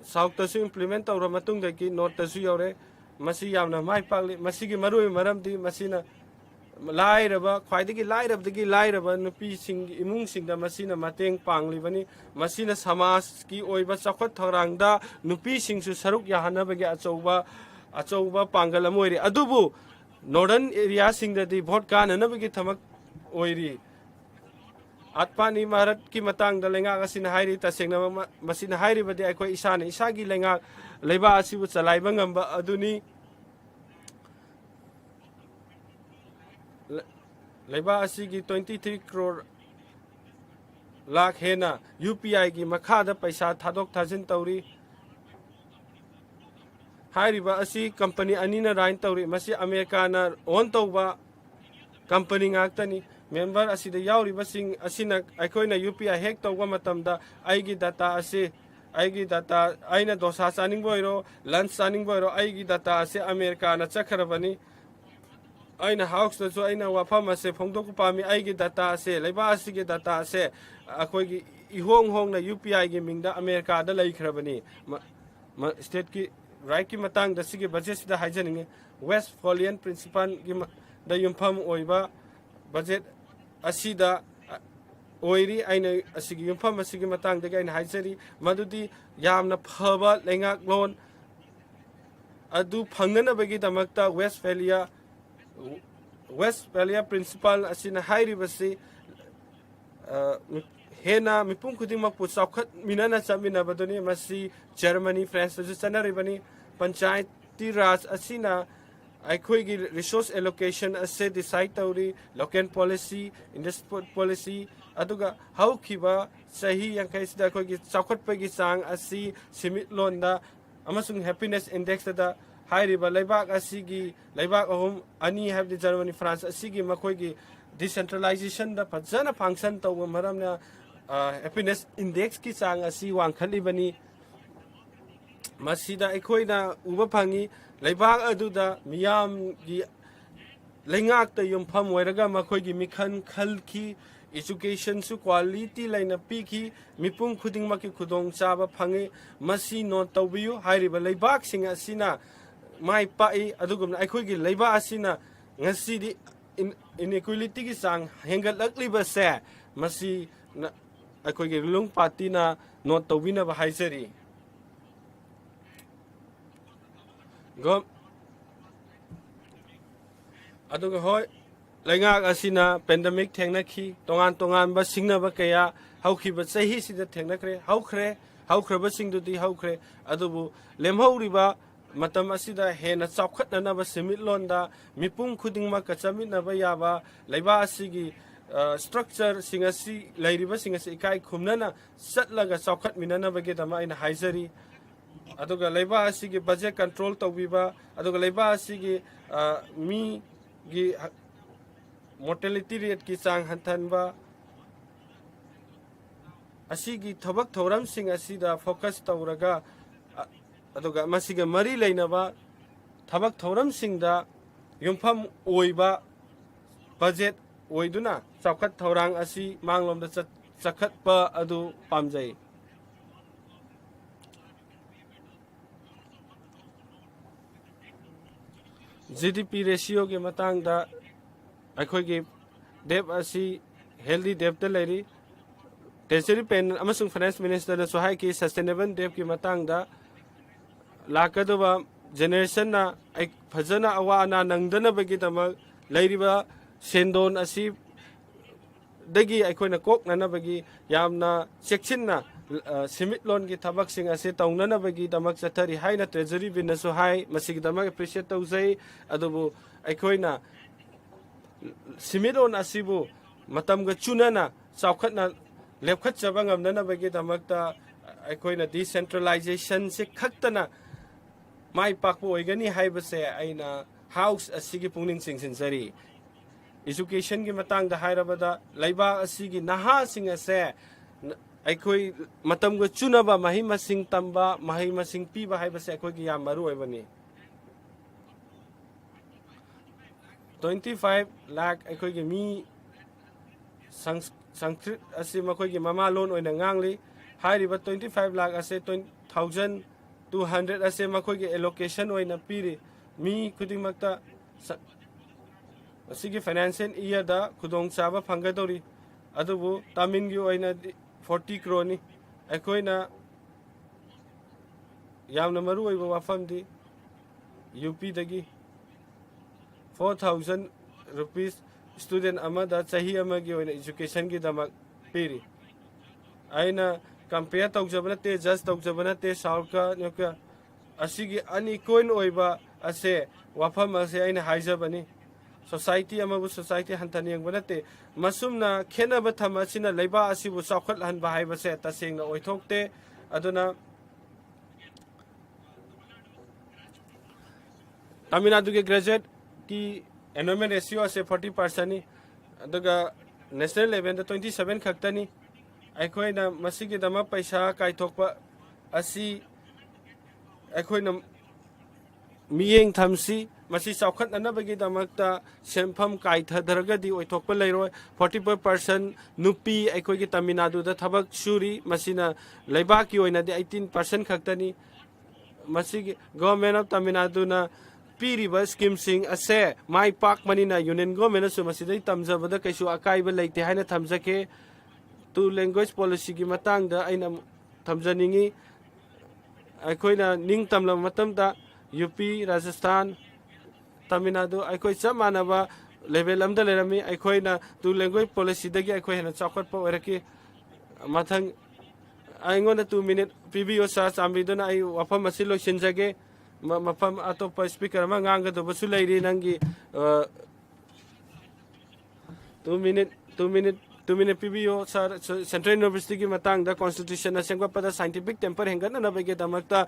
south dasu implement tawra matungda ki north dasu yore masi yamna mai pakli masigi marui maramdi masina lairaba khwaidagi lairabdagi lairaba nupi sing imung singda masina mateng panglibani masina samas ki oiba chakhat thorangda nupi singsu saruk yahanabagi achouba pangal amoiri adubu northern area singda di vote kananabagi thamak oiri atpani marat ki matang da lenga asina hairi tasengna masina hairi badi akoi isana isagi lenga leiba asibu chalaiba ngamba aduni leiba asigi 23 crore lakh hena UPI gi makhada paisa thadok thajin tawri hairiba asi company anina rain tawri masi America na on tawba company ngaktani member asida yauriba sing asina aikoina UPI hack tawba matamda aigi data ase aigi data aina dosa chaning boiro lunch chaning boiro aigi data ase America na chakharabani aina house da so aina wafam ase phongdok pami aigi data ase leiba asigi data ase akoigi ihong hong na UPI gi mingda America da laikhrabani state ki right ki matang da sige budget sida haijaninge Westphalian principal gi da yumpham oiba budget asida oiri aina asigi yumpham asigi matang da aina haijari madudi yamna phaba lengak lon adu phangana bagi damakta Westphalia principal asina hairi basi hena mipung khuding mapu chawkhat minana chamina badoni masi Germany France ju chanari bani panchayati raj asina aikoi gi resource allocation ase decide tawri local policy industry policy aduga how khiba sahi yankai sida khoi gi chawkhat pa gi chang asi simit londa amasung happiness index da hairiba leibak asigi leibak ahum ani have the Germany France asigi makoi gi decentralization da phajana function taw maramna happiness index ki chang asi wangkhali bani masida ekoina uba phangi leibak aduda miyam gi lengak ta yumpham oiraga makoi gi mikhan khalki education su quality laina piki mipung khuding maki khudong chaba phangi masi no tawbiu hairiba leibak sing asina mai pai adugum aikoi gi leiba asina ngasi di inequality gi sang hengal lakliba se masi aikoi gi lung party na not tawina ba haisari gom aduga hoi lengak asina pandemic thengna khi tongan ba singna ba kaya hauki ba sahi sida thengna kre haukhre ba singdu di haukhre adubu lemhauriba matam asida hena chawkhatna na ba simit londa mipung khuding ma ka chamina ba yaba leiba asigi structure singasi lairiba singasi ikai khumnana satlaga chawkhat minana ba ge dama ina haizari aduga leiba asigi budget control tawbiba aduga leiba asigi mi gi mortality rate ki chang hantanba asigi thabak thoram sing asida focus tawraga aduga masiga mari leinaba thabak thoram singda ꯌꯨꯝꯐꯝ ꯑꯣꯏꯕ ꯕꯖꯦꯠ ꯑꯣꯏꯗꯨꯅ ꯆꯥꯎꯈꯠ ꯊꯧꯔꯥꯡ ꯑꯁꯤ ꯃꯥꯡꯂꯣꯝꯗ ꯆꯈꯠꯄ ꯑꯗꯨ ꯄꯥꯝꯖꯩ꯫ GDP ꯔꯦꯁꯤꯌꯣꯒꯤ ꯃꯇꯥꯡꯗ ꯑꯩꯈꯣꯏꯒꯤ ꯗꯦꯞ ꯑꯁꯤ ꯍꯦꯜꯗꯤ ꯗꯦꯞꯇ ꯂꯩꯔꯤ꯫ ꯇ꯭ꯔꯦꯖꯔꯤ ꯄꯦꯅꯦꯜ ꯑꯃꯁꯨꯡ ꯐꯥꯏꯅꯥꯟꯁ ꯃꯤꯅꯤꯁꯇꯔꯅꯁꯨ ꯍꯥꯏꯈꯤ ꯁꯁꯇꯦꯅꯦꯕꯜ ꯗꯦꯞꯀꯤ ꯃꯇꯥꯡꯗ ꯂꯥꯛꯀꯗꯕ ꯖꯦꯅꯦꯔꯦꯁꯟꯅ ꯐꯖꯅ ꯑꯋꯥ ꯑꯅꯥ ꯅꯪꯗꯅꯕꯒꯤꯗꯃꯛ ꯂꯩꯔꯤꯕ ꯁꯦꯟꯗꯣꯟ ꯑꯁꯤ ꯗꯒꯤ ꯑꯩꯈꯣꯏꯅ ꯀꯣꯛꯅꯅꯕꯒꯤ ꯌꯥꯝꯅ ꯆꯦꯛꯁꯤꯟꯅ ꯁꯤꯃꯤꯠꯂꯣꯟꯒꯤ ꯊꯕꯛꯁꯤꯡ ꯑꯁꯤ ꯇꯧꯅꯅꯕꯒꯤꯗꯃꯛ ꯆꯠꯊꯔꯤ ꯍꯥꯏꯅ ꯇ꯭ꯔꯦꯖꯔꯤ ꯕꯤꯜꯅꯁꯨ ꯍꯥꯏ ꯃꯁꯤꯒꯤꯗꯃꯛ ꯑꯦꯄ꯭ꯔꯤꯁꯤꯌꯦꯠ ꯇꯧꯖꯩ ꯑꯗꯨꯕꯨ ꯑꯩꯈꯣꯏꯅ ꯁꯤꯃꯤꯠꯂꯣꯟ ꯑꯁꯤꯕꯨ ꯃꯇꯝꯒ ꯆꯨꯅꯅ ꯆꯥꯎꯈꯠꯅ ꯂꯦꯞꯈꯠꯆꯕ ꯉꯝꯅꯅꯕꯒꯤꯗꯃꯛꯇ ꯑꯩꯈꯣꯏꯅ ꯗꯤꯁꯦꯟꯇ꯭ꯔꯦꯂꯥꯏꯖꯦꯁꯟꯁꯤ ꯈꯛꯇꯅ ꯃꯥꯏ ꯄꯥꯛꯄ ꯑꯣꯏꯒꯅꯤ ꯍꯥꯏꯕꯁꯦ ꯑꯩꯅ ꯍꯥꯎꯁ ꯑꯁꯤꯒꯤ ꯄꯨꯛꯅꯤꯡ ꯆꯤꯡꯁꯤꯟꯖꯔꯤ꯫ ꯏꯖꯨꯀꯦꯁꯟꯒꯤ ꯃꯇꯥꯡꯗ ꯍꯥꯏꯔꯕꯗ ꯂꯩꯕꯥꯛ ꯑꯁꯤꯒꯤ ꯅꯍꯥꯁꯤꯡ ꯑꯁꯦ ꯑꯩꯈꯣꯏ ꯃꯇꯝꯒ ꯆꯨꯅꯕ ꯃꯍꯩ ꯃꯁꯤꯡ ꯇꯝꯕ ꯃꯍꯩ ꯃꯁꯤꯡ ꯄꯤꯕ ꯍꯥꯏꯕꯁꯦ ꯑꯩꯈꯣꯏꯒꯤ ꯌꯥꯝ ꯃꯔꯨ ꯑꯣꯏꯕꯅꯤ꯫ 25 lakh ꯑꯩꯈꯣꯏꯒꯤ ꯃꯤ ꯁꯪꯁꯀ꯭ꯔꯤꯠ ꯑꯁꯤ ꯃꯈꯣꯏꯒꯤ ꯃꯃꯥ ꯂꯣꯟ ꯑꯣꯏꯅ ꯉꯥꯡꯂꯤ ꯍꯥꯏꯔꯤꯕ 25 lakh ꯑꯁꯦ 1,200 ꯑꯁꯦ ꯃꯈꯣꯏꯒꯤ ꯑꯦꯂꯣꯀꯦꯁꯟ ꯑꯣꯏꯅ ꯄꯤꯔꯤ ꯃꯤ ꯈꯨꯗꯤꯡꯃꯛꯇ ꯑꯁꯤꯒꯤ ꯐꯥꯏꯅꯥꯟꯁꯤꯌꯦꯜ ꯏꯌꯔꯗ ꯈꯨꯗꯣꯡꯆꯥꯕ ꯐꯪꯒꯗꯧꯔꯤ ꯑꯗꯨꯕꯨ ꯇꯥꯃꯤꯜꯒꯤ ꯑꯣꯏꯅꯗꯤ 40 crore ꯑꯩꯈꯣꯏꯅ ꯌꯥꯝꯅ ꯃꯔꯨ ꯑꯣꯏꯕ ꯋꯥꯐꯝꯗꯤ UPꯗꯒꯤ 4,000 rupees student amada chahi amagi oina education gi damak piri aina compare tawjabana te just tawjabana te saulka nyoka asigi ani coin oiba ase wafam ase aina haijabani society amabu society hantani yangbana te masumna khenaba thama sina leiba asibu chawkhat hanba haibase tasengna oithokte aduna Tamil Nadu ke graduate की एनरोलमेंट रेशियो से 40% अदुगा नेशनल लेवल 27 खक्तनी अखोइना मसिगिदमा पैसा काइथोकपा असि अखोइना मियेंग थमसी मसि चावखतनबगिदमक्ता सेंफम काइथदरगदि ओइथोकपा लेरोय 44% नुपी अखोइगी तमिलनाडुदा थबक सुरी मसिना लेबाकी ओइनादि 18% खक्तनी मसिगी गवर्नमेंट ऑफ तमिलनाडुना पीरिबा स्कीमसिंग असे माई पाक मनिना यूनियन गवर्नमेंट सु मसिदै तमजबदा कैसु अकाइबा लेते हाइना थमजके टू लैंग्वेज पॉलिसी की मतंगदा आइना थमजनिंगी अखोइना निंग तमला मतमदा यूपी राजस्थान तमिलनाडु अखोइ सब मानबा लेवल अमदा लेरमी अखोइना टू लैंग्वेज पॉलिसी दगी अखोइ हेना चाखटपा ओरकी मथंग आइंगोना 2 मिनट पीबीओ सा चांबिदना आई वफम असि लोइसिनजगे मफम अतोप स्पीकर मा ngangadobsu leiri nangi 2 minute PBO Central University ki matang da constitution na sengwa pada scientific temper hengan na bege damakta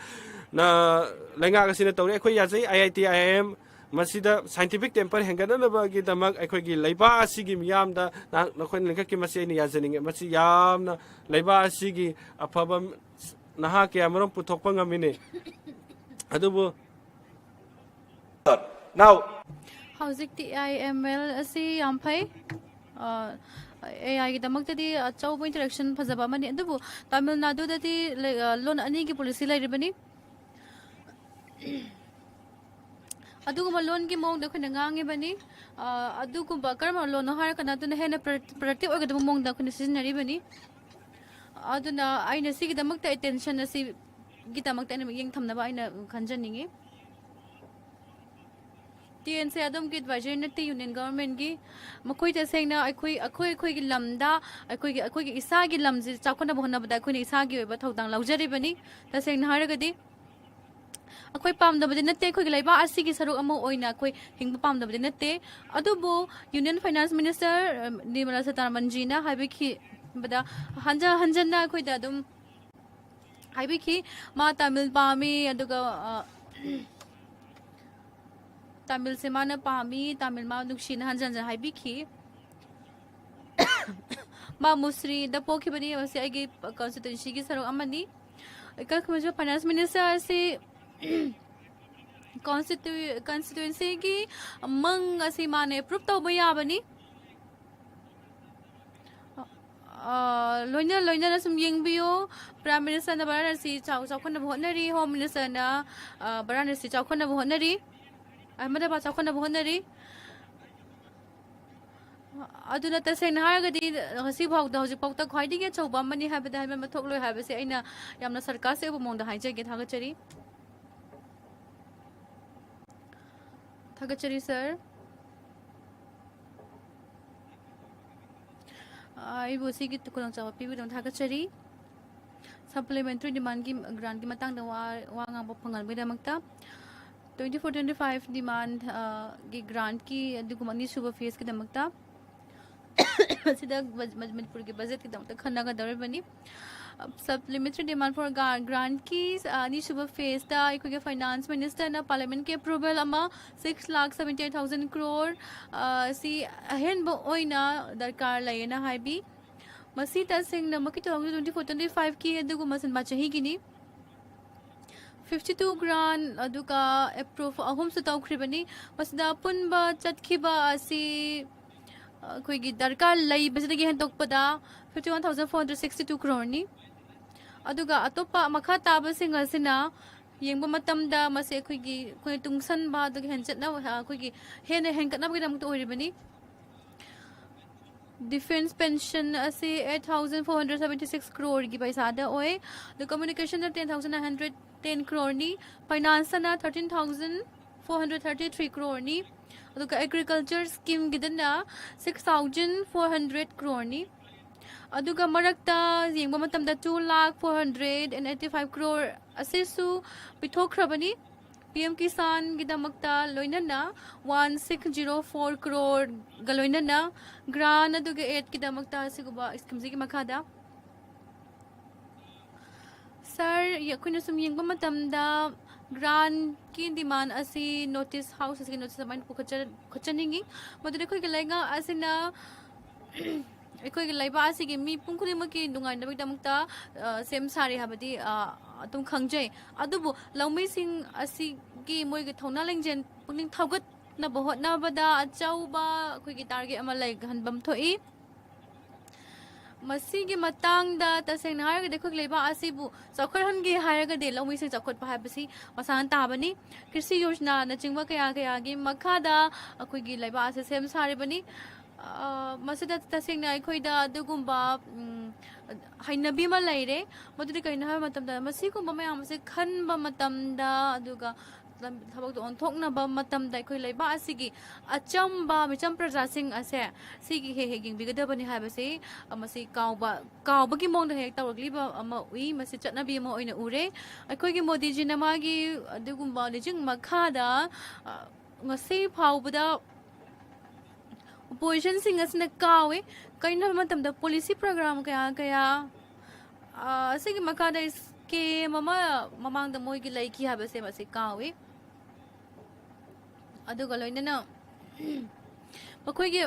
na lenga gasina tawre khoi yajai IIT IIM masida scientific temper hengan na bege damak akhoi gi leiba asigi miyam da na khoi lenga ki masi ni yajaning masi yamna leiba asigi afaba naha ke amarom puthokpa ngamine adubu Now, howzikti IML asi yam phai AI gidamakta achauba interaction phajaba mani adubu Tamil Nadu dati loan ani ki policy lairibani aduguma loan ki mong da khuna ngangi bani aduguma karma loan har kana tuna hena productive ogadaba mong da khuna seasonary bani aduna aina sigi damakta attention asi gidamakta ani yeng thamnaba aina khanjaningi TNC adom ki advisory nati union government gi makoi ta sengna akoi gi lamda akoi gi isa gi lamji chakona bhona bada akoi isa gi oba thodang laujari bani ta sengna haragadi akoi pamda bade natte akoi gi laiba asi gi saruk amo oina akoi hingba pamda bade natte adubu union finance minister Nirmala Sitharaman ji na haibiki bada hanjana akoi da adum haibiki ma Tamil pami aduga Tamil semana pami Tamil ma nukshin hanjan haibiki ma musri da poki bani wasi agi constituency gi sarok amani ikak mujo finance minister si constituency ki mang asi mane approve tawba yabani loina na sum yengbiyo Prime Minister na Varanasi chawkhon na bhonari Home Minister na Varanasi chawkhon na bhonari Ahmedabad chawkhon na bhonari aduna taseng na haragadi hasi bhawda hojik pawta khwaidinge chawba mani habada haiba mathokloi habase aina yamna sarkar se bomongda haijage thagachari sir I will see it to Kolonsa people don't have a cherry. Supplementary demand grant the Matang the Wang Pangal with a Makta 24-25 demand grant key the Kumani super face the Makta. Consider Manipuri budget the Kanaga the revenue. Supplementary demand for grant keys ni super face the equity finance minister na parliament ke approval ama 6,78,000 crore si hen bo oina darkar layena haibi masi tasing na makito 24-25 ki adugo masan machahi gini 52 grand aduka approve ahum sa tawkribani masda punba chatkhiba asi koigi darkar lay basdagi hentokpada 51,462 crore ni aduga atopa makha taba singa sina yengba matamda mase koigi koi tungsan ba dug henchat na koigi hen henkat na bidam to oribani defense pension ase 8,476 crore gi paisa da oy the communication na 10,910 crore ni finance na 13,433 crore ni aduga agriculture scheme gidana 6,400 crore ni aduga marakta yengba matamda 2,485 crore asesu pitokhrabani PM Kisan gidamakta loinana 1,604 crore galoinana grant aduga 8 gidamakta siguba scheme gi makhada sir yakuna sum yengba matamda grant ki demand asi notice house asi notice main pukhachaningi madure khoi gelaiga asina ekoi gelaiba asi gi mi pungkhuri maki dungai na bidamukta sem sari habadi atum khangjai adubu laumei sing asi gi moi gi thona lengjen puning thaugat na bohot na bada achauba khoi gi target ama lai hanbam thoi masigi matang da taseng na harga dekhok leba asibu chakharhan gi harga de laumei sing chakhot pa habasi masan tabani krisi yojna na chingwa kaya gi makhada khoi gi leba ase sem sari bani masida taseng na khoida dugumba hainabi ma laire maduri kaina ha matamda masiku mayam se khanba matamda aduga thabak on thokna ba matamda khoi leiba asigi achamba micham praja sing ase sigi he ging bigada bani ha base masi kawba gi mongda he tawgli ba ama ui masi chatna bi ma oina ure khoi gi modi ji na magi adugumba lijing makhada ngasi phawbada opposition sing asna kawe kaina matamda policy program kaya sige makada iske mamang da moi gi laiki ha base masi kawe aduga loina makhoi gi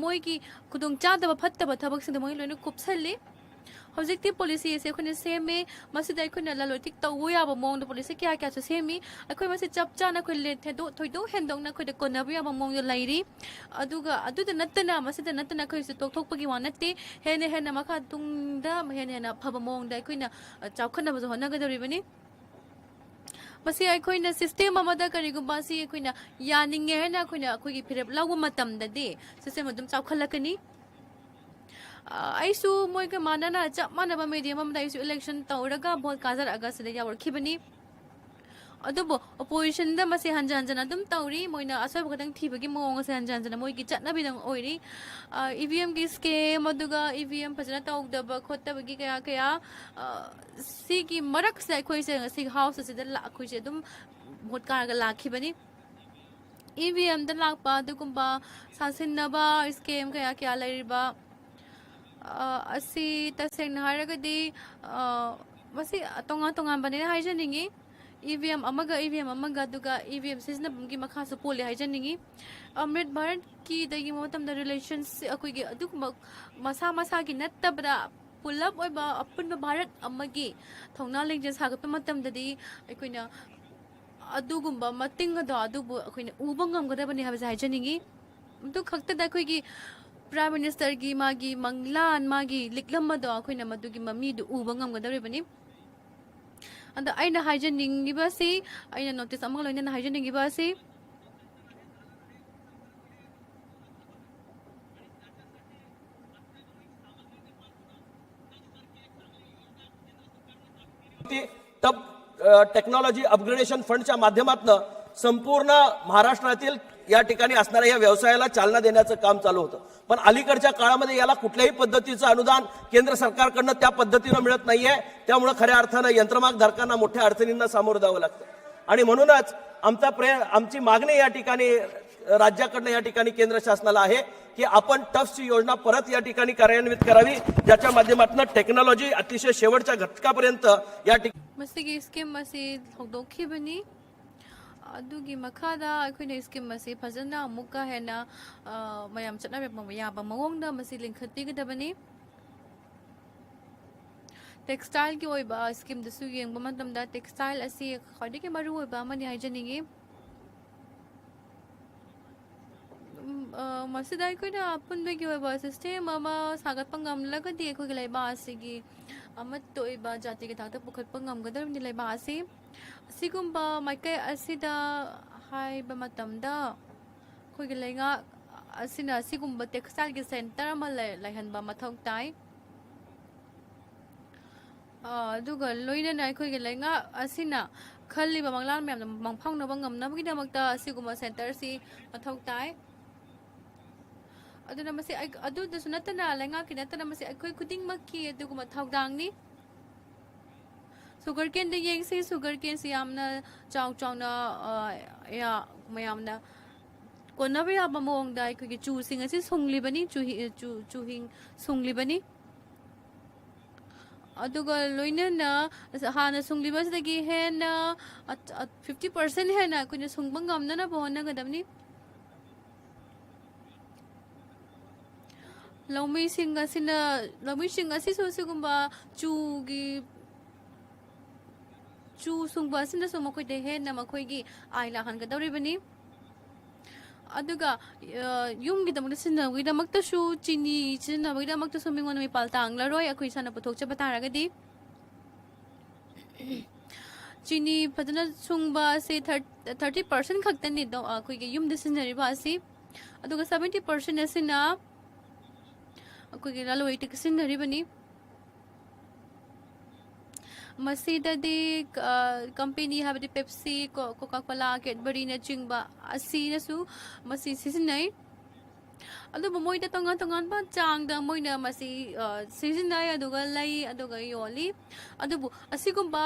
moi gi kudung chadaba phattaba thabak sing da moi loina kupsalli Objective policy is ekhone seme masida ekhone lalotik tawya ba mong da policy kya kya semi ekhoi masi chapcha na khoi le thedo thoido hendong na khoi da konabya ba mong yo lairi aduga aduda natana masida natana khoi se tok thok pagi wanate hene makha tungda hene phaba mong da ekhoi na chawkhana ba hona ga dori bani masi ekhoi na system amada kari gu basi ekhoi na yaninge hena ekhoi na khoi gi phirep lawu matam da de system adum chawkhalakani aisu moi ka manana chap manaba medium am daisu election tawraga bhot kazar agas de yawar khibani adubo opposition da masi hanjan adum tawri moina asai bgadang thibagi mong ase hanjan moi gi chatna bidang oiri EVM gi scam aduga EVM phajana tawda ba khotta bagi kaya si gi marak sai khoi se si house se da la khoi se dum bhot kar ga la khibani EVM da lakpa dugumba sasin naba scam kaya lairiba asi taseng haragadi masi tonga bani haijaningi EVM amaga duga EVM sizna bumgi makha su pole haijaningi Amrit Bharat ki dagi motam da relations akoi gi aduk masa gi nattabra pulap oi ba apun Bharat amagi thongna lengje sagat matam dadi akoina ꯑꯗꯨꯒꯨꯝꯕ ꯃꯇꯤꯡ ꯑꯗꯣ ꯑꯗꯨꯕꯨ ꯑꯩꯈꯣꯏꯅ ꯎꯕ ꯉꯝꯒꯗꯕꯅꯤ ꯍꯥꯏꯕꯁꯦ ꯍꯥꯏꯖꯅꯤꯡꯉꯤ ꯑꯗꯨ ꯈꯛꯇꯗ ꯑꯩꯈꯣꯏꯒꯤ ꯄ꯭ꯔꯥꯏꯝ ꯃꯤꯅꯤꯁꯇꯔꯒꯤ ꯃꯥꯒꯤ ꯃꯪꯂꯥꯟ ꯃꯥꯒꯤ ꯂꯤꯛꯂꯝ ꯑꯗꯣ ꯑꯩꯈꯣꯏꯅ ꯃꯗꯨꯒꯤ ꯃꯃꯤꯗꯨ ꯎꯕ ꯉꯝꯒꯗꯧꯔꯤꯕꯅꯤ ꯑꯗ ꯑꯩꯅ ꯍꯥꯏꯖꯅꯤꯡꯉꯤꯕ ꯑꯁꯤ ꯑꯩꯅ ꯅꯣꯇꯤꯁ ꯑꯃꯒ ꯂꯣꯏꯅꯅ ꯍꯥꯏꯖꯅꯤꯡꯉꯤꯕ ꯑꯁꯤ तब टेक्नॉलॉजी अपग्रेडेशन फंडच्या माध्यमातून संपूर्ण महाराष्ट्रातील या ठिकाणी असणाऱ्या या व्यवसायाला चालना देण्याचं काम चालू होतं पण अलीकडच्या काळामध्ये याला कुठल्याही पद्धतीचं अनुदान केंद्र सरकारकडून त्या पद्धतीने मिळत नाहीये त्यामुळे खऱ्या अर्थाने यंत्रमाग धारकांना मोठ्या अडचणींना सामोरं जावं लागतं आणि म्हणूनच आमची मागणी या ठिकाणी राज्याकडून या ठिकाणी केंद्र शासनाला आहे की आपण टफ्सची योजना परत या ठिकाणी कार्यान्वित करावी ज्याच्या माध्यमातून टेक्नॉलॉजी अतिशय शेवटच्या घटकापर्यंत या ठिकाणी मसिगी स्कीम असी हौदोखिबनी अदुगी मखादा अखोइने स्कीम असी फजना अमुका हेना मयाम चटनाबे याबा मगोंगदा मसी लिंखत्तिगदबनी टेक्सटाइल की ओइबा स्कीम दसु येंगबा मतमदा टेक्सटाइल असी खडिके मरु ओइबा मनि हाइजनिंगी मसिदा अखोइना अपुनबेगी ओइबा सिस्टम अमा सागतपा ngamlagadi अखोइगे लैबा असिगी अमत ओइबा जाति के थाकता पुखतपा ngamगदरबनि लैबा असी असिगुम्बा माइकै असिदा हाइबा मतमदा अखोइगे लैंगा असिना असिगुम्बा टेक्सटाइल के सेंटर अमा लैहनबा मथौ ताई अदुगा लोइनना अखोइगे लैंगा असिना खल्लिबा मंगलान मैम मंफाउनबा ngamnabagidamagta असिगुम्बा सेंटर सि मथौ ताई अदुना मसे अदुदसु नतना लैंगा कि नतना मसे अखोइ खुदिंगमक्की अदुगुम्बा थौदांगनी सुगर केन दे येंगसि सुगर केन सि यामना चाउ चाउना या मयामना कोनबा याबा मोंगदा अखोइगे चुसिंग असि सुंगलिबनी चुहिंग सुंगलिबनी अदुगा लोइनना हाना सुंगलिबसदगी हेना 50% हेना अखोइना सुंगबा ngamnana बोनगदबनी लौमी सिंग असि सुगुम्बा चुगी चु सुंगबा सिना सो मखोइदे हेना मखोइगी आइला हनगदौरिबनी अदुगा युमगिदमक्ता सिनबगिदमक्तासु चिनी सिनबगिदमक्तासु मिंगोन मिपाल तांगलारोय अखोइ साना पुथोकचबा तारगदी चिनी फजना सुंगबा से 30% खक्तनी दो अखोइगे युमदे सिनरिबा असि अदुगा 70% असिना अखोइगे लालोइटिक सिनरिबनी मसीददी कंपनी हाबदी पेप्सी कोका कोला कैडबरी न चिंगबा असीनसु मसी सिजनai अदुबो मोइदा तंगा तंगानबा चांगदा मोइना मसी सिजनai अदुगा लाई अदुगा योली अदुबो असिगुम्बा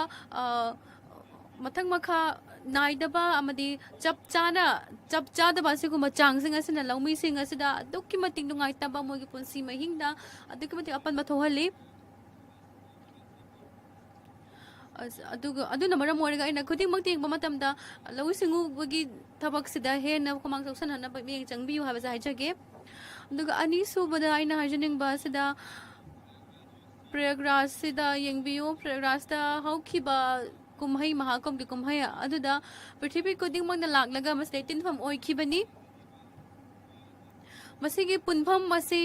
मथंग मखा नाइदबा अमदी चप चादबा असिगुम्बा चांगसिंग असिना लौमी सिंग असिदा अदुक्कि मतिंग नुंगाइतबा मोइगी पुंसी महिंगदा अदुक्कि मतिंग अपन मथोहली अदुना मरम ओरगा इना खुदिंगमक्ति येंगबा मतमदा लौइ सिंगुबगी थबकसिदा हेना खमांग सौसनहना मियेंग चंगबियु हाबसा हाइजगे अदुगा अनिसुबदा आइना हाइजनिंगबा सिदा प्रयागराज सिदा येंगबियु प्रयागराजदा हौखिबा कुमहै महाकुंभ की कुमहै अदुदा पृथ्वी खुदिंगमक्ना लाक्लगा मसले तिनफम ओइखिबनी मसिगी पुनफम मसि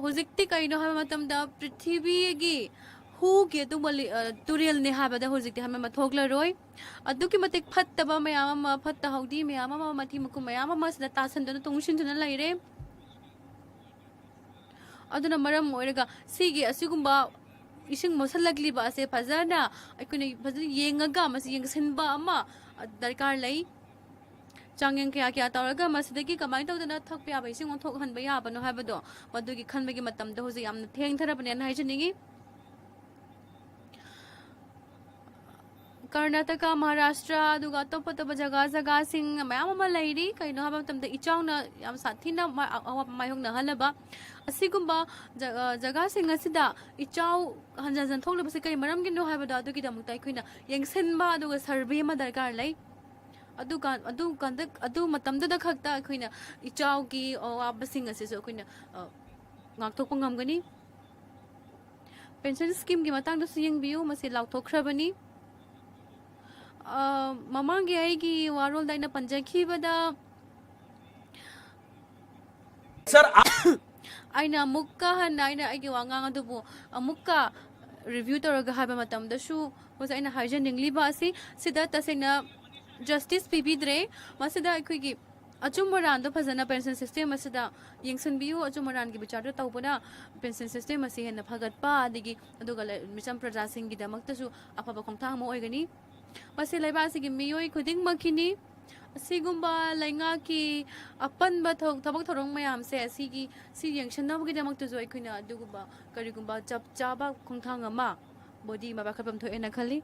हुजिक्ति कइनो हाबा मतमदा पृथ्वीगी हु के तुरेल ने हाबदा हुजिक्ति हमें मथोगलरोय अदुकी मतिक फत्तबा मयाम फत्ता हौदी मयाम मथि मुकु मयाम मसदा तासनदन तुंगसिनदन लैरे अदुना मरम ओइरगा सिगी असिगुम्बा इसिंग मोसलगलिबा से फजना अकुने फजन येंगगा मसि येंगसिनबा अमा दरकार लई चांगें क्या तौरगा मसदगी कमाई तौदना थकपे याबा इसिंग ओंथोक हनबा याबनो हाबदो मदुगी खनबगी मतमदा होजि यामना थेंगथरबने हाइजनिंगी कर्नाटक महाराष्ट्र अदुगा अतोप अतोप जगह सिंग मयाम अमा लैरी कइनो हाबा मतमदा इचाउना याम साथिना मायहोंगना हलबा असिगुम्बा जगह सिंग असिदा इचाउ हंजन थोलबसे कइ मरमगिनो हाबदा अदुगी दमुक्ता अखोइना येंगसिनबा अदुगा सर्वे मा दरकार लै अदु मतमदा खक्ता अखोइना इचाउ की अवाबसिंग असिसो अखोइना ngakthokpa ngamgani पेंशन स्कीम की मतंगदसु येंगबियु मसे लाउथोखरबनी ꯃꯃꯥꯡꯒꯤ ꯑꯩꯒꯤ ꯋꯥꯔꯣꯜꯗ ꯑꯩꯅ ꯄꯟꯖꯈꯤꯕꯗ सर ꯑꯩꯅ ꯑꯃꯨꯛꯀ ꯍꯟꯅ ꯑꯩꯅ ꯑꯩꯒꯤ ꯋꯥꯉꯥꯡ ꯑꯗꯨꯕꯨ ꯑꯃꯨꯛꯀ ꯔꯤꯚ꯭ꯌꯨ ꯇꯧꯔꯒ ꯍꯥꯏꯕ ꯃꯇꯝꯗꯁꯨ ꯍꯧꯖꯤꯛ ꯑꯩꯅ ꯍꯥꯏꯖꯅꯤꯡꯂꯤꯕ ꯑꯁꯤ ꯁꯤꯗ ꯇꯁꯦꯡꯅ ꯖꯁꯇꯤꯁ ꯄꯤꯕꯤꯗ꯭ꯔꯦ ꯃꯁꯤꯗ ꯑꯩꯈꯣꯏꯒꯤ ꯑꯆꯨꯝ ꯑꯔꯥꯟꯗꯣ ꯐꯖꯅ ꯄꯦꯟꯁꯟ ꯁꯤꯁꯇꯦꯝ ꯑꯁꯤꯗ ꯌꯦꯡꯁꯤꯟꯕꯤꯌꯨ ꯑꯆꯨꯝ ꯑꯔꯥꯟꯒꯤ ꯕꯤꯆꯥꯔꯗꯣ ꯇꯧꯕꯅ ꯄꯦꯟꯁꯟ ꯁꯤꯁꯇꯦꯝ ꯑꯁꯤ ꯍꯦꯟꯅ ꯐꯒꯠꯄ ꯑꯗꯒꯤ ꯑꯗꯨꯒ ꯃꯤꯆꯝ ꯄ꯭ꯔꯖꯥꯁꯤꯡꯒꯤꯗꯃꯛꯇꯁꯨ ꯑꯐꯕ ꯈꯣꯡꯊꯥꯡ ꯑꯃ ꯑꯣꯏꯒꯅꯤ ꯃꯁꯤ ꯂꯩꯕꯥꯛ ꯑꯁꯤꯒꯤ ꯃꯤꯑꯣꯏ ꯈꯨꯗꯤꯡꯃꯛꯀꯤꯅꯤ ꯑꯁꯤꯒꯨꯝꯕ ꯂꯩꯉꯥꯛꯀꯤ ꯑꯄꯟꯕ ꯊꯕꯛ ꯊꯧꯔꯝ ꯃꯌꯥꯝꯁꯦ ꯁꯤ ꯌꯦꯡꯁꯤꯟꯅꯕꯒꯤꯗꯃꯛꯇꯁꯨ ꯑꯩꯈꯣꯏꯅ ꯑꯗꯨꯒꯨꯝꯕ ꯀꯔꯤꯒꯨꯝꯕ ꯆꯞ ꯆꯥꯕ ꯈꯣꯡꯊꯥꯡ ꯑꯃ ꯕꯣꯗꯤ ꯑꯃ ꯄꯥꯏꯈꯠꯐꯝ ꯊꯣꯛꯑꯦꯅ ꯈꯜꯂꯤ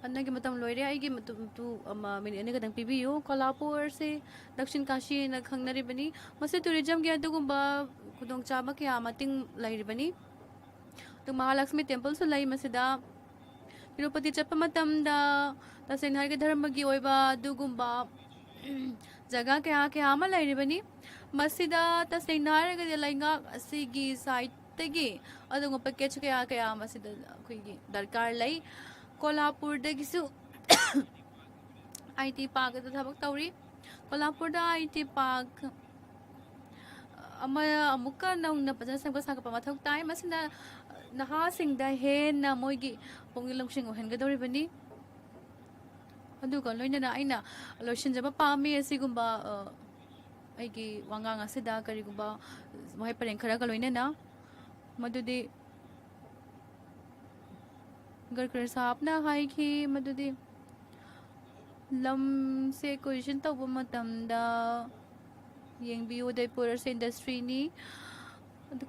ꯍꯟꯗꯛꯀꯤ ꯃꯇꯝ ꯂꯣꯏꯔꯦ ꯑꯩꯒꯤ ꯃꯤꯅꯤꯠ ꯑꯅꯤ ꯈꯛꯇꯪ ꯄꯤꯕꯤꯌꯨ ꯀꯣꯂꯥꯄꯨꯔꯁꯤ ꯗꯛꯁꯤꯟ ꯀꯥꯁꯤꯅ ꯈꯪꯅꯔꯤꯕꯅꯤ ꯃꯁꯤ ꯇꯨꯔꯤꯖꯝꯒꯤ ꯑꯗꯨꯒꯨꯝꯕ ꯈꯨꯗꯣꯡꯆꯥꯕ ꯀꯌꯥ ꯃꯇꯤꯡ ꯂꯩꯔꯤꯕꯅꯤ ꯑꯗꯨ ꯃꯍꯥꯂꯛꯁꯃꯤ ꯇꯦꯝꯄꯜꯁꯨ ꯂꯩ ꯃꯁꯤꯗ ꯇꯤꯔꯨꯄꯇꯤ ꯆꯠꯄ ꯃꯇꯝꯗ ꯇꯁꯦꯡꯅ ꯍꯥꯏꯔꯒ ꯙꯔꯃꯒꯤ ꯑꯣꯏꯕ ꯑꯗꯨꯒꯨꯝꯕ ꯖꯒꯥ ꯀꯌꯥ ꯑꯃ ꯂꯩꯔꯤꯕꯅꯤ ꯃꯁꯤꯗ ꯇꯁꯦꯡꯅ ꯍꯥꯏꯔꯒꯗꯤ ꯂꯩꯉꯥꯛ ꯑꯁꯤꯒꯤ ꯁꯥꯏꯠꯇꯒꯤ ꯑꯗꯨꯒꯨꯝꯕ ꯄꯦꯀꯦꯖ ꯀꯌꯥ ꯃꯁꯤꯗ ꯑꯩꯈꯣꯏꯒꯤ ꯗꯔꯀꯥꯔ ꯂꯩ ꯀꯣꯂꯥꯄꯨꯔꯗꯒꯤꯁꯨ IT ꯄꯥꯔꯛꯇ ꯊꯕꯛ ꯇꯧꯔꯤ ꯀꯣꯂꯥꯄꯨꯔꯗ IT ꯄꯥꯔꯛ ꯑꯃꯨꯛꯀ ꯅꯧꯅ ꯐꯖꯅ ꯁꯦꯝꯒꯠ ꯁꯥꯒꯠꯄ ꯃꯊꯧ ꯇꯥꯏ ꯃꯁꯤꯅ ꯅꯍꯥꯁꯤꯡꯗ ꯍꯦꯟꯅ ꯃꯣꯏꯒꯤ ꯄꯨꯛꯅꯤꯡ ꯂꯧꯁꯤꯡ ꯑꯣꯏꯍꯟꯒꯗꯧꯔꯤꯕꯅꯤ ꯑꯗꯨꯒ ꯂꯣꯏꯅꯅ ꯑꯩꯅ ꯂꯣꯏꯁꯤꯟꯖꯕ ꯄꯥꯝꯃꯤ ꯑꯁꯤꯒꯨꯝꯕ ꯑꯩꯒꯤ ꯋꯥꯉꯥꯡ ꯑꯁꯤꯗ ꯀꯔꯤꯒꯨꯝꯕ ꯋꯥꯍꯩ ꯄꯔꯦꯡ ꯈꯔꯒ ꯂꯣꯏꯅꯅ ꯃꯗꯨꯗꯤ गडकरी साहबना हाईखी मदुदी लमसे क्वेश्चन तब मतमदा येंगबियो उदयपुर से इंडस्ट्री नी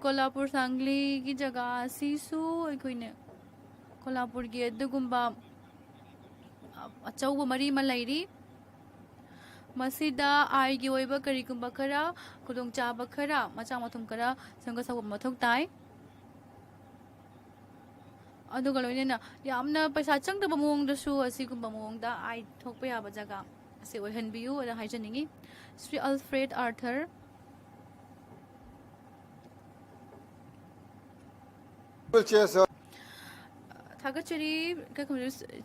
कोल्हापुर सांगली की जगह सीसु अखोइने कोल्हापुर की अदुगुंबा अचौब मरी मलैरी मसीदा आईगी ओइबा करिगुंबा खरा खुदोंचाबा खरा मचा मथुम खरा संग सब मथुक ताई ꯑꯗꯨꯒ ꯂꯣꯏꯅꯅ ꯌꯥꯝꯅ ꯄꯩꯁꯥ ꯆꯪꯗꯕ ꯃꯑꯣꯡꯗꯁꯨ ꯑꯁꯤꯒꯨꯝꯕ ꯃꯑꯣꯡꯗ ꯑꯥꯏ ꯊꯣꯛꯄ ꯌꯥꯕ ꯖꯒꯥ ꯑꯁꯤ ꯑꯣꯏꯍꯟꯕꯤꯌꯨ ꯑꯅ ꯍꯥꯏꯖꯅꯤꯡꯉꯤ శ్రీ ꯑꯜꯐ꯭ꯔꯦꯗ ꯑꯥꯔꯊꯔ ꯊꯥꯒꯠꯆꯔꯤ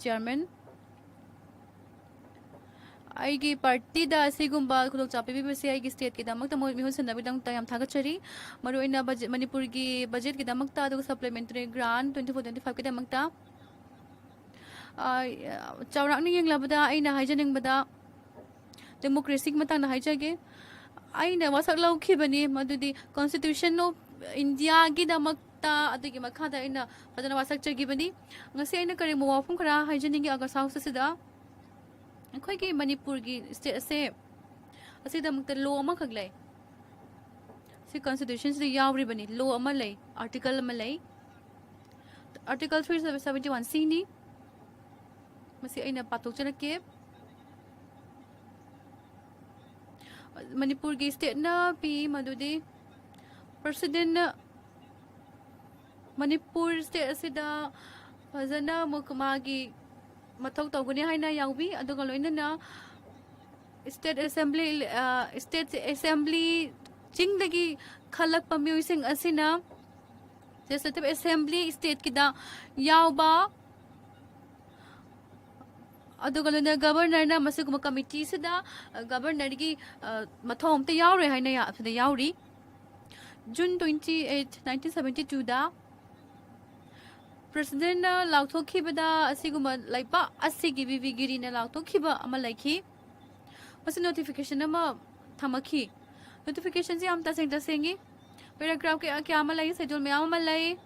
ꯆꯤꯌꯔꯃꯦꯟ ꯑꯩꯒꯤ ꯄꯥꯔꯇꯤꯗ ꯑꯁꯤꯒꯨꯝꯕ ꯈꯨꯗꯣꯡꯆꯥꯕ ꯄꯤꯕꯤꯕꯁꯦ ꯑꯩꯒꯤ ꯁ꯭ꯇꯦꯠꯀꯤꯗꯃꯛꯇ ꯃꯤꯍꯨꯠ ꯁꯤꯟꯅꯕꯒꯤꯗꯃꯛꯇ ꯌꯥꯝ ꯊꯥꯒꯠꯆꯔꯤ ꯃꯔꯨꯑꯣꯏꯅ ꯃꯅꯤꯄꯨꯔꯒꯤ ꯕꯖꯦꯠꯀꯤꯗꯃꯛꯇ ꯑꯗꯨꯒ ꯁꯄ꯭ꯂꯤꯃꯦꯟꯇꯔꯤ ꯒ꯭ꯔꯥꯟ 24-25ꯀꯤꯗꯃꯛꯇ ꯆꯥꯎꯔꯥꯛꯅ ꯌꯦꯡꯂꯕꯗ ꯑꯩꯅ ꯍꯥꯏꯖꯅꯤꯡꯕꯗ ꯗꯦꯃꯣꯀ꯭ꯔꯦꯁꯤꯒꯤ ꯃꯇꯥꯡꯗ ꯍꯥꯏꯖꯒꯦ ꯑꯩꯅ ꯋꯥꯁꯛ ꯂꯧꯈꯤꯕꯅꯤ ꯃꯗꯨꯗꯤ ꯀꯣꯟꯁꯇꯤꯇ꯭ꯌꯨꯁꯟ ꯑꯣꯐ ꯏꯟꯗꯤꯌꯥꯒꯤꯗꯃꯛꯇ ꯑꯗꯨꯒꯤ ꯃꯈꯥꯗ ꯑꯩꯅ ꯐꯖꯅ ꯋꯥꯁꯛꯆꯈꯤꯕꯅꯤ ꯉꯁꯤ ꯑꯩꯅ ꯀꯔꯤꯒꯨꯝꯕ ꯋꯥꯐꯝ ꯈꯔ ꯍꯥꯏꯖꯅꯤꯡꯉꯤ ꯑꯥꯒꯁꯠ ꯍꯥꯎꯁ ꯑꯁꯤꯗ ꯑꯩꯈꯣꯏꯒꯤ ꯃꯅꯤꯄꯨꯔꯒꯤ ꯁ꯭ꯇꯦꯠ ꯑꯁꯤꯗꯃꯛꯇ ꯂꯣ ꯑꯃꯈꯛ ꯂꯩ ꯁꯤ ꯀꯟꯁꯇꯤꯇ꯭ꯌꯨꯁꯟꯁꯤꯗ ꯌꯥꯎꯔꯤꯕꯅꯤ ꯂꯣ ꯑꯃ ꯂꯩ ꯑꯥꯔꯇꯤꯀꯜ ꯑꯃ ꯂꯩ आर्टिकल 371C नी मसी अइना पाथोकजरके मणिपुर की स्टेट ना पी मदुदी प्रेसिडेंट मणिपुर स्टेट असिदा फजना मुकमागी मथौ तौगनी हाइना याउबी अदुगा लोइनना स्टेट असेंबली चिंगदगी खलक पम्युसिंग असिना लेजिस्लेटिव असेंबली स्टेट किदा याउबा अदुगलना गवर्नर ना मसिगुम कमिटी सिदा गवर्नर की मथौम ते याउरे हाइना या फिदा याउरी जून 28 1972 दा प्रेसिडेंट ना लाउथोखिबदा असिगुम लाइपा असिगी विविगिरी ना लाउथोखिबा अमा लाइखि मसि नोटिफिकेशन अमा थमखि नोटिफिकेशन से हम तसेंगी पैराग्राफ के क्या अमा लाई शेड्यूल में अमा लाई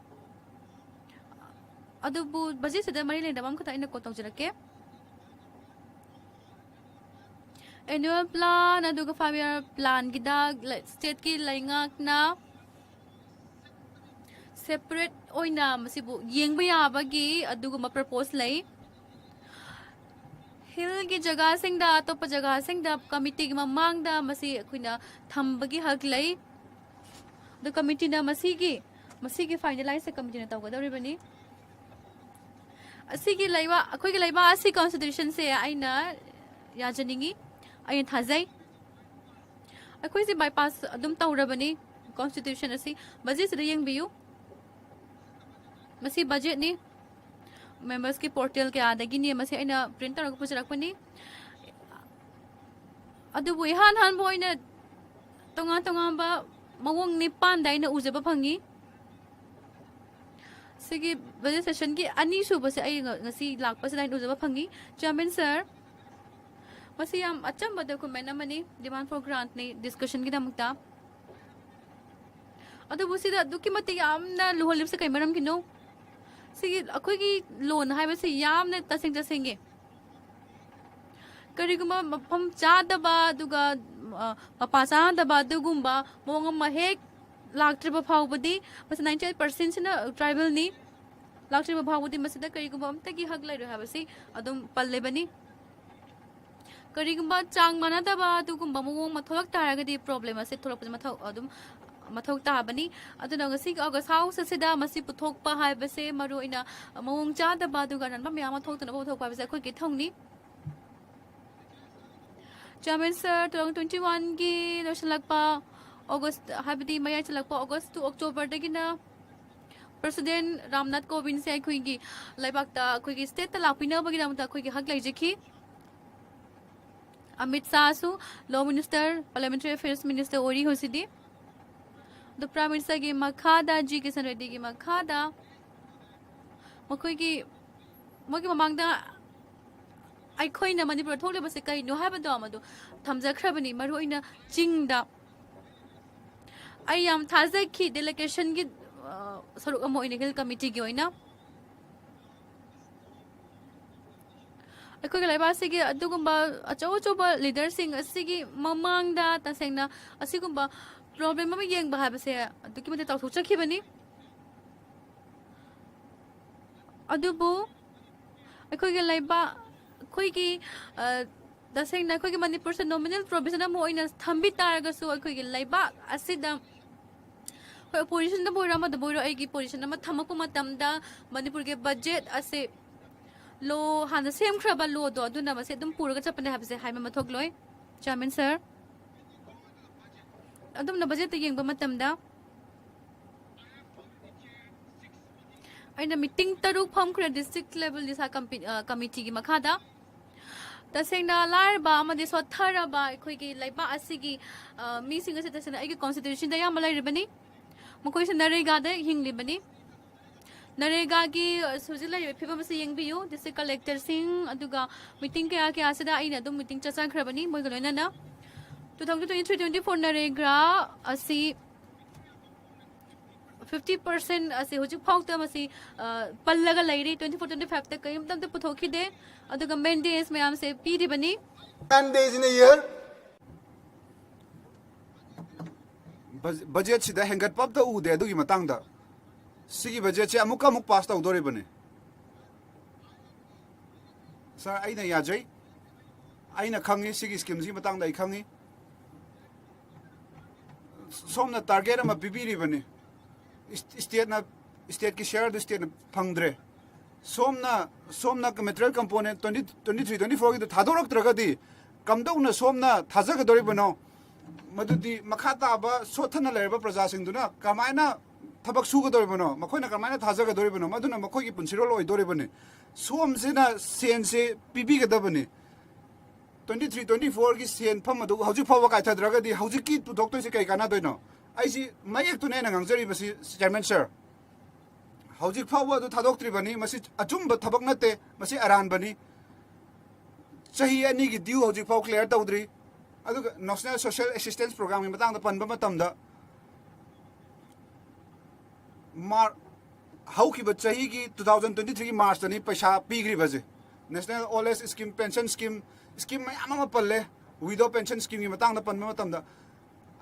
अदुबु बजे से मरी लेना मम खता इन को तौजरके एनुअल प्लान अदुगा 5 ईयर प्लान गिदा स्टेट की लाइंगाकना सेपरेट ओइना मसिबु येंगबा याबगी अदुगा प्रपोज लाई हिल की जगह सिंगदा अतोप जगह सिंगदा कमिटी की ममांगदा मसि अखुना थंबगी हक लाई द कमिटी ना मसीगी फाइनलाइज कमिटी ना तौगदौरिबनी असिगी लाइवा अखोइगी लाइवा असि कॉन्स्टिट्यूशन से आइना याजनिंगी आइन थाजै अखोइ से बाईपास अदुम तौरबनी कॉन्स्टिट्यूशन असि बजेट से यंगबियु मसी बजेट नि members ki portal ke adagi ni masi aina print tawraka pucharakpani adubu han han boina tonga ba mawong nipan daina ujaba phangi sigi budget session ki ani suba se ai ngasi lakpa se daina ujaba phangi chairman sir masi yam achamba document amani demand for grant ni discussion ki damukta adubu sida duki mate yamna luholip se kai maram kino sigi akhoi ki loan haiba se yamna tasing kariguma mafam chadaba duga mapa chadaba dugumba mong ma hek laktriba phawbadi mas 98% sina tribal ni laktriba phawbadi masida kariguma amtagi hak lai ro habasi adum palle bani kariguma chang manadaba dugumba mong matholak taragadi problem ase tholak mathau adum mathau tabani aduna ngasi August house sida masi puthok pa haibase maru ina mong chadaba duga nan ma myama thokna puthok pa base khoi ki thongni Chairman sir 2021 ki election lakpa August habdi maya chalakpa August to October dagina President Ramnath Kovind se khoi gi laibak ta khoi gi state ta lakpina bagina mata khoi gi hak lai jikhi Amit Shah su Law Minister Parliamentary Affairs Minister ori hosidi the Prime Minister gi makhada ji Kisan Reddy gi makhada makhoi gi mogi mamangda ai khoi na Manipur thole base kai no haba do amadu thamja khrabani maru ina chingda ai yam thaza ki delegation gi saruk amo illegal committee gi oina ai khoi lai ba se gi adugumba achau leader sing asigi mamangda tasengna asigumba problem ma yeng ba haba se aduki mate taw thuchakhi bani adubu ai khoi gi lai ba khoi gi daseng na khoi gi Manipur se nominal provision mo ina thambi taraga su khoi gi laiba asida khoi opposition da boira ma da boira ai gi position ma thamak ma tamda Manipur ge budget ase lo hana sem khraba lo do aduna ma se dum puraga chapane habse haima ma thok loi chairman sir adum na budget yeng ba ma tamda aina meeting taruk pham khre district level disa committee gi makhada tasengna larba amadi sotharaba khoi gi laiba asigi mi singa se tasena ai gi constitution da yam lai ribani mokoi se narega da hingli bani narega gi sujila phiba mase yengbiu district collector sing aduga meeting ke asida aina dum meeting chacha khrabani moi galoina na 2023-24 narega asi 50% asi hojik phawta masi pallaga lairi 24-25 ta kayum tam ta puthoki de aduga mandates mayam se piri bani 10 days in a year budget sida hengat pap ta u de adugi matang da sigi budget che amuk pass ta udore bane sir aina ya jai aina khangi sigi scheme si matang da I khangi somna target ma bibiri bane state ki share the state phangdre somna ka material component 23-24 gi thadorak tragadi kamdau na somna thaja ga dori bano madudi makhata ba sothana lerba praja sing duna kamaina thabak su ga dori bano makhoina kamaina thaja ga dori bano maduna makhoi gi punsirol oi dori bane som sina sen se pibi ga dabane 23-24 gi sen pham adu hauji phawa kai thadragadi hauji ki tu doctor se kai kana doino aisi mayek tu ne na ngangjari basi chairman sir hauji phawa du thadok tri bani masi achumba thabak nate masi aran bani chahi ani gi diu hauji phaw clear tawdri adu national social assistance program mi matang da panba matam da mar hauki ba chahi gi 2023 march tani paisa pigri baje national old age scheme pension scheme mayam palle widow pension scheme mi matang da panba matam da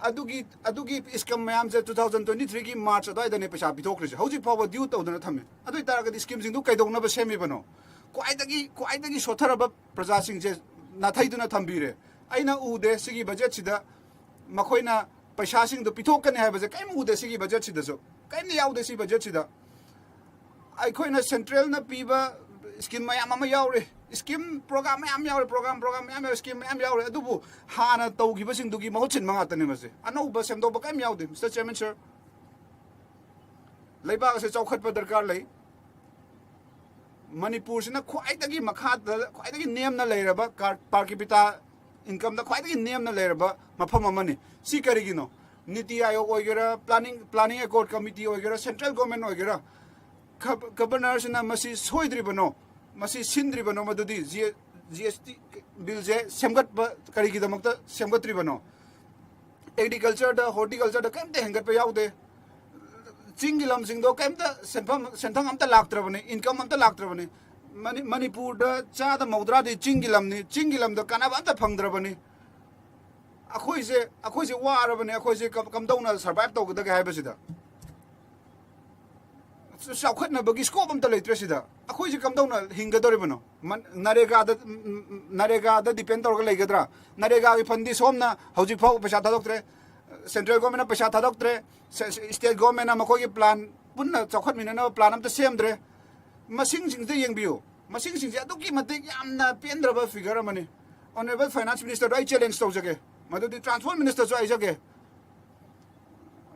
adugi iskam mayam je 2023 gi march adai dane paisa bithokri hauji phawa due tawdana thame adui taraga di scheme sing du kaidong na ba semi bano kwaidagi sotharaba praja sing je na thaiduna thambire aina ude sigi budget sida makhoina paisa sing du pithokane ha baje kaim ude sigi budget sida so kaim ni yaude si budget sida ai khoina central na piba scheme mayam ma yaure scheme program mayam yaure program mayam scheme mayam yaure adubu hana tawgi basing dugi mahochin manga tane mase anau ba semdo ba kaim yaude Mr Chairman sir laiba se chawkhat pa darkar lai ꯃꯅꯤꯄꯨꯔꯁꯤꯅ ꯈ꯭ꯋꯥꯏꯗꯒꯤ ꯃꯈꯥꯗ ꯈ꯭ꯋꯥꯏꯗꯒꯤ ꯅꯦꯝꯅ ꯂꯩꯔꯕ ꯄꯥꯔ ꯀꯦꯄꯤꯇꯥ ꯏꯟꯀꯝꯗ ꯈ꯭ꯋꯥꯏꯗꯒꯤ ꯅꯦꯝꯅ ꯂꯩꯔꯕ ꯃꯐꯝ ꯑꯃꯅꯤ ꯁꯤ ꯀꯔꯤꯒꯤꯅꯣ ꯅꯤꯇꯤ ꯑꯥꯌꯣꯒ ꯑꯣꯏꯒꯦꯔꯥ ꯄ꯭ꯂꯥꯅꯤꯡ ꯑꯦꯀꯣꯔꯗ ꯀꯃꯤꯇꯤ ꯑꯣꯏꯒꯦꯔꯥ ꯁꯦꯟꯇ꯭ꯔꯦꯜ ꯒꯣꯔꯃꯦꯟ ꯑꯣꯏꯒꯦꯔꯥ ꯒꯕꯔꯅꯔꯁꯤꯅ ꯃꯁꯤ ꯁꯣꯏꯗ꯭ꯔꯤꯕꯅꯣ ꯃꯁꯤ ꯁꯤꯟꯗ꯭ꯔꯤꯕꯅꯣ ꯃꯗꯨꯗꯤ GST ꯕꯤꯜꯁꯦ ꯁꯦꯝꯒꯠꯄ ꯀꯔꯤꯒꯤꯗꯃꯛꯇ ꯁꯦꯝꯒꯠꯇ꯭ꯔꯤꯕꯅꯣ ꯑꯦग्ꯔꯤꯀꯜꯆꯔꯗ ꯍꯣꯔꯇꯤꯀꯜꯆꯔꯗ ꯀꯩꯝꯇ ꯍꯦꯟꯒꯠꯄ ꯌꯥꯎꯗꯦ ꯆꯤꯡꯒꯤ ꯂꯝꯁꯤꯡꯗꯣ ꯀꯩꯝꯇ ꯁꯦꯟꯊꯪ ꯑꯝꯇ ꯂꯥꯛꯇ꯭ꯔꯕꯅꯤ ꯏꯟꯀꯝ ꯑꯝꯇ ꯂꯥꯛꯇ꯭ꯔꯕꯅꯤ ꯃꯅꯤꯄꯨꯔꯗ ꯆꯥꯗ ꯃꯧꯗ꯭ꯔꯥꯗꯤ ꯆꯤꯡꯒꯤ ꯂꯝꯅꯤ ꯆꯤꯡꯒꯤ ꯂꯝꯗ ꯀꯥꯟꯅꯕ ꯑꯝꯇ ꯐꯪꯗ꯭ꯔꯕꯅꯤ ꯑꯩꯈꯣꯏꯁꯦ ꯋꯥꯔꯕꯅꯤ ꯑꯩꯈꯣꯏꯁꯦ ꯀꯝꯗꯧꯅ ꯁꯔꯚꯥꯏꯚ ꯇꯧꯒꯗꯒꯦ ꯍꯥꯏꯕꯁꯤꯗ ꯆꯥꯎꯈꯠꯅꯕꯒꯤ ꯁ꯭ꯀꯣꯞ ꯑꯝꯇ ꯂꯩꯇ꯭ꯔꯦ ꯁꯤꯗ ꯑꯩꯈꯣꯏꯁꯦ ꯀꯝꯗꯧꯅ ꯍꯤꯡꯒꯗꯧꯔꯤꯕꯅꯣ ꯅꯔꯦꯒꯥꯗ ꯗꯤꯄꯦꯟ ꯇꯧꯔꯒ ꯂꯩꯒꯗ꯭ꯔꯥ ꯅꯔꯦꯒꯥꯒꯤ ꯐꯟꯗꯤ ꯁꯣꯝꯅ ꯍꯧꯖꯤꯛ ꯐꯥꯎ ꯄꯩꯁꯥ ꯊꯥꯗꯣꯛꯇ꯭ꯔꯦ ꯁꯦꯟꯇ꯭ꯔꯦꯜ ꯒꯣꯔꯃꯦꯟꯅ ꯄꯩꯁꯥ ꯊꯥꯗꯣꯛꯇ꯭ꯔꯦ ꯁ꯭ꯇꯦꯠ ꯒꯣꯔꯃꯦꯟꯅ ꯃꯈꯣꯏꯒꯤ ꯄ꯭ꯂꯥꯟ ꯄꯨꯟꯅ ꯆꯥꯎꯈꯠꯃꯤꯟꯅꯅꯕ ꯄ꯭ꯂꯥꯟ ꯑꯝꯇ ꯁꯦꯝꯗ꯭ꯔꯦ ꯃꯁꯤꯡꯁꯤꯡꯁꯦ ꯌꯦꯡꯕꯤꯌꯨ ꯃꯁꯤꯡꯁꯤꯡꯁꯦ ꯑꯗꯨꯛꯀꯤ ꯃꯇꯤꯛ ꯌꯥꯝꯅ ꯄꯦꯟꯗ꯭ꯔꯕ ꯐꯤꯒꯔ ꯑꯃꯅꯤ ꯑꯣꯅꯔꯦꯕꯜ ꯐꯥꯏꯅꯥꯟꯁ ꯃꯤꯅꯤꯁꯇꯔꯗ ꯑꯩ ꯆꯦꯂꯦꯟꯖ ꯇꯧꯖꯒꯦ ꯃꯗꯨꯗꯤ ꯇ꯭ꯔꯥꯟꯁꯄꯣꯔꯠ ꯃꯤꯅꯤꯁꯇꯔꯁꯨ ꯍꯥꯏꯖꯒꯦ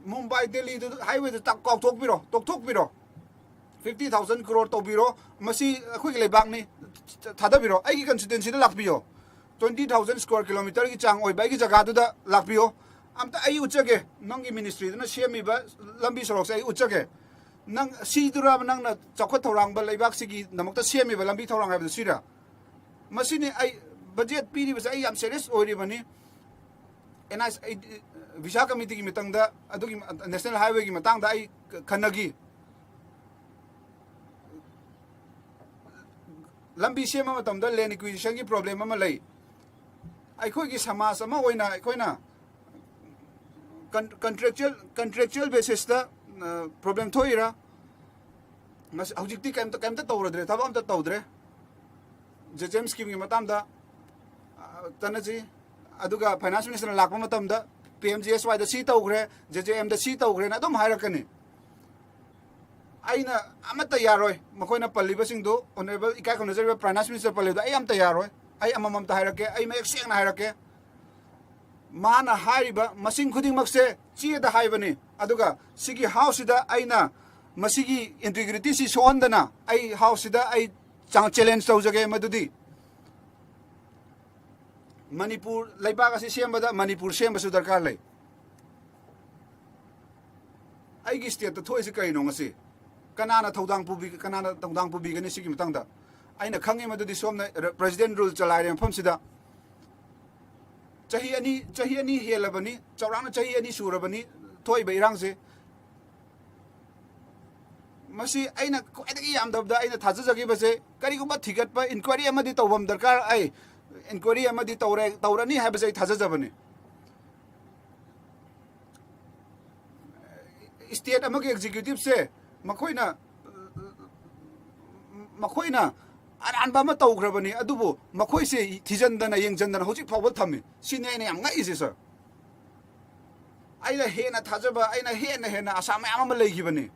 ꯃꯨꯝꯕꯥꯏ ꯗꯦꯜꯂꯤꯗꯨ ꯍꯥꯏꯋꯦꯗꯨ ꯀꯥꯎꯊꯣꯛꯄꯤꯔꯣ ꯇꯣꯛꯊꯣꯛꯄꯤꯔꯣ 50,000 crore ꯇꯧꯕꯤꯔꯣ ꯃꯁꯤ ꯑꯩꯈꯣꯏꯒꯤ ꯂꯩꯕꯥꯛꯅꯤ ꯊꯥꯗꯕꯤꯔꯣ ꯑꯩꯒꯤ ꯀꯟꯁꯇꯤꯇꯨꯌꯦꯟꯁꯤꯗ ꯂꯥꯛꯄꯤꯌꯣ 20,000 square kilometerꯒꯤ ꯆꯥꯡ ꯑꯣꯏꯕ ꯑꯩꯒꯤ ꯖꯒꯥꯗꯨꯗ ꯂꯥꯛꯄꯤꯌꯣ ꯑꯝꯇ ꯑꯩ ꯎꯠꯆꯒꯦ ꯅꯪꯒꯤ ꯃꯤꯅꯤꯁꯇ꯭ꯔꯤꯗꯨꯅ ꯁꯦꯝꯃꯤꯕ ꯂꯝꯕꯤ ꯁꯣꯔꯣꯛꯁꯦ ꯑꯩ ꯎꯠꯆꯒꯦ ꯅꯪ ꯁꯤꯗꯨꯔꯕ ꯅꯪꯅ ꯆꯥꯎꯈꯠ ꯊꯧꯔꯥꯡꯕ ꯂꯩꯕꯥꯛꯁꯤꯒꯤꯗꯃꯛꯇ ꯁꯦꯝꯃꯤꯕ ꯂꯝꯕꯤ ꯊꯧꯔꯥꯡ ꯍꯥꯏꯕꯗꯨ ꯁꯤꯔ ꯃꯁꯤꯅꯤ ꯑꯩ ꯕꯖꯦꯠ ꯄꯤꯔꯤꯕꯁꯦ ꯑꯩ ꯌꯥꯝ ꯁꯦꯔꯤꯌꯁ ꯑꯣꯏꯔꯤꯕꯅꯤ ꯚꯤꯁꯥ ꯀꯃꯤꯇꯤꯒꯤ ꯃꯇꯥꯡꯗ ꯑꯗꯨꯒꯤ ꯅꯦꯁꯅꯦꯜ ꯍꯥꯏꯋꯦꯒꯤ ꯃꯇꯥꯡꯗ ꯑꯩ ꯈꯟꯅꯈꯤ ꯂꯝꯕꯤ ꯁꯦꯝꯕ ꯃꯇꯝꯗ ꯂꯦꯟꯏꯀ꯭ꯋꯤꯖꯤꯁꯟꯒꯤ ꯄ꯭ꯔꯣꯕ꯭ꯂꯦꯝ ꯑꯃ ꯂꯩ ꯑꯩꯈꯣꯏꯒꯤ ꯁꯃꯥꯖ ꯑꯃ ꯑꯣꯏꯅ ꯑꯩꯈꯣꯏꯅ ꯀꯟꯇ꯭ꯔꯦꯛꯆꯨꯑꯦꯜ ꯕꯦꯁꯤꯁꯇ ꯄ꯭ꯔꯣꯕ꯭ꯂꯦꯝ ꯊꯣꯛꯏꯔꯥ ꯍꯧꯖꯤꯛꯇꯤ ꯀꯩꯝꯇ ꯇꯧꯔꯗ꯭ꯔꯦ ꯊꯕꯛ ꯑꯝꯇ ꯇꯧꯗ꯭ꯔꯦ JJM ꯁ꯭ꯀꯤꯝꯒꯤ ꯃꯇꯥꯡꯗ ꯇꯅꯖꯤ ꯑꯗꯨꯒ ꯐꯥꯏꯅꯥꯟꯁ ꯃꯤꯅꯤꯁꯇꯔꯅ ꯂꯥꯛꯄ ꯃꯇꯝꯗ PMGSYꯗ ꯁꯤ ꯇꯧꯈ꯭ꯔꯦ JJMꯗ ꯁꯤ ꯇꯧꯈ꯭ꯔꯦꯅ ꯑꯗꯨꯝ ꯍꯥꯏꯔꯛꯀꯅꯤ ꯑꯩꯅ ꯑꯃꯠꯇ ꯌꯥꯔꯣꯏ ꯃꯈꯣꯏꯅ ꯄꯜꯂꯤꯕꯁꯤꯡꯗꯨ ꯑꯣꯅꯔꯦꯕꯜ ꯏꯀꯥꯏ ꯈꯨꯝꯅꯖꯔꯤꯕ ꯄ꯭ꯔꯥꯏꯝ ꯃꯤꯅꯤꯁꯇꯔ ꯄꯜꯂꯤꯕꯗꯣ ꯑꯩ ꯑꯝꯇ ꯌꯥꯔꯣꯏ ꯑꯩ ꯑꯃꯃꯝꯇ ꯍꯥꯏꯔꯛꯀꯦ ꯑꯩ ꯃꯌꯦꯛ ꯁꯦꯡꯅ ꯍꯥꯏꯔꯛꯀꯦ ꯃꯥꯅ ꯍꯥꯏꯔꯤꯕ ꯃꯁꯤꯡ ꯈꯨꯗꯤꯡꯃꯛꯁꯦ ꯆꯦꯗ ꯍꯥꯏꯕꯅꯤ ꯑꯗꯨꯒ ꯁꯤꯒꯤ ꯍꯥꯎꯁꯁꯤꯗ ꯑꯩꯅ ꯃꯁꯤꯒꯤ ꯏꯟꯇꯤꯒ꯭ꯔꯤꯇꯤꯁꯤ ꯁꯣꯛꯍꯟꯗꯅ ꯑꯩ ꯍꯥꯎꯁꯁꯤꯗ ꯑꯩ ꯆꯦꯂꯦꯟꯖ ꯇꯧꯖꯒꯦ ꯃꯗꯨꯗꯤ ꯃꯅꯤꯄꯨꯔ ꯂꯩꯕꯥꯛ ꯑꯁꯤ ꯁꯦꯝꯕꯗ ꯃꯅꯤꯄꯨꯔ ꯁꯦꯝꯕꯁꯨ ꯗꯔꯀꯥꯔ ꯂꯩ ꯑꯩꯒꯤ ꯁ꯭ꯇꯦꯠꯇ ꯊꯣꯛꯏꯁꯤ ꯀꯔꯤꯅꯣ ꯉꯁꯤ ꯀꯅꯥꯅ ꯊꯧꯗꯥꯡ ꯄꯨꯕꯤꯒꯅꯤ ꯁꯤꯒꯤ ꯃꯇꯥꯡꯗ ꯑꯩꯅ ꯈꯪꯉꯤ ꯃꯗꯨꯗꯤ ꯁꯣꯝꯅ ꯄ꯭ꯔꯦꯁꯤꯗꯦꯟ ꯔꯨꯜ ꯆꯂꯥꯏꯔꯦ ꯃꯐꯝꯁꯤꯗ ꯆꯍꯤ ꯑꯅꯤ ꯍꯦꯜꯂꯕꯅꯤ ꯆꯥꯎꯔꯥꯛꯅ ꯆꯍꯤ 2 ꯁꯨꯔꯕꯅꯤ ꯊꯣꯛꯏꯕ ꯏꯔꯥꯡꯁꯦ ꯃꯁꯤ ꯑꯩꯅ ꯈ꯭ꯋꯥꯏꯗꯒꯤ ꯌꯥꯝꯗꯕꯗ ꯑꯩꯅ ꯊꯥꯖꯖꯈꯤꯕꯁꯦ ꯀꯔꯤꯒꯨꯝꯕ ꯊꯤꯒꯠꯄ ꯏꯟꯀ꯭ꯋꯥꯏꯔꯤ ꯑꯃꯗꯤ ꯇꯧꯐꯝ ꯗꯔꯀꯥꯔ ꯑꯩ ꯏꯟꯀ꯭ꯋꯥꯏꯔꯤ ꯑꯃꯗꯤ ꯇꯧꯔꯅꯤ ꯍꯥꯏꯕꯁꯦ ꯑꯩ ꯊꯥꯖꯖꯕꯅꯤ ꯁ꯭ꯇꯦꯠ ꯑꯃꯒꯤ ꯑꯦꯛꯖꯤꯀ꯭ꯌꯨꯇꯤꯚꯁꯦ ꯃꯈꯣꯏꯅ ꯑꯔꯥꯟꯕ ꯑꯃ ꯇꯧꯈ꯭ꯔꯕꯅꯤ ꯑꯗꯨꯕꯨ ꯃꯈꯣꯏꯁꯦ ꯊꯤꯖꯤꯟꯗꯅ ꯌꯦꯡꯖꯟꯗꯅ ꯍꯧꯖꯤꯛ ꯐꯥꯎꯕ ꯊꯝꯃꯤ ꯁꯤꯅꯤ ꯑꯩꯅ ꯌꯥꯝ ꯉꯛꯏꯁꯦ ꯁꯔ ꯑꯩꯅ ꯍꯦꯟꯅ ꯊꯥꯖꯕ ꯑꯩꯅ ꯍꯦꯟꯅ ꯑꯁꯥ ꯃꯌꯥꯝ ꯑꯃ ꯂꯩꯈꯤꯕꯅꯤ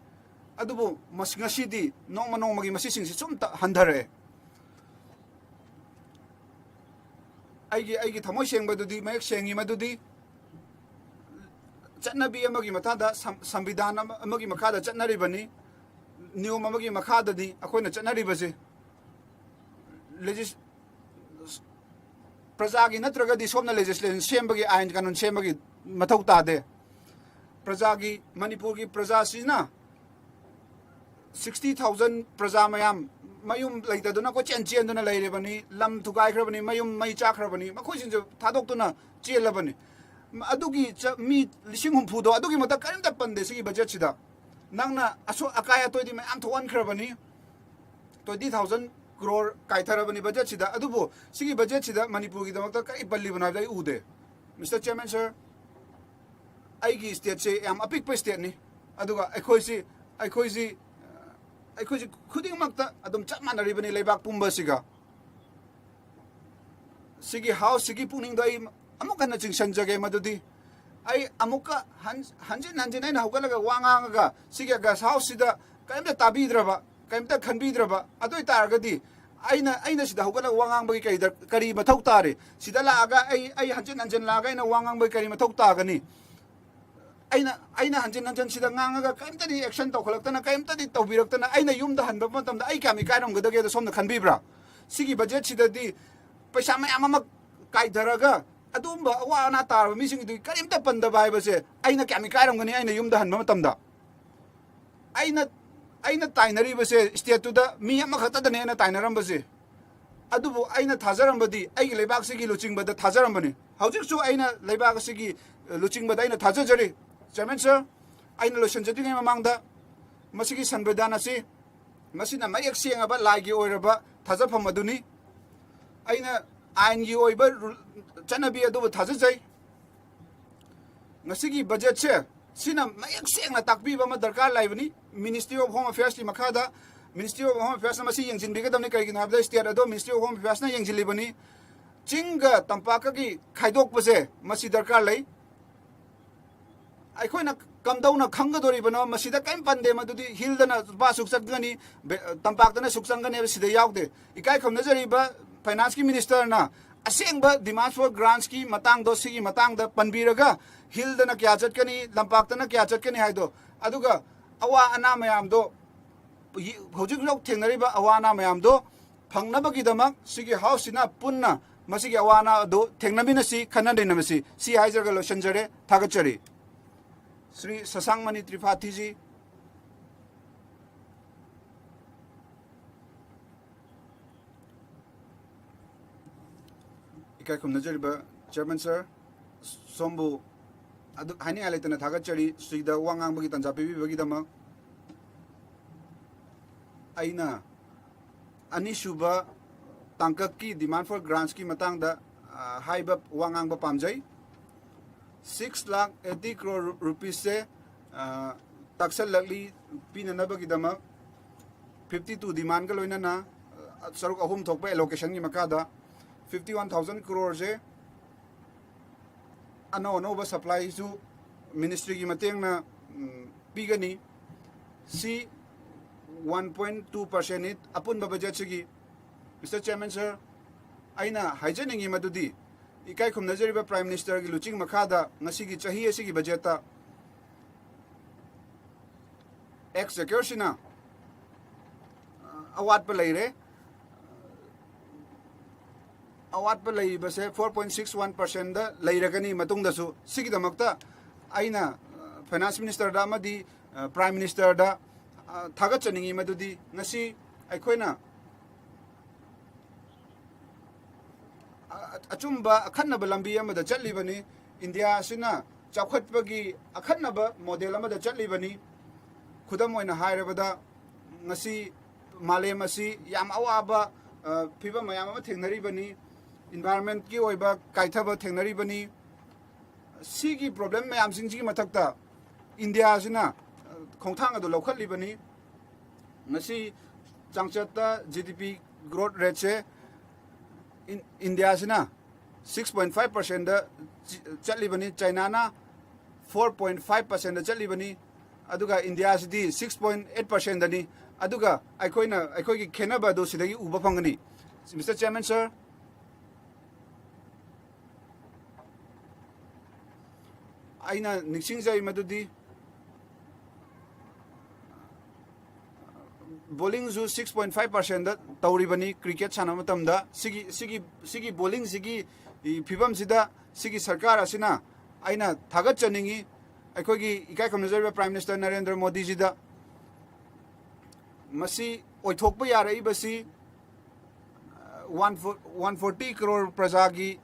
ꯑꯗꯨꯕꯨ ꯉꯁꯤꯗꯤ ꯅꯣꯡꯃꯒꯤ ꯃꯁꯤꯁꯤꯡꯁꯤ ꯁꯨꯝ ꯍꯟꯊꯔꯛꯑꯦ ꯑꯩꯒꯤ ꯊꯃꯣꯏ ꯁꯦꯡꯕꯗꯨꯗꯤ ꯃꯌꯦꯛ ꯁꯦꯡꯉꯤ ꯃꯗꯨꯗꯤ ꯆꯠꯅꯕꯤ ꯑꯃꯒꯤ ꯃꯈꯥꯗ ꯁꯪꯕꯤꯙꯥꯟ ꯑꯃꯒꯤ ꯃꯈꯥꯗ ꯆꯠꯅꯔꯤꯕꯅꯤ ꯅꯤꯌꯣꯝ ꯑꯃꯒꯤ ꯃꯈꯥꯗꯗꯤ ꯑꯩꯈꯣꯏꯅ ꯆꯠꯅꯔꯤꯕꯁꯦ ꯄ꯭ꯔꯖꯥꯒꯤ ꯅꯠꯇ꯭ꯔꯒꯗꯤ ꯁꯣꯝꯅ ꯂꯦꯖꯤꯁꯂꯦꯁꯟ ꯁꯦꯝꯕꯒꯤ ꯑꯥꯏꯟ ꯀꯥꯅꯨꯟ ꯁꯦꯝꯕꯒꯤ ꯃꯊꯧ ꯇꯥꯗꯦ ꯄ꯭ꯔꯖꯥꯒꯤ ꯃꯅꯤꯄꯨꯔꯒꯤ ꯄ꯭ꯔꯖꯥꯁꯤꯅ 60,000 ꯄ꯭ꯔꯖꯥ ꯃꯌꯥꯝ ꯃꯌꯨꯝ ꯂꯩꯇꯗꯨꯅ ꯆꯦꯟꯗꯨꯅ ꯂꯩꯔꯤꯕꯅꯤ ꯂꯝ ꯊꯨꯒꯥꯏꯈ꯭ꯔꯕꯅꯤ ꯃꯌꯨꯝ ꯃꯩ ꯆꯥꯛꯈ꯭ꯔꯕꯅꯤ ꯃꯈꯣꯏꯁꯤꯡꯁꯨ ꯊꯥꯗꯣꯛꯇꯨꯅ ꯆꯦꯜꯂꯕꯅꯤ ꯑꯗꯨꯒꯤ ꯃꯤ 50,000ꯗꯣ ꯑꯗꯨꯒꯤ ꯃꯊꯛ ꯀꯔꯤꯝꯇ ꯄꯟꯗꯦ ꯁꯤꯒꯤ ꯕꯖꯦꯠꯁꯤꯗ ꯅꯪꯅ ꯑꯀꯥꯏ ꯑꯇꯣꯏꯗꯤ ꯃꯌꯥꯝ ꯊꯣꯛꯍꯟꯈ꯭ꯔꯕꯅꯤ 20,000 crore ꯀꯥꯏꯊꯔꯕꯅꯤ ꯕꯖꯦꯠꯁꯤꯗ ꯑꯗꯨꯕꯨ ꯁꯤꯒꯤ ꯕꯖꯦꯠꯁꯤꯗ ꯃꯅꯤꯄꯨꯔꯒꯤꯗꯃꯛꯇ ꯀꯔꯤ ꯄꯜꯂꯤꯕꯅꯣ ꯍꯥꯏꯕꯗ ꯑꯩ ꯎꯗꯦ ꯃꯤꯁꯇꯔ ꯆꯤꯌꯔꯃꯦꯟ ꯁꯔ ꯑꯩꯒꯤ ꯁ꯭ꯇꯦꯠꯁꯦ ꯌꯥꯝ ꯑꯄꯤꯛꯄ ꯁ꯭ꯇꯦꯠꯅꯤ ꯑꯗꯨꯒ ꯑꯩꯈꯣꯏꯁꯤ ꯈꯨꯗꯤꯡꯃꯛꯇ ꯑꯗꯨꯝ ꯆꯞ ꯃꯥꯟꯅꯔꯤꯕꯅꯤ ꯂꯩꯕꯥꯛ ꯄꯨꯝꯕꯁꯤꯒ ꯁꯤꯒꯤ ꯍꯥꯎꯁꯁꯤꯒꯤ ꯄꯨꯛꯅꯤꯡꯗꯣ ꯑꯩ ꯑꯃꯨꯛ ꯍꯟꯅ ꯆꯤꯡꯁꯤꯟꯖꯒꯦ ꯃꯗꯨꯗꯤ ꯑꯩ ꯑꯃꯨꯛꯀ ꯍꯟꯖꯤꯟ ꯑꯩꯅ ꯍꯧꯒꯠꯂꯒ ꯋꯥ ꯉꯥꯡꯉꯒ ꯁꯤꯒꯤ ꯒꯦꯁ ꯍꯥꯎꯁꯁꯤꯗ ꯀꯔꯤꯝꯇ ꯇꯥꯕꯤꯗ꯭ꯔꯕ ꯀꯔꯤꯝꯇ ꯈꯟꯕꯤꯗ꯭ꯔꯕ ꯑꯗꯨ ꯑꯣꯏꯇꯥꯔꯒꯗꯤ ꯑꯩꯅ ꯁꯤꯗ ꯍꯧꯒꯠꯂꯒ ꯋꯥ ꯉꯥꯡꯕꯒꯤ ꯀꯔꯤ ꯃꯊꯧ ꯇꯥꯔꯤ ꯁꯤꯗ ꯂꯥꯛꯑꯒ ꯑꯩ ꯍꯟꯖꯤꯟ ꯂꯥꯛꯑꯒ ꯑꯩꯅ ꯋꯥ ꯉꯥꯡꯕꯒꯤ ꯀꯔꯤ ꯃꯊꯧ ꯇꯥꯒꯅꯤ aina hanjin sida ngangaga kaimtadi action tawkhalaktana kaimtadi tawbiraktana aina yumda hanba matamda ai kami kairam gadage da somna khanbibra sigi budget sidadi paisa mayam ama kaidaraga adumba awa ana tar mi sing du karimta panda bai base aina kami kairam gani aina yumda hanba matamda aina tainari base state to da mi ama khata da ne na tainaram base adubu aina thajarambadi ai lebak sigi luching bada thajarambani hawjik su aina lebak sigi luching bada aina thajajari Chairman sir, aina lotion jadi ngai mamangda masigi sanbedana si masina mayak siang aba lagi oiraba thajafam aduni aina aingi oiba chanabi adu thajajai ngasigi budget che sina mayak siang na takbi ba ma darkar laibani Ministry of Home Affairs li makada Ministry of Home Affairs na masi yangjin bigadamni kai ginabda state ado Ministry of Home Affairs na yangjilibani chinga tampaka ki khaidok pase masi darkar lai ꯑꯩꯈꯣꯏꯅ ꯀꯝꯗꯧꯅ ꯈꯪꯒꯗꯣꯔꯤꯕꯅꯣ ꯃꯁꯤꯗ ꯀꯩꯝ ꯄꯟꯗꯦ ꯃꯗꯨꯗꯤ ꯍꯤꯜꯗꯅ ꯂꯨꯄꯥ ꯁꯨꯛ ꯆꯠꯒꯅꯤ ꯇꯝꯄꯥꯛꯇꯅ ꯁꯨꯛ ꯆꯪꯒꯅꯤ ꯍꯥꯏꯕꯁꯤꯗ ꯌꯥꯎꯗꯦ ꯏꯀꯥꯏ ꯈꯨꯝꯅꯖꯔꯤꯕ ꯐꯥꯏꯅꯥꯟꯁꯀꯤ ꯃꯤꯅꯤꯁꯇꯔꯅ ꯑꯁꯦꯡꯕ ꯗꯤꯃꯥꯟ ꯐꯣꯔ ꯒ꯭ꯔꯥꯟꯠꯁꯀꯤ ꯃꯇꯥꯡꯗꯣ ꯁꯤꯒꯤ ꯃꯇꯥꯡꯗ ꯄꯟꯕꯤꯔꯒ ꯍꯤꯜꯗꯅ ꯀꯌꯥ ꯆꯠꯀꯅꯤ ꯂꯝꯄꯥꯛꯇꯅ ꯀꯌꯥ ꯆꯠꯀꯅꯤ ꯍꯥꯏꯗꯣ ꯑꯗꯨꯒ ꯑꯋꯥ ꯑꯅꯥ ꯃꯌꯥꯝꯗꯣ ꯍꯧꯖꯤꯛ ꯍꯧꯖꯤꯛ ꯊꯦꯡꯅꯔꯤꯕ ꯑꯋꯥ ꯑꯅꯥ ꯃꯌꯥꯝꯗꯣ ꯐꯪꯅꯕꯒꯤꯗꯃꯛ ꯁꯤꯒꯤ ꯍꯥꯎꯁꯁꯤꯅ ꯄꯨꯟꯅ ꯃꯁꯤꯒꯤ ꯑꯋꯥ ꯑꯅꯥ ꯑꯗꯨ ꯊꯦꯡꯅꯃꯤꯟꯅꯁꯤ ꯈꯟꯅꯅꯩꯅꯕꯁꯤ ꯁꯤ ꯍꯥꯏꯖꯔꯒ ꯂꯣꯏꯁꯤꯟꯖꯔꯦ ꯊꯥꯒꯠꯆꯔꯤ Sri Sasangmani Tripathi ji, ikai khumnajariba Chairman sir, sombu adu hani alaitana thagachari sida wangang bagi tanja pibi bagi dama aina ani shuba tangkak ki demand for grants ki matang da haiba wangang ba pamjai 6,80,00,000 crore rupees se taksal lakli pinanaba gidama 52 demand ka loina na saruk ahum thokpa allocation gi makada 51,000 crore se ano ba supply su ministry gi mateng na pigani si 1.2% it apun ba budget sigi Mr. Chairman sir aina haijaningi madudi ikai khumnajariba Prime Minister gi luching makhada ngasigi chahi asigi budget ta execution award pa leire award pa lei base 4.61% da leiragani matung da su sigi damakta aina finance minister da amadi prime minister da thagat chaningi madudi ngasi aikoina achumba akhanaba lambi amada chatlibani India sina chawkhatpagi akhanaba model amada chatlibani khudam oina hairabada ngasi malem asi yam awaba phiba mayam ama thengnaribani environment ki oiba kaithaba thengnaribani sigi problem mayam singji mathakta India sina khongthang adu lokhatlibani ngasi changchatta GDP growth rate se in India sina 6.5% da chatlibani China na 4.5% da chatlibani aduga India sidi 6.8% dani aduga aikoi gi khenaba do sidagi uba phangani Mr. Chairman sir aina nixingjai madudi bowling zu 6.5% da tauribani cricket sana matamda sigi bowling sigi phibam sida sigi sarkar asina aina thagat chaningi aikoi ikai khomnajariba Prime Minister Narendra Modi ji da masi oithokpa yarai basi 140 crore praja gi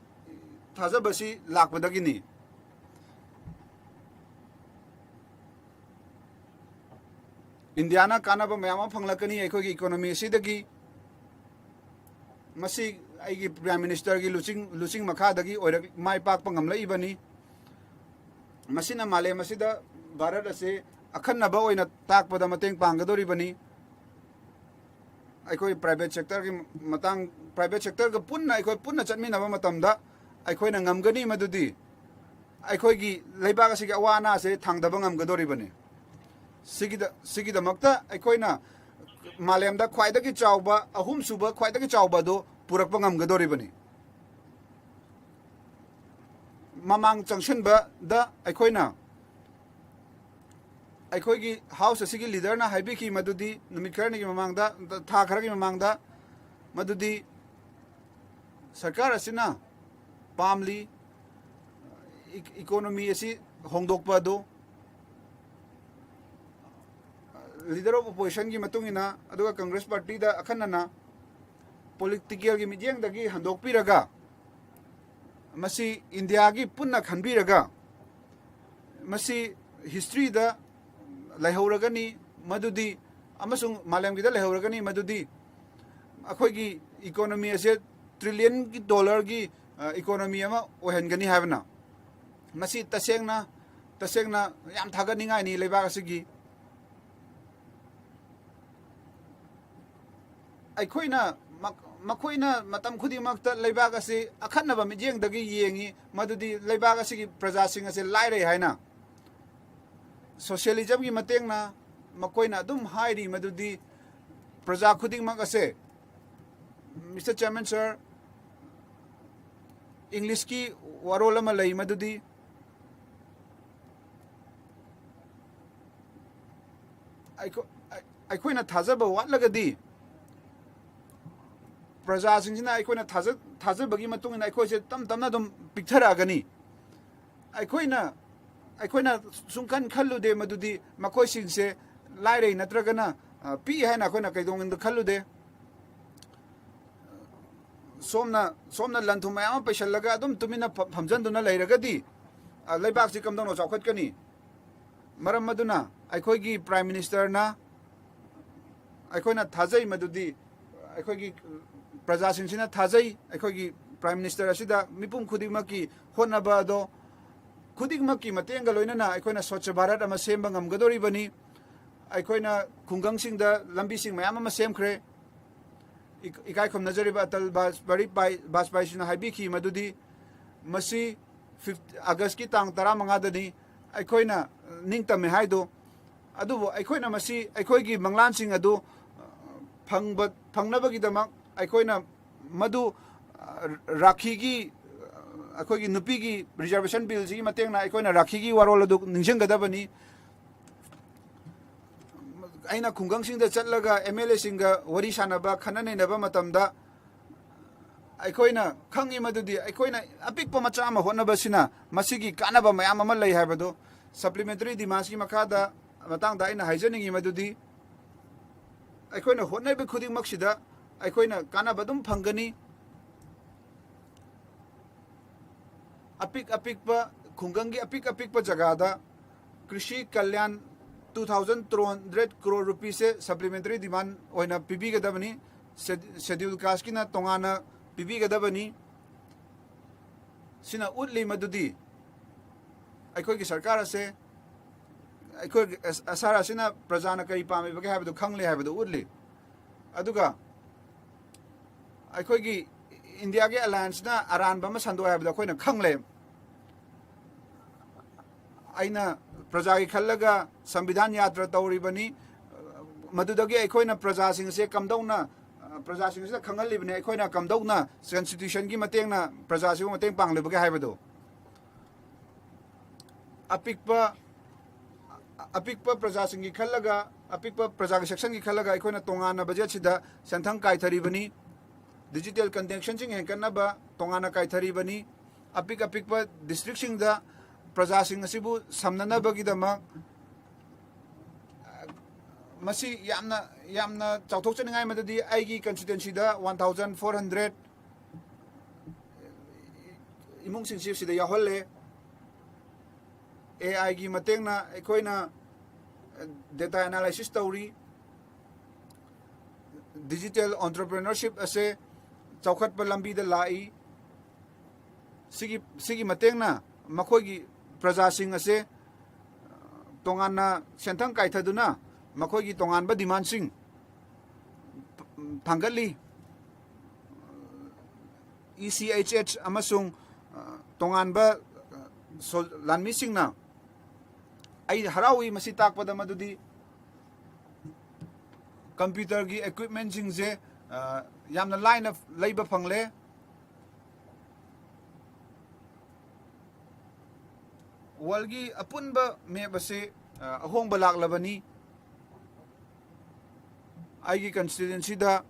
thajabasi lakpadagini Indiana kanaba mayama phanglakani aikoi economy sidagi masi aigi Prime Minister gi luching makhadagi oirak mai pak pangamlai bani masina male masida Bharat ase akhanaba oina takpada mateng panggadori bani aikoi private sector gi matang private sector ga punna aikoi punna chatminaba matamda aikoi na ngamgani madudi aikoi gi leiba ga sigi awana ase thangdaba ngamgadori bani sigida makta aikoi na malemda khwaidagi chawba ahum suba khwaidagi chawba do purakpa ngamgadori bani mamang changshin ba da aikoi na ꯑꯩꯈꯣꯏꯒꯤ ꯍꯥꯎꯁ ꯑꯁꯤꯒꯤ ꯂꯤꯗꯔꯅ ꯍꯥꯏꯕꯤꯈꯤ ꯃꯗꯨꯗꯤ ꯅꯨꯃꯤꯠ ꯈꯔꯅꯤꯒꯤ ꯃꯃꯥꯡꯗ ꯊꯥ ꯈꯔꯒꯤ ꯃꯃꯥꯡꯗ ꯃꯗꯨꯗꯤ ꯁꯔꯀꯥꯔ ꯑꯁꯤꯅ ꯄꯥꯝꯂꯤ ꯏꯀꯣꯅꯣꯃꯤ ꯑꯁꯤ ꯍꯣꯡꯗꯣꯛꯄ ꯑꯗꯨ ꯂꯤꯗꯔ ꯑꯣꯐ ꯑꯣꯄꯣꯖꯤꯁꯟꯒꯤ ꯃꯇꯨꯡ ꯏꯟꯅ ꯑꯗꯨꯒ ꯀꯪꯒ꯭ꯔꯦꯁ ꯄꯥꯔꯇꯤꯗ ꯑꯈꯟꯅꯅ ꯄꯣꯂꯤꯇꯤꯀꯦꯜꯒꯤ ꯃꯤꯠꯌꯦꯡꯗꯒꯤ ꯍꯟꯗꯣꯛꯄꯤꯔꯒ ꯃꯁꯤ ꯏꯟꯗꯤꯌꯥꯒꯤ ꯄꯨꯟꯅ ꯈꯟꯕꯤꯔꯒ ꯃꯁꯤ ꯍꯤꯁꯇ꯭ꯔꯤꯗ ꯂꯩꯍꯧꯔꯒꯅꯤ ꯃꯗꯨꯗꯤ ꯑꯃꯁꯨꯡ ꯃꯥꯂꯦꯝꯒꯤꯗ ꯂꯩꯍꯧꯔꯒꯅꯤ ꯃꯗꯨꯗꯤ ꯑꯩꯈꯣꯏꯒꯤ ꯏꯀꯣꯅꯣꯃꯤ ꯑꯁꯦ ꯇ꯭ꯔꯤꯂꯤꯌꯟꯒꯤ ꯗꯣꯂꯔꯒꯤ ꯏꯀꯣꯅꯣꯃꯤ ꯑꯃ ꯑꯣꯏꯍꯟꯒꯅꯤ ꯍꯥꯏꯕꯅ ꯃꯁꯤ ꯇꯁꯦꯡꯅ ꯌꯥꯝ ꯊꯥꯒꯠꯅꯤꯡꯉꯥꯏꯅꯤ ꯂꯩꯕꯥꯛ ꯑꯁꯤꯒꯤ ꯑꯩꯈꯣꯏꯅ ꯃꯈꯣꯏꯅ ꯃꯇꯝ ꯈꯨꯗꯤꯡꯃꯛꯇ ꯂꯩꯕꯥꯛ ꯑꯁꯤ ꯑꯈꯟꯅꯕ ꯃꯤꯠꯌꯦꯡꯗꯒꯤ ꯌꯦꯡꯉꯤ ꯃꯗꯨꯗꯤ ꯂꯩꯕꯥꯛ ꯑꯁꯤꯒꯤ ꯄ꯭ꯔꯖꯥꯁꯤꯡ ꯑꯁꯤ ꯂꯥꯏꯔꯩ ꯍꯥꯏꯅ ꯁꯣꯁꯤꯌꯦꯂꯤꯖꯝꯒꯤ ꯃꯇꯦꯡꯅ ꯃꯈꯣꯏꯅ ꯑꯗꯨꯝ ꯍꯥꯏꯔꯤ ꯃꯗꯨꯗꯤ ꯄ꯭ꯔꯖꯥ ꯈꯨꯗꯤꯡꯃꯛ ꯑꯁꯦ ꯃꯤꯁꯇꯔ ꯆꯤꯌꯔꯃꯦꯟ ꯁꯔ ꯏꯪꯂꯤꯁꯀꯤ ꯋꯥꯔꯣꯜ ꯑꯃ ꯂꯩ ꯃꯗꯨꯗꯤ ꯑꯩꯈꯣꯏꯅ ꯊꯥꯖꯕ ꯋꯥꯠꯂꯒꯗꯤ ꯄ꯭ꯔꯖꯥꯁꯤꯡꯁꯤꯅ ꯑꯩꯈꯣꯏꯅ ꯊꯥꯖꯕꯒꯤ ꯃꯇꯨꯡ ꯏꯟꯅ ꯑꯩꯈꯣꯏꯁꯦ ꯇꯞ ꯇꯞꯅ ꯑꯗꯨꯝ ꯄꯤꯛꯊꯔꯛꯑꯒꯅꯤ ꯑꯩꯈꯣꯏꯅ ꯁꯨꯡꯈꯟ ꯈꯜꯂꯨꯗꯦ ꯃꯗꯨꯗꯤ ꯃꯈꯣꯏꯁꯤꯡꯁꯦ ꯂꯥꯏꯔꯩ ꯅꯠꯇ꯭ꯔꯒꯅ ꯄꯤꯛꯏ ꯍꯥꯏꯅ ꯑꯩꯈꯣꯏꯅ ꯀꯩꯗꯧꯅꯨꯡꯗ ꯈꯜꯂꯨꯗꯦ ꯁꯣꯝꯅ ꯂꯟ ꯊꯨꯝ ꯃꯌꯥꯝ ꯑꯃ ꯄꯩꯁꯜꯂꯒ ꯑꯗꯨꯝ ꯇꯨꯃꯤꯟꯅ ꯐꯝꯖꯟꯗꯨꯅ ꯂꯩꯔꯒꯗꯤ ꯂꯩꯕꯥꯛꯁꯤ ꯀꯝꯗꯧꯅ ꯆꯥꯎꯈꯠꯀꯅꯤ ꯃꯔꯝ ꯑꯗꯨꯅ ꯑꯩꯈꯣꯏꯒꯤ ꯄ꯭ꯔꯥꯏꯝ ꯃꯤꯅꯤꯁꯇꯔꯅ ꯑꯩꯈꯣꯏꯅ ꯊꯥꯖꯩ ꯃꯗꯨꯗꯤ ꯑꯩꯈꯣꯏꯒꯤ ꯄ꯭ꯔꯖꯥꯁꯤꯡꯁꯤꯅ ꯊꯥꯖꯩ ꯑꯩꯈꯣꯏꯒꯤ ꯄ꯭ꯔꯥꯏꯝ ꯃꯤꯅꯤꯁꯇꯔ ꯑꯁꯤꯗ ꯃꯤꯄꯨꯝ ꯈꯨꯗꯤꯡꯃꯛꯀꯤ ꯍꯣꯠꯅꯕ ꯑꯗꯣ ꯈꯨꯗꯤꯡꯃꯛꯀꯤ ꯃꯇꯦꯡꯒ ꯂꯣꯏꯅꯅ ꯑꯩꯈꯣꯏꯅ ꯁ꯭ꯋꯥꯆ ꯚꯥꯔꯠ ꯑꯃ ꯁꯦꯝꯕ ꯉꯝꯒꯗꯧꯔꯤꯕꯅꯤ ꯑꯩꯈꯣꯏꯅ ꯈꯨꯡꯒꯪꯁꯤꯡꯗ ꯂꯝꯕꯤꯁꯤꯡ ꯃꯌꯥꯝ ꯑꯃ ꯁꯦꯝꯈ꯭ꯔꯦ ꯏꯀꯥꯏ ꯈꯨꯝꯅꯖꯔꯤꯕ ꯑꯇꯜ ꯕꯥꯖꯄꯥꯏꯁꯤꯅ ꯍꯥꯏꯕꯤꯈꯤ ꯃꯗꯨꯗꯤ ꯃꯁꯤ ꯑꯥꯒꯁꯀꯤ ꯇꯥꯡ 15ꯗꯅꯤ ꯑꯩꯈꯣꯏꯅ ꯅꯤꯡꯇꯝꯃꯦ ꯍꯥꯏꯗꯣ ꯑꯗꯨꯕꯨ ꯑꯩꯈꯣꯏꯅ ꯃꯁꯤ ꯑꯩꯈꯣꯏꯒꯤ ꯃꯪꯂꯥꯟꯁꯤꯡ ꯑꯗꯨ ꯐꯪꯅꯕꯒꯤꯗꯃꯛ ꯑꯩꯈꯣꯏꯅ ꯃꯗꯨ ꯔꯥꯈꯤꯒꯤ ꯑꯩꯈꯣꯏꯒꯤ ꯅꯨꯄꯤꯒꯤ ꯔꯤꯖꯔꯕꯦꯁꯟ ꯕꯤꯜꯁꯤꯒꯤ ꯃꯇꯦꯡꯅ ꯑꯩꯈꯣꯏꯅ ꯔꯥꯈꯤꯒꯤ ꯋꯥꯔꯣꯜ ꯑꯗꯨ ꯅꯤꯡꯁꯤꯡꯒꯗꯕꯅꯤ ꯑꯩꯅ ꯈꯨꯡꯒꯪꯁꯤꯡꯗ ꯆꯠꯂꯒ MLAꯁꯤꯡꯒ ꯋꯥꯔꯤ ꯁꯥꯟꯅꯕ ꯈꯟꯅ ꯅꯩꯅꯕ ꯃꯇꯝꯗ ꯑꯩꯈꯣꯏꯅ ꯈꯪꯉꯤ ꯃꯗꯨꯗꯤ ꯑꯩꯈꯣꯏꯅ ꯑꯄꯤꯛꯄ ꯃꯆꯥ ꯑꯃ ꯍꯣꯠꯅꯕꯁꯤꯅ ꯃꯁꯤꯒꯤ ꯀꯥꯟꯅꯕ ꯃꯌꯥꯝ ꯑꯃ ꯂꯩ ꯍꯥꯏꯕꯗꯨ ꯁꯄ꯭ꯂꯤꯃꯦꯟꯇꯔꯤ ꯗꯤꯃꯥꯟꯁꯀꯤ ꯃꯇꯥꯡꯗ ꯑꯩꯅ ꯍꯥꯏꯖꯅꯤꯡꯉꯤ ꯃꯗꯨꯗꯤ ꯑꯩꯈꯣꯏꯅ ꯍꯣꯠꯅꯔꯤꯕ ꯈꯨꯗꯤꯡꯃꯛꯁꯤꯗ ꯑꯩꯈꯣꯏꯅ ꯀꯥꯟꯅꯕ ꯑꯗꯨꯝ ꯐꯪꯒꯅꯤ ꯑꯄꯤꯛꯄ ꯈꯨꯡꯒꯪꯒꯤ ꯑꯄꯤꯛꯄ ꯖꯒꯥꯗ ꯀ꯭ꯔꯤꯁꯤ ꯀल्याण 2,200 crore rupees supplementary demand oina pibigadabani schedule caste kina tongana pibigadabani sina utli madudi aikoi ki sarkar ase aikoi asara sina prajana kai pami bage habadu khangle habadu utli aduga aikoi ki india ge alliance na aran bama sando habadu koina khangle aina प्रजागी खल्लगा संविधान यात्रा तौरीबनी मदुदगी अखोइना प्रजासिंग से कमदौना प्रजासिंग से खंगलिबने अखोइना कमदौना कॉन्स्टिट्यूशन की मतेंगना प्रजासिंग मतेंग पांगलिबगे हाइबदो अपिकपा प्रजासिंग की खल्लगा अपिकपा प्रजागी सेक्शन की खल्लगा अखोइना तोंगाना बजेट सिदा संथंग काइथरीबनी डिजिटल कंटेंशन सिंग हेंकनबा तोंगाना काइथरीबनी अपिकपा डिस्ट्रिक्ट सिंग दा प्रजासिंग असिबु समननबगिदमक मसी यामना चाउथोकचनिंगाय मददी आइगी कंस्टिट्युएंसी दा 1400 इमुंग सिंगसिब सिदा याहल्ले AI गी मतेंगना अखोइना डेटा एनालिसिस तौरी डिजिटल एंटरप्रेन्योरशिप असे चाउखतप लंबीदा लाई सिगी मतेंगना मखोगी प्रजासिंग असे तोंगाना सेंथंग काइथदुना मखोगी तोंगानबा डिमांडसिंग थांगली ECHH अमसुंग तोंगानबा लानमिसिंगना आई हरावी मसी ताकपदा मदुदी कंप्यूटर की इक्विपमेंट सिंगसे यामना लाइन लैबा फंगले वर्ल्ड की अपुनब मेप असे ahongba laklabani aigi constituency da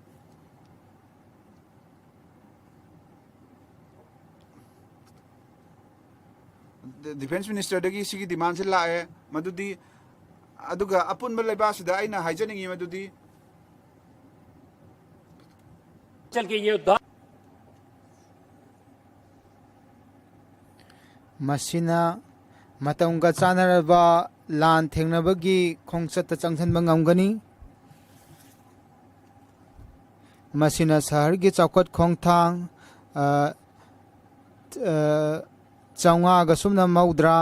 defense minister dagi sigi demand se lae madudi aduga apunba leba sida aina haijaningi madudi चल के ये दौर masina matangga chanaraba lan thengnabagi khongchat changthanba ngamgani masina sahar gi chawkat khongthang chaunga ga sumna maudra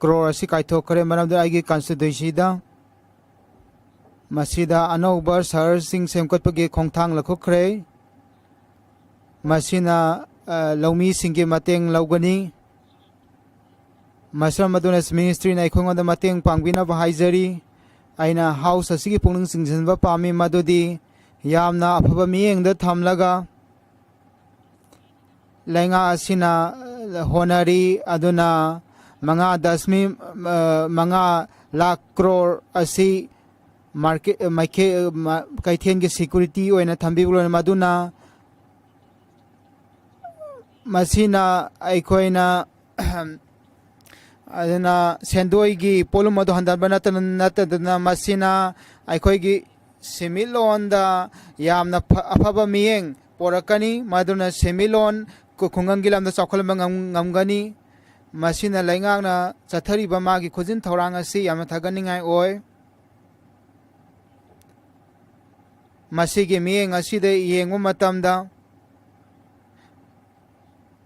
crore asi kaithokre maramda aigi constituency da masida anobar sahar sing semkatpagi khongthang lakhokre masina laumi singge mateng laugani Masar Madunas Ministry na ikhong da mateng pangbina ba haizari aina house asigi pungning singjanba pami madudi yamna afaba miyeng da thamlaga lenga asina honari aduna manga dasmi manga lakh crore asi market maike kaithen ge security oina thambi bulo maduna masina aikhoina aduna sendoi gi polum adu handan natana masina aikoi gi semilon da yamna afaba miyeng porakani maduna semilon ko khungang gi lamda chakholma ngamgani masina laingang na chathari ba ma gi khojin thorang asi yamna thaganingai oi masigi miyeng asi de yengu matamda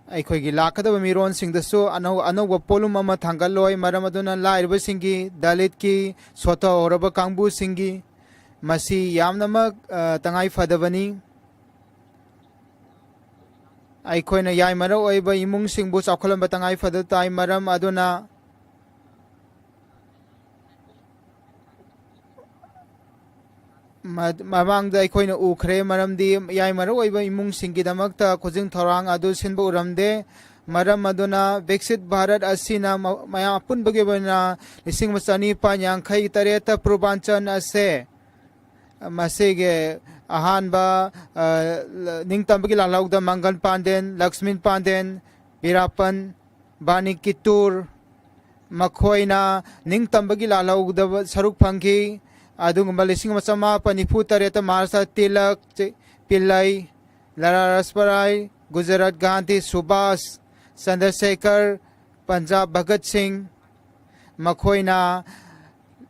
ꯑꯩꯈꯣꯏꯒꯤ ꯂꯥꯛꯀꯗꯕ ꯃꯤꯔꯣꯟꯁꯤꯡꯗꯁꯨ ꯑꯅꯧꯕ ꯄꯣꯠꯂꯨꯝ ꯑꯃ ꯊꯥꯡꯒꯠꯂꯣꯏ ꯃꯔꯝ ꯑꯗꯨꯅ ꯂꯥꯏꯔꯕꯁꯤꯡꯒꯤ ꯗꯂꯤꯠꯀꯤ ꯁꯣꯊꯍꯧꯔꯕ ꯀꯥꯡꯕꯨꯁꯤꯡꯒꯤ ꯃꯁꯤ ꯌꯥꯝꯅꯃꯛ ꯇꯉꯥꯏ ꯐꯗꯕꯅꯤ ꯑꯩꯈꯣꯏꯅ ꯌꯥꯏꯃꯔ ꯑꯣꯏꯕ ꯏꯃꯨꯡꯁꯤꯡꯕꯨ ꯆꯥꯎꯈꯠꯂꯝꯕ ꯇꯉꯥꯏ ꯐꯗ ꯇꯥꯏ ꯃꯔꯝ ꯑꯗꯨꯅ ꯃꯃꯥꯡꯗ ꯑꯩꯈꯣꯏꯅ ꯎꯈ꯭ꯔꯦ ꯃꯔꯝꯗꯤ ꯌꯥꯏꯃꯔ ꯑꯣꯏꯕ ꯏꯃꯨꯡꯁꯤꯡꯒꯤꯗꯃꯛꯇ ꯈꯨꯖꯤꯡ ꯊꯧꯔꯥꯡ ꯑꯗꯨ ꯁꯤꯟꯕ ꯎꯔꯝꯗꯦ ꯃꯔꯝ ꯑꯗꯨꯅ ꯕꯤꯛꯁꯤꯠ ꯚꯥꯔꯠ ꯑꯁꯤꯅ ꯃꯌꯥꯝ ꯑꯄꯨꯟꯕꯒꯤ ꯑꯣꯏꯅ 1958ꯇ ꯄꯨꯔꯕꯥꯟꯆꯜ ꯑꯁꯦ ꯃꯁꯤꯒꯤ ꯑꯍꯥꯟꯕ ꯅꯤꯡꯇꯝꯕꯒꯤ ꯂꯥꯜꯍꯧꯗ ꯃꯪꯒꯜ ꯄꯥꯟꯗꯦꯟ ꯂꯛꯁꯃꯤ ꯄꯥꯟꯗꯦꯟ ꯕꯤꯔꯥꯄꯟ ꯕꯥꯅꯤ ꯀꯤꯇꯨꯔ ꯃꯈꯣꯏꯅ ꯅꯤꯡꯇꯝꯕꯒꯤ ꯂꯥꯜꯍꯧꯗ ꯁꯔꯨꯛ ꯐꯪꯈꯤ ꯑꯗꯨꯒꯨꯝꯕ 1994 ꯃꯥꯔꯁꯇ ꯇꯤꯂꯛ ꯄꯤꯜꯂꯩ ꯂꯥꯂꯥ ꯂꯖꯄꯠꯔꯥꯏ ꯒꯨꯖꯔꯥꯠ ꯒꯥꯟꯙꯤ ꯁꯨꯚꯥꯁ ꯆꯟꯗ꯭ꯔꯁꯦꯈꯔ ꯄꯟꯖꯥꯕ ꯚꯒꯠ ꯁꯤꯡ ꯃꯈꯣꯏꯅ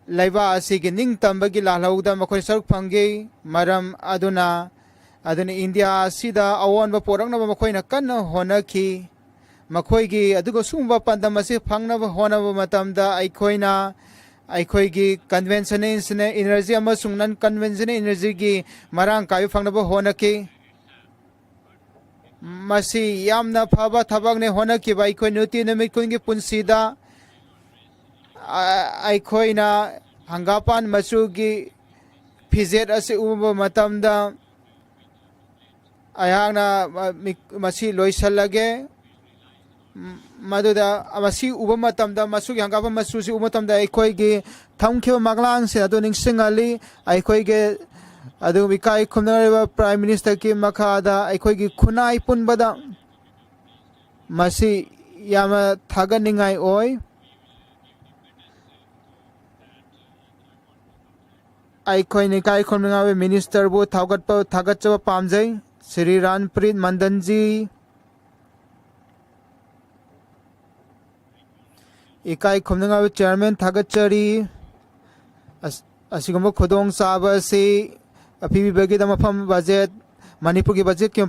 ꯂꯩꯕꯥꯛ ꯑꯁꯤꯒꯤ ꯅꯤꯡꯇꯝꯕꯒꯤ ꯂꯥꯜꯍꯧꯗ ꯃꯈꯣꯏ ꯁꯔꯨꯛ ꯐꯪꯈꯤ ꯃꯔꯝ ꯑꯗꯨꯅ ꯏꯟꯗꯤꯌꯥ ꯑꯁꯤꯗ ꯑꯑꯣꯟꯕ ꯄꯣꯔꯛꯅꯕ ꯃꯈꯣꯏꯅ ꯀꯟꯅ ꯍꯣꯠꯅꯈꯤ ꯃꯈꯣꯏꯒꯤ ꯑꯗꯨꯒ ꯁꯨꯒꯨꯝꯕ ꯄꯥꯟꯗꯝ ꯑꯁꯤ ꯐꯪꯅꯕ ꯍꯣꯠꯅꯕ ꯃꯇꯝꯗ ꯑꯩꯈꯣꯏꯅ ꯑꯩꯈꯣꯏꯒꯤ ꯀꯟꯚꯦꯟꯁꯅꯦꯜ ꯏꯅꯔꯖꯤ ꯑꯃꯁꯨꯡ ꯅꯟ ꯀꯟꯚꯦꯟꯁꯅꯦꯜ ꯏꯅꯔꯖꯤꯒꯤ ꯃꯔꯥꯡ ꯀꯥꯏꯕ ꯐꯪꯅꯕ ꯍꯣꯠꯅꯈꯤ ꯃꯁꯤ ꯌꯥꯝꯅ ꯐꯕ ꯊꯕꯛꯅꯤ ꯍꯣꯠꯅꯈꯤꯕ ꯑꯩꯈꯣꯏ ꯅꯨꯡꯇꯤ ꯅꯨꯃꯤꯠ ꯈꯨꯗꯤꯡꯒꯤ ꯄꯨꯟꯁꯤꯗ ꯑꯩꯈꯣꯏꯅ ꯍꯪꯒꯥꯄꯥꯟ ꯃꯆꯨꯒꯤ ꯐꯤꯖꯦꯠ ꯑꯁꯤ ꯎꯕ ꯃꯇꯝꯗ ꯑꯩꯍꯥꯛꯅ ꯃꯁꯤ ꯂꯣꯏꯁꯤꯜꯂꯒꯦ ꯃꯗꯨꯗ ꯃꯁꯤ ꯎꯕ ꯃꯇꯝꯗ ꯃꯆꯨꯒꯤ ꯍꯪꯒꯥꯄꯥꯟ ꯃꯆꯨꯁꯤ ꯎꯕ ꯃꯇꯝꯗ ꯑꯩꯈꯣꯏꯒꯤ ꯊꯝꯈꯤꯕ ꯃꯪꯂꯥꯟꯁꯤꯡ ꯑꯗꯨ ꯅꯤꯡꯁꯤꯡꯍꯜꯂꯤ ꯑꯩꯈꯣꯏꯒꯤ ꯑꯗꯨꯒ ꯏꯀꯥꯏ ꯈꯨꯝꯅꯔꯤꯕ ꯄ꯭ꯔꯥꯏꯝ ꯃꯤꯅꯤꯁꯇꯔꯒꯤ ꯃꯈꯥꯗ ꯑꯩꯈꯣꯏꯒꯤ ꯈꯨꯟꯅꯥꯏ ꯄꯨꯟꯕꯗ ꯃꯁꯤ ꯌꯥꯝꯅ ꯊꯥꯒꯠꯅꯤꯡꯉꯥꯏ ꯑꯣꯏ ꯑꯩꯈꯣꯏꯅ ꯏꯀꯥꯏ ꯈꯨꯝꯅꯔꯤꯕ ꯃꯤꯅꯤꯁꯇꯔꯕꯨ ꯊꯥꯒꯠꯆꯕ ꯄꯥꯝꯖꯩ ꯁ꯭ꯔꯤ ꯔꯥꯟꯄ꯭ꯔꯤꯠ ꯃꯟꯗꯟꯖꯤ इकाई खुमनंगा चेयरमैन थागतचरी असिगुम्बा खुदोंचाबा असि अपिबिबगीदा मफम बजेट मणिपुर की बजेट की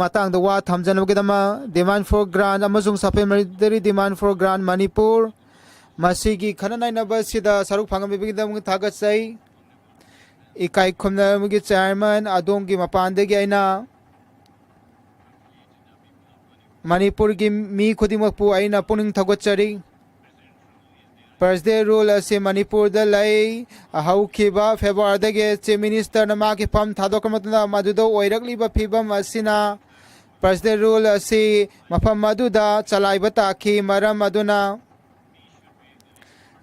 मतांग वा थमजनबगीदमा डिमांड फॉर ग्रांट अमसुंग supplementary demand for grant Manipur मसिगी खननाइनबसिदा सरुक फंगबिबगीदम थागतचै इकाई खुमनंगा चेयरमैन अदोंगी मपानदगी आइना मणिपुर की मी खुदिमकपु आइना पुनिंग थागतचरी First-day rule asi Manipur da lay haukiba February ge Chief Minister na maki pam thadok matna madudo oirakliba phibam asina first-day rule asi mafam maduda chalaiba taki maram maduna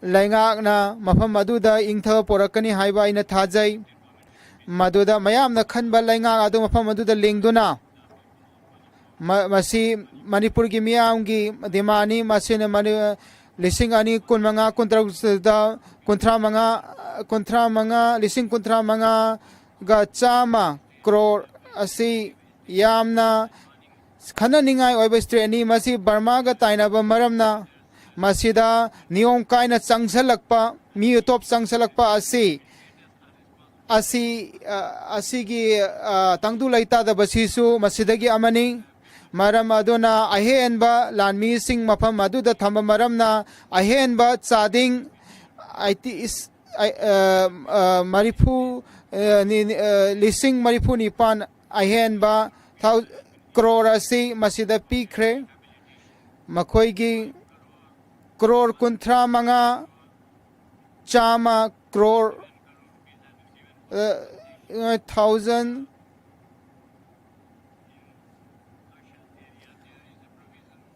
ꯂꯩꯉꯥꯛꯅ ꯃꯐꯝ ꯑꯗꯨꯗ ꯏꯪꯊꯕ ꯄꯣꯔꯛꯀꯅꯤ ꯍꯥꯏꯕ ꯑꯩꯅ ꯊꯥꯖꯩ ꯃꯗꯨꯗ ꯃꯌꯥꯝꯅ ꯈꯟꯕ ꯂꯩꯉꯥꯛ ꯑꯗꯨ ꯃꯐꯝ ꯑꯗꯨꯗ ꯂꯤꯡꯗꯨꯅ ꯃꯁꯤ ꯃꯅꯤꯄꯨꯔꯒꯤ ꯃꯤꯌꯥꯝꯒꯤ ꯗꯤꯃꯥꯟꯅꯤ ꯃꯁꯤꯅ ꯂꯤꯁꯤꯡ ꯑꯅꯤ ꯀꯨꯟꯃꯉꯥ ꯀꯨꯟꯇꯔꯨꯛꯇ ꯂꯤꯁꯤꯡ ꯀꯨꯟꯊ꯭ꯔꯥ ꯃꯉꯥꯒ ꯆꯥꯝꯃ ꯀ꯭ꯔꯣꯔ ꯑꯁꯤ ꯌꯥꯝꯅ ꯈꯟꯅꯅꯤꯡꯉꯥꯏ ꯑꯣꯏꯕ ꯁ꯭ꯇꯦꯠꯅꯤ ꯃꯁꯤ ꯕꯔꯃꯥꯒ ꯇꯥꯏꯅꯕ ꯃꯔꯝꯅ ꯃꯁꯤꯗ ꯅꯤꯌꯣꯝ ꯀꯥꯏꯅ ꯆꯪꯁꯜꯂꯛꯄ ꯃꯤꯑꯇꯣꯞ ꯆꯪꯁꯜꯂꯛꯄ ꯑꯁꯤꯒꯤ ꯇꯪꯗꯨ ꯂꯩꯇꯥꯗꯕꯁꯤꯁꯨ ꯃꯁꯤꯗꯒꯤ ꯑꯃꯅꯤ ꯃꯔꯝ ꯑꯗꯨꯅ ꯑꯍꯦꯟꯕ ꯂꯥꯟꯃꯤꯁꯤꯡ ꯃꯐꯝ ꯑꯗꯨꯗ ꯊꯝꯕ ꯃꯔꯝꯅ ꯑꯍꯦꯟꯕ ꯆꯥꯗꯤꯡ ꯂꯤꯁꯤꯡ ꯃꯔꯤꯐꯨ ꯅꯤꯄꯥꯟ ꯑꯍꯦꯟꯕ ꯀ꯭ꯔꯣꯔ ꯑꯁꯤ ꯃꯁꯤꯗ ꯄꯤꯈ꯭ꯔꯦ ꯃꯈꯣꯏꯒꯤ ꯀ꯭ꯔꯣꯔ ꯀꯨꯟꯊ꯭ꯔꯥ ꯃꯉꯥ ꯆꯥꯝꯃ ꯀ꯭ꯔꯣꯔ ꯊꯥꯎꯖꯟ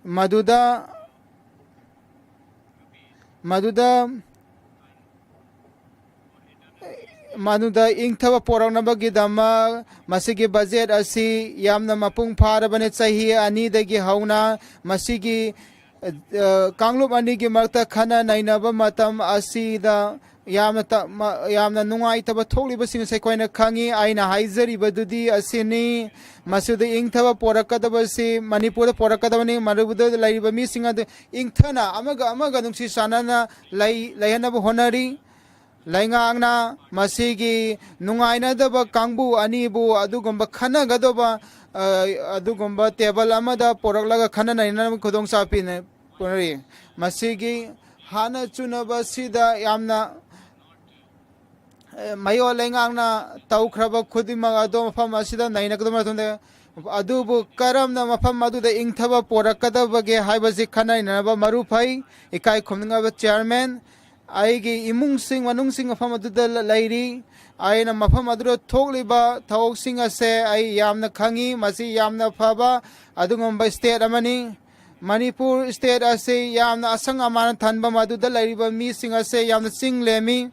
ꯃꯗꯨꯗ ꯏꯪꯊꯕ ꯄꯣꯔꯛꯅꯕꯒꯤꯗꯃꯛ ꯃꯁꯤꯒꯤ ꯕꯖꯦꯠ ꯑꯁꯤ ꯌꯥꯝꯅ ꯃꯄꯨꯡ ꯐꯥꯔꯕꯅꯤ ꯆꯍꯤ ꯑꯅꯤꯗꯒꯤ ꯍꯧꯅ ꯃꯁꯤꯒꯤ ꯀꯥꯡꯂꯨꯞ ꯑꯅꯤꯒꯤ ꯃꯔꯛꯇ ꯈꯟꯅ ꯅꯩꯅꯕ ꯃꯇꯝ ꯑꯁꯤꯗ ꯌꯥꯝꯅ ꯅꯨꯡꯉꯥꯏꯇꯕ ꯊꯣꯛꯂꯤꯕꯁꯤꯡ ꯑꯁꯤ ꯑꯩꯈꯣꯏꯅ ꯈꯪꯉꯤ ꯑꯩꯅ ꯍꯥꯏꯖꯔꯤꯕꯗꯨꯗꯤ ꯑꯁꯤꯅꯤ ꯃꯁꯤꯗ ꯏꯪꯊꯕ ꯄꯣꯔꯛꯀꯗꯕꯁꯤ ꯃꯅꯤꯄꯨꯔꯗ ꯄꯣꯔꯛꯀꯗꯕꯅꯤ ꯃꯅꯤꯄꯨꯔꯗ ꯂꯩꯔꯤꯕ ꯃꯤꯁꯤꯡ ꯑꯗꯨ ꯏꯪꯊꯅ ꯑꯃꯒ ꯅꯨꯡꯁꯤ ꯆꯥꯟꯅꯅ ꯂꯩꯍꯟꯅꯕ ꯍꯣꯠꯅꯔꯤ ꯂꯩꯉꯥꯛꯅ ꯃꯁꯤꯒꯤ ꯅꯨꯡꯉꯥꯏꯅꯗꯕ ꯀꯥꯡꯕꯨ ꯑꯅꯤꯕꯨ ꯑꯗꯨꯒꯨꯝꯕ ꯈꯟꯅꯒꯗꯕ ꯑꯗꯨꯒꯨꯝꯕ ꯇꯦꯕꯜ ꯑꯃꯗ ꯄꯣꯔꯛꯂꯒ ꯈꯟꯅ ꯅꯩꯅꯅꯕ ꯈꯨꯗꯣꯡꯆꯥꯕ ꯄꯤꯅꯔꯤ ꯃꯁꯤꯒꯤ ꯍꯥꯟꯅ ꯆꯨꯅꯕꯁꯤꯗ ꯌꯥꯝꯅ ꯃꯌꯣꯜ ꯂꯩꯉꯥꯛꯅ ꯇꯧꯈ꯭ꯔꯕ ꯈꯨꯗꯤꯡꯃꯛ ꯑꯗꯣ ꯃꯐꯝ ꯑꯁꯤꯗ ꯅꯩꯅꯒꯗꯕ ꯃꯇꯝꯗ ꯑꯗꯨꯕꯨ ꯀꯔꯝꯅ ꯃꯐꯝ ꯑꯗꯨꯗ ꯏꯪꯊꯕ ꯄꯣꯔꯛꯀꯗꯕꯒꯦ ꯍꯥꯏꯕꯁꯤ ꯈꯟꯅ ꯅꯩꯅꯕ ꯃꯔꯨ ꯐꯩ ꯏꯀꯥꯏ ꯈꯨꯝꯅꯤꯡꯉꯕ ꯆꯤꯌꯔꯃꯦꯟ ꯑꯩꯒꯤ ꯏꯃꯨꯡꯁꯤꯡ ꯃꯅꯨꯡꯁꯤꯡ ꯃꯐꯝ ꯑꯗꯨꯗ ꯂꯩꯔꯤ ꯑꯩꯅ ꯃꯐꯝ ꯑꯗꯨꯗ ꯊꯣꯛꯂꯤꯕ ꯊꯧꯑꯣꯡꯁꯤꯡ ꯑꯁꯦ ꯑꯩ ꯌꯥꯝꯅ ꯈꯪꯉꯤ ꯃꯁꯤ ꯌꯥꯝꯅ ꯐꯕ ꯑꯗꯨꯒꯨꯝꯕ ꯁ꯭ꯇꯦꯠ ꯑꯃꯅꯤ ꯃꯅꯤꯄꯨꯔ ꯁ꯭ꯇꯦꯠ ꯑꯁꯤ ꯌꯥꯝꯅ ꯑꯁꯪ ꯑꯃꯥꯟ ꯊꯟꯕ ꯃꯗꯨꯗ ꯂꯩꯔꯤꯕ ꯃꯤꯁꯤꯡ ꯑꯁꯦ ꯌꯥꯝꯅ ꯆꯤꯡ ꯂꯦꯝꯃꯤ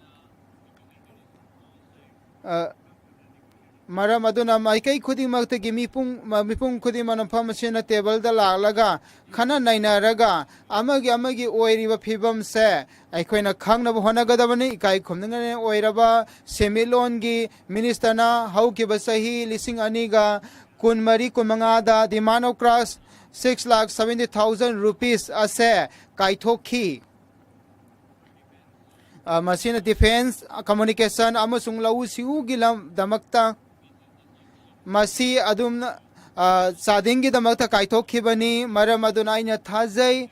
ꯃꯔꯝ ꯑꯗꯨꯅ ꯃꯥꯏꯀꯩ ꯈꯨꯗꯤꯡꯃꯛꯇꯒꯤ ꯃꯤꯄꯨꯝ ꯈꯨꯗꯤꯡꯃꯛꯅ ꯃꯐꯝ ꯑꯁꯤꯅ ꯇꯦꯕꯜꯗ ꯂꯥꯛꯂꯒ ꯈꯟꯅ ꯅꯩꯅꯔꯒ ꯑꯃꯒꯤ ꯑꯣꯏꯔꯤꯕ ꯐꯤꯕꯝꯁꯦ ꯑꯩꯈꯣꯏꯅ ꯈꯪꯅꯕ ꯍꯣꯠꯅꯒꯗꯕꯅꯤ ꯏꯀꯥꯏ ꯈꯨꯝꯅꯤꯡꯉꯥꯏ ꯑꯣꯏꯔꯕ ꯁꯦꯟꯃꯤꯠꯂꯣꯟꯒꯤ ꯃꯤꯅꯤꯁꯇꯔꯅ ꯍꯧꯈꯤꯕ ꯆꯍꯤ 2024-25ꯗ ꯗꯤꯃꯥꯟ ꯑꯣꯐ ꯀ꯭ꯔꯥꯁ 6,70,000 rupees ꯑꯁꯦ ꯀꯥꯏꯊꯣꯛꯈꯤ ꯃꯁꯤꯅ ꯗꯤꯐꯦꯟꯁ ꯀꯝꯃꯨꯅꯤꯀꯦꯁꯟ ꯑꯃꯁꯨꯡ ꯂꯧꯎ ꯁꯤꯡꯎꯒꯤꯗꯃꯛꯇ ꯃꯁꯤ ꯑꯗꯨꯝꯅ ꯆꯥꯗꯤꯡꯒꯤꯗꯃꯛꯇ ꯀꯥꯏꯊꯣꯛꯈꯤꯕꯅꯤ ꯃꯔꯝ ꯑꯗꯨꯅ ꯑꯩꯅ ꯊꯥꯖꯩ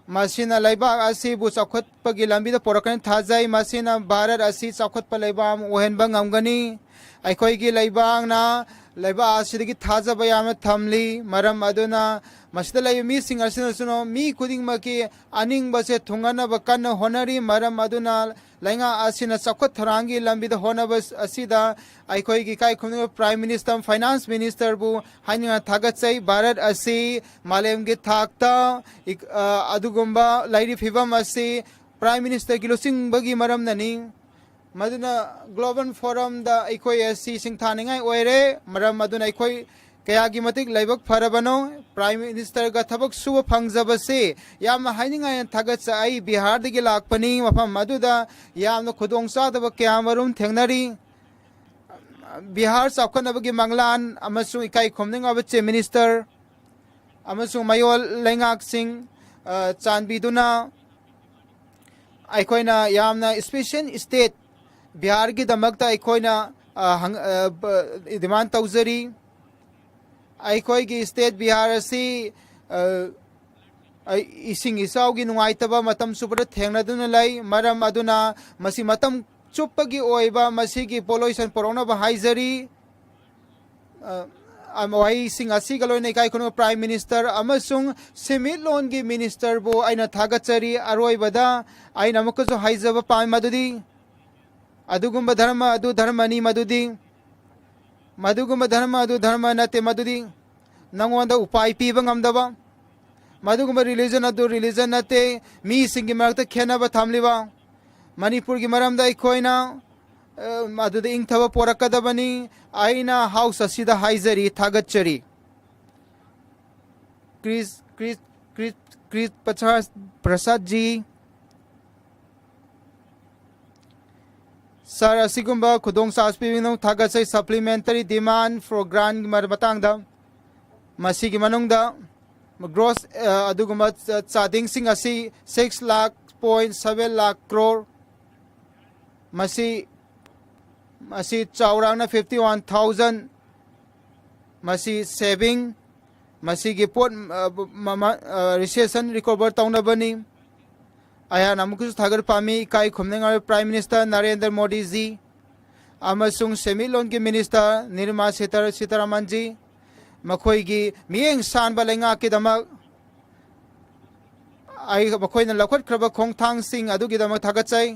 ꯃꯁꯤꯅ ꯂꯩꯕꯥꯛ ꯑꯁꯤꯕꯨ ꯆꯥꯎꯈꯠꯄꯒꯤ ꯂꯝꯕꯤꯗ ꯄꯣꯔꯛꯀꯅꯤ ꯊꯥꯖꯩ ꯃꯁꯤꯅ ꯚꯥꯔꯠ ꯑꯁꯤ ꯆꯥꯎꯈꯠꯄ ꯂꯩꯕꯥꯛ ꯑꯃ ꯑꯣꯏꯍꯟꯕ ꯉꯝꯒꯅꯤ ꯑꯩꯈꯣꯏꯒꯤ ꯂꯩꯕꯥꯛꯅ ꯂꯩꯕꯥꯛ ꯑꯁꯤꯗꯒꯤ ꯊꯥꯖꯕ ꯌꯥꯝꯅ ꯊꯝꯂꯤ ꯃꯔꯝ ꯑꯗꯨꯅ ꯃꯁꯤꯗ ꯂꯩꯕ ꯃꯤꯁꯤꯡ ꯑꯁꯤꯅꯁꯨ ꯃꯤ ꯈꯨꯗꯤꯡꯃꯛꯀꯤ ꯑꯅꯤꯡꯕꯁꯦ ꯊꯨꯡꯍꯟꯅꯕ ꯀꯟꯅ ꯍꯣꯠꯅꯔꯤ ꯃꯔꯝ ꯑꯗꯨꯅ ꯂꯩꯉꯥꯛ ꯑꯁꯤꯅ ꯆꯥꯎꯈꯠ ꯊꯧꯔꯥꯡꯒꯤ ꯂꯝꯕꯤꯗ ꯍꯣꯠꯅꯕ ꯑꯁꯤꯗ ꯑꯩꯈꯣꯏꯒꯤ ꯏꯀꯥꯏ ꯈꯨꯝꯅꯕ ꯄ꯭ꯔꯥꯏꯝ ꯃꯤꯅꯤꯁꯇꯔ ꯐꯥꯏꯅꯥꯟꯁ ꯃꯤꯅꯤꯁꯇꯔꯕꯨ ꯍꯥꯏꯅꯤꯡꯅ ꯊꯥꯒꯠꯆꯩ ꯚꯥꯔꯠ ꯑꯁꯤ ꯃꯥꯂꯦꯝꯒꯤ ꯊꯥꯛꯇ ꯑꯗꯨꯒꯨꯝꯕ ꯂꯩꯔꯤꯕ ꯐꯤꯕꯝ ꯑꯁꯤ ꯄ꯭ꯔꯥꯏꯝ ꯃꯤꯅꯤꯁꯇꯔꯒꯤ ꯂꯨꯆꯤꯡꯕꯒꯤ ꯃꯔꯝꯅꯅꯤ ꯃꯗꯨꯅ ꯒ꯭ꯂꯣꯕal ꯐꯣꯔꯝꯗ ꯑꯩꯈꯣꯏ ꯑꯁꯤ ꯁꯤꯡꯊꯥꯅꯤꯡꯉꯥꯏ ꯑꯣꯏꯔꯦ ꯃꯔꯝ ꯑꯗꯨꯅ ꯑꯩꯈꯣꯏ ꯀꯌꯥꯒꯤ ꯃꯇꯤꯛ ꯂꯥꯏꯕꯛ ꯐꯔꯕꯅꯣ ꯄ꯭ꯔꯥꯏꯝ ꯃꯤꯅꯤꯁꯇꯔꯒ ꯊꯕꯛ ꯁꯨꯕ ꯐꯪꯖꯕꯁꯤ ꯌꯥꯝꯅ ꯍꯥꯏꯅꯤꯡꯉꯥꯏ ꯊꯥꯒꯠꯆꯩ ꯑꯩ ꯕꯤꯍꯥꯔꯗꯒꯤ ꯂꯥꯛꯄꯅꯤ ꯃꯐꯝ ꯑꯗꯨꯗ ꯌꯥꯝꯅ ꯈꯨꯗꯣꯡꯆꯥꯗꯕ ꯀꯌꯥꯃꯔꯨꯝ ꯊꯦꯡꯅꯔꯤ ꯕꯤꯍꯥꯔ ꯆꯥꯎꯈꯠꯅꯕꯒꯤ ꯃꯪꯂꯥꯟ ꯑꯃꯁꯨꯡ ꯏꯀꯥꯏ ꯈꯨꯝꯅꯤꯡꯉꯕ ꯆꯤꯐ ꯃꯤꯅꯤꯁꯇꯔ ꯑꯃꯁꯨꯡ ꯃꯌꯣꯜ ꯂꯩꯉꯥꯛꯁꯤꯡ ꯆꯥꯟꯕꯤꯗꯨꯅ ꯑꯩꯈꯣꯏꯅ ꯌꯥꯝꯅ ꯏꯁꯄꯦꯁꯤꯌꯦꯜ ꯁ꯭ꯇꯦꯠ ꯕꯤꯍꯥꯔꯒꯤꯗꯃꯛꯇ ꯑꯩꯈꯣꯏꯅ ꯗꯤꯃꯥꯟ ꯇꯧꯖꯔꯤ ꯑꯩꯈꯣꯏꯒꯤ ꯁ꯭ꯇꯦꯠ ꯕꯤꯍꯥꯔ ꯑꯁꯤ ꯏꯁꯤꯡ ꯏꯆꯥꯎꯒꯤ ꯅꯨꯡꯉꯥꯏꯇꯕ ꯃꯇꯝ ꯆꯨꯞꯄꯗ ꯊꯦꯡꯅꯗꯨꯅ ꯂꯩ ꯃꯔꯝ ꯑꯗꯨꯅ ꯃꯁꯤ ꯃꯇꯝ ꯆꯨꯞꯄꯒꯤ ꯑꯣꯏꯕ ꯃꯁꯤꯒꯤ ꯄꯣꯂꯨꯁꯟ ꯄꯨꯔꯛꯅꯕ ꯍꯥꯏꯖꯔꯤ ꯋꯥꯍꯩꯁꯤꯡ ꯑꯁꯤꯒ ꯂꯣꯏꯅ ꯏꯀꯥꯏ ꯈꯨꯝꯅꯕ ꯄ꯭ꯔꯥꯏꯝ ꯃꯤꯅꯤꯁꯇꯔ ꯑꯃꯁꯨꯡ ꯁꯦꯟꯃꯤꯠꯂꯣꯟꯒꯤ ꯃꯤꯅꯤꯁꯇꯔꯕꯨ ꯑꯩꯅ ꯊꯥꯒꯠꯆꯔꯤ ꯑꯔꯣꯏꯕꯗ ꯑꯩꯅ ꯑꯃꯨꯛꯀꯁꯨ ꯍꯥꯏꯖꯕ ꯄꯥꯝꯃꯤ ꯃꯗꯨꯗꯤ ꯑꯗꯨꯒꯨꯝꯕ ꯙꯔꯃ ꯑꯗꯨ ꯙꯔꯃꯅꯤ ꯃꯗꯨꯒꯨꯝꯕ ꯙꯔꯃ ꯑꯗꯨ ꯙꯔꯃ ꯅꯠꯇꯦ ꯃꯗꯨꯗꯤ ꯅꯉꯣꯟꯗ ꯎꯄꯥꯏ ꯄꯤꯕ ꯉꯝꯗꯕ मधुगुम्बा रिलीजन अदु रिलीजन नते मी सिंगी मरक्ता खेनबा थामलिबा मणिपुर की मरमदा अखोइना मधुदा इंगथबा पोरकदबनी आइना हाउस असिदा हाइजरी थागतचरी क्रिस क्रिस क्रिस क्रिस प्रसाद जी सर असिगुम्बा खुदोंग सासपिबिनो थागतसै सप्लीमेंटरी डिमांड फॉर ग्रांट मतंगदा मसीगी मनुंगदा ग्रोस अदुगुम्बा चादिंग सिंग असि 6.7 लाख करोड़ मसी चाउरांगना 51,000 मसी सेविंग मसी की पोट रिसेशन रिकवर तौनबनी आया नमुकुस थागर पामी इकाई खुमनेंग प्राइम मिनिस्टर नरेंद्र मोदी जी अमसुंग सेमिलोन की मिनिस्टर निर्मला सीतारमण जी मखोईगी मियेंग सानबा लेंगाकिदमक आई मखोईना लखोटख्रबा खोंगथांगसिंग अदुगिदमक थागतसै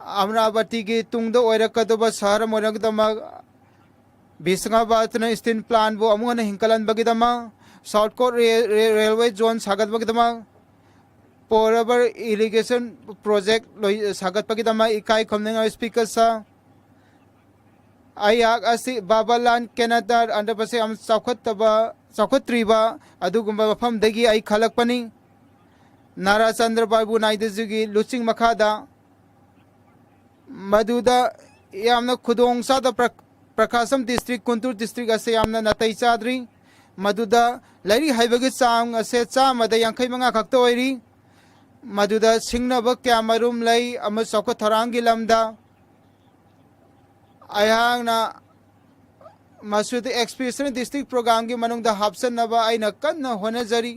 अमरावती की तुंगद ओइरकदबा शहर मोरगदमक बिसंगाबादना स्टील प्लांट बो अमुगना हिंकलनबगिदमक साउथ कोस्ट रेलवे जोन सागतबगिदमक पोरबर इरिगेशन प्रोजेक्ट सागतबगिदमक इकाई खुमनेंग स्पीकर सा आयाक असि बाबालान कैनाडा अंडरपसे हम चौखत्रीबा अदुगुम्बा मफमदगी आई खलकपनी नारा चंद्र बाबू नायडूजी लुचिंग मखादा मधुदा यामना खुदोंग सादा प्रकाशम डिस्ट्रिक्ट कुंतूर डिस्ट्रिक्ट असे यामना नतई चाद्री मधुदा लैरी हाइबगी चांग असे चामदा यांखै मंगा खक्त ओइरी मधुदा सिंगनब क्या मरुम लई अम चौखत थरांगी lambda अयहांगना Masood expression district programme की मनुंगदा हापसनबा आइना कन्ना होनजरी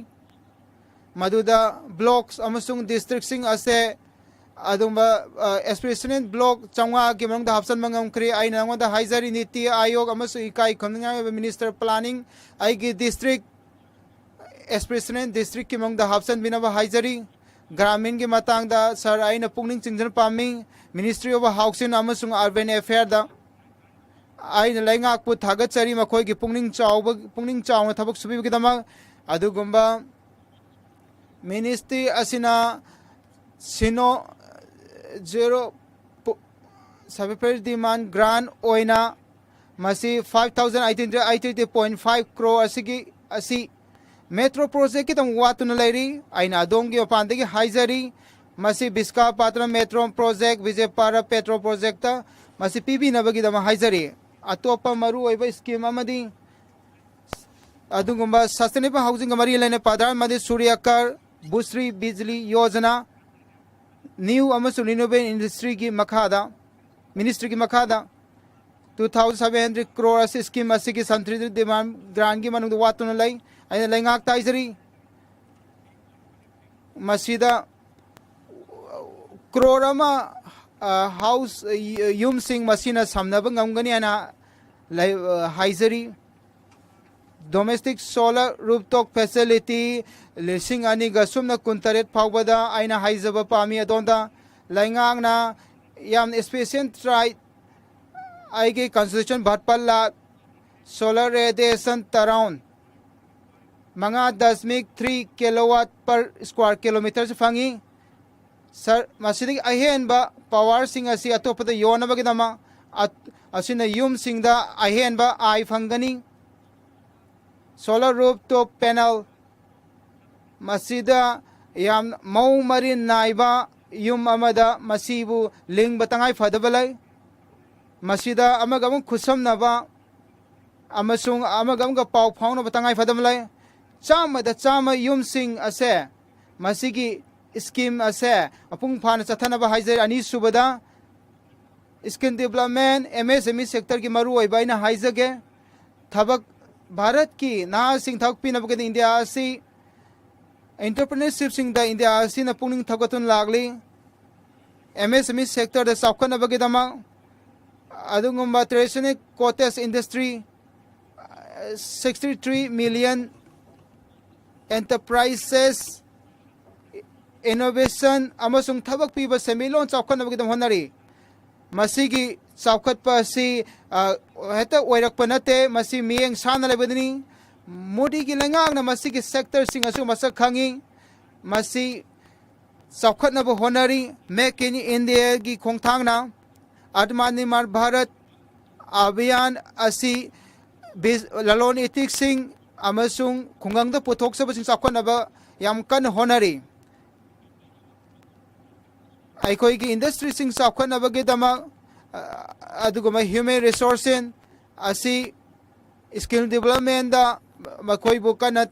मधुदा ब्लॉक्स अमसुंग डिस्ट्रिक्ट सिंग असे अदुंबा एक्सप्रेशन ब्लॉक चंगा की मनुंगदा हापसन मंगमख्री आइना नंगदा हाइजरी नीति आयोग अमसु इकाई खमनिंगा मिनिस्टर प्लानिंग आइगी डिस्ट्रिक्ट एक्सप्रेशन डिस्ट्रिक्ट की मनुंगदा हापसन बिनबा हाइजरी ग्रामीण की मतंगदा सर आइना पुंगनिंग चिंजन पामी मिनिस्ट्री ऑफ हाउसिंग अमसुंग अर्बन अफेयर दा आइना लैंगाकपु थागतचरी मखोई पुंगनिंग चावना थबक सुबिबगिदमक अदुगुम्बा मिनिस्ट्री असिना सिनो 0 डिमांड ग्रांट ओइना मसी 5,880.5 करोड़ असि मेट्रो प्रोजेक्ट की तम वातुन लैरी आइना अदोंगी मपानदगी हाइजरी मसी बिस्कापात्रा मेट्रो प्रोजेक्ट विजयपारा पेट्रो प्रोजेक्ट मसी पीबीनबगिदम हाइजरी अतोपा मरु ओइबा स्कीम अमदी अदुगुम्बा सस्टेनेबल हाउसिंग मरी लेने प्रधानमंत्री सूर्यकर बुश्री बिजली योजना न्यू अमसु रिन्यूएबल इंडस्ट्री की मखादा मिनिस्ट्री की मखादा 2,700 करोड़ स्कीम असी की संतृप्ति डिमांड ग्रांट की मनुंग वातुन लई आइना लैंगाक ताइजरी मसीदा करोड़ अमा हाउस यूम सिंह मसीना सामनब ngमगनी आना हाइजरी domestic solar rooftop facility leasing अनि गसुमना कुंतरेट फावबदा आइना हाइजबा पामी अदोंदा लैंगांगना याम स्पेशल ट्राई आइगे कंस्ट्रक्शन भटपल्ला solar radiation around 5.3 kilowatt per square kilometre से फंगी सर मसीदी अहेनबा पावर सिंग असी अतोपदा योनबगिदमा असिना यूम सिंगदा अहेनबा आई फंगनी सोलर रूफटॉप पैनल मसीदा याम मौ मरी नाइबा यूम अमदा मसीबु लिंग बतंगाई फदबलै मसीदा अमगम खुसमनबा अमसुंग अमगम का पाव फाउन बतंगाई फदबलै चाम यूम सिंग असे मसीगी स्कीम असे अपुंग फान चथनबा हाइजर अनि सुबदा स्किल डेवलपमेंट एमएसएमई सेक्टर की मरु ओइबाइना हाइजगे थबक भारत की नहा सिंह थक पिनबगद इंडिया सी एंटरप्रेन्योरशिप सिंह द इंडिया सी न पुंग थगतुन लागली एमएसएमई सेक्टर द साखनबगदमा अदुगुम्बा traditional cottage industry 63 million enterprises innovation अमसुंग थबक पीबा सेमिलोन चाखनबगदम होनरी मसीगी चाखतपा असि हेता ओइरकपा नते मसी मियेंग साना लेबदनी Modi ki lengang na masi ki sector sing asu masak khangi masi saukhat na honari make in India ki khongthang na Atmanirbhar Bharat Abhiyan asi lalon itik sing amasung khungang da puthok sa sing saukhat na ba yam kan honari aikoi ki industry sing saukhat na ba gi dama aduguma human resources asi skill development da makoi bukan na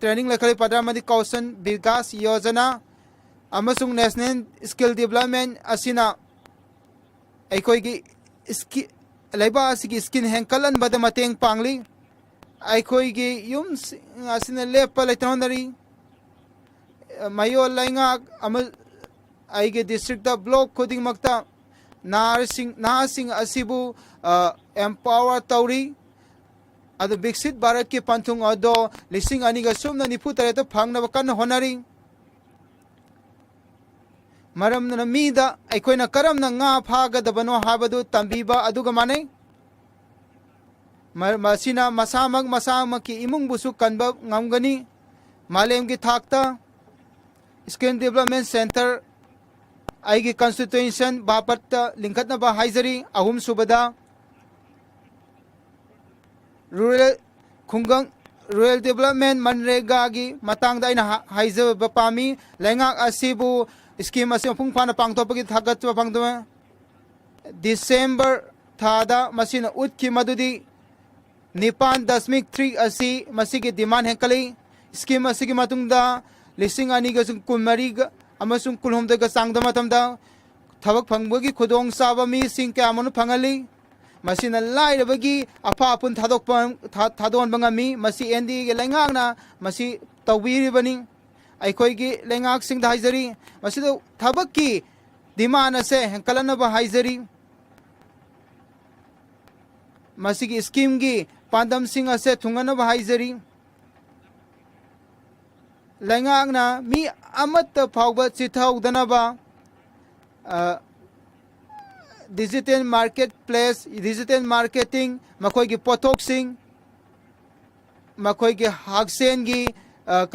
training lakhari padramadi kausan vikas yojana amasung national skill development asina aikoi gi laiba asigi skin henkalan bada mateng pangli aikoi gi yum asina lepa laitronari mayo lainga amal aige district da block coding makta nahasing asibu empower tauri ado Viksit Bharat ki panthung ado lising aniga sumna nipu tareta phangna bakan honari maram na mida aikoi na karam na nga phaga dabano habadu tambiba aduga mane masina masamag ki imung busu kanba ngamgani malem ki thakta skill development center aigi constitution bapat lingkhatna ba haizari ahum subada rural khungang rural development manrega gi matang da ina haiza ba pami lengak asibu scheme asi phung phana pangtopagi thagat ba pangduma December thada masina utki madudi 9.3 asi masigi demand henkali scheme asigi matungda lising ani ga kumari ga amasung kulhum da sangda matamda thabak phangbagi khudong saba mi sing ka amonu phangali masina lairabagi apa apun thadon bangami masi endi ge lengang na masi tawiri bani aikoi gi lengak sing haizari masi do thabak ki dimana se henkalana ba haizari masi gi scheme gi pandam sing ase thungana ba haizari lengak na mi amat phawba chithau dana ba digital marketplace digital marketing makoi gi pothok sing makoi gi haksen gi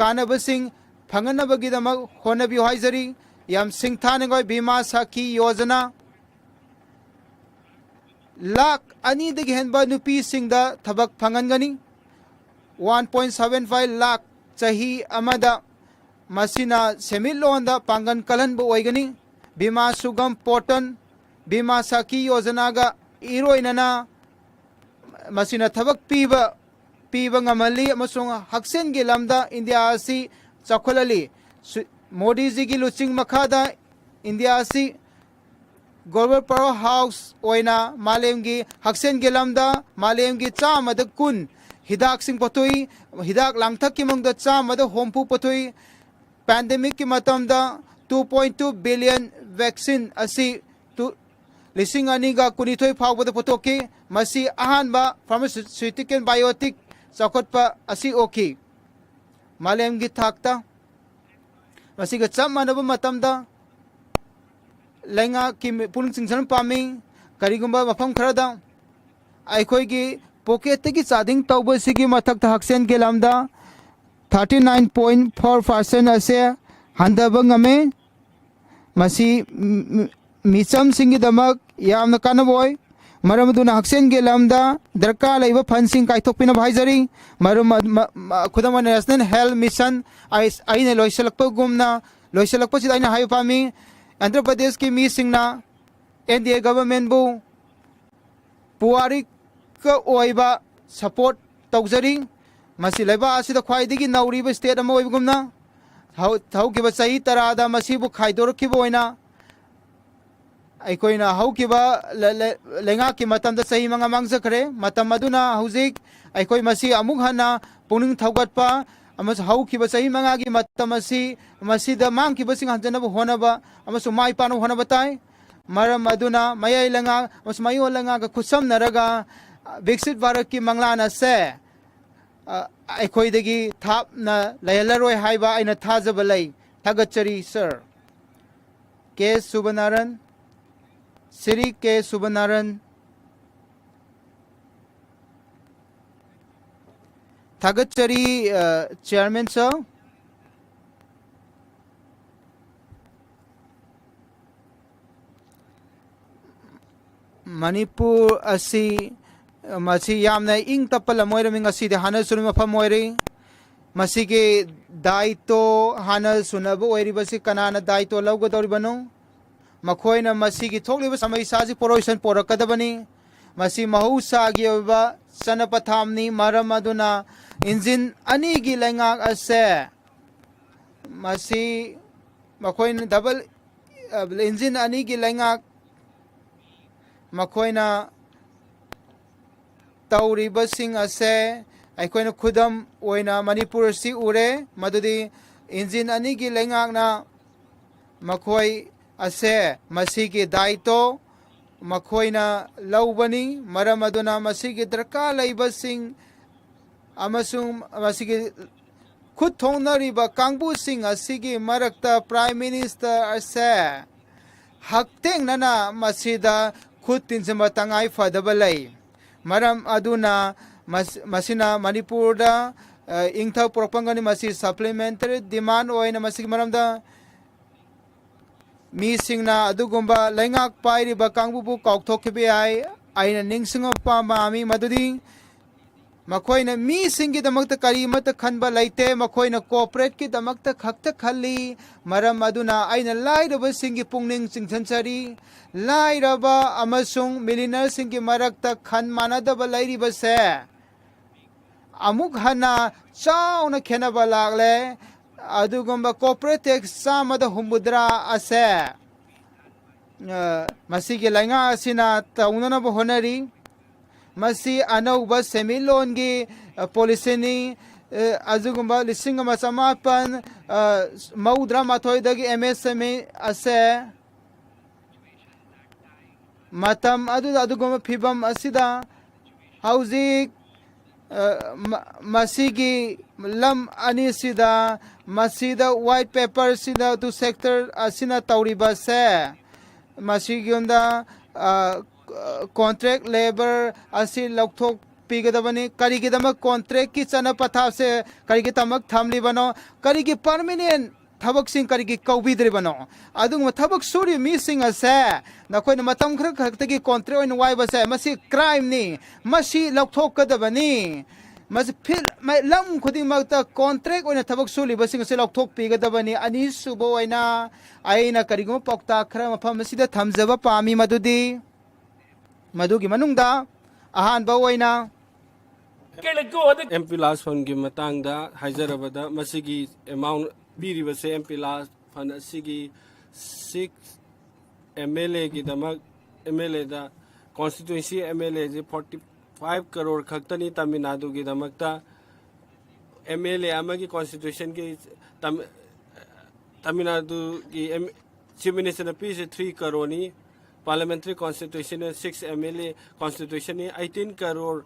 kanaba sing phanganaba gi dama honabi haizari yam sing thanengoi bima sakhi yojana lakh ani dagi henba nupi sing da thabak phangangani 1.75 lakh chahi amada masina semilon da pangan kalan bo oigani bima sugam portan Bima Saki Yojana ga iroinana masina thabak piba ngamali amasung haksen gi lamda India asi chakholali Modi ji gi luching makhada India asi global powerhouse oina malem gi haksen gi lamda malem gi chamada kun hidak sing patoi hidak langthak ki mangda chamada hompu patoi pandemic ki matamda 2.2 billion vaccine asi lising aniga kunithoi phawbada potoki masi ahanba pharmaceutical biotic chakotpa asi oki malem gi thakta masi ga cham manaba matamda lenga ki puling singsan pami karigumba mafam kharada aikoi gi pocket gi chading tawba sigi mathak ta haksen ge lamda 39.4% ase handaba ngame masi micham singi damak yamna kanaboy maram duna haksen ge lamda darka laiba fansing kaithokpina bhaijari marum khudama national health mission aine loisalakpa gumna loisalakpa chi aina hai pami andhra pradesh ki mi singna NDA government bu puari ka oiba support tawjari masi laiba asida khwaidigi nauriba state ama oibgumna hau ki ba sahi tarada masi bu khaidor ki boina aikoina haukiba lenga ki matam da sahi manga mangza khare matam aduna hauzik aikoi masi amuk hana puning thaugatpa amas haukiba sahi manga gi matam masi da mang ki basing hanjana bu honaba amas mai panu honaba tai maram aduna mayai lenga mas mayo lenga ka khusam naraga Viksit Bharat ki manglana se aikoi dagi thap na layalaroi haiba aina thajaba lai thagachari sir K Subanaran Sri K Subanaran Thagachari Chairman sir. Manipur asi masi yamna ing tapal moira ming asi de hana sunu mafam moiri masi ke daito hana sunabo oiri basi kanana daito lauga dori bano makoina masi ki thokli ba samai saji poroisan porakadabani masi mahusa gi ba sanapathamni maram aduna engine ani gi lengak ase masi makoina double engine ani gi lengak makoina tauribasing ase aikoina khudam oina Manipur si ure madudi engine ani gi lengak na makoi ase masigi daito makoina laubani maram aduna masigi darka laibasing amasung masigi khud thongnariba kangbu sing asigi marakta prime minister ase hakteng nana masida khud tinsama tangai fadabalai maram aduna masina Manipur da ingtha propangani masi supplementary demand oina masig maram da mi singna adugumba lengak pairi ba kangbu bu kaukthokbe ai aina ningsinga pa mami madudi makoina mi singi damakta kari mata khanba laite makoina corporate ki damakta khakta khalli maram aduna aina lairaba singi pungning chingthansari lairaba amasung millionaire singi marakta khan manadaba lairiba se amuk hana chauna khenaba lagle adugumba corporate tax samada humbudra ase masigi lainga asina taunana ba honari masi anauba semilon gi policy ni azugumba lising ama samapan maudra mathoi dagi MSME ase matam adugumba phibam asida hauzik masigi lam ani sida masida white paper sida to sector asina tauriba se masigi onda contract labor asi lokthok pigadabani karigi damak contract ki chana patha se karigi tamak thamli bano karigi permanent thabak sing karigi kaubidri bano adung thabak suri missing ase nakoi matam khar khakta contract oin wai ba se masi crime ni masi lokthok kadabani mas phil mai lam khuding makta contract oina thabak suli basing se lokthok pigadabani ani subo oina aina karigo pokta khara mafam masida thamjaba pami madudi madugi manungda ahan ba oina MP last fund ki matang da haijarabada masigi amount biriba se MP last fund asigi 6 MLA ki damak MLA da constituency MLA je 45 crore khaktani Tamil Nadu ki damakta MLA amagi constitution ki Tamil Nadu ki chief minister na piece 3 crore ni Parliamentary constitution 6 MLA constitution 18 crore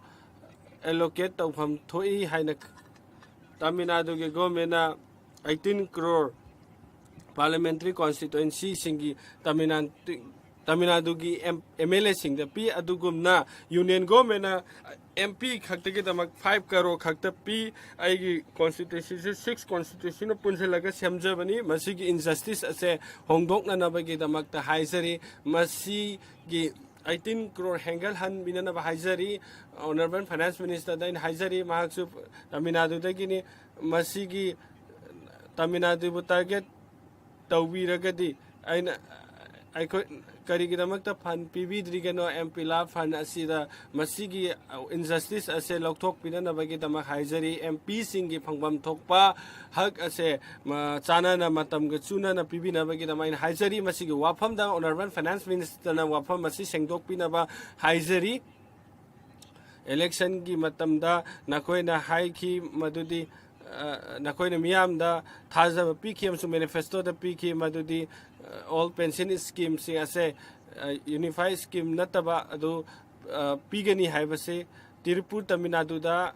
allocate tawpham thoi haina Tamil Nadu ge government 18 crore parliamentary constituency singi Tamil Nadu gi MLA sing the pi adugumna union government MP khakta ge damak 5 crore khakta pi ai constitution 6 constitution punjalaga semjabani masigi injustice ase hongdokna nabagi damak ta haisari masi gi 18 crore hangal han binana ba haisari honorable finance minister dain haisari mahaksu Tamil Nadu dagini masigi Tamil Nadu bu target tawiragadi aina aiko karigidamakta fan pibidrigano MP la fan asida masigi injustice ase lokthok pinana bagi dama haijari MP singi phangbam thokpa hak ase chana na matam ga chuna na pibina bagi dama in haijari masigi wafam da honorable finance minister na wafam masi sengdok pinaba haijari election gi matam da nakoi na hai ki madudi nakoi na miyam da thaza piki amsu manifesto da piki madudi all pension scheme sing ase unified scheme nataba adu pigani haibase Tirupur Tamil Nadu da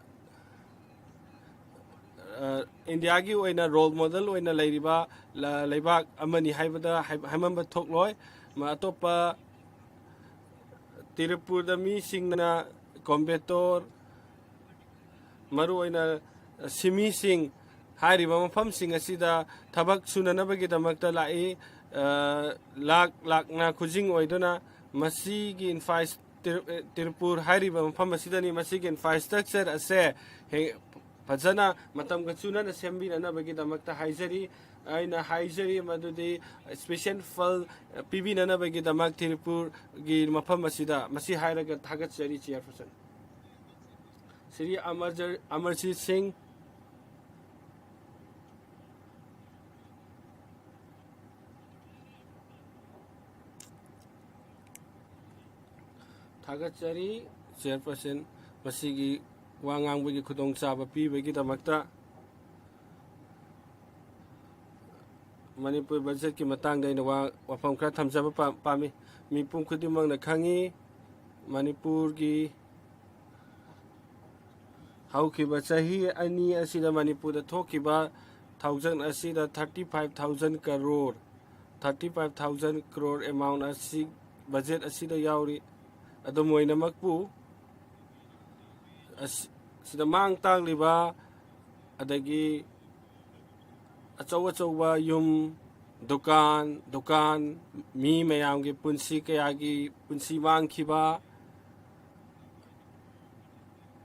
India gi oina role model oina lairiba laibak amani haibada haimamba thokloi ma atopa Tirupur da mi singna combator maruoina simi sing hariba mafamsing asida thabak sunanabagidamagta lai lak na khujing oidona masigi infrastructure Tirpur hariba mafam asidani masigi infrastructure ase fajana matam gachuna na sembi na bagidamagta haizari aina haizari madudi special fal PB na bagidamag Tirpur gi mafam asida masi hairaga thagat chari chairperson Sri Amarjit Singh Thagachari chairperson masigi wangang bagi khudong chaba pi bagi damakta Manipur budget ki matang dai na wafam kra thamjaba pami mi pum khudimang na khangi Manipur gi haukiba chahi ani asida Manipur da thokiba 1000 asida 35000 crore amount asi budget asida yauri adomoy na magpu sida mang tang liba adagi achaw yum dukan mi mayam gi punsi kayagi punsi mang khiba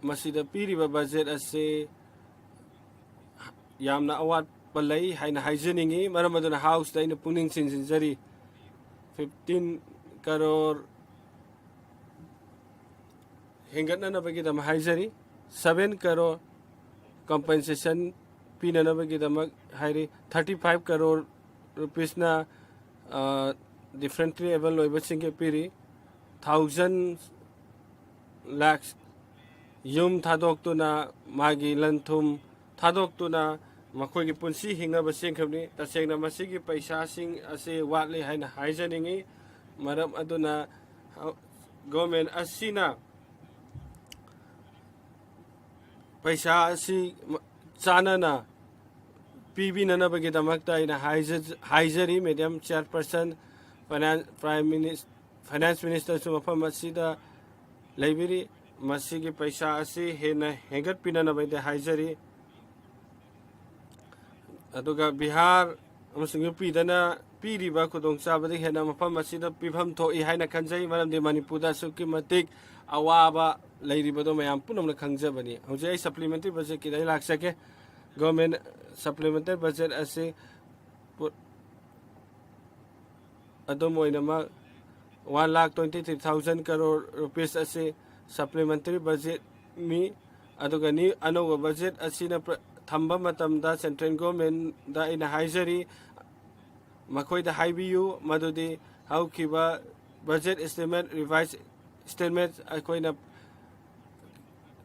masida piriba budget ase yamna awat palai haina haijeningi maramaduna house da ina puning sinjari 15 crore hingatna na bagidam haizari 7 crore compensation pina na bagidam hairi 35 crore rupees na differently able loiba singke piri 1000 lakhs yum thadok tu na magi lanthum thadok tu na makhoi gi punsi hinga ba singkhamni tasengna masigi paisa sing ase watli haina haijaningi maram aduna government asina paisa asi chanana PB nana bagidamagta ina haizari medium chairperson finance minister sumafam asida laibiri masigi paisa asi hena hengat pinana baide haizari aduga Bihar amasung UP dana piriba khudong chabadi hena mafam asida pifam thoi haina khanjai maramdi Manipurda suki matik awaba lairibado mayam punamna khangjabani hojai supplementary budget ki dai laksake government supplementary budget ase adomoinama 1,23,000 crore rupees ase supplementary budget mi aduga ni anoga budget asina thamba matamda central government da ina haizari makoi da haibiu madudi haukiba budget estimate revised statement akoina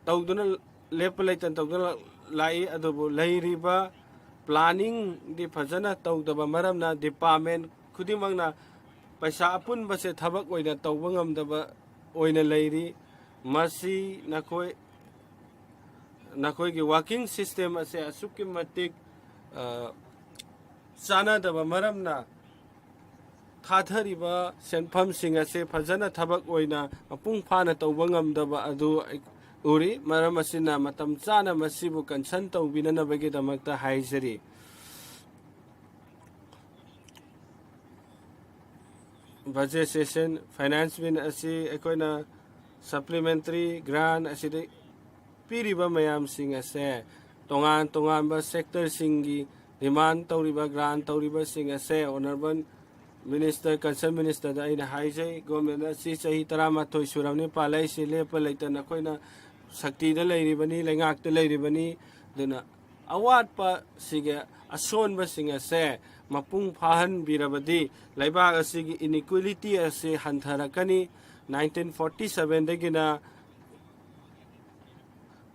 tawduna lepalaitan tawduna lai adubu lairiba planning di fajana tawdaba maramna department khudimangna paisa apun base thabak oina tawba ngamdaba oina lairi masi nakoi gi working system ase asukki matik sana daba maramna thadhariba senpham sing ase fajana thabak oina apung phana tawba ngamdaba adu uri maram asina matam chana masibu kansan tawbinana bagi damakta haizari budget session finance bin asi ekoina supplementary grant aside piriba mayam sing ase tongan ba sector singi demand tawriba grant tawriba sing ase honorable minister concern minister da ina haizai government asi sahi tarama thoi suramni palai sile palaitana koina sakti da lairibani lengak da lairibani duna awat pa sige ason ba singa se mapung phahan birabadi laibag asigi inequality ase hantharakani 1947 dagina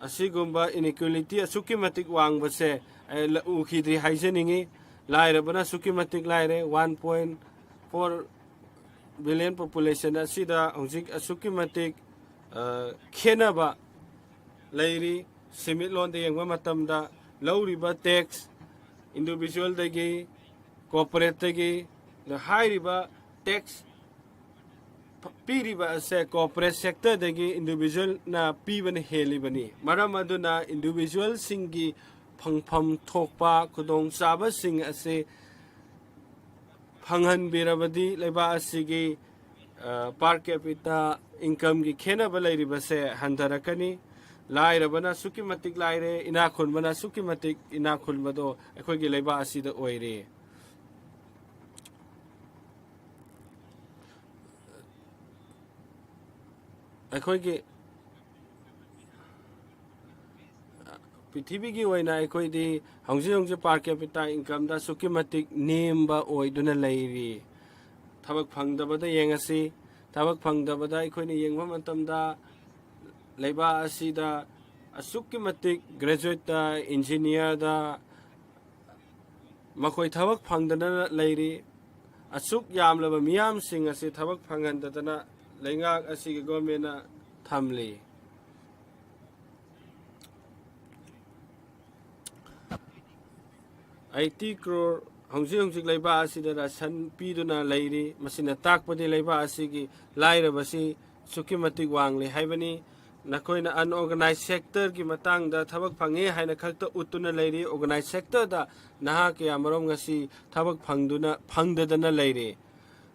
asigumba inequality asuki matik wang base ukhidri haijeningi lairabana suki matik laire 1.4 billion population asida hojik asuki matik khenaba lairi simit lon de yengwa matamda lauriba tax individual dagi corporate dagi the high riba tax ꯄꯤꯔꯤꯕ ꯑꯁꯦ ꯀꯣꯔꯄꯣꯔꯦꯠ ꯁꯦꯛꯇꯔꯗꯒꯤ ꯏꯟꯗꯤꯕꯤꯖꯨꯋꯦꯜꯅ ꯄꯤꯕꯅ ꯍꯦꯜꯂꯤꯕꯅꯤ ꯃꯔꯝ ꯑꯗꯨꯅ ꯏꯟꯗꯤꯕꯤꯖꯨꯋꯦꯜꯁꯤꯡꯒꯤ ꯐꯪꯐꯝ ꯊꯣꯛꯄ ꯈꯨꯗꯣꯡꯆꯥꯕꯁꯤꯡ ꯑꯁꯤ ꯐꯪꯍꯟꯕꯤꯔꯕꯗꯤ ꯂꯩꯕꯥꯛ ꯑꯁꯤꯒꯤ ꯄꯥꯔ ꯀꯦꯄꯤꯇꯥ ꯏꯟꯀꯝꯒꯤ ꯈꯦꯅꯕ ꯂꯩꯔꯤꯕꯁꯦ ꯍꯟꯊꯔꯛꯀꯅꯤ ꯂꯥꯏꯔꯕꯅ ꯑꯁꯨꯛꯀꯤ ꯃꯇꯤꯛ ꯂꯥꯏꯔꯦ ꯏꯅꯥꯛ ꯈꯨꯟꯕꯅ ꯑꯁꯨꯛꯀꯤ ꯃꯇꯤꯛ ꯏꯅꯥꯛ ꯈꯨꯟꯕꯗꯣ ꯑꯩꯈꯣꯏꯒꯤ ꯂꯩꯕꯥꯛ ꯑꯁꯤꯗ ꯑꯣꯏꯔꯦ ꯑꯩꯈꯣꯏꯒꯤ ꯄ꯭ꯔꯤꯊꯤꯕꯤꯒꯤ ꯑꯣꯏꯅ ꯑꯩꯈꯣꯏꯗꯤ ꯍꯧꯖꯤꯛ ꯍꯧꯖꯤꯛ ꯄꯥꯔ ꯀꯦꯄꯤꯇꯥ ꯏꯟꯀꯝꯗ ꯑꯁꯨꯛꯀꯤ ꯃꯇꯤꯛ ꯅꯦꯝꯕ ꯑꯣꯏꯗꯨꯅ ꯂꯩꯔꯤ ꯊꯕꯛ ꯐꯪꯗꯕꯗ ꯌꯦꯡꯉꯁꯤ ꯊꯕꯛ ꯐꯪꯗꯕꯗ ꯑꯩꯈꯣꯏꯅ ꯌꯦꯡꯕ ꯃꯇꯝꯗ ꯂꯩꯕꯥꯛ ꯑꯁꯤꯗ ꯑꯁꯨꯛꯀꯤ ꯃꯇꯤꯛ ꯒ꯭ꯔꯦꯖꯨꯋꯦꯠꯇ ꯏꯟꯖꯤꯅꯤꯌꯔꯗ ꯃꯈꯣꯏ ꯊꯕꯛ ꯐꯪꯗꯅ ꯂꯩꯔꯤ ꯑꯁꯨꯛ ꯌꯥꯝꯂꯕ ꯃꯤꯌꯥꯝꯁꯤꯡ ꯑꯁꯤ ꯊꯕꯛ ꯐꯪꯍꯟꯗꯗꯅ ꯂꯩꯉꯥꯛ ꯑꯁꯤꯒꯤ ꯒꯣꯔꯃꯦꯟꯅ ꯊꯝꯂꯤ 80 crore ꯍꯧꯖꯤꯛ ꯍꯧꯖꯤꯛ ꯂꯩꯕꯥꯛ ꯑꯁꯤꯗ ꯔꯁꯟ ꯄꯤꯗꯨꯅ ꯂꯩꯔꯤ ꯃꯁꯤꯅ ꯇꯥꯛꯄꯗꯤ ꯂꯩꯕꯥꯛ ꯑꯁꯤꯒꯤ ꯂꯥꯏꯔꯕꯁꯤ ꯑꯁꯨꯛꯀꯤ ꯃꯇꯤꯛ ꯋꯥꯡꯂꯤ ꯍꯥꯏꯕꯅꯤ ꯅꯈꯣꯏꯅ ꯑꯟꯑꯣꯔꯒꯅꯥꯏꯖ ꯁꯦꯛꯇꯔꯒꯤ ꯃꯇꯥꯡꯗ ꯊꯕꯛ ꯐꯪꯉꯦ ꯍꯥꯏꯅ ꯈꯛꯇ ꯎꯠꯇꯨꯅ ꯂꯩꯔꯤ ꯑꯣꯔꯒꯅꯥꯏꯖ ꯁꯦꯛꯇꯔꯗ ꯅꯍꯥ ꯀꯌꯥ ꯃꯔꯨꯝ ꯉꯁꯤ ꯊꯕꯛ ꯐꯪꯗꯗꯅ ꯂꯩꯔꯤ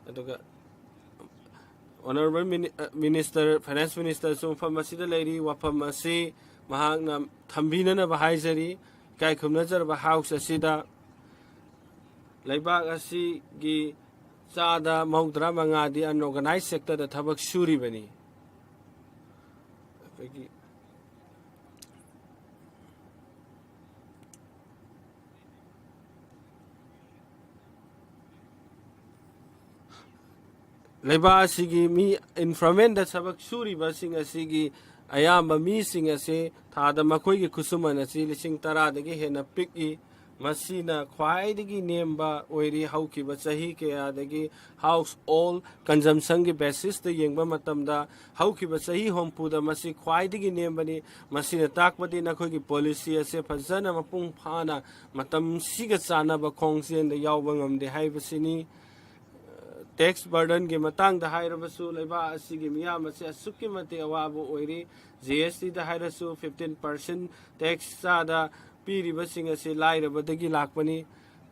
ꯑꯗꯨꯒ ꯑꯣꯅꯔꯦꯕꯜ ꯃꯤꯅꯤꯁꯇꯔ ꯐꯥꯏꯅꯥꯟꯁ ꯃꯤꯅꯤꯁꯇꯔꯁꯨ ꯃꯐꯝ ꯑꯁꯤꯗ ꯂꯩꯔꯤ ꯋꯥꯐꯝ ꯑꯁꯤ ꯃꯍꯥꯛꯅ ꯊꯝꯕꯤꯅꯅꯕ ꯍꯥꯏꯖꯔꯤ ꯏꯀꯥꯏ ꯈꯨꯝꯅꯖꯔꯕ ꯍꯥꯎꯁ ꯑꯁꯤꯗ ꯂꯩꯕꯥꯛ ꯑꯁꯤꯒꯤ ꯆꯥꯗ 65ꯗꯤ ꯑꯟꯑꯣꯔꯒꯅꯥꯏꯖ ꯁꯦꯛꯇꯔꯗ ꯊꯕꯛ ꯁꯨꯔꯤꯕꯅꯤ ꯑꯩꯈꯣꯏꯒꯤ ꯂꯩꯕꯥꯛ ꯑꯁꯤꯒꯤ ꯃꯤ ꯏꯟꯐ꯭ꯔꯣꯃꯦꯟꯗ ꯊꯕꯛ ꯁꯨꯔꯤꯕꯁꯤꯡ ꯑꯁꯤꯒꯤ ꯑꯌꯥꯝꯕ ꯃꯤꯁꯤꯡ ꯑꯁꯤ ꯊꯥꯗ ꯃꯈꯣꯏꯒꯤ ꯈꯨꯠꯁꯨꯃꯟ ꯑꯁꯤ 10,000ꯗꯒꯤ ꯍꯦꯟꯅ ꯄꯤꯛꯏ ꯃꯁꯤꯅ ꯈ꯭ꯋꯥꯏꯗꯒꯤ ꯅꯦꯝꯕ ꯑꯣꯏꯔꯤ ꯍꯧꯈꯤꯕ ꯆꯍꯤ ꯀꯌꯥꯗꯒꯤ ꯍꯥꯎꯁ ꯑꯣꯜ ꯀꯟꯖꯝꯁꯟꯒꯤ ꯕꯦꯁꯤꯁꯇ ꯌꯦꯡꯕ ꯃꯇꯝꯗ ꯍꯧꯈꯤꯕ ꯆꯍꯤ 70ꯗ ꯃꯁꯤ ꯈ꯭ꯋꯥꯏꯗꯒꯤ ꯅꯦꯝꯕꯅꯤ ꯃꯁꯤꯅ ꯇꯥꯛꯄꯗꯤ ꯅꯈꯣꯏꯒꯤ ꯄꯣꯂꯤꯁꯤ ꯑꯁꯤ ꯐꯖꯅ ꯃꯄꯨꯡ ꯐꯥꯅ ꯃꯇꯝꯁꯤꯒ ꯆꯥꯟꯅꯕ ꯈꯣꯡꯖꯦꯜꯗ ꯌꯥꯎꯕ ꯉꯝꯗꯦ ꯍꯥꯏꯕꯁꯤꯅꯤ ꯇꯦꯛꯁ ꯕꯔꯗꯟꯒꯤ ꯃꯇꯥꯡꯗ ꯍꯥꯏꯔꯕꯁꯨ ꯂꯩꯕꯥꯛ ꯑꯁꯤꯒꯤ ꯃꯤꯌꯥꯝ ꯑꯁꯤ ꯑꯁꯨꯛꯀꯤ ꯃꯇꯤꯛ ꯑꯋꯥꯕ ꯑꯣꯏꯔꯤ GSTꯗ ꯍꯥꯏꯔꯁꯨ 15% ꯇꯦꯛꯁ ꯆꯥꯗ ꯄꯤꯔꯤꯕꯁꯤꯡ ꯑꯁꯤ ꯂꯥꯏꯔꯕꯗꯒꯤ ꯂꯥꯛꯄꯅꯤ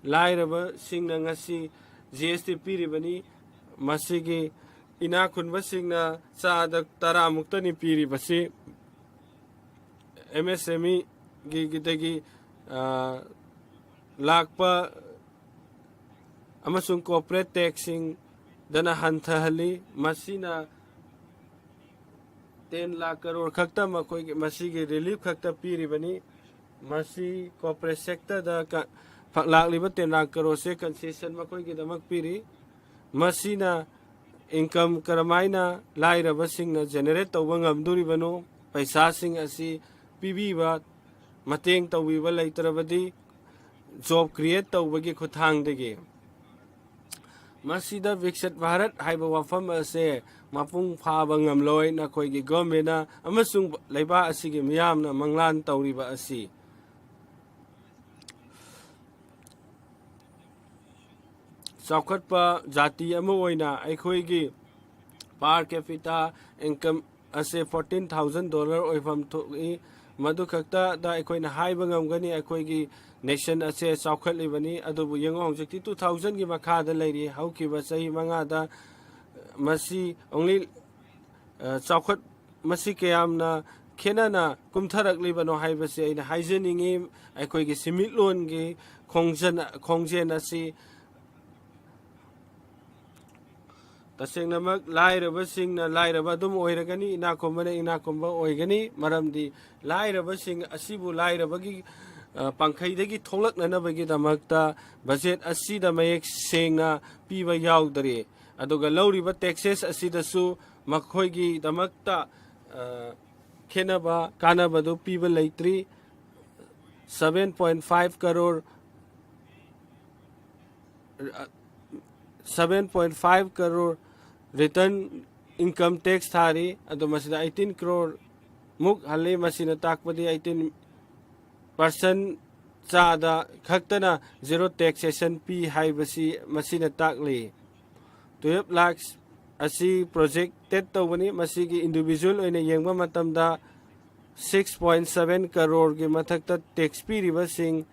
ꯂꯥꯏꯔꯕꯁꯤꯡꯅ ꯉꯁꯤ GST ꯄꯤꯔꯤꯕꯅꯤ ꯃꯁꯤꯒꯤ ꯏꯅꯥꯛ ꯈꯨꯟꯕꯁꯤꯡꯅ ꯆꯥꯗ 10 ꯃꯨꯛꯇꯅꯤ ꯄꯤꯔꯤꯕꯁꯤ MSMEꯒꯤꯗꯒꯤ ꯂꯥꯛꯄ ꯑꯃꯁꯨꯡ ꯀꯣꯔꯄꯣꯔꯦꯠ ꯇꯦꯛꯁꯁꯤꯡ ꯗꯅ ꯍꯟꯊꯍꯜꯂꯤ ꯃꯁꯤꯅ 10 lakh crore ꯈꯛꯇ ꯃꯁꯤꯒꯤ ꯔꯤꯂꯤꯐ ꯈꯛꯇ ꯄꯤꯔꯤꯕꯅꯤ ꯃꯁꯤ ꯀꯣꯔꯄꯣꯔꯦꯠ ꯁꯦꯛꯇꯔꯗ ꯂꯥꯛꯂꯤꯕ 10 lakh crore ꯀꯟꯁꯦꯁꯟ ꯃꯈꯣꯏꯒꯤꯗꯃꯛ ꯄꯤꯔꯤ ꯃꯁꯤꯅ ꯏꯟꯀꯝ ꯀꯔꯝꯍꯥꯏꯅ ꯂꯥꯏꯔꯕꯁꯤꯡꯅ ꯖꯦꯅꯦꯔꯦꯠ ꯇꯧꯕ ꯉꯝꯗꯣꯔꯤꯕꯅꯣ ꯄꯩꯁꯥꯁꯤꯡ ꯑꯁꯤ ꯄꯤꯕꯤꯕ ꯃꯇꯦꯡ ꯇꯧꯕꯤꯕ ꯂꯩꯇ꯭ꯔꯕꯗꯤ ꯖꯣꯕ ꯀ꯭रिꯌꯦꯠ ꯇꯧꯕꯒꯤ ꯈꯨꯠꯊꯥꯡꯗꯒꯤ ꯃꯁꯤꯗ ꯕꯤꯛꯁꯤꯠ ꯚꯥꯔꯠ ꯍꯥꯏꯕ ꯋꯥꯐꯝ ꯑꯁꯦ ꯃꯄꯨꯡ ꯐꯥꯕ ꯉꯝꯂꯣꯏ ꯅꯈꯣꯏꯒꯤ ꯒꯣꯔꯃꯦꯟꯅ ꯑꯃꯁꯨꯡ ꯂꯩꯕꯥꯛ ꯑꯁꯤꯒꯤ ꯃꯤꯌꯥꯝꯅ ꯃꯪꯂꯥꯟ ꯇꯧꯔꯤꯕ ꯑꯁꯤ ꯆꯥꯎꯈꯠꯄ ꯖꯥꯇꯤ ꯑꯃ ꯑꯣꯏꯅ ꯑꯩꯈꯣꯏꯒꯤ ꯄꯥꯔ ꯀꯦꯄꯤꯇꯥ ꯏꯟꯀꯝ ꯑꯁꯦ $14,000 ꯑꯣꯏꯐꯝ ꯊꯣꯛꯏ ꯃꯗꯨ ꯈꯛꯇꯗ ꯑꯩꯈꯣꯏꯅ ꯍꯥꯏꯕ ꯉꯝꯒꯅꯤ ꯑꯩꯈꯣꯏꯒꯤ ꯅꯦꯁꯟ ꯑꯁꯦ ꯆꯥꯎꯈꯠꯂꯤꯕꯅꯤ ꯑꯗꯨꯕꯨ ꯌꯦꯡꯉꯣ ꯍꯧꯖꯤꯛꯇꯤ 2000ꯒꯤ ꯃꯈꯥꯗ ꯂꯩꯔꯤ ꯍꯧꯈꯤꯕ ꯆꯍꯤ 5ꯗ ꯃꯁꯤ ꯑꯣꯡꯂꯤ ꯃꯁꯤ ꯀꯌꯥꯝꯅ ꯈꯦꯅꯅ ꯀꯨꯝꯊꯔꯛꯂꯤꯕꯅꯣ ꯍꯥꯏꯕꯁꯤ ꯑꯩꯅ ꯍꯥꯏꯖꯅꯤꯡꯉꯤ ꯑꯩꯈꯣꯏꯒꯤ ꯁꯤꯃꯤꯠꯂꯣꯟꯒꯤ ꯈꯣꯡꯖꯦꯜ ꯑꯁꯤ तसेंगनमक लाइरबसिंगना लाइरब अदुम ओइरगनी इनाकोंबने इनाकोंबा ओइगनी मरमदी लाइरबसिंग असिबु लाइरबगी पांखैदगी थोलकननबगी दमकता बजेट असिदा मयेक सेंगना पीबा याउदरे अदुगा लौरिबा टैक्सेस असिदसु मखोइगी दमकता खेनबा कानबदु पीबा लैत्री 7.5 crore 7.5 crore return income tax thari adu masida 18 crore muk halle masina takpadi 18% chada khaktana zero taxation p haibasi masina takli 12 lakhs asi projected tawani masigi individual oina yengba matamda 6.7 crore gi mathakta tax piriba sing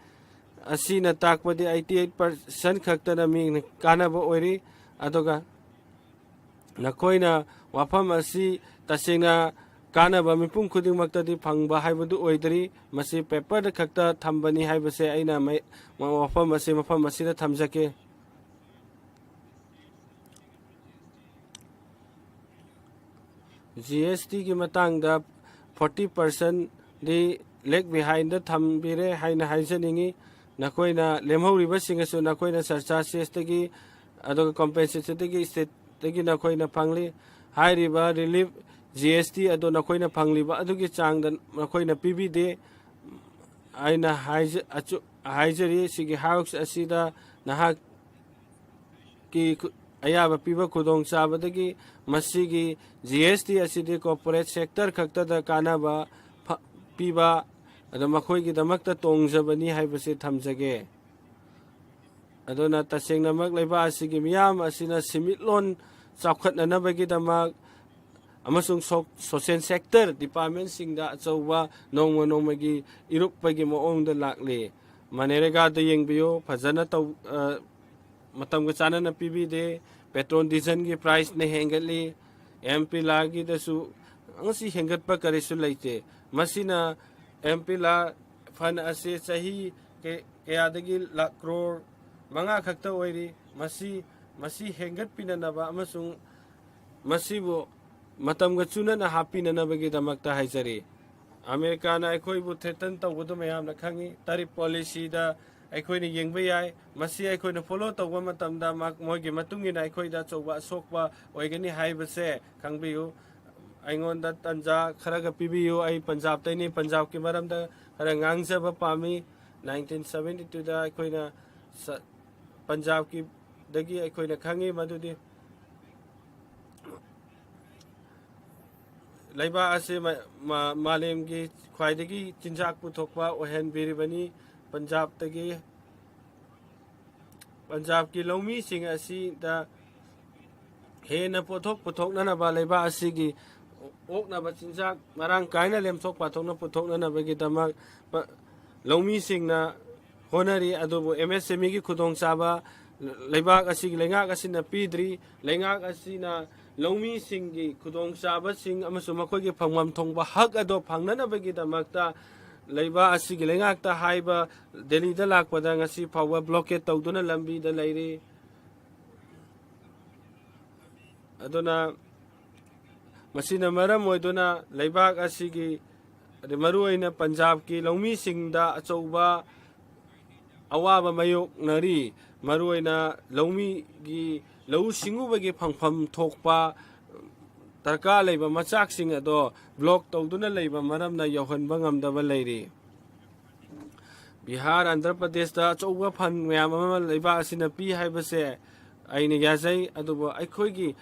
asina takpadi 88% khaktana mi kanaba oiri adoga nakoina wafam asi tasena kanaba mipum khuding maktadi phangba haibadu oidri masi paper da khakta thambani haibase aina wafam asi da thamjake GST ki matang da 40% di leg behind the thambire haina haijaningi nakoina lemhoriba singasu nakoina sarcha sestagi adoga compensation tagi state tagi nakoina phangli hairiba relief GST ado nakoina phangliba adugi changda nakoina PB de aina haijari sigi house asida nahak ki ayaba piba khudong sabadagi masigi GST asidi corporate sector khakta da kanaba piba ado makhoi gi damakta tongjabani haibase thamjage adona tasengna mak leiba asigi miyam asina simitlon chawkhatnanabagi damak amasung social sector department singda achauwa nongmagi irupagi moongda lakle manerega da yengbiyo phajana taw matamga chanana pibi de petrol diesel gi price ne hengali MP lagi da su angsi hengat pa karisu laite masina MP la fan ase sahi ke adagi la crore manga khakta oiri masi hengat pinanaba amasung masibo matamga chunana hapinana bagi damakta haijari America na ekhoi bu threaten tawdu mayam na khangi tarif policy da ekhoi ni yengba yai masi ekhoi na follow tawba matamda moigi matungi na ekhoi da chawba sokba oigani haibase khangbiu aingon da tanja kharaga pibiu ai Punjab tai ni Punjab ki maram da khara ngangjaba pami 1972 da ekhoi na Punjab ki dagi ekhoi na khangi madudi leiba ase malem gi khwaidagi chinjak puthokpa ohen biribani Punjab ki lomi sing asi da hena puthok nana ba leiba asigi okna ba chinjak marang kaina lemthok pathokna puthokna na bagi damak lomi sing na honari adobo MSME gi khudong chaba leiba asigi lenga asina pidri lenga asina lomi singi khudong chaba sing amasu makhoi gi phangmam thongba hak ado phangnana bagi damakta leiba asigi lengakta haiba Delhi da lakpada ngasi phawa blockade tawduna lambi da leiri aduna masina maram oiduna leibak asigi maru aina Punjab ki lomi singda achauba awaba mayok nari maru aina lomi gi lau singubagi phangpham thokpa tarka leiba machak sing ado block tawduna leiba maramna yohanba ngamdaba leiri Bihar Andhra Pradesh da chauba phan mayam ama leiba asina pi haibase aina yajai adubo aikhoi gi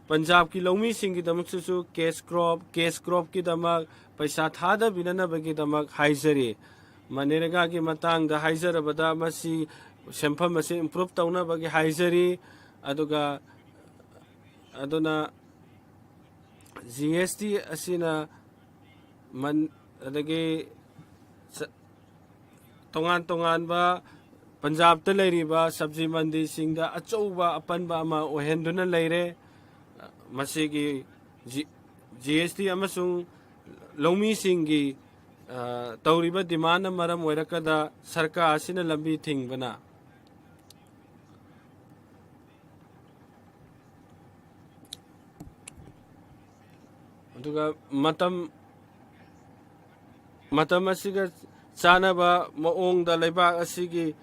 Punjab ki lomi sing gi damak su cash crop ki damak paisa thada binana bagi damak haijari manerega gi matang da haijarabada masi sempham masi improve tawna bagi haijari aduga aduna GST asina man adagi tongan ba Punjab ta leiriba sabji mandi singda achauba apanba ama ohenduna leire masigi GST amasung lomi singi tawriba demand maram oirakada sarkar asina lambi thingbana aduga matam asiga chanaba maong da leibak asigi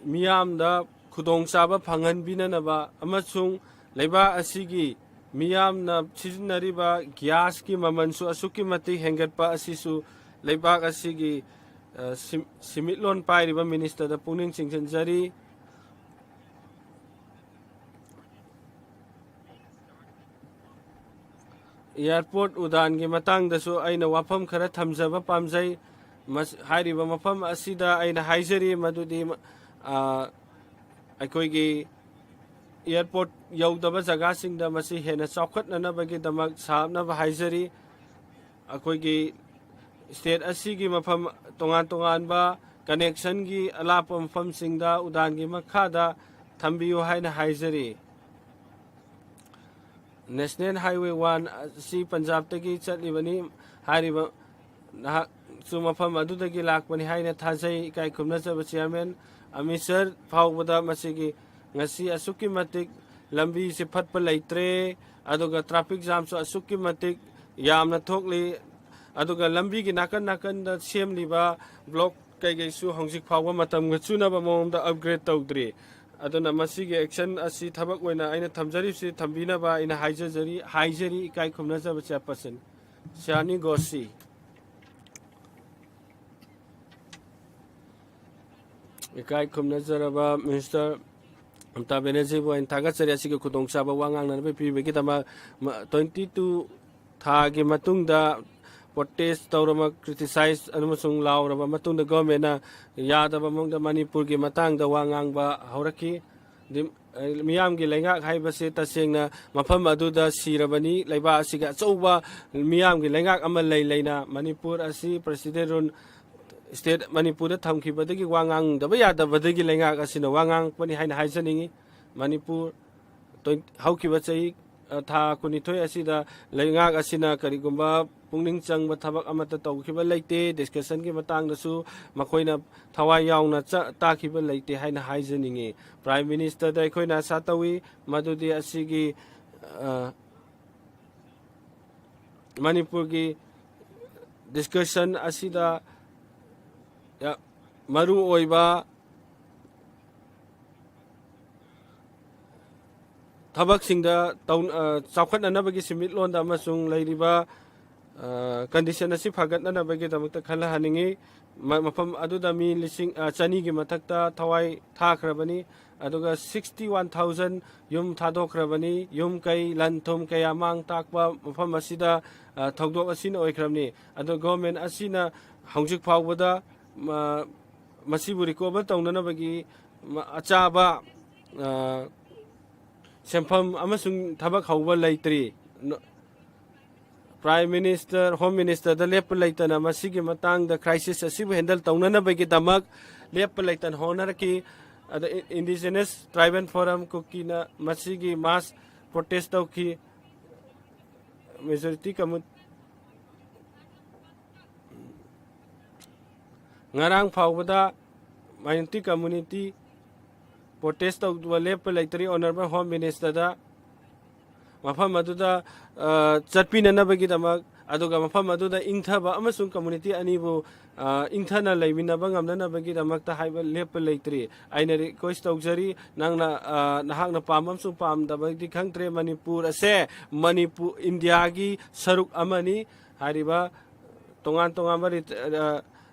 miyam da khudong chaba phangan binanaba amasung leibak asigi miyam na sizinariba gas ki mamansu asuki mati hengatpa asisu leibak asigi simitlon pairiba minister da puning chingchanjari airport udan gi matang da su aina wafam khara thamjaba pamjai hairiba mafam asida aina haijari madudi aikoi gi airport यौदब जगह मसी हेन चौखटनबगीदमक साबनब हाइजरी अखोगी स्टेट असीगी मफम तोंगान तोंगानबा कनेक्शन की अलाप मफम सिंगदा उदान की मखादा थंबियो हाइना हाइजरी नेशनल हाईवे 1 सी पंजाब तकी चटलिबनी हारिबा सु मफम अदुदगी लाकपनी हाइना थाजै इकाई खुमनजब chairman अमिसर फाउबदा मसिगी ngasi asuki matik lambi se phatpa leitre aduga traffic jam so asuki matik yamna thokli aduga lambi gi nakan nakan da semliba block kai gai su hongjik phawa matam ga chuna ba mom da upgrade tawdri aduna masigi action asi thabak oina aina thamjari si thambina ba ina haijari kai khumna jaba chairperson shani gosi ikai khumna jaraba minister amta benergy bo in thaga chari asigi khudong chaba wangang na be pi gi tama 22 tha gi matung da protest tawrama criticize anumasung lauraba matung da government na yadaba mong da manipur gi matang da wangang ba hauraki miyam gi lenga hai ba se taseng na mafam adu da sirabani leiba asiga chouba miyam gi lenga amal leina manipur asi president run state manipur thamki badagi wangang da ya da badagi lenga asina wangang pani haina haijaningi manipur to hauki bachai tha kuni thoi asida lenga asina karigumba pungning changba thabak amata tawkiba leite discussion ki matang da su makoina thawai yauna ta khiba leite haina haijaningi prime minister da khoina satawi madudi asigi manipur ki discussion asida maru oiba thabak singda taun chawkhat nanabagi simit lon da masung leiriba condition asi phagat nanabagi damakta khala haningi mafam aduda mi lising chani gi mathakta thawai thakrabani aduga 61000 yum thadokrabani yum kai lan thum kai amang takpa mafam asida thogdok asina oikramni adu government asina hongjik phawbada masibu recover taunanabagi achaba sempham amasung thabak hauba leitri prime minister home minister da lep leitana masigi matang da crisis asibu handle taunanabagi damak lep leitan honarki indigenous tribal forum kokina masigi mass protest tauki majority kamut ngarang phawbada minority community protest tawwa lep leitri honorable home minister da mafam aduda chatpinanabagi damak aduga mafam aduda ingthaba amasung community anibu ingthana leiminaba ngamnanabagi damak ta haiba lep leitri aina request tawjari nangna nahakna pamam su pam dabagi khangtre manipur ase manipur india gi saruk amani hariba tongan tongan bari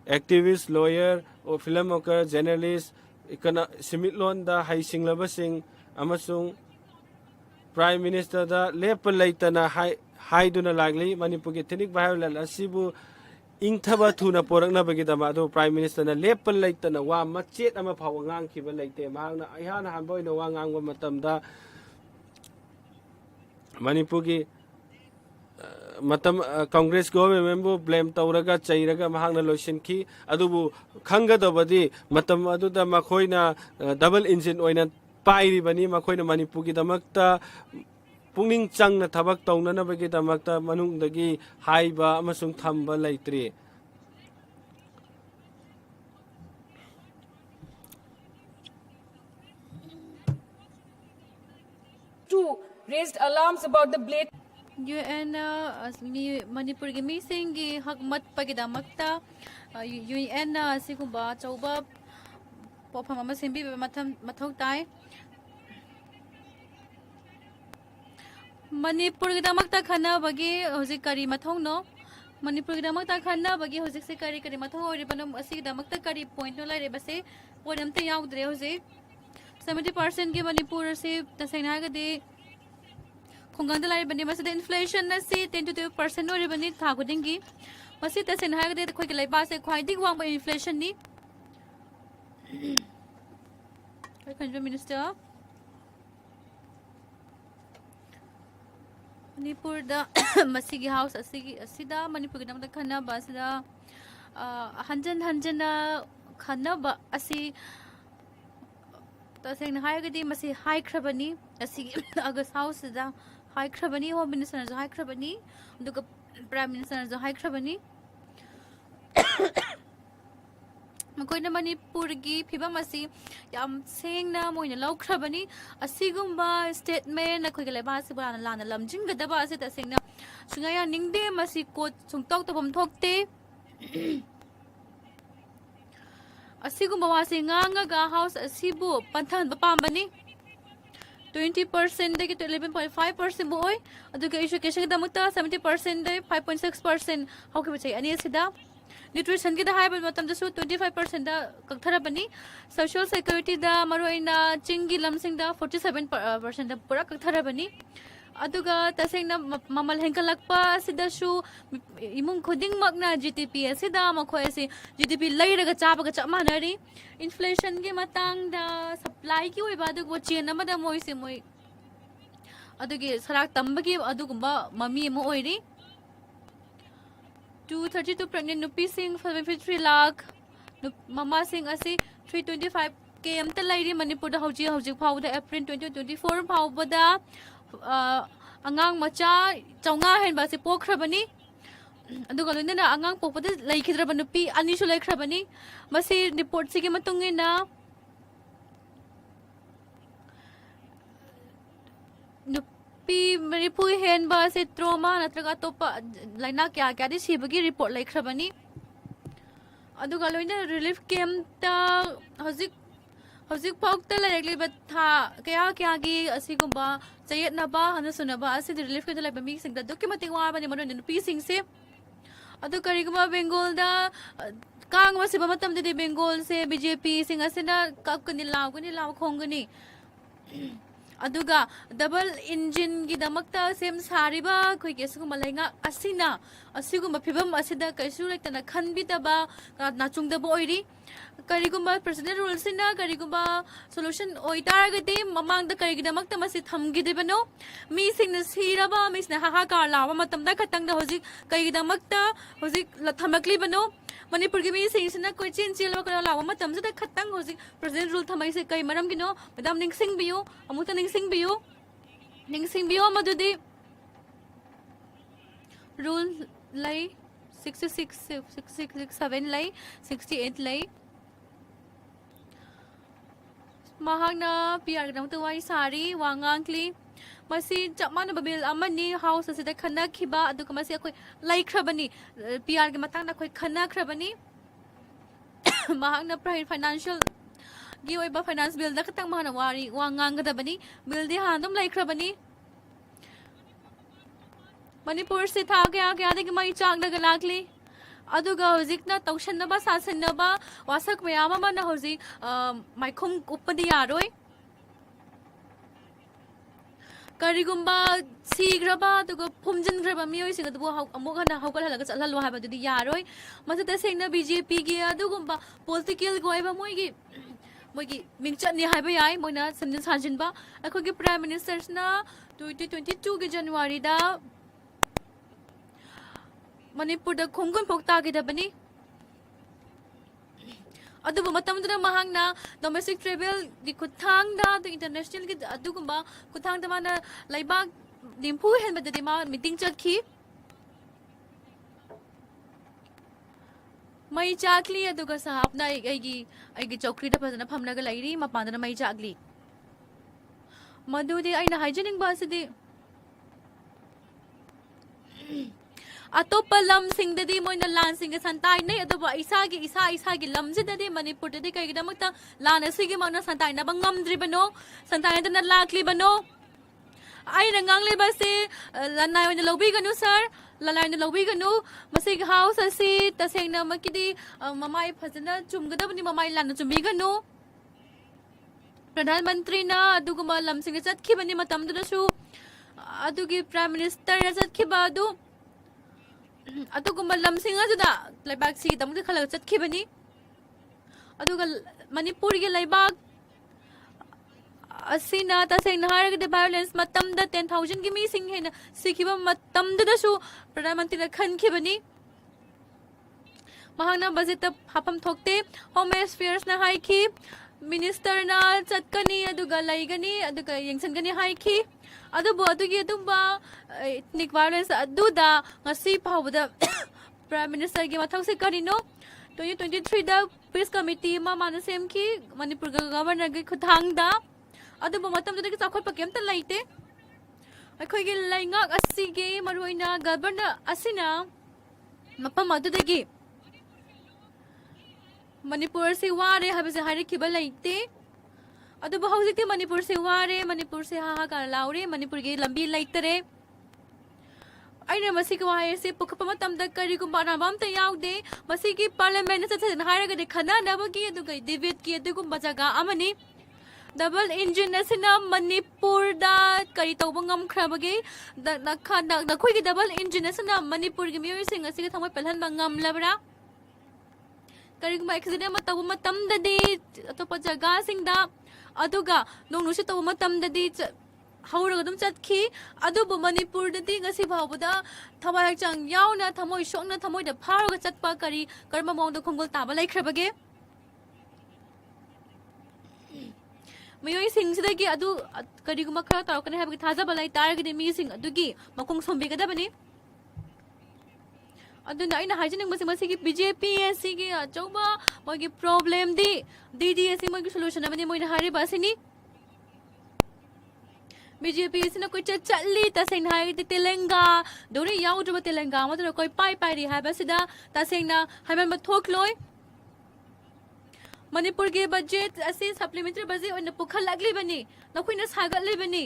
activist lawyer or filmmaker journalist ikana simitlon da hai singlabasing amasung prime minister da lep leitana hai duna lagli manipur ki ethnic violence asibu ingthaba thuna porakna bagi dama do prime minister na lep leitana wa machet ama phaw ngang khiba leite mahna ayana hanboi no wa ngang ba matamda manipur ki matam congress government member blame tawraga chairaga mahangna loisin ki adubu khanga dobadi matam aduda makhoina double engine oina pairi bani makhoina manipur ki damakta pungning changna thabak tawnana bagi damakta manungdagi haiba amasung thamba leitri Two raised alarms about the blatant UN Manipur gi mi singi hak mat pagidamakta UN siguba chauba pofam ama simbi mathok tai Manipur gi damakta khana bagi hoji kari mathong no Manipur gi damakta khana bagi hoji se kari mathong ori banam asi damakta kari point no lai re base point amte yaudre hoji 70% gi Manipur se tasena ga de khunganda lai bani masida inflation na si 10 to 12% ori bani thagudingi masita sen hagde khoi ke lai ba se khwai dik wang ba inflation ni Country Minister ꯃꯅꯤꯄꯨꯔꯗ ꯃꯁꯤꯒꯤ ꯍꯥꯎꯁ ꯑꯁꯤꯗ ꯃꯅꯤꯄꯨꯔꯒꯤꯗꯃꯛꯇ ꯈꯟꯅꯕ ꯑꯁꯤꯗ ꯍꯟꯖꯟ ꯍꯟꯖꯟꯅ ꯈꯟꯅꯕ ꯑꯁꯤ तसेंग हायगदी मसी हाइख्रबनी असी अगस्त हाउस दा हाइख्रबनी होम मिनिस्टर जो हाइख्रबनी दुग प्राइम मिनिस्टर जो हाइख्रबनी मकोइना मणिपुर की फिबम असी याम सेंगना मोइना लौख्रबनी असीगुम्बा स्टेटमेंट अखोइग लेबा से बराना लाना लमजिंगदबा असे तसेंगना सुंगाया निंगदे मसी coat सुंगतौक तबम थोकते असीगुम्बा Wasay ngangaga house asibu panthan bapambani 20% dagi to 11.5% bo oi aduga education da mutta 70% dai 5.6% hawki bachai ani asida nutrition gi da high matam da su 25% da kakthara social security da maroina chingi lamsing da 47% da pura kakthara bani aduga tasengna mamal hengkalakpa sidashu imung khoding magna GDP asida makhoi asi GDP leiraga chabaga chamanari inflation gi matang da supply ki oiba adugo chain amada moi se moi adugi sarak tambagi adugumba mami mo oiri 232 pregnant nupi sing 53 lakh mama sing asi 325 km ta lairi manipur da hauji phawda April 2024 phawbada angang macha chaunga hen ba se pokhrabani aduga loina angang pokpada laikhidraba nupi ani su laikhrabani masi report sigi matungina nupi maripui hen ba se trauma natraga topa laina kya kya di sibagi report laikhrabani aduga loina relief camp ta हजिक फाउक्ता लाइरक्लिबा था क्या गी असिगुम्बा चयतनबा हनसुनबा असि रिलीफ के लाइबा मी सिंगदा दुकि मतिंग वाबनि मनो नुपी सिंगसे अदु करिगुमा बेंगोल दा कांग मसिबा मतम दे बेंगोल से बीजेपी सिंग असिना कपकनि लाव खोंगनि अदुगा डबल इंजिन की दमकता सेम सारिबा कोई केसुगुमा लाइंगा असिगुमा फिबम असिदा कैसु लेक्तना खनबिदबा नाचुंगदबो ओइरी करिगुम्बा प्रेसिडेंट रूल सिना करिगुम्बा सोल्यूशन ओइतारगदि ममांग द करिगिदमकता मसि थमगिदिबनो मी सिंगना सिरबा मिसना हाहाकार लावा मतमदा खतंग द होजिक करिगिदमकता होजिक लथमकलिबनो मणिपुर की मी सिंगना कोइ चिन करा लावा मतम जदा खतंग होजिक प्रेसिडेंट रूल थमाई से कई मरम गिनो मदम निंगसिंग बियो अमुता निंगसिंग बियो मदुदि रूल लाई 6667 लाई 68 लाई mahakna PR dam tu wai sari wangangkli masi chapman babil amani house asida khana khiba adu masi akoi laikhrabani PR ge matang na khoi khana khrabani mahakna financial gi oi ba finance bill da khatang mahana wari wangang da bani bill di handum laikhrabani manipur se tha kya de mai chang da galakli aduga hojikna tawsannaba sasannaba wasak mayama mana hoji maikhum uppadi yaroi karigumba sigraba aduga phumjingraba miyoi singa dubu amuk hana hawkal halaga chalhalu haba dudi yaroi masata sengna BJP gi adugumba political goiba moigi mingchatni haiba yai moina samjin sanjinba akhogi prime minister na 2022 ge January da Manipur द खुंगुन पोक्ता के दबनी अदुब मतमदना महांगना डोमेस्टिक ट्रेवल दि खुथांग दा द इंटरनेशनल के अदुगुंबा खुथांग द माना लाइबा दिम्फु हेन बददि मा मीटिंग चखी मई चाकली अदुगा साहब ना आइगी चौकरी द फजना फमनागा लाइरी मपांदना मई चाकली मदुदि आइना हाइजेनिक बासदि अतोप लम सिंगदि मोइना लान सिंग संताइ नै अदबा इसागी लमजिददि मणिपुर ददि कइगदमक्ता लान असिगी मना संताइ न बंगमद्रिबनो संताइ दना लाक्लिबनो आइ रंगांगले बसे लनाइ ओइना लौबिगनु सर लनाइ न लौबिगनु मसिग हाउस असि तसेंगना मकिदि ममाइ फजना चुमगदबनि ममाइ लान चुमबिगनु प्रधानमंत्री ना अदुगुमा लमसिंग चतखिबनि मतमदुदसु अदुगी प्राइम मिनिस्टर चतखिबा अदु अदुगुम्बा लमसिंग अजुदा लाइबाक सी दमदे खलग चतखिबनी अदुगा मणिपुर के लाइबाक asina tasengna haragde violence matamda 10,000 gi missing hena sikiba matamda dasu Pradhan Mantri na khankibani mahangna budget hapam thokte home affairs na haiki minister na chatkani aduga laigani aduga yengsangani haiki adubu adugi adumba ethnic violence aduda ngasi phawda prime minister gi mathang se karino 2023 da peace committee ma manasem ki manipur governor gi khuthang da adubu matam da ki chakhot pakem ta laite akhoi gi laingak asigi maruina governor asina mapam adudagi Manipur se ware habise hari kiba laite adu bahauji Manipur se ware Manipur se ha ka laure Manipur ge lambi laitere aina masi ka wae se pukpa matam da kari ko bana bam ta yaude masi ki parliament se se hara ga de khana na ba ki adu ga debate ki adu ko bajaga amani double engine asina Manipur da kari to bangam khrabage da na khana da khoi ki double engine asina Manipur ge mi sing asi ka thamai pelhan bangam labra karigma accident mataw matam dadi atopa jaga singda aduga nong nusi taw matam dadi hauraga dum chatki adubu Manipur dadi ngasi bawda thamai chang yauna thamoi shokna thamoi da pharuga chatpa kari karma mongda khongol taba laikhrabage miyoi sing sidagi adu karigma khara tarakane habagi thaja balai taragide mi sing adugi makong sombiga dabani aduna ina hygienic masi ki BJP asi ki achauba mogi problem di DDSC mogi solution abani moina hari basini BJP sina koi challi ta sen hai ti telenga dori yau jo telenga ma to koi pai ri ha basida ta sena haiman ma thok loi Manipur ge budget asi supplementary budget on pukhal lagli bani na koi na sagal le bani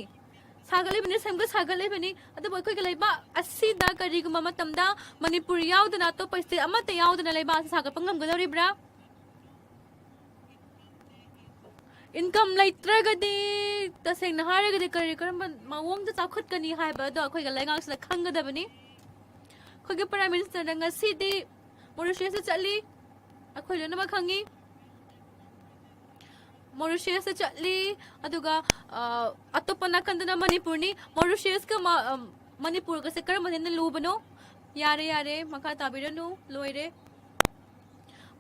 sagali bani samga sagali bani adu boy koi galaiba asi da kari gu mama tamda Manipur yaudana to paiste amata yaudana laiba saga pangam galori bra income laitragadi taseng na haragadi kari karam mawong da chakhot kani haiba do koi galai ngang sla khangada bani koi ge prime minister da ngasi di Mauritius se chali akhoi lena ma khangi Mauritius se chatli aduga atopa nakandana Manipur ni Mauritius ka Manipur ka se karam na lubano yare makha tabiranu loire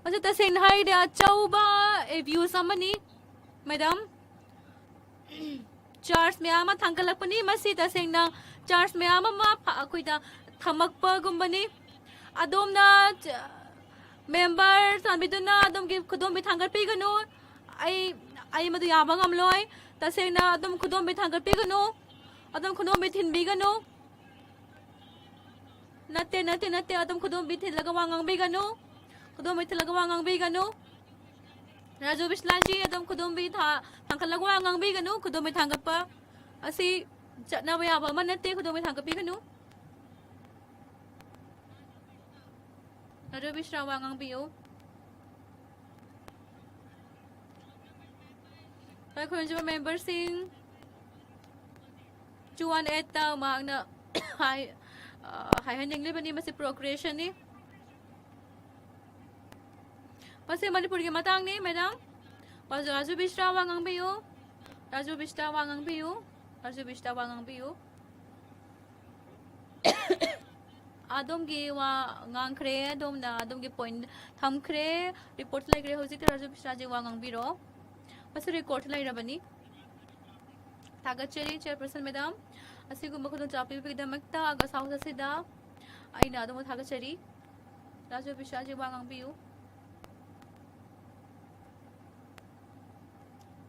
asa ta sen hai da chauba e view samani madam charge me ama thangalakpani masi ta sen na charge me ama ma akoi da thamakpa gumbani adom na member sanbiduna adom gi khudom bi thangal pi gano ai madu yabang amloi tasena adum khudom be thangal pe gano adum khudom be thin bi gano nate adum khudom be thin lagawangang be gano khudom be thin lagawangang be gano Raju Bislaji adum khudom be thangkal lagawangang be gano khudom be thangap pa asi chatna ba yaba man nate khudom be thangap pe gano Raju Bislawangang biyo Consumer member sing Juan eta magna hai handing le bani masi procreation ni masi Manipur ki matang ni madam Raju Bishra wangang biyo Raju Bishra wangang biyo adom gi wa ngang khre adom na adom gi point tham khre report lai kre hoji Raju Bishra ji wangang biro Masih record lai rabani tagachari chairperson madam asigumba khudon chapi pigdamakta aga sausa sida aina adu tagachari Raju Bishra ji wangang biu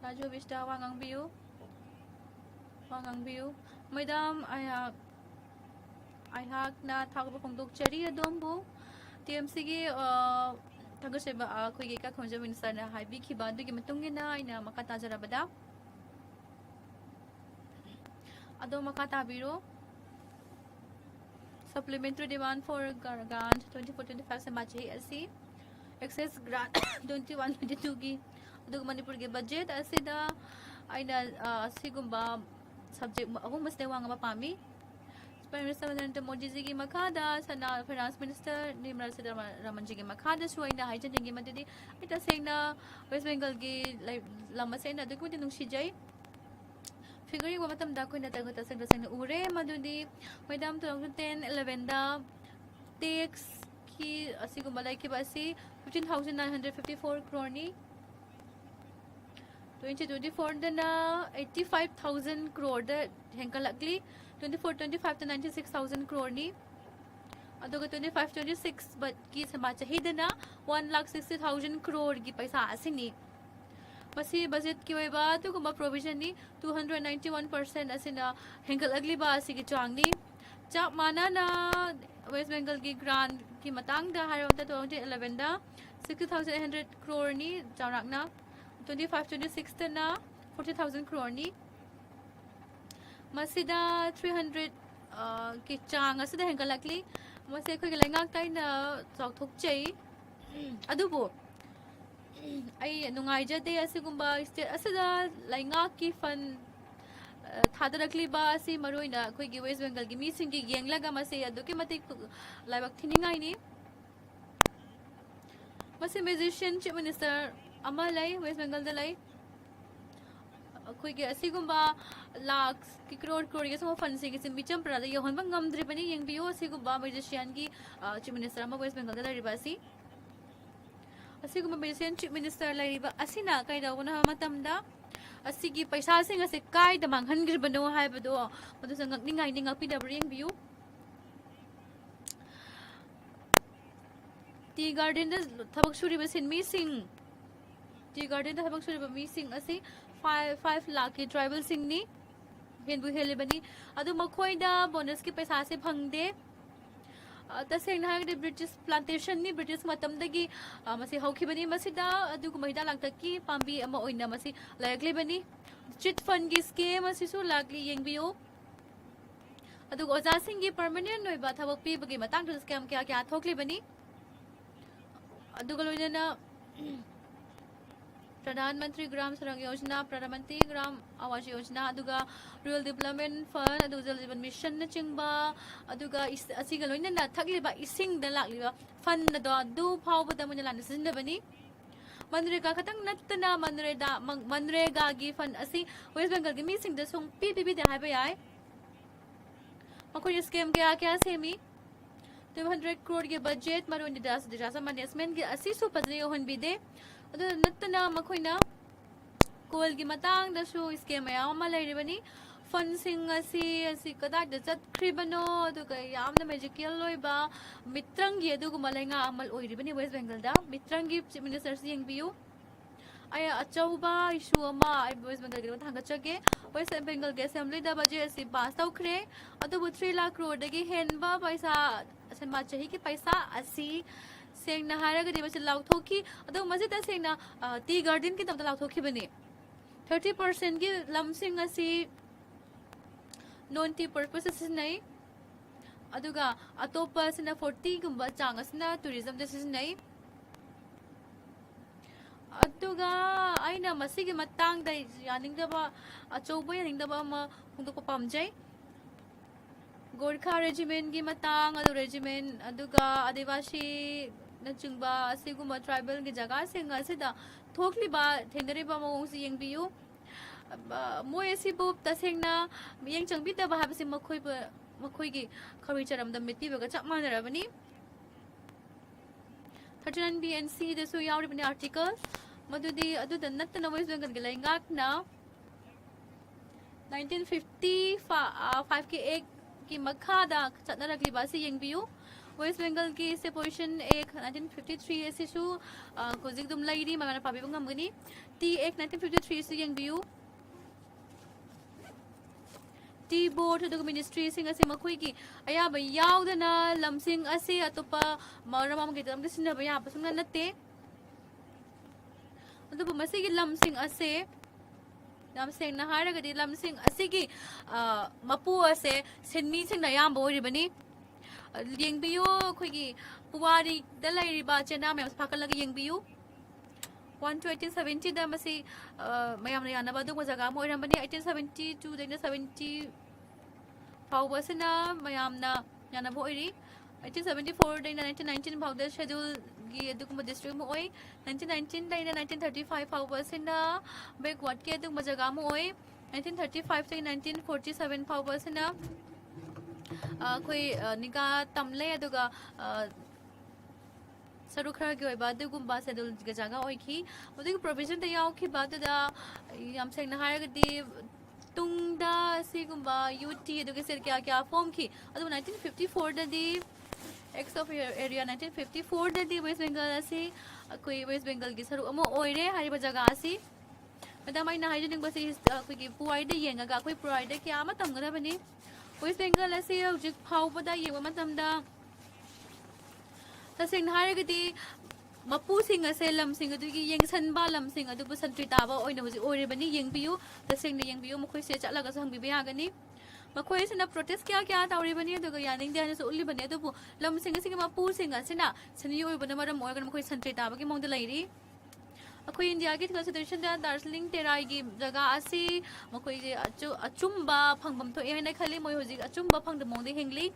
Raju Bishra wangang biu madam I have na thagba khongdok chari adombo TMC gi Tagasheba akhoi ka khonja minister na haibi khiba dugi matungina ina makata jarabada ado makata biro supplementary demand for grant 24-25 se machi asi excess grant 21-22 gi ado Manipur ge budget asida aina sigumba subject ahum mas dewang ma pami Prime Minister Narendra Modi ji ki makada sana Finance Minister Nirmala Sitharaman ji ki makada suaina hygiene gi madidi ita sengna West Bengal gi lama sena dukmati nungsi jai figure wa matam da koina ta ta sang ure madudi madam 2010 11 da tax ki asiguma like ba si 15954 crore ni 2024 da na 85000 crore da henkalakli 24-25 to 96,000 crore ni aduga 25-26 but ki sama chahida na 1,60,000 crore ki paisa asing ni masi budget ki waiba tu kuma provision ni 291% asina hengkal agli ba asigi chang ni chak mana na West Bengal ki grant ki matang da haram ta 2011 da 60,800 crore ni chawrak na 25-26 ta na 40,000 crore ni masida 300 ki chang asida hengkal agli masi khoi lengak tai na chok thok chei adubo ai nungai jade asigumba state asida lainga ki fan thadarakli ba si maroina khoi gi West Bengal gi mi sing gi yenglaga mase aduki matik laibak thiningai ni mase musician chief minister amalai West Bengal da lai khoi gi asigumba lakhs ki crore ge so fan sing gi micham pra da yohon bang ngamdri pani yengbiyo asigumba musician gi chief minister ama West Bengal da lai ribasi asiguma musician chief minister lai riba asina kai da guna matamda asigi paisa sing ase kai da manghan gir bano hai bado madu sangak ningai ninga pi da bring view tea garden da thabak suri ba sin missing tea garden da thabak suri ba missing ase 5 lakh ki tribal sing ni hen bu hele bani adu makhoi da bonus ki paisa se phangde taseng na de British plantation ni British matam dagi masi hauki bani masida adu kumahida langtaki pambi ama oina masi likely bani chit fund gi scheme masi su likely yengbiyo adu oja sing gi permanent noi ba thabak pi bagi matang tu scam kya kya thokli bani adu galoina na Pradhanmantri Gram Sarang Yojana, Pradhanmantri Gram Awas Yojana, aduga Rural Development Fund, aduga Jal Jeevan Mission na chingba, aduga asigaloina na thakli ba ising da lakli ba fund na do du phau ba tamu lan sin da bani manrega khatang nattana manrega gi fund asi West Bengal gi missing da song PPP da hai ba yai makoi scam kya semi 200 crore के budget maron disaster management के 80 padre hon bide adu nattana makoina kol gi matang da su scam ya ma lai bani funding asi kada da chat kribano adu ka yam na magical loi ba mitrang gi adu gumalenga amal oi bani West Bengal da mitrang gi chief minister sing biu aya achauba issue ama West Bengal gi thanga chage West Bengal ge assembly da budget si pass tau khre adu 3 lakh crore dagi hen ba paisa asen ma chahi ki paisa asi seng na hara ga dibase lauk thoki adu masjid seng na tea garden ki tamta lauk thoki bane 30% ki lamsing asi non tea purposes nai aduga atopa sina 40 gumba changasna tourism this is nai aduga aina masigi matang dai yaning da ba achouba yaning da ba ma hungdo ko pamjai Gorkha regiment gi matang adu regiment aduga adivasi na chungba asiguma tribal gi jaga sing asida thokli ba thendari ba mong si yengbiu moi si bu tasengna yeng changbi ta ba habsi makhoi gi khari charam da miti ba chak manara bani 39 BNC de su yauri bani article madudi adu da natta na West Bengal gi laingak na 1950 5 ki ek की मखादा चटना रखली बासी यंगबियु West Bengal की से पोजीशन एक 1953 ऐसे शु कोजिक दुम लाइरी मगना पाबी बंगम गनी टी एक 1953 से यंगबियु टी बोर्ड दो मिनिस्ट्री सिंग असे मखोई की अया ब यावदना लमसिंग असे अतोपा मरमाम के दम दिसिन ब या पसंग नते अदु मसे की लमसिंग असे lamseng na hara gadi lamseng asigi mapu ase senmi sing na yam bo ribani yengbiyo khoigi puwari dalai riba chena me phakal lagi yengbiyo 1870 da masi mayam na yana ba du jaga mo rambani 1872 da 70 pawbasina mayam na yana bo iri 1874 da 1919 phawda schedule gi adukuma district mo oi 1919 da 1935 pawbasina backward ke adukuma jaga mo oi 1935 से 1947 फाउबसना कोई निका तमले अदुगा सरुक खरा की ओइबा दुगुम्बा शेड्यूल के जगह ओइखी मदुग प्रोविजन द याउखी बाददा याम सेंगना हारगदी तुंगदा सिगुम्बा यूटी अदुगे सेर क्या फॉर्म की अदु 1954 ददी एक्स ऑफ एरिया 1954 ददी वेस्ट बंगाल असी कोई वेस्ट बंगाल की सरुक अमो ओइरे हारिबा जगह असी मदम आइना हाइजनिंग बसी कोई पुआइदे येंगा कोई पुआइदे क्या मा तमगदबनी वेस्ट बंगाल असी हौजिक फाउबदा येबा मतमदा तसेंगना हारगदी मपुसिंग असे लमसिंग अदुगी येंगसनबा लमसिंग अदुबु संट्री ताबा ओइना हुजि ओइरेबनी येंगबियु तसेंगना येंगबियु मखोइ से चलगा संबिबे यागनी मखोइ सेना प्रोटेस्ट क्या तावरिबनी अदुगा यानिंग देना सो उल्लिबनी अदुबु लमसिंग असिंग मपुसिंग असिना सनि ओइबना मरम ओइगन मखोइ संट्री ताबागी मोंग लैरी अखोइ इंडिया की कॉन्स्टिट्यूशन दा दार्जिलिंग तेराई की जगह असी मखोइ जे अचुम्बा फंगबम तो एहना खाली मोइ हुजि अचुम्बा फंगद मोंदे हेंगली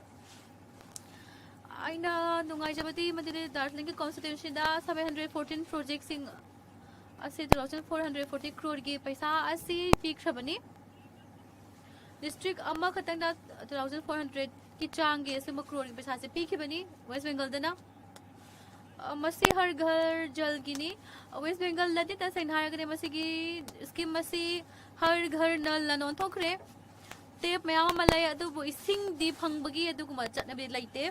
आइना नुंगाइजबती मदिरे दार्जिलिंग की कॉन्स्टिट्यूशन दा 714 प्रोजेक्ट सिंग असी 2440 करोड़ की पैसा असी पीखबनी डिस्ट्रिक्ट अमा खतंग दा 2400 की चांग के सिम करोड़ की पैसा से पीखबनी वेस्ट बंगाल दना मसी हर घर जल गिनी वेस्ट बंगाल लदी तसेंग हारगने मसी की स्कीम मसी हर घर नल नन ओंथोखरे टेप मयाम मलय अदुबु इसिंग दी फंगबगी अदुगुमा चटनबी लैते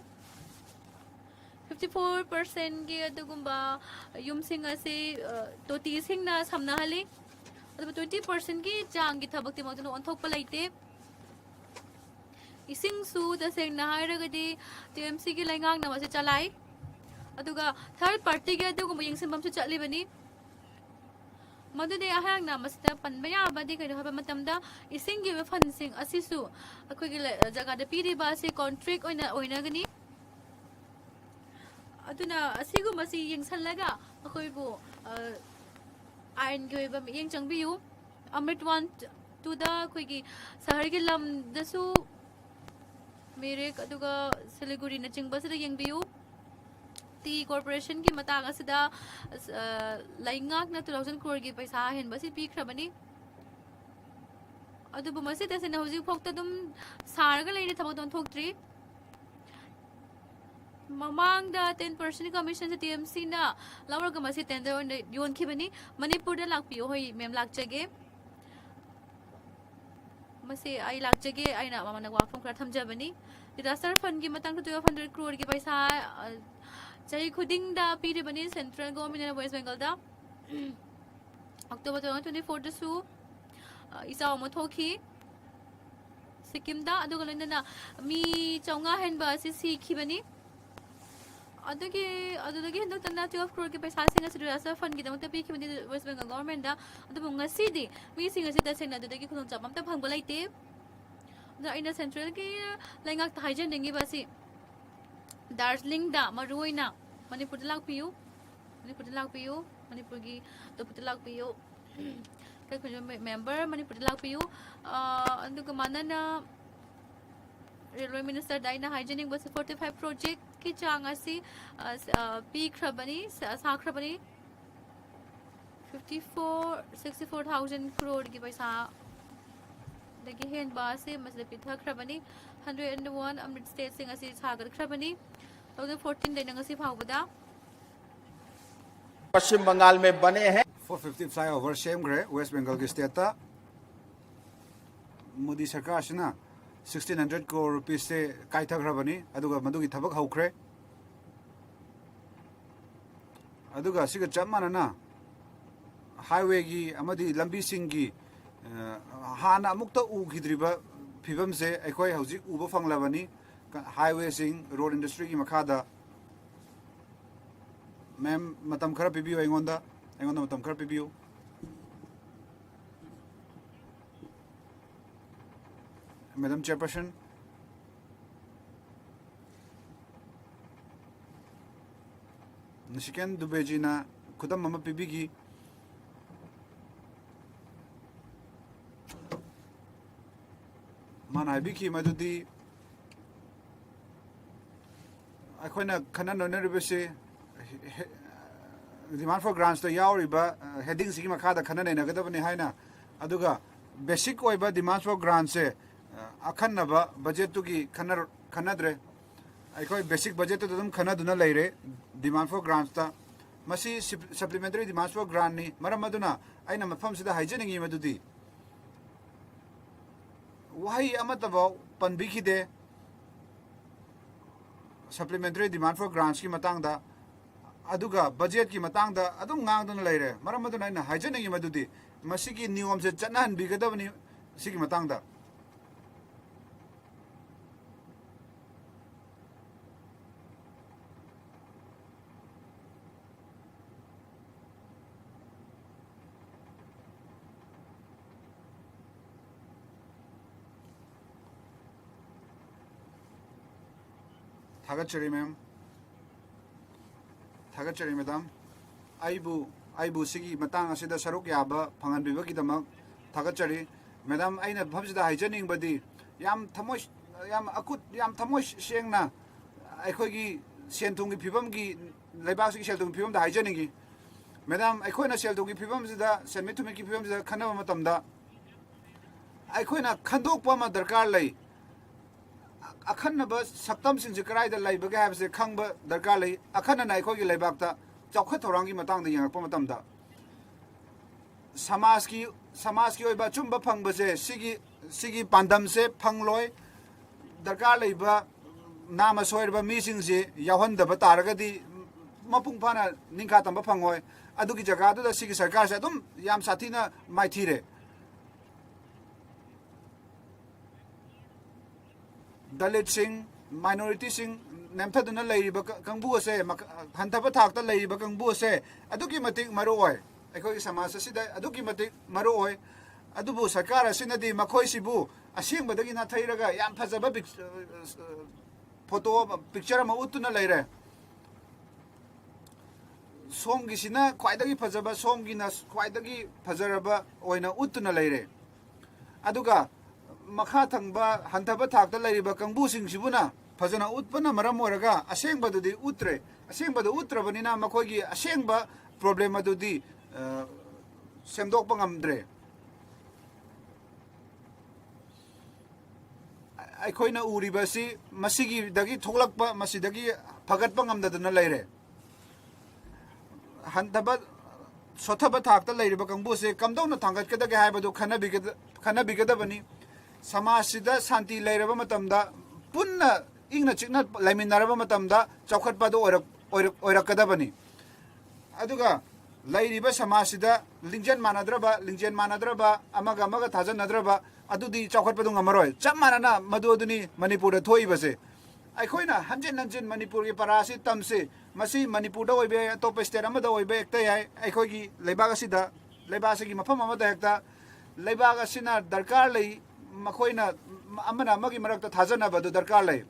54% की अदुगुम्बा युमसिंग असे तोती सिंगना समना हले अदुबु 20% की चांग की थबक तिमोतनो ओंथोकपा लैते इसिंग सु तसेंगना हारगदी टीएमसी की लैंगांग नमसे चलाई अदुगा थर्ड पार्टी के अदुगुम्बा यंगसिंबम से चटलिबनी मदुदे अहांग नामस्ता पनबा याबादी कइनो हबा मतमदा इसिंग गी फंडसिंग असिसु अखोइगी जगह द पीरिबा से कॉन्ट्रैक्ट ओइनागनी अदुना असिगुमसी यंगसनलगा अखोइबु आयन के ओइबा यंग चंगबियु अमृत वन टू द अखोइगी शहर के लम दसु मेरे अदुगा सिलीगुड़ी न चिंगबसदा यंगबियु टी कॉर्पोरेशन की मतांग असिदा लाइंगाक न 2000 करोड़ की पैसा हेनबसी पीखरबनी अदुबु मसी तसेना हुजि फोक्ता दुम सारगा लेने थबो दोन थोक्ट्री ममांग दा 10% कमीशन से टीएमसी ना लवरगा मसी टेंडर योन खिबनी मणिपुर दा लाकपियो होई मेम लाकचगे मसी आई लाकचगे आइना मामना वाफम खरा थमजबनी डिजास्टर फंड की मतंग 1200 करोड़ की पैसा चाहे खुदिंग दा पीरिबनी सेंट्रल गवर्नमेंट वेस्ट बंगाल दा अक्टोबर 2024 दसु इसा ओमथोखी सिक्किम दा अदुगा लैना मी चौंगा हेनबा सी खिबनी अदुगी हंदो तना 12 करोड़ के पैसा सिंग अस डिजास्टर फंड की दमते पीखिबनी वेस्ट बंगाल गवर्नमेंट दा अदुबु ngasi मी सिंग अस तसेंगना अदुगी खुदों चापम ता फंगबा लैते दा इन सेंट्रल की लैंगाक थाइजन देंगी बासी दार्जिलिंग दा मरुइना मणिपुर लाकपियु मणिपुर की तो लाकपियु कई कुछ मेंबर मणिपुर लाकपियु अंदुग मानना रेलवे मिनिस्टर दाइना हाइजेनिक बस 45 प्रोजेक्ट की चांग असी पीखरबनी साखरबनी 64,000 करोड़ की पैसा दगी हेन बासे मतलब पिथखरबनी 101 अमृत स्टेट सिंग असी सागरखरबनी 2014 देना ngasi फावबदा पश्चिम बंगाल में बने हैं 450 फ्लाईओवर सेमग्रे वेस्ट बंगाल की स्टेट ता मोदी सरकार सिना 1600 करोड़ रुपीस से काइथखरबनी अदुगा मदुगी थबक हौखरे अदुगा सिगा चममाना हाईवे की अमदी लंबी सिंग की हाना अमुक्ता उखिद्रिबा फिबम से अखोय हौजिक उबा फंगलाबनी हाईवे सिंग रोड इंडस्ट्री की मखादा मैम मतम खरा पिबियो एंगोंदा मतम खरा पिबियो मैडम चेयरपर्सन निशिकेन दुबेजीना खुदम मम पिबिगी मान हाइबिकी मदुदी अखोना खनन नोनरिबसे डिमांड फॉर ग्रांट्स तो यावरिबा हेडिंग सिगी मखादा खनन नगदबनी हाइना अदुगा बेसिक डिमांड फॉर ग्रांट से अखनब बजेट की खनद्रे अखोई बेसिक बजेट खनदुना लेरे डिमांड फॉर ग्रांट मसी सप्लीमेंटरी डिमांड फॉर ग्रांट नि मरम अदुना अइना मफम सिदा हाइजनिंगी मदुदी वही अमतब पनबिखिदे सप्लीमेंटरी डिमांड फॉर ग्रांट्स की मतंगदा अदुगा बजेट की मतंगदा अदुम ngang लेरे मरम अदुना अइना हाइजनिंगी मदुदी मसीगी नियम से चनहन बिगदबनी सिगी मतंगदा थागतचरी मैम थागतचरी मैडम आइबु सिगी मतंग असिदा सरुक याब फंगनबिबगिदमक थागतचरी मैडम अइना भबसिदा हाइजनिंगबदी याम अकुत याम थमोय सेंगना अखोगी सेंथुंगी फिबमगी लेबासगी सेंथुंगी फिबमदा हाइजनिंगी मैडम अखोइना सेंथुंगी फिबमसिदा सेनमिथुमिकी फिबमसिदा खनब मतमदा अखोइना खंदोकपा मा दरकार लई अखनब सप्तम सिंह कराइदा लैबगे हाबसे खंग दरकार लई अखनना अखोगी लेबाकता चौखत थौरांगी मतंगदा यंगरपा मतमदा समाज की ओइबा चुंबा फंगबसे सिगी पांदम से फंगलोय दरकार लैबा नाम सोयरबा मीसिंगसे यावहनदब तारगदी मपुंग फाना निंखा तंबा फंगोय अदुगी जगह सिगी सरकार से अदुम याम साथीना माइथीरे दलित सिंह माइनॉरिटी सिंह नेमथदुना लेरिबा कंबू असे हंथब थाकता लेरिबा कंबू असे अदुगी मतिक मरो ओय अखोई समाज असिदा अदुगी मतिक मरो ओय अदुबु सरकार असिनदी मखोइसिबु असेंबदगी नाथैरगा याम फजबा फोटो पिक्चर अमा उतुना लेरे सोमगिसिना ख्वाइदगी फजबा सोमगिना ख्वाइदगी फजरबा ओइना उतुना लेरे अदुगा मखा थंगबा हंथब थाकता लेरिबा कंबुसिंगसिबुना फजना उत्पना मरम ओरगा असेंबदुदी उत्रे असेंबदु उत्रबनिना मखोगी असेंबा प्रॉब्लम अदुदी सेमदोकपा ngamdre अखोइना उरिबसी मसिगी दगी थोलकपा मसिदगी फगतपा ngamdaduna लेरे हंथब सोथब थाकता लेरिबा कंबुसे कमदौना थांगतकदगे हाइबदु खनबिगदबनी समाजसिदा शांति लेरबा मतमदा पुन्ना इंगना चिकना लेमिनारबा मतमदा चौखटपादो ओरकदबनी अदुगा लेरिबा समाजसिदा लिंजन मानद्रबा अमगा थाजनद्रबा अदुदी चौखटपादो ngamaroy chap manana madu aduni manipur da thoibase अखोइना हंजन Manipur की परासी तमसे मसी मणिपुर दा ओइबे अतोप स्टेट अमदा ओइबे एकता याय अखोइगी लेबाग असिदा लेबासगी मफम अमदा हेक्ता लेबाग असिना दरकार लई मखोइना अमना अमगी मरक्ता थाजनबदु दरकार लई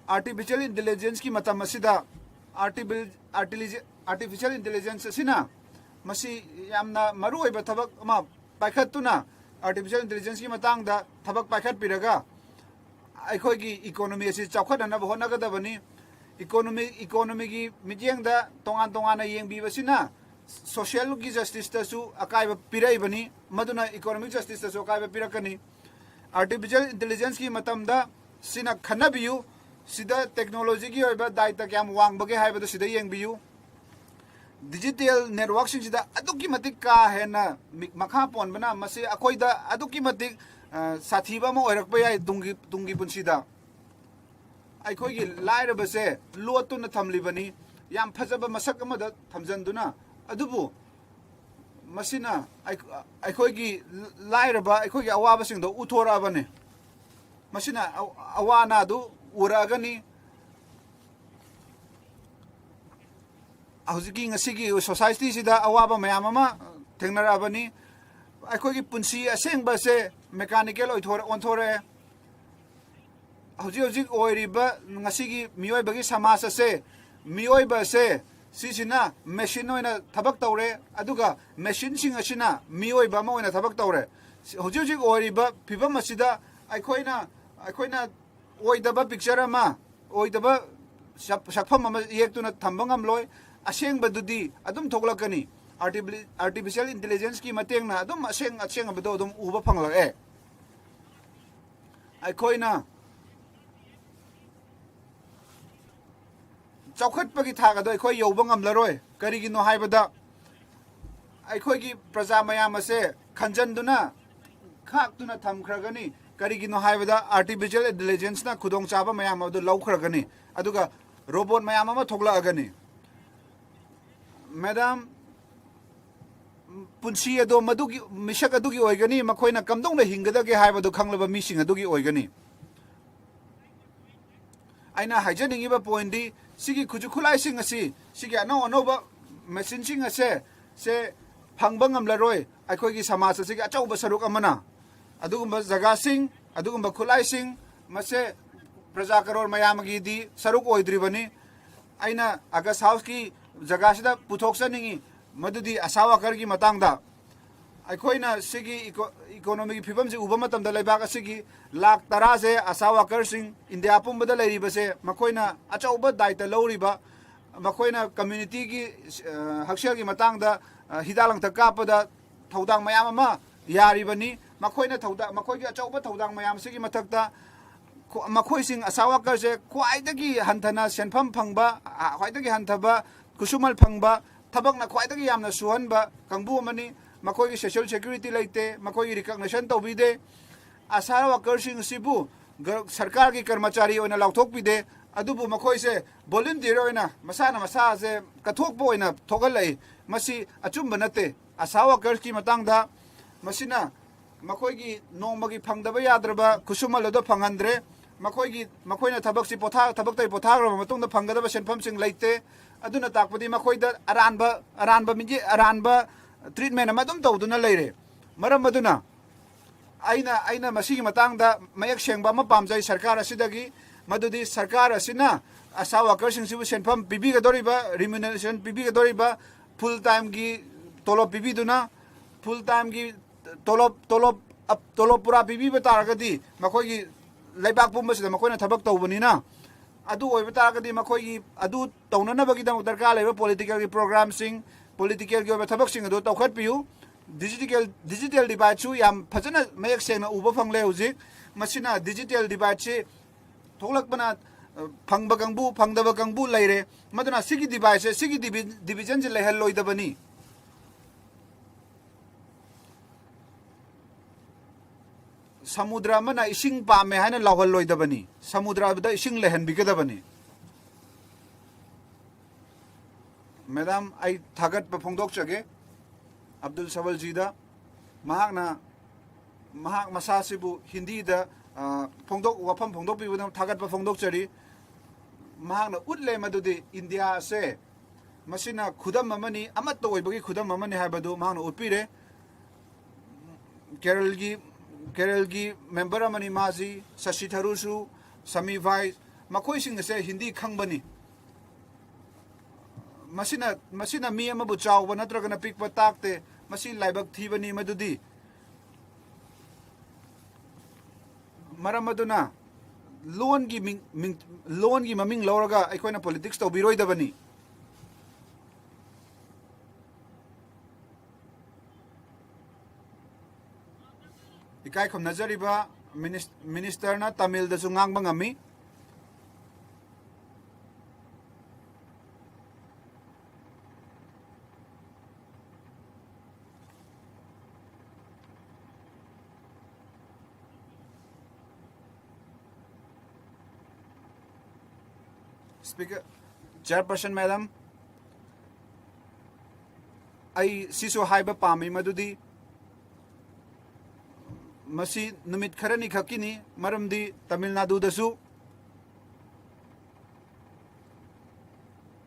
आर्टिफिशियल इंटेलिजेंस की मतम असिदा आर्टिफिशियल इंटेलिजेंस असिना मसी यामना मरु ओइबा थबक अमा पाइखतुना आर्टिफिशियल इंटेलिजेंस की मतंगदा थबक पाइखत पिरगा अखोगी इकोनॉमी से चौखटनब होनगदबनी इकोनॉमी की मिजेंगदा तोंगान येंबीबसिना सोशल की जस्टिस तसु अकायब पिरैबनी मदुना इकोनॉमिक जस्टिस तसु अकायब पिरकनी आर्टिफिशियल इंटेलिजेंस की मतमदा सिना खनबियु सिदा टेक्नोलॉजी की ओइबा दायित्व क्याम वांगबगे हाइबदु सिदा येंबियु डिजिटल नेटवर्क सिंगसिदा अदुकी मतिक का हेना मखा पोनबना मसे अखोइदा अदुकी मतिक साथीबा म ओइरकबा याय तुंगी पुंसीदा अखोइगी लाइरबसे लोतुना थमलिबनी याम फजबा मसक अमदा थमजनदुना अदुबु मसिना अखोइगी लाइरबा अखोइगी अवाबसिंगदो उथोराबने मसिना अवाना दु उरागनी हौजिकी ngasiगी सोसाइटी सिदा अवाबा मयाम अमा थेंगनराबनी अखोइगी पुंसी असेंगबसे मेकानिकल ओन्थोरे हौजिक ओइरिबा ngasiगी मियोइबगी समाज असे मियोइबसे सिसिना मेशिन ओइना थबक तौरे अदुगा मेशिन सिंग असिना मियोइबा म ओइना थबक तौरे हौजिक ओइरिबा फिबम असिदा अखोइना ओइदबा पिक्चर अमा ओइदबा सकफम अमा येक्तुना थंबंगम लोय असेंबदुदी अदुम थोगलकनी artificial intelligence ki mateng na adum aseng abdo adum uba phangla e ai khoina chawkhat pagi thaga do khoi yoba ngamla roi kari gi no haibada ai khoi gi praja mayam ase khanjan duna khak tuna tham khragani kari gi no haibada artificial intelligence na khudong chaba mayam adu lau khragani aduga robot mayam ama thogla agani madam punsi ado madugi misak adugi oigani makhoina kamdong na hingada ge haibadu khanglaba mising adugi oigani aina haijaningi ba point di sigi khuju khulai sing asi sigi ano ba machine sing ase se phangba ngamla roi aikhoi gi samaj sigi achau ba saruk amana adugumba jaga sing adugumba khulai sing mase praja karor mayam gi di saruk oidribani aina agas house ki jaga sida puthok saningi madudi asawa kar gi matangda aikhoi na sigi economic phibam je uba matam da laibak asigi lakh tara se asawa kar sing india pum bada lairi base makhoina achau ba daita loriba makhoina community gi hakshel gi matangda hidalang ta kapada thodang mayam ama yari bani makhoina thoda makhoi gi achau ba thodang mayam sigi mathakta makhoi sing asawa kar se khwai dagi hanthana senpham phangba khwai dagi hanthaba kusumal phangba thabak na khwai dagi yamna suhanba kangbu mani makhoi gi social security laite makhoi gi recognition tobide asara worker sing sibu sarkar gi karmachari oina lauthok pide adubu makhoi se volunteer oina masana masa se kathok bo oina thogal lai masi achumba nate asa worker ki matangda masina makhoi gi nongma gi phangdaba yadraba kusumal do phangandre makhoi na thabak si potha thabak tai potha ro matungda phanggadaba senpham sing laite aduna takpadi makhoi da aranba treatment ama dum tawduna leire maram maduna aina masigi matangda mayak sengba ma pamjai sarkar asidagi madudi sarkar asina asa worker sing sibu senpham pibi ga doriba remuneration pibi ga doriba full time gi tolop pibi duna full time gi tolop pura pibi bataragadi makhoi gi laibak pumba sida makhoi na thabak tawbani na adu oi bataragadi makhoi gi adu tawnana bagi dam darkar leba political program sing political gi thabak sing adu tawkhat piu digital divide chu yam phajana mayak sengna uba phangle hujik masina digital divide chi tholak bana phangba kangbu phangdaba kangbu leire maduna sigi divide se sigi division je lehal loidabani samudra mana ising pame haina lawhal loidabani samudra bada ising lehan bigadabani madam ai thagat pa phongdok chage Abdul Sawal Jida mahak masasibu hindi da phongdok wafam phongdok bi budam thagat pa phongdok chari mahak na utle madudi India se masina khudam mamani amat to oibagi khudam mamani habadu mahak na utpire Kerala gi member amani maji Sashi Tharusu Sami Vai makhoi sing se hindi khangbani masina mi ama bu chawba natraga na pikpa takte masi laibak thibani madudi maramaduna loan gi maming lauraga aikoina politics to biroi dabani ikai khom nazariba minister na Tamil da sungang bangami Speaker, Chairperson Madam, I siso haiba pami madudi masi numit kharani khakini maramdi Tamil Nadu dasu